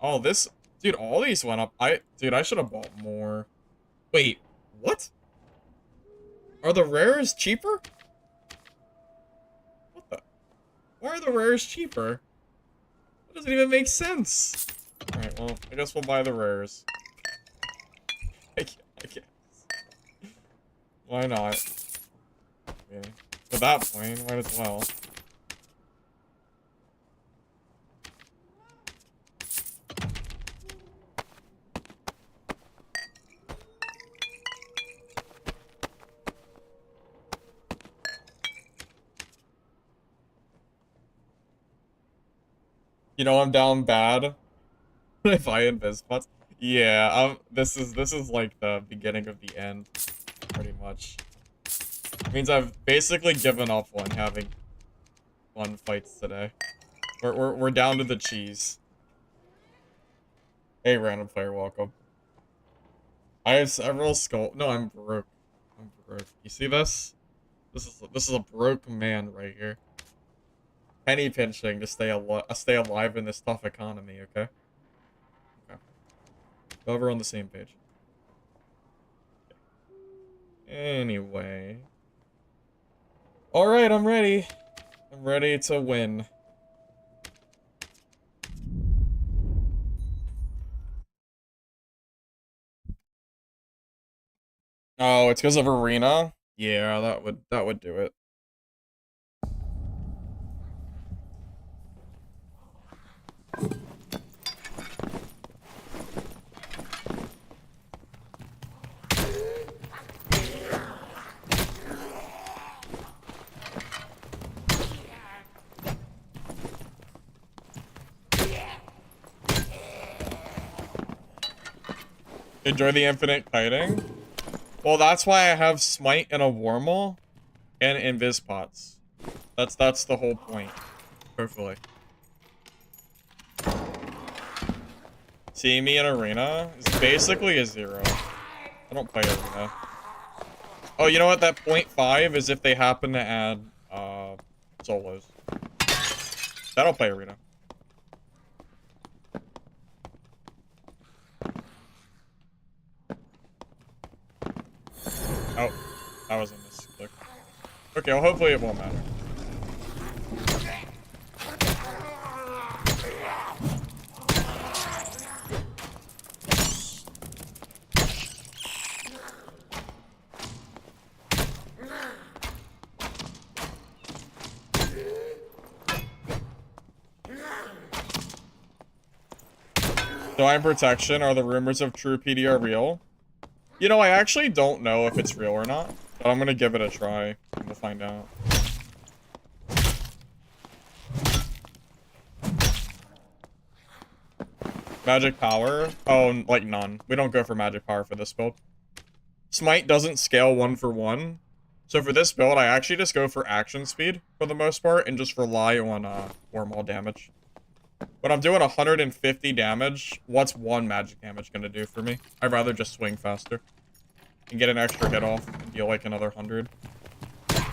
Oh, this... Dude, all these went up. Dude, I should have bought more. Wait, what? Are the rares cheaper? What the? Why are the rares cheaper? That doesn't even make sense. Alright, well, I guess we'll buy the rares. I guess. Why not? Yeah. At that point, might as well. You know I'm down bad if I invis pots. Yeah, this is like the beginning of the end, pretty much. It means I've basically given up on having fun fights today. We're down to the cheese. Hey, random player, welcome. I have several skull. No, I'm broke. I'm broke. You see this? This is a broke man right here. Penny pinching to stay alive in this tough economy. Okay. Okay. Glad we're on the same page. Anyway. All right, I'm ready. I'm ready to win. Oh, it's because of arena? Yeah, that would do it. Enjoy the infinite kiting? Well, that's why I have smite and a wormhole and invis pots. That's the whole point. Hopefully. Seeing me in arena is basically a 0. I don't play arena. Oh, you know what? That 0.5 is if they happen to add solos. I don't play arena. Oh, that was a misclick. Okay, well, hopefully it won't matter. Divine Protection, are the rumors of true PDR real? You know, I actually don't know if it's real or not, but I'm gonna give it a try, and we'll find out. Magic power? Oh, like none. We don't go for magic power for this build. Smite doesn't scale 1 for 1. So for this build, I actually just go for action speed for the most part and just rely on wormhole damage. When I'm doing 150 damage, what's one magic damage gonna do for me? I'd rather just swing faster and get an extra hit off and deal like another 100.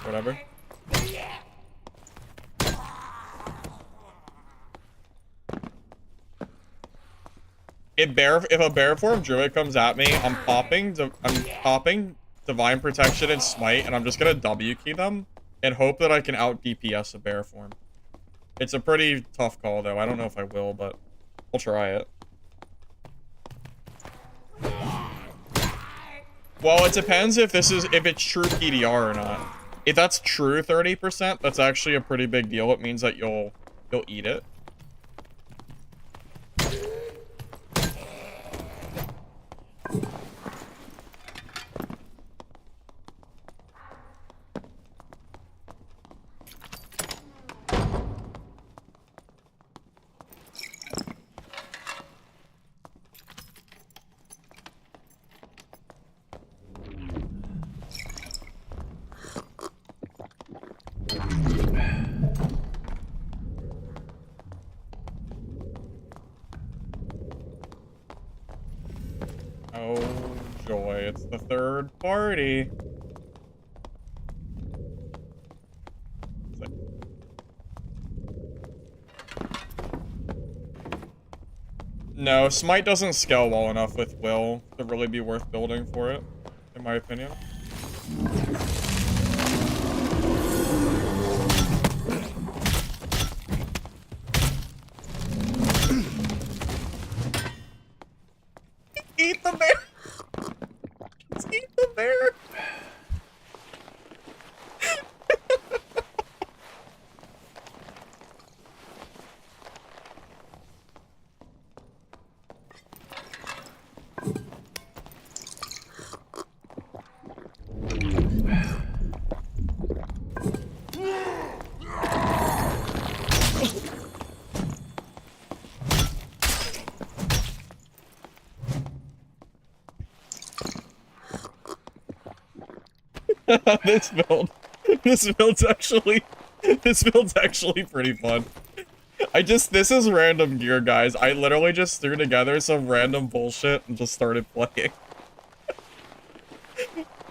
Whatever. If a bear form druid comes at me, I'm popping divine protection and smite, and I'm just gonna W key them and hope that I can out DPS a bear form. It's a pretty tough call though. I don't know if I will, but I'll try it. Well, it depends if it's true PDR or not. If that's true 30%, that's actually a pretty big deal. It means that you'll eat it. Oh, joy. It's the third party. No, smite doesn't scale well enough with will to really be worth building for it, in my opinion. Eat the bear! Let's eat the bear! This build's actually pretty fun. This is random gear, guys. I literally just threw together some random bullshit and just started playing.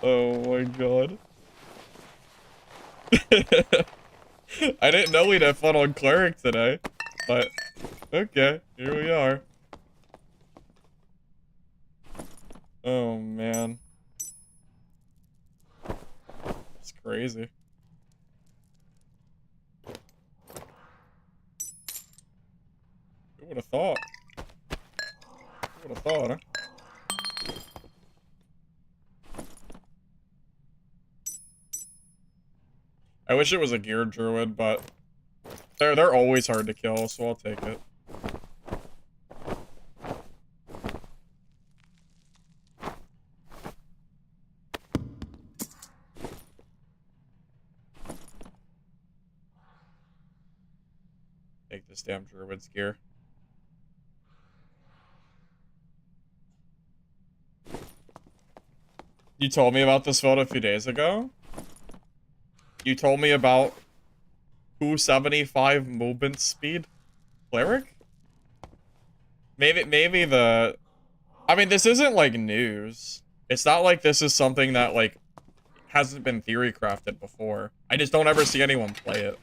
Oh my god. I didn't know we'd have fun on Cleric today, but okay, here we are. Oh man. It's crazy. Who would have thought? Who would have thought, huh? I wish it was a geared druid, but they're always hard to kill, so I'll take it. Take this damn druid's gear. You told me about this build a few days ago? You told me about 275 movement speed Cleric? Maybe the... I mean, this isn't, like, news. It's not like this is something that, like, hasn't been theory crafted before. I just don't ever see anyone play it.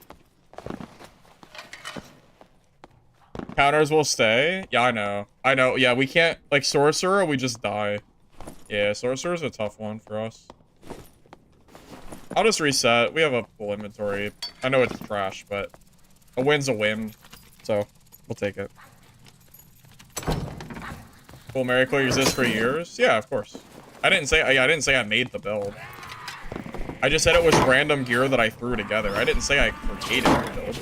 Counters will stay? Yeah, I know. I know. Yeah, we can't... Like, Sorcerer, we just die. Yeah, Sorcerer's a tough one for us. I'll just reset. We have a full inventory. I know it's trash, but a win's a win. So, we'll take it. Will Miracle use this for years? Yeah, of course. I didn't say I made the build. I just said it was random gear that I threw together. I didn't say I created the build.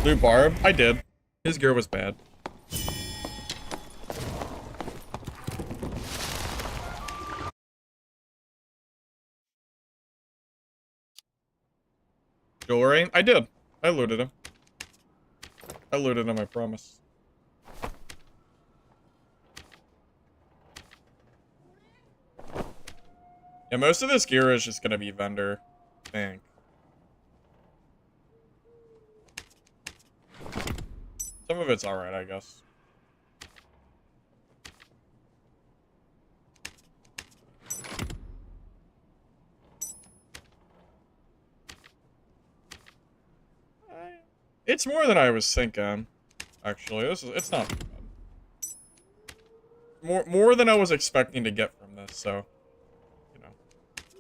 Blue Barb? I did. His gear was bad. Jewelry? I did. I looted him. I looted him, I promise. Yeah, most of this gear is just gonna be vendor, I think. Some of it's alright, I guess. It's more than I was thinking, actually. It's not too bad. More than I was expecting to get from this, so, you know,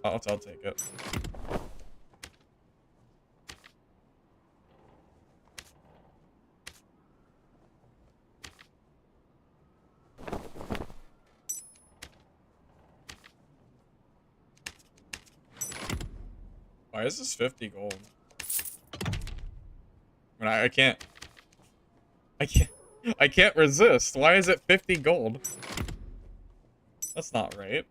I'll take it. Why is this 50 gold? I mean, I can't resist. Why is it 50 gold? That's not right.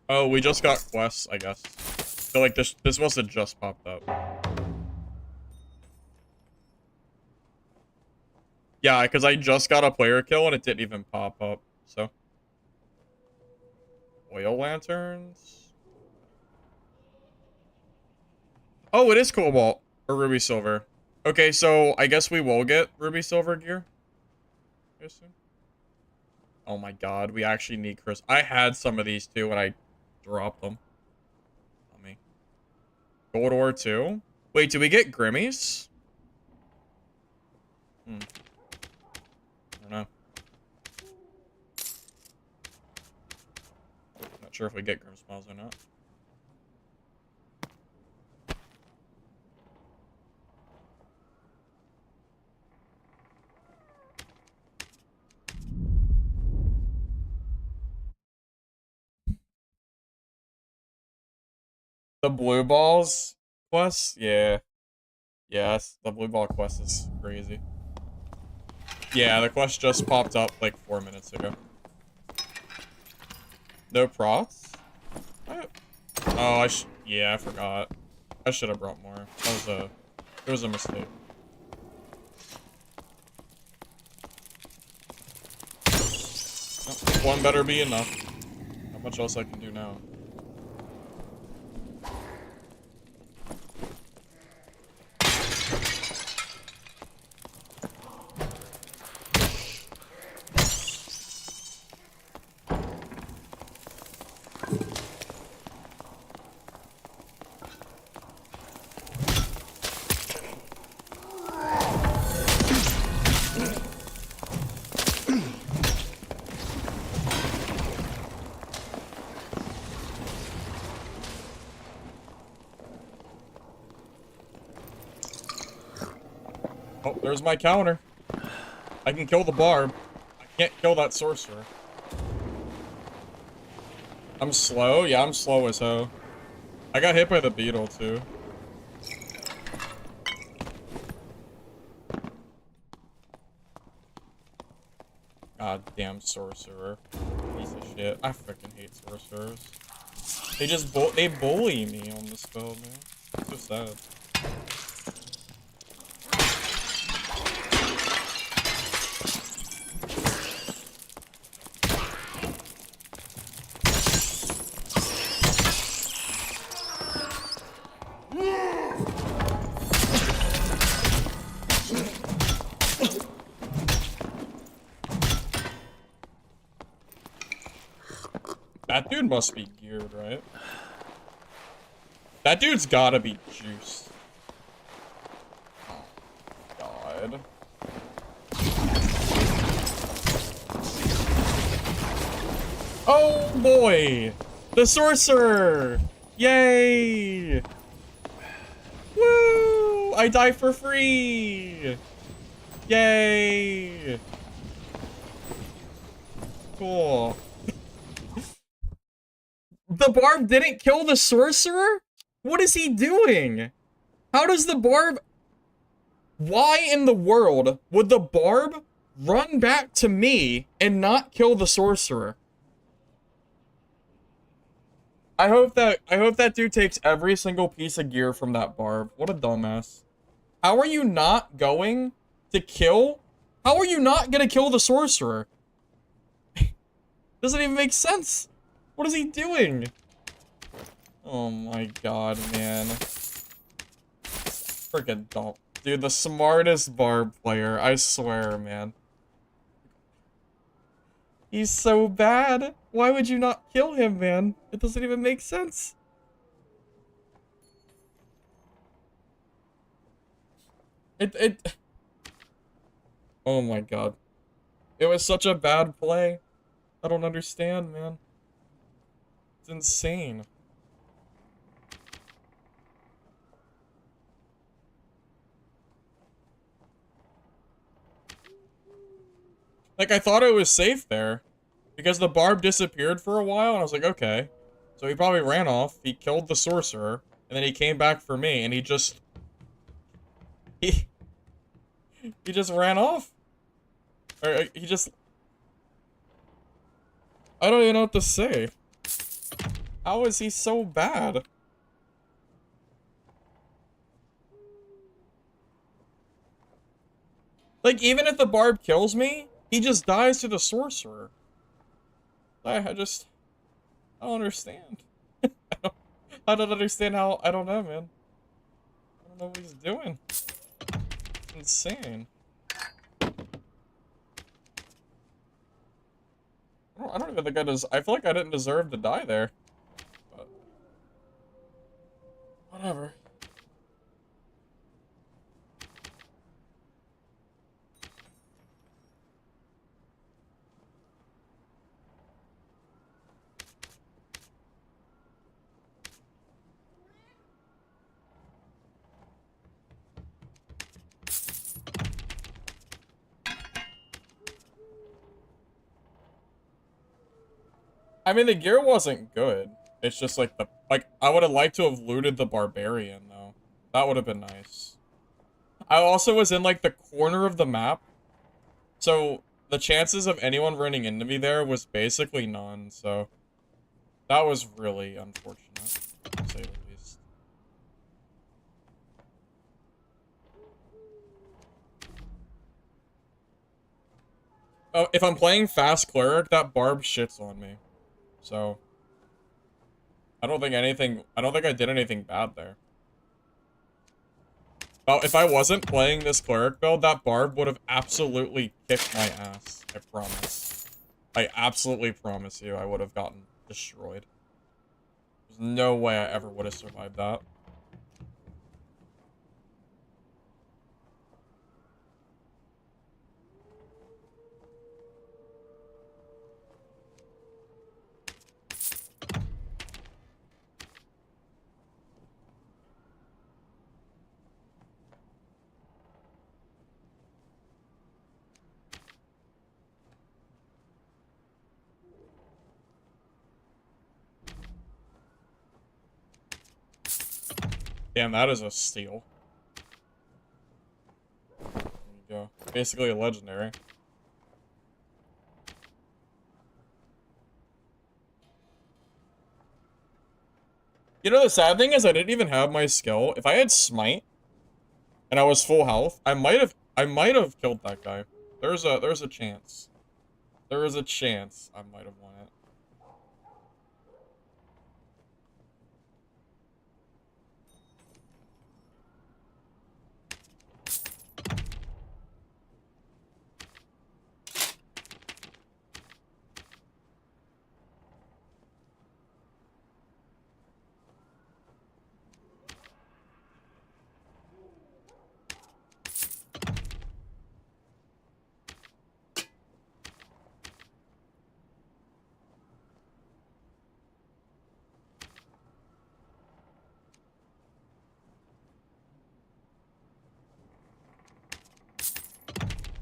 Oh, we just got quests, I guess. I feel like this must have just popped up. Yeah, because I just got a player kill and it didn't even pop up, so. Oil lanterns? Oh, it is cobalt. Or ruby silver. Okay, so I guess we will get ruby silver gear. I assume. Oh my god, we actually need Chris. I had some of these too and I dropped them. Tell me. Gold ore too? Wait, do we get Grimmies? I don't know. Not sure if we get Grim Smiles or not. The blue balls quest? Yeah. Yes, the blue ball quest is crazy. Yeah, the quest just popped up like 4 minutes ago. No prots? What? Oh, yeah, I forgot. I should have brought more. It was a mistake. Oh, one better be enough. How much else I can do now? Oh, there's my counter. I can kill the barb. I can't kill that sorcerer. I'm slow? Yeah, I'm slow as hell. I got hit by the beetle, too. Goddamn sorcerer. Piece of shit. I freaking hate sorcerers. They bully me on this spell, man. It's so sad. That dude must be geared, right? That dude's gotta be juiced. Oh, God. Oh, boy! The sorcerer! Yay! Woo! I die for free! Yay! Cool. The barb didn't kill the sorcerer? What is he doing? How does the barb... Why in the world would the barb run back to me and not kill the sorcerer? I hope that dude takes every single piece of gear from that barb. What a dumbass. How are you not going to kill? How are you not gonna kill the sorcerer? Doesn't even make sense. What is he doing? Oh my god, man. Freaking dumb. Dude, the smartest barb player, I swear, man. He's so bad. Why would you not kill him, man? It doesn't even make sense. Oh my god. It was such a bad play. I don't understand, man. It's insane. Like, I thought it was safe there. Because the barb disappeared for a while, and I was like, okay. So he probably ran off, he killed the sorcerer, and then he came back for me, and he just... He just ran off. Or, he just... I don't even know what to say. How is he so bad? Like, even if the barb kills me, he just dies to the sorcerer. I don't understand. I don't understand how, I don't know, man. I don't know what he's doing. It's insane. I don't even think I feel like I didn't deserve to die there. But, whatever. I mean, the gear wasn't good. It's just like I would have liked to have looted the Barbarian though. That would have been nice. I also was in like the corner of the map. So the chances of anyone running into me there was basically none, so that was really unfortunate, to say the least. Oh, if I'm playing fast cleric, that barb shits on me. So, I don't think I did anything bad there. Well, if I wasn't playing this cleric build, that barb would have absolutely kicked my ass. I promise. I absolutely promise you I would have gotten destroyed. There's no way I ever would have survived that. Damn, that is a steal. There you go. Basically a legendary. You know, the sad thing is I didn't even have my skill. If I had smite and I was full health, I might have killed that guy. There's a chance. There is a chance I might have won it.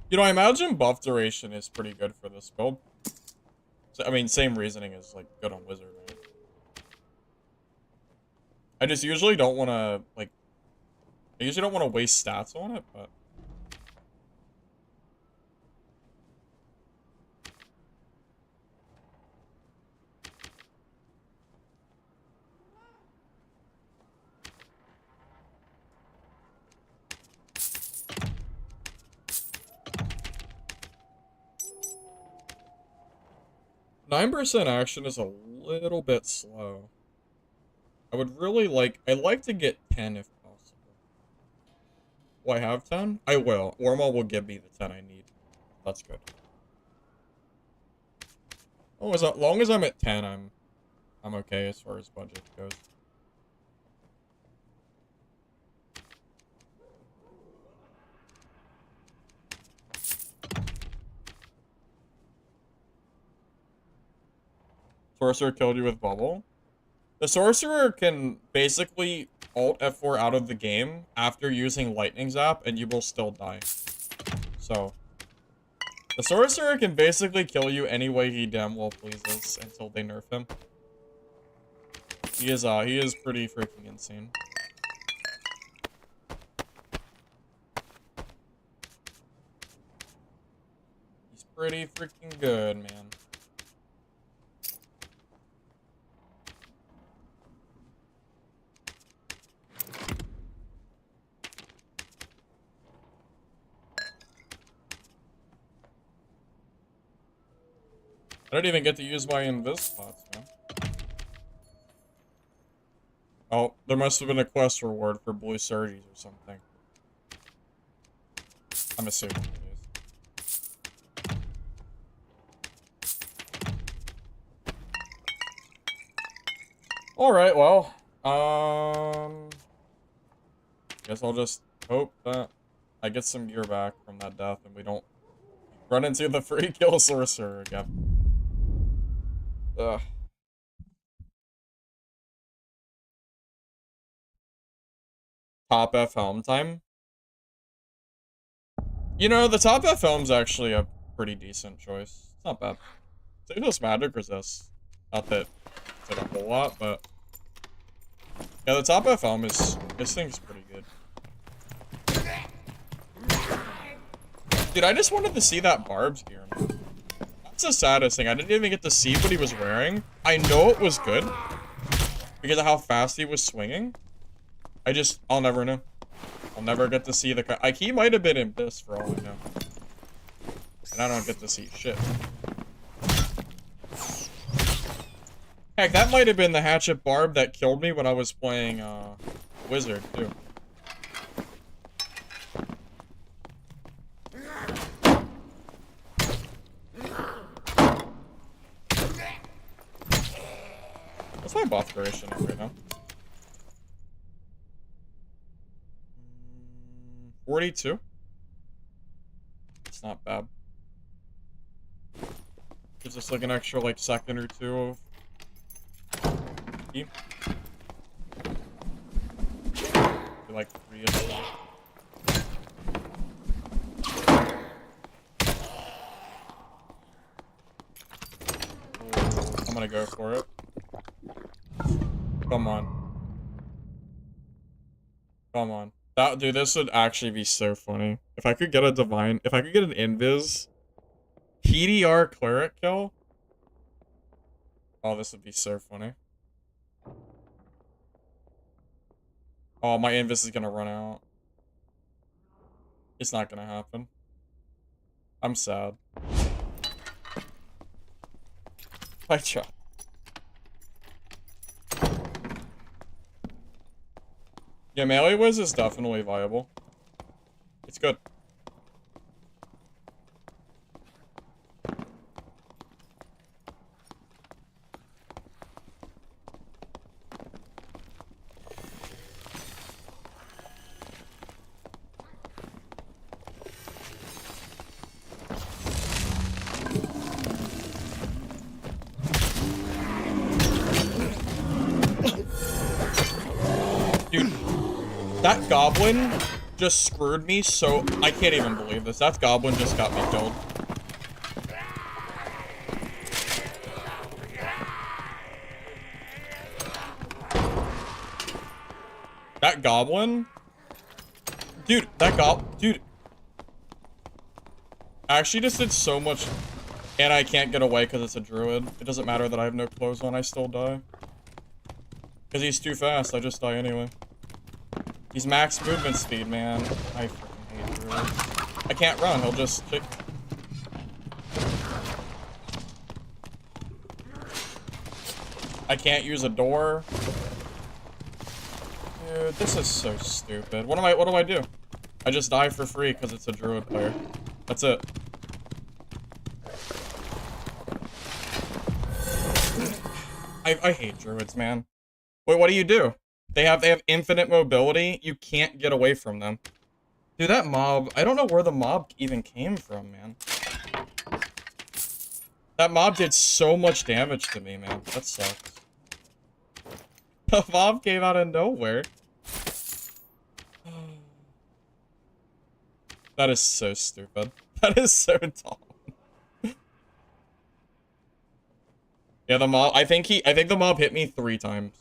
You know, I imagine buff duration is pretty good for this build. So, I mean, same reasoning as, like, good on Wizard, right? I just usually don't want to, like, I usually don't want to waste stats on it, but... 9% action is a little bit slow. I would really like... I'd like to get 10 if possible. Will I have 10? I will. Ormal will give me the 10 I need. That's good. Oh, as long as I'm at 10, I'm okay as far as budget goes. Sorcerer killed you with bubble. The sorcerer can basically alt F4 out of the game after using lightning zap, and you will still die. So, the sorcerer can basically kill you any way he damn well pleases until they nerf him. He is pretty freaking insane. He's pretty freaking good, man. I don't even get to use my invis spots, man. Oh, there must have been a quest reward for blue surges or something. I'm assuming it is. Alright, well. Guess I'll just hope that I get some gear back from that death and we don't run into the free kill sorcerer again. Ugh. Top F helm time. You know, the top F helm's actually a pretty decent choice. It's not bad. Saves magic resist. Not that it's like a whole lot, but yeah, the top F helm is, this thing's pretty good. Dude, I just wanted to see that Barb's gear, man. That's the saddest thing. I didn't even get to see what he was wearing. I know it was good because of how fast he was swinging. I'll never know. I'll never get to see the... Like, he might have been in this for all I know. And I don't get to see shit. Heck, that might have been the hatchet barb that killed me when I was playing, Wizard, too. What's my buff duration right now? 42? It's not bad. Gives us like an extra like second or two of keep. Like 3 of them. I'm gonna go for it. Come on. Come on. That, dude, this would actually be so funny. If I could get a divine, if I could get an invis, PDR cleric kill. Oh, this would be so funny. Oh, my invis is gonna run out. It's not gonna happen. I'm sad. I tried. Yeah, melee whiz is definitely viable. It's good. Dude, that goblin just screwed me, so I can't even believe this. That goblin just got me killed. That goblin? Dude, dude. I actually just did so much, and I can't get away because it's a druid. It doesn't matter that I have no clothes on, I still die. Because he's too fast, I just die anyway. He's max movement speed, man. I freaking hate druids. I can't run, he'll just kick. I can't use a door. Dude, this is so stupid. What do I do? I just die for free because it's a druid player. That's it. I hate druids, man. Wait, what do? They have infinite mobility. You can't get away from them. Dude, that mob, I don't know where the mob even came from, man. That mob did so much damage to me, man. That sucks. The mob came out of nowhere. That is so stupid. That is so dumb. Yeah, the mob, I think the mob hit me 3 times.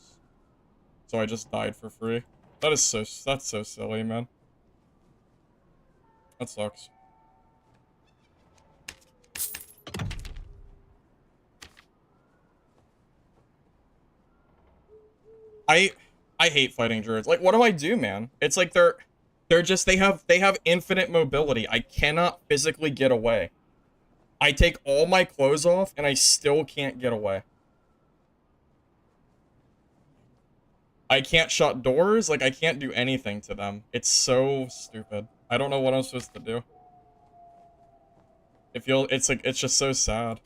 So I just died for free. That's so silly, man. That sucks. I hate fighting druids. Like, what do I do, man? It's like they have infinite mobility. I cannot physically get away. I take all my clothes off and I still can't get away. I can't shut doors, like I can't do anything to them. It's so stupid. I don't know what I'm supposed to do. It's just so sad.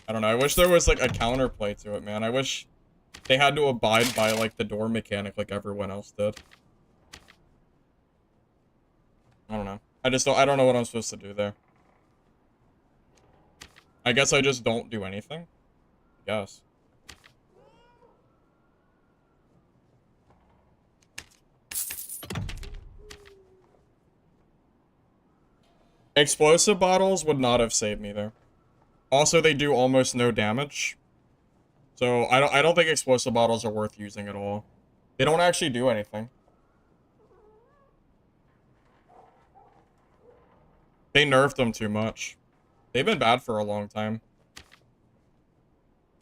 I don't know, I wish there was like a counterplay to it, man. I wish they had to abide by like the door mechanic like everyone else did. I don't know. I don't know what I'm supposed to do there. I guess I just don't do anything. I guess. Explosive bottles would not have saved me there. Also, they do almost no damage. So I don't think explosive bottles are worth using at all. They don't actually do anything. They nerfed them too much. They've been bad for a long time.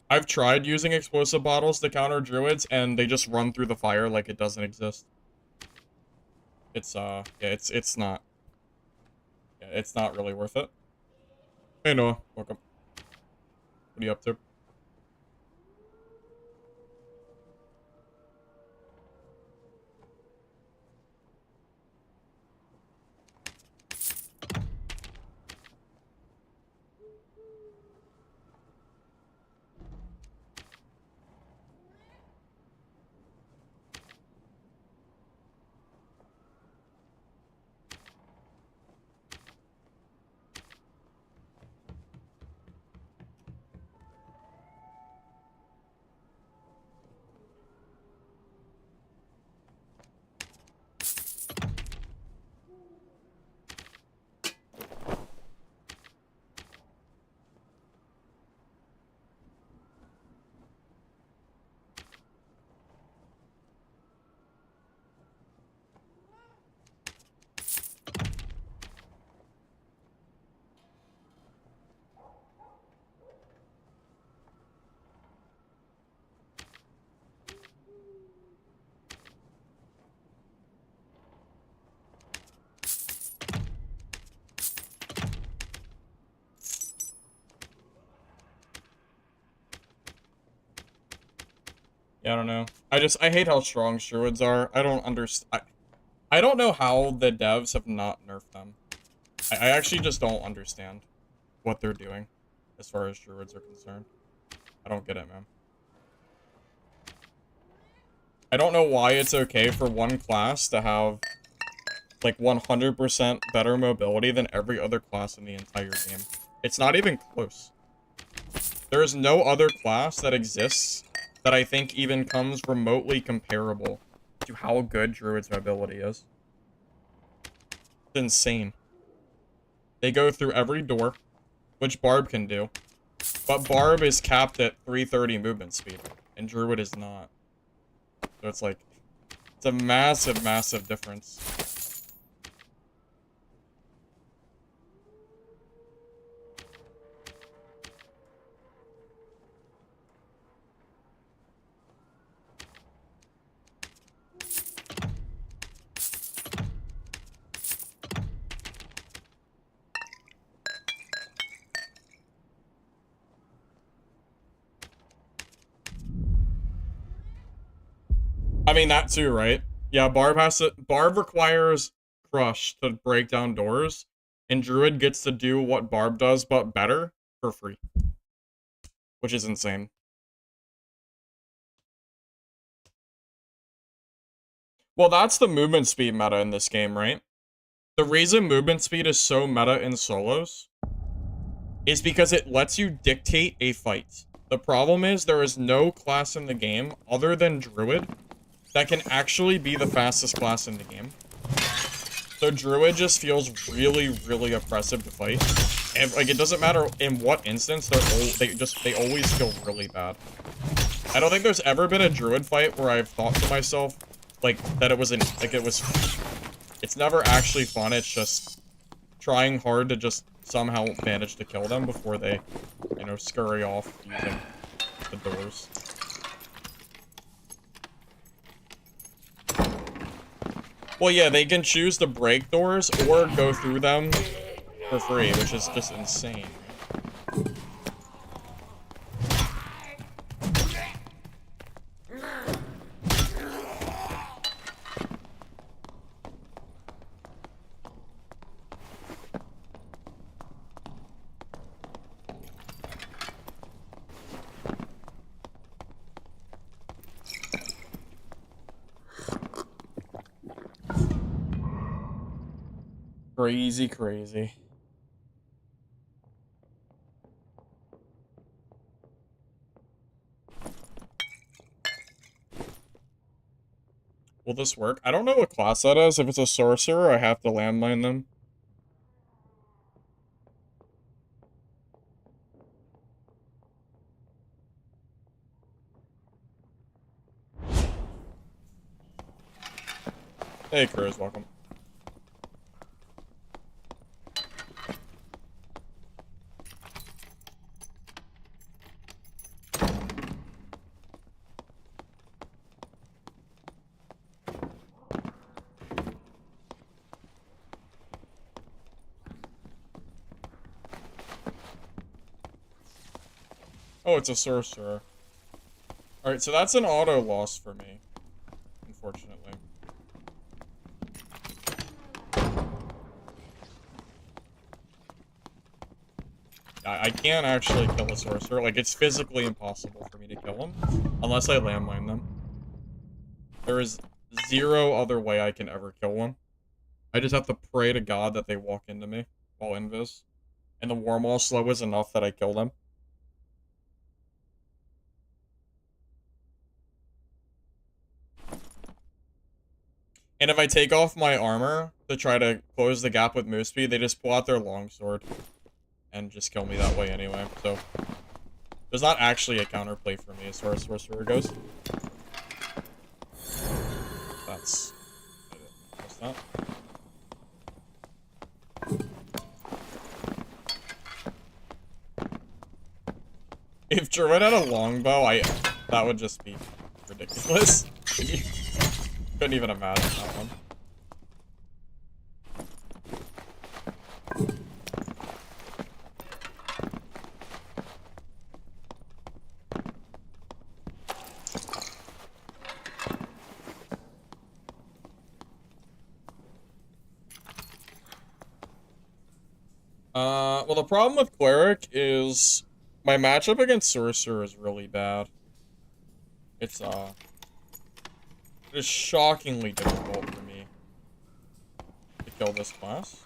I've tried using explosive bottles to counter druids, and they just run through the fire like it doesn't exist. It's, yeah, it's not. Yeah, it's not really worth it. Hey, Noah. Welcome. What are you up to? Yeah, I don't know. I hate how strong druids are. I don't understand. I don't know how the devs have not nerfed them. I actually just don't understand what they're doing as far as druids are concerned. I don't get it, man. I don't know why it's okay for one class to have like 100% better mobility than every other class in the entire game. It's not even close. There is no other class that exists that I think even comes remotely comparable to how good Druid's mobility is. It's insane. They go through every door, which Barb can do, but Barb is capped at 330 movement speed, and druid is not. So it's like, it's a massive, massive difference. I mean, that too, right? Yeah, Barb requires Crush to break down doors, and Druid gets to do what Barb does, but better, for free. Which is insane. Well, that's the movement speed meta in this game, right? The reason movement speed is so meta in solos is because it lets you dictate a fight. The problem is there is no class in the game other than Druid that can actually be the fastest class in the game. So Druid just feels really, really oppressive to fight. And like, it doesn't matter in what instance, they always feel really bad. I don't think there's ever been a Druid fight where I've thought to myself, like, that it was it's never actually fun, it's just trying hard to just somehow manage to kill them before they, you know, scurry off using the doors. Well, yeah, they can choose to break doors or go through them for free, which is just insane. Crazy, crazy. Will this work? I don't know what class that is. If it's a sorcerer, I have to landmine them. Hey, Cruz, welcome. Oh, it's a sorcerer. Alright, so that's an auto loss for me, unfortunately. I can't actually kill a sorcerer. Like, it's physically impossible for me to kill him, unless I landmine them. There is zero other way I can ever kill one. I just have to pray to God that they walk into me while invis. And the Warmaul slow is enough that I kill them. And if I take off my armor to try to close the gap with move speed, they just pull out their longsword and just kill me that way anyway. So there's not actually a counterplay for me as far as sorcerer goes. That's not. If Druid had a longbow, that would just be ridiculous. Couldn't even imagine that one. Well, the problem with Cleric is my matchup against Sorcerer is really bad. It's shockingly difficult for me to kill this class.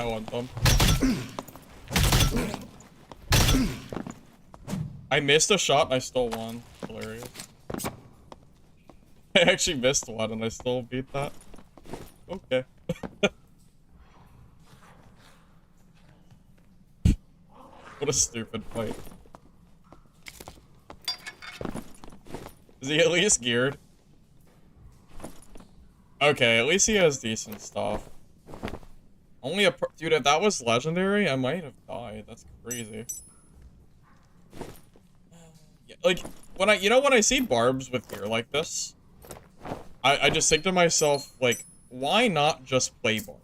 want them. I missed a shot and I stole one. Hilarious. I actually missed one and I still beat that. Okay. What a stupid fight. Is he at least geared? Okay, at least he has decent stuff. Only a dude, if that was legendary, I might have died. That's crazy. Yeah, like when I see barbs with gear like this, I just think to myself, like, why not just play barb?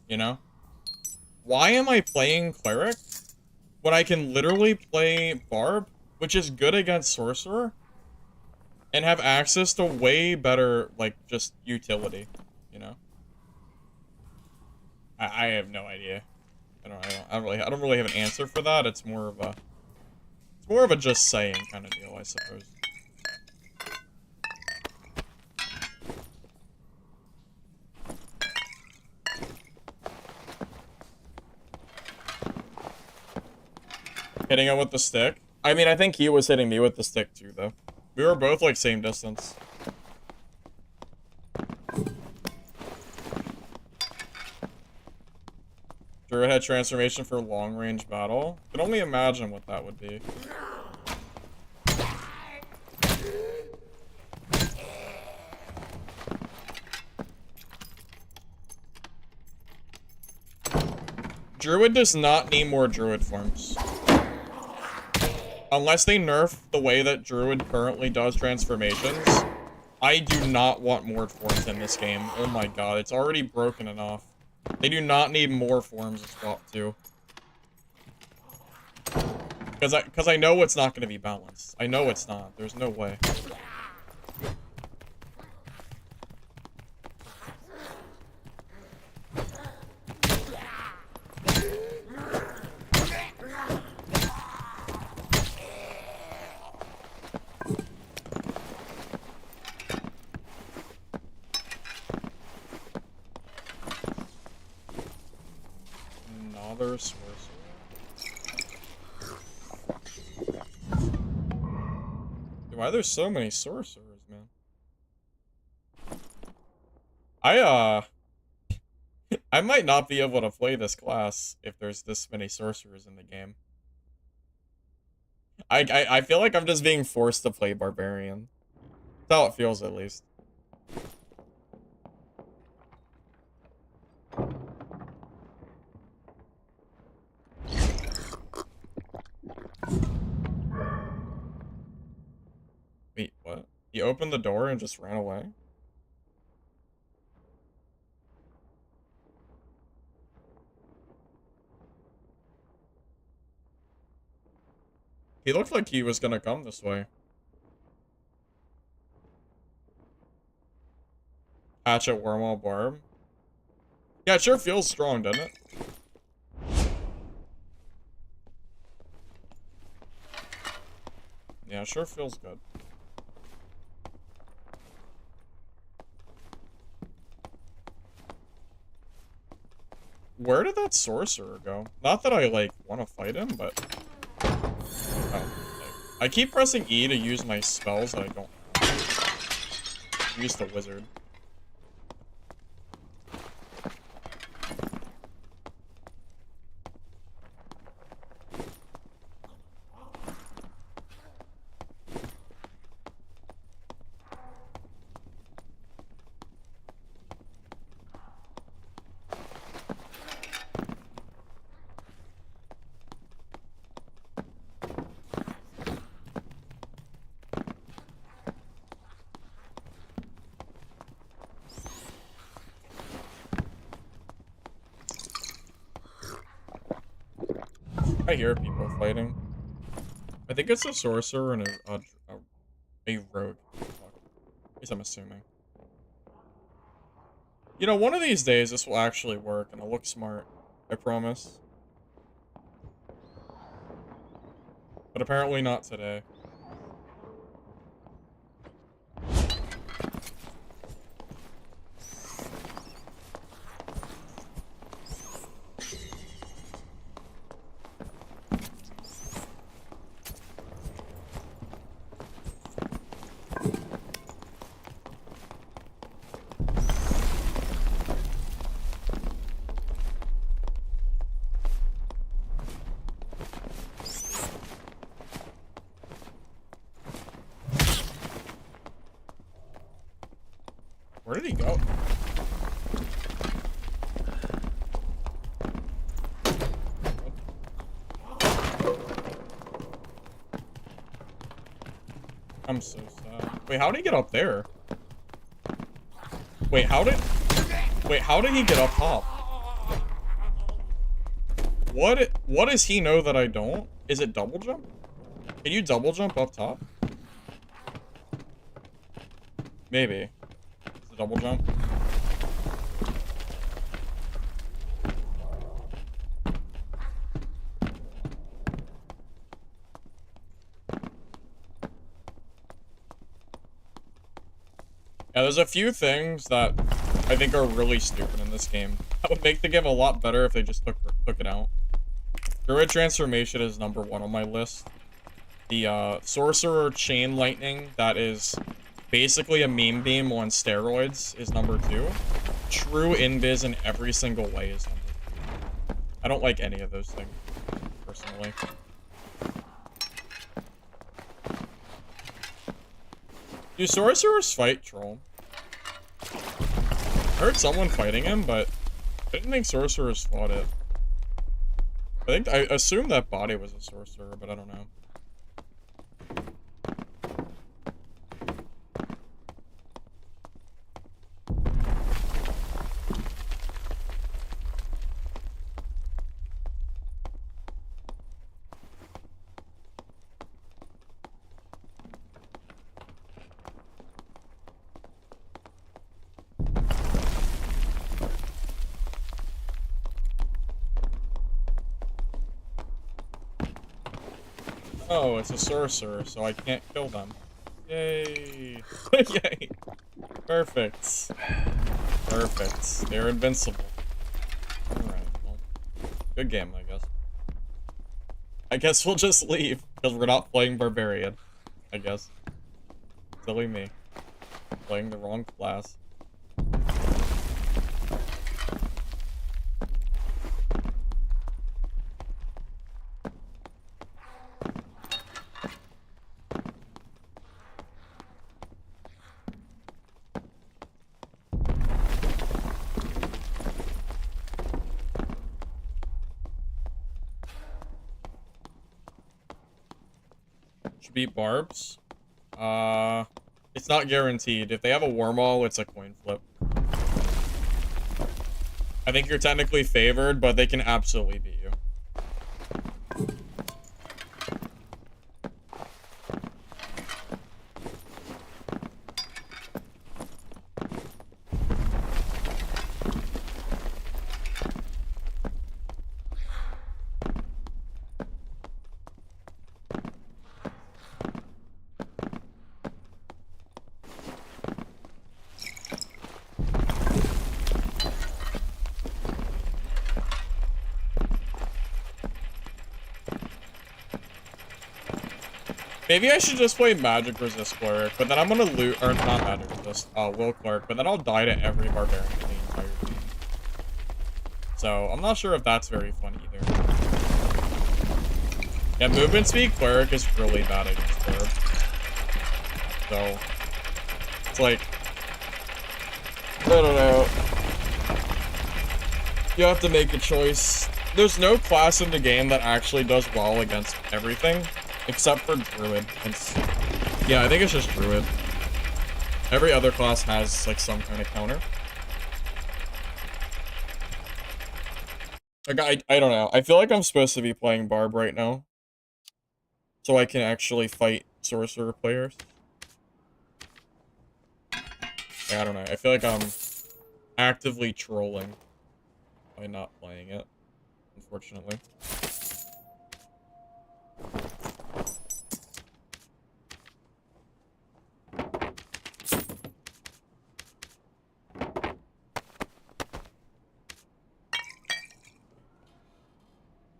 You know? Why am I playing cleric when I can literally play barb, which is good against sorcerer, and have access to way better, like, just utility, you know? I have no idea. I don't really have an answer for that. It's more of a just saying kind of deal, I suppose. Hitting him with the stick? I mean, I think he was hitting me with the stick too, though. We were both, like, same distance. Druid had transformation for long-range battle. I can only imagine what that would be. Druid does not need more druid forms. Unless they nerf the way that Druid currently does transformations, I do not want more forms in this game. Oh my god, it's already broken enough. They do not need more forms to swap to. Because I know it's not going to be balanced. I know it's not. There's no way. Another sorcerer. Dude, why are there so many sorcerers, man? I might not be able to play this class if there's this many sorcerers in the game. I feel like I'm just being forced to play Barbarian. That's how it feels, at least. Wait, what? He opened the door and just ran away? He looked like he was gonna come this way. Hatchet, Wormhole, Barb. Yeah, it sure feels strong, doesn't it? Yeah, it sure feels good. Where did that sorcerer go? Not that I, like, want to fight him, but... Oh, like, I keep pressing E to use my spells that I don't have. Use the wizard. I hear people fighting. I think it's a sorcerer and a rogue. At least I'm assuming. You know, one of these days this will actually work and it'll look smart. I promise. But apparently not today. go. I'm so sad. Wait, how did he get up there? Wait, how did he get up top? What does he know that I don't? Is it double jump? Can you double jump up top? Maybe. It's a double jump. Yeah, there's a few things that I think are really stupid in this game. That would make the game a lot better if they just took it out. Druid transformation is #1 on my list. The sorcerer chain lightning, that is basically a meme beam on steroids, is #2. True invis in every single way is #3. I don't like any of those things, personally. Do sorcerers fight troll? I heard someone fighting him, but I didn't think sorcerers fought it. I assumed that body was a sorcerer, but I don't know. Oh, it's a sorcerer, so I can't kill them. Yay! Yay! Perfect. Perfect. They're invincible. Alright, well, good game, I guess. I guess we'll just leave, because we're not playing Barbarian. I guess. Silly me. Playing the wrong class. Beat barbs. It's not guaranteed. If they have a wormhole, it's a coin flip. I think you're technically favored, but they can absolutely beat you. Maybe I should just play magic resist cleric, but then I'm gonna loot, or not magic resist, will cleric, but then I'll die to every barbarian in the entire team. So I'm not sure if that's very fun either. Yeah, movement speed cleric is really bad against cleric. So it's like, I don't know. You have to make a choice. There's no class in the game that actually does well against everything. Except for druid. Yeah, I think it's just druid. Every other class has, like, some kind of counter. Like, I don't know. I feel like I'm supposed to be playing Barb right now. So I can actually fight sorcerer players. I don't know. I feel like I'm actively trolling by not playing it, unfortunately.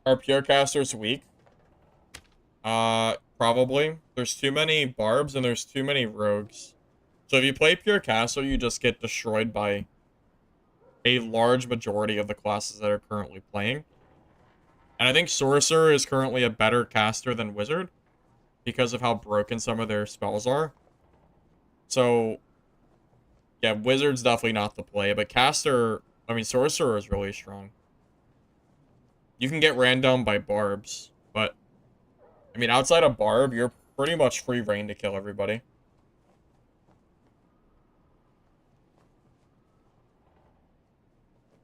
Are pure casters weak? Probably. There's too many barbs and there's too many rogues. So if you play pure caster, you just get destroyed by a large majority of the classes that are currently playing. And I think sorcerer is currently a better caster than wizard because of how broken some of their spells are. So Yeah, Wizard's definitely not the play, but Caster, I mean, Sorcerer is really strong. You can get ran down by Barbs, but, I mean, outside of Barb, you're pretty much free reign to kill everybody.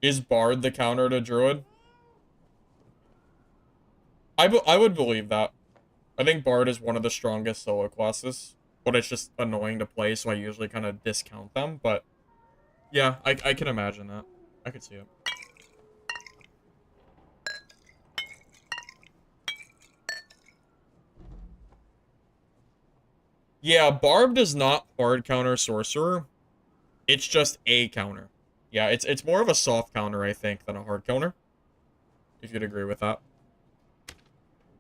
Is Bard the counter to Druid? I would believe that. I think Bard is one of the strongest solo classes, but it's just annoying to play, so I usually kind of discount them, but yeah, I can imagine that. I could see it. Yeah, Barb does not hard counter Sorcerer. It's just a counter. Yeah, it's more of a soft counter, I think, than a hard counter. If you'd agree with that.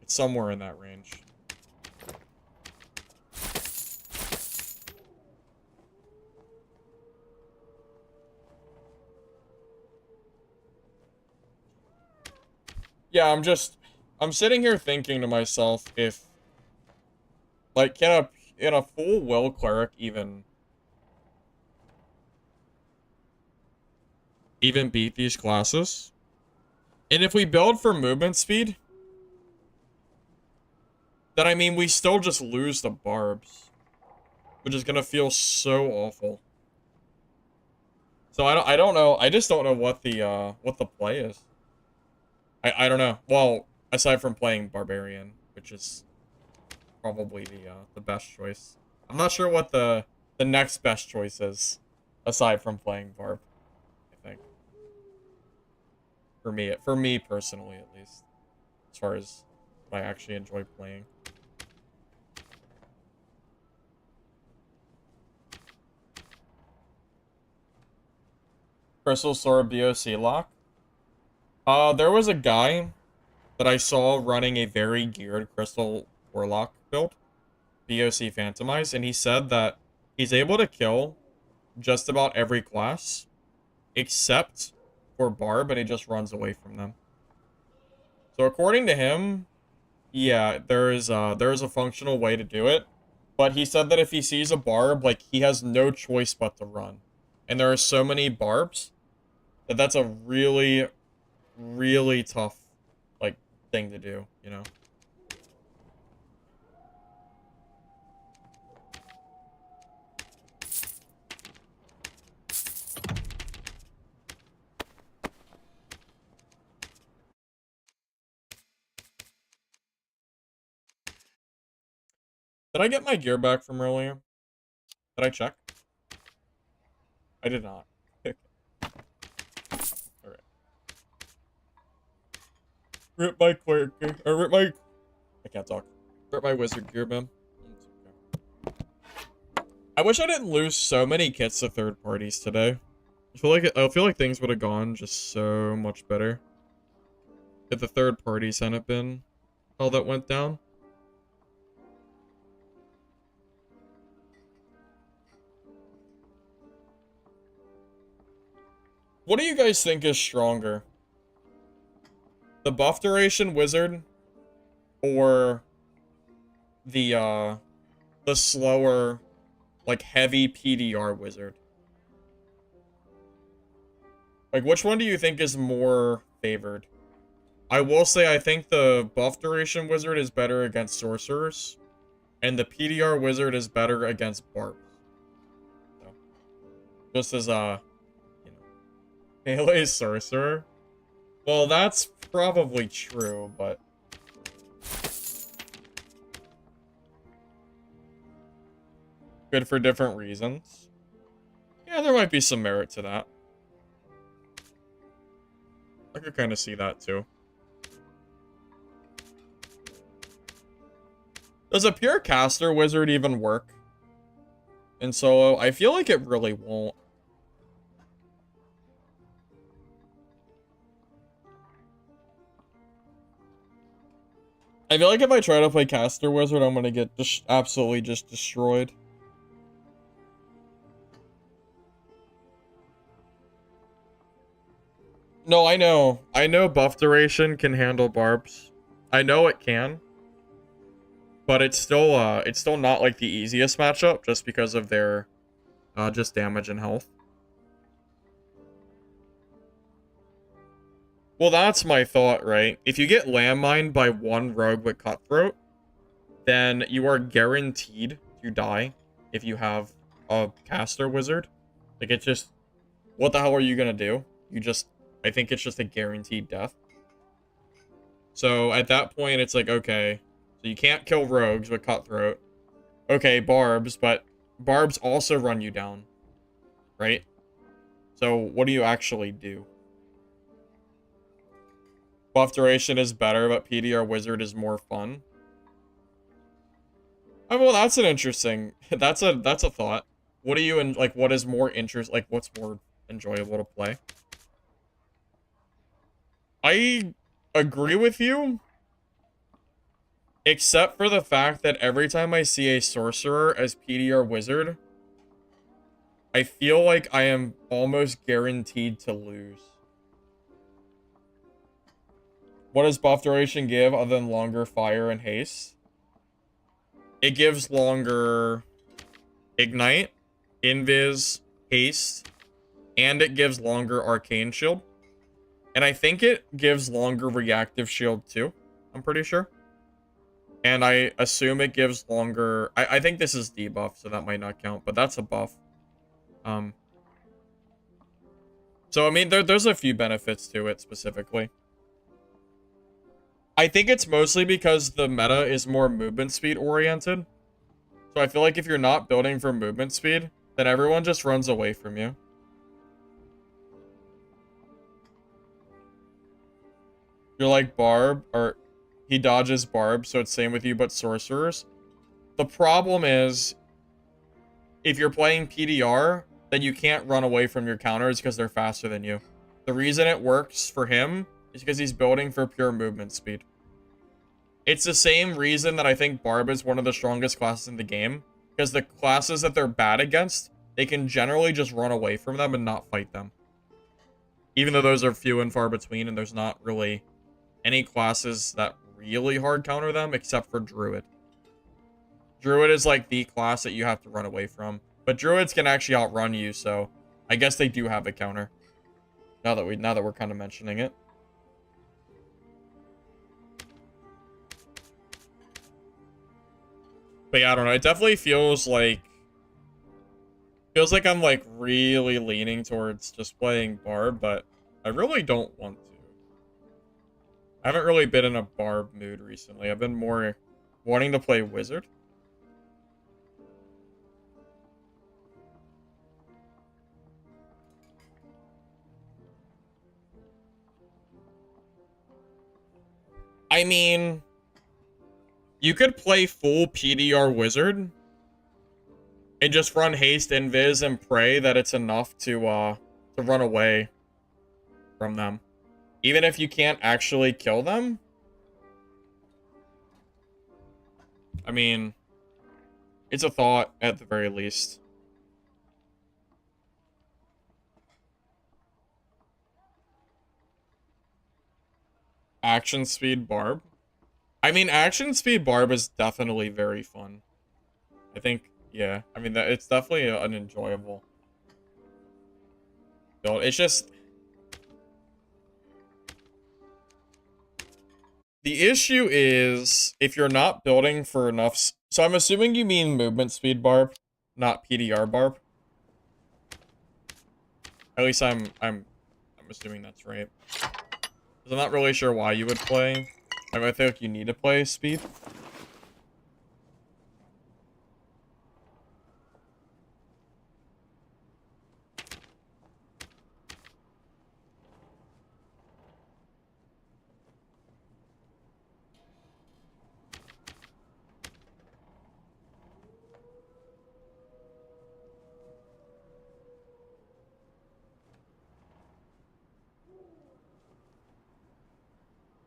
It's somewhere in that range. Yeah, I'm sitting here thinking to myself if, like, can a full will cleric even beat these classes? And if we build for movement speed, then I mean we still just lose the Barbs, which is gonna feel so awful. So I don't know. I just don't know what the play is. I don't know. Well, aside from playing Barbarian, which is probably the best choice. I'm not sure what the next best choice is, aside from playing Barb. I think for me personally, at least, as far as what I actually enjoy playing. Crystal Sword BOC lock. There was a guy that I saw running a very geared Crystal Warlock build, BOC Phantomize, and he said that he's able to kill just about every class except for Barb, and he just runs away from them. So according to him, yeah, there is a functional way to do it, but he said that if he sees a Barb, like, he has no choice but to run. And there are so many Barbs that that's a really, really tough, like, thing to do, you know? Did I get my gear back from earlier? Did I check? I did not. Alright. Rip my cleric gear. Or rip my... I can't talk. Rip my wizard gear, man. I wish I didn't lose so many kits to third parties today. I feel like things would have gone just so much better if the third parties hadn't been all that went down. What do you guys think is stronger? The buff duration wizard or the slower, like, heavy PDR wizard? Like, which one do you think is more favored? I will say I think the buff duration wizard is better against sorcerers, and the PDR wizard is better against barbs. So, just as, you know, melee sorcerer. Well, that's probably true, but... good for different reasons. Yeah, there might be some merit to that. I could kind of see that, too. Does a pure caster wizard even work in solo? I feel like it really won't. I feel like if I try to play caster wizard, I'm gonna get just absolutely just destroyed. No, I know. I know buff duration can handle barbs. I know it can. But it's still not like the easiest matchup just because of their just damage and health. Well, that's my thought, right? If you get landmined by one rogue with Cutthroat, then you are guaranteed to die if you have a caster wizard. Like, it's just, what the hell are you gonna do? I think it's just a guaranteed death. So at that point, it's like, okay, so you can't kill rogues with Cutthroat. Okay, barbs, but barbs also run you down, right? So what do you actually do? Buff duration is better, but PDR wizard is more fun. Oh, well, that's an interesting. That's a thought. What do you like? What is more interest? Like, what's more enjoyable to play? I agree with you, except for the fact that every time I see a sorcerer as PDR wizard, I feel like I am almost guaranteed to lose. What does buff duration give other than longer fire and haste? It gives longer ignite, invis, haste, and it gives longer arcane shield. And I think it gives longer reactive shield too. I'm pretty sure. And I assume it gives longer... I think this is debuff, so that might not count, but that's a buff. So, I mean, there's a few benefits to it specifically. I think it's mostly because the meta is more movement speed oriented. So I feel like if you're not building for movement speed, then everyone just runs away from you. You're like Barb, or he dodges Barb, so it's same with you but sorcerers. The problem is, if you're playing PDR, then you can't run away from your counters because they're faster than you. The reason it works for him is because he's building for pure movement speed. It's the same reason that I think Barb is one of the strongest classes in the game, because the classes that they're bad against, they can generally just run away from them and not fight them. Even though those are few and far between, and there's not really any classes that really hard counter them, except for Druid. Druid is like the class that you have to run away from. But Druids can actually outrun you, so I guess they do have a counter. Now that we're kind of mentioning it. But yeah, I don't know. It definitely feels like I'm like really leaning towards just playing Barb, but I really don't want to. I haven't really been in a Barb mood recently. I've been more wanting to play Wizard. I mean, you could play full PDR Wizard and just run haste, invis, and pray that it's enough to run away from them. Even if you can't actually kill them. I mean, it's a thought at the very least. Action speed Barb. I mean, action speed Barb is definitely very fun. I think, yeah. I mean, it's definitely an enjoyable build. It's just... the issue is, if you're not building for enough... so I'm assuming you mean movement speed Barb, not PDR Barb. At least I'm assuming that's right. I'm not really sure why you would play. I think you need to play speed.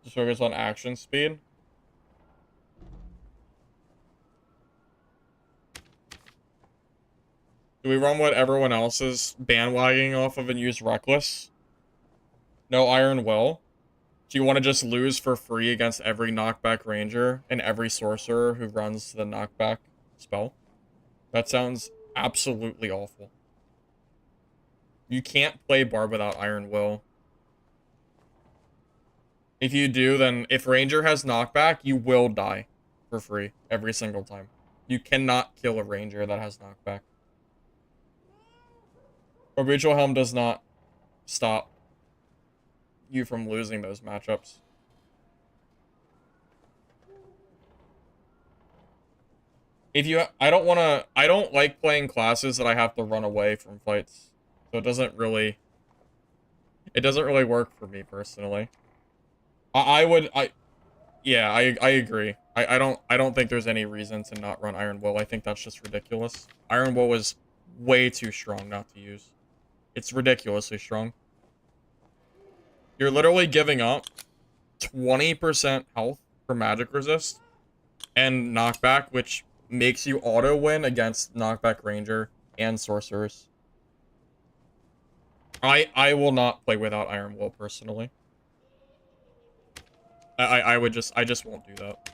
Just focus on action speed. Do we run what everyone else is bandwagoning off of and use Reckless? No Iron Will? Do you want to just lose for free against every knockback ranger and every sorcerer who runs the knockback spell? That sounds absolutely awful. You can't play Barb without Iron Will. If you do, then if Ranger has knockback, you will die for free every single time. You cannot kill a Ranger that has knockback. Orbital Helm does not stop you from losing those matchups. If you, I don't like playing classes that I have to run away from fights. So it doesn't really work for me personally. Yeah, I agree. I don't think there's any reason to not run Iron Will. I think that's just ridiculous. Iron Will is way too strong not to use. It's ridiculously strong. You're literally giving up 20% health for magic resist and knockback, which makes you auto win against knockback ranger and sorcerers. I will not play without Iron Will personally. I just won't do that.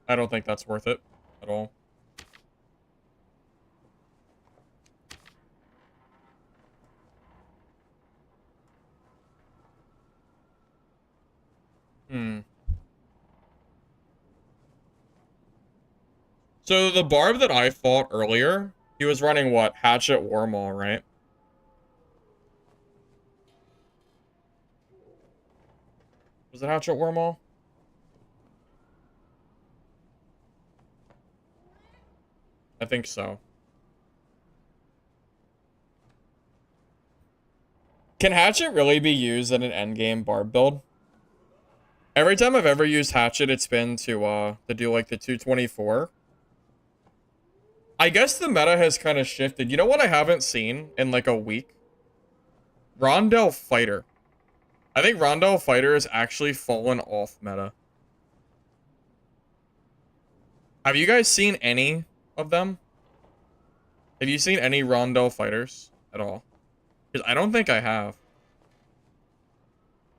I don't think that's worth it at all. So the Barb that I fought earlier, he was running what? Hatchet Wormall, right? Was it Hatchet Wormall? I think so. Can Hatchet really be used in an endgame Barb build? Every time I've ever used Hatchet, it's been to do like the 224. I guess the meta has kind of shifted. You know what I haven't seen in like a week? Rondel Fighter. I think Rondel Fighter has actually fallen off meta. Have you guys seen any of them? Have you seen any Rondel Fighters at all? Because I don't think I have.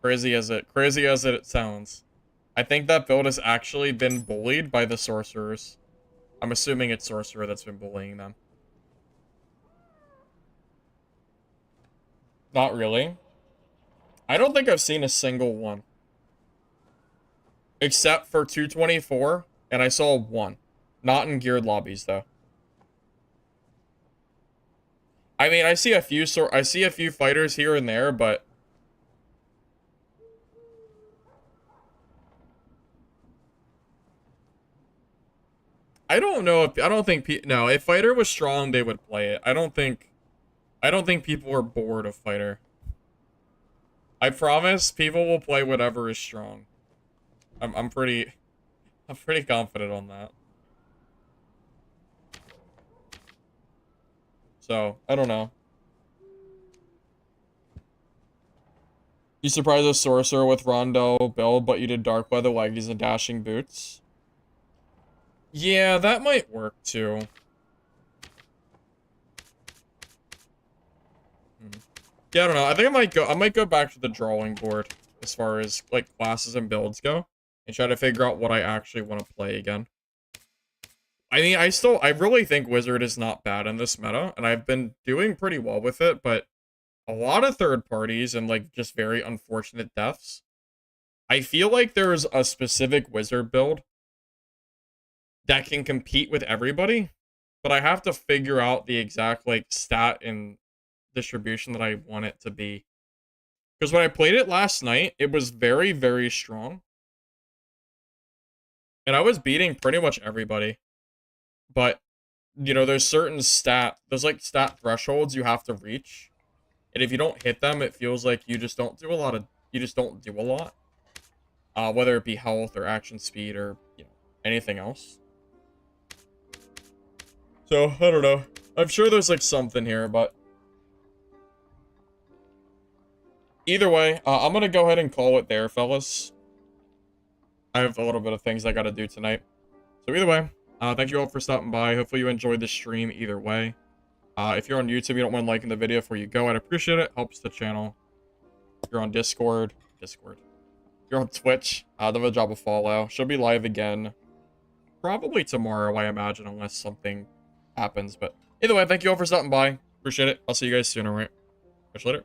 Crazy as it sounds. I think that build has actually been bullied by the sorcerers. I'm assuming it's sorcerer that's been bullying them. Not really. I don't think I've seen a single one. Except for 224, and I saw one. Not in geared lobbies, though. I mean, I see a few fighters here and there, but I don't know if no, if Fighter was strong, they would play it. I don't think people are bored of Fighter. I promise people will play whatever is strong. I'm pretty confident on that. So, I don't know. You surprised a sorcerer with Rondo build, but you did Dark Weather Leggies and Dashing Boots. Yeah, that might work too. Yeah, I don't know. I think I might go back to the drawing board as far as like classes and builds go and try to figure out what I actually want to play again. I mean, I really think Wizard is not bad in this meta, and I've been doing pretty well with it, but a lot of third parties and like just very unfortunate deaths. I feel like there's a specific Wizard build that can compete with everybody, but I have to figure out the exact like stat and distribution that I want it to be. Because when I played it last night, it was very, very strong. And I was beating pretty much everybody. But, you know, there's like stat thresholds you have to reach. And if you don't hit them, it feels like you just don't do a lot. Whether it be health or action speed or, you know, anything else. So, I don't know. I'm sure there's like something here, but either way, I'm gonna go ahead and call it there, fellas. I have a little bit of things I gotta do tonight. So either way, thank you all for stopping by. Hopefully you enjoyed the stream either way. If you're on YouTube, you don't mind liking the video before you go, I'd appreciate it. Helps the channel. If you're on Discord. If you're on Twitch, then we'll drop a follow. She'll be live again. Probably tomorrow, I imagine, unless something happens. But either way, thank you all for stopping by. Appreciate it. I'll see you guys soon, alright? Catch you later.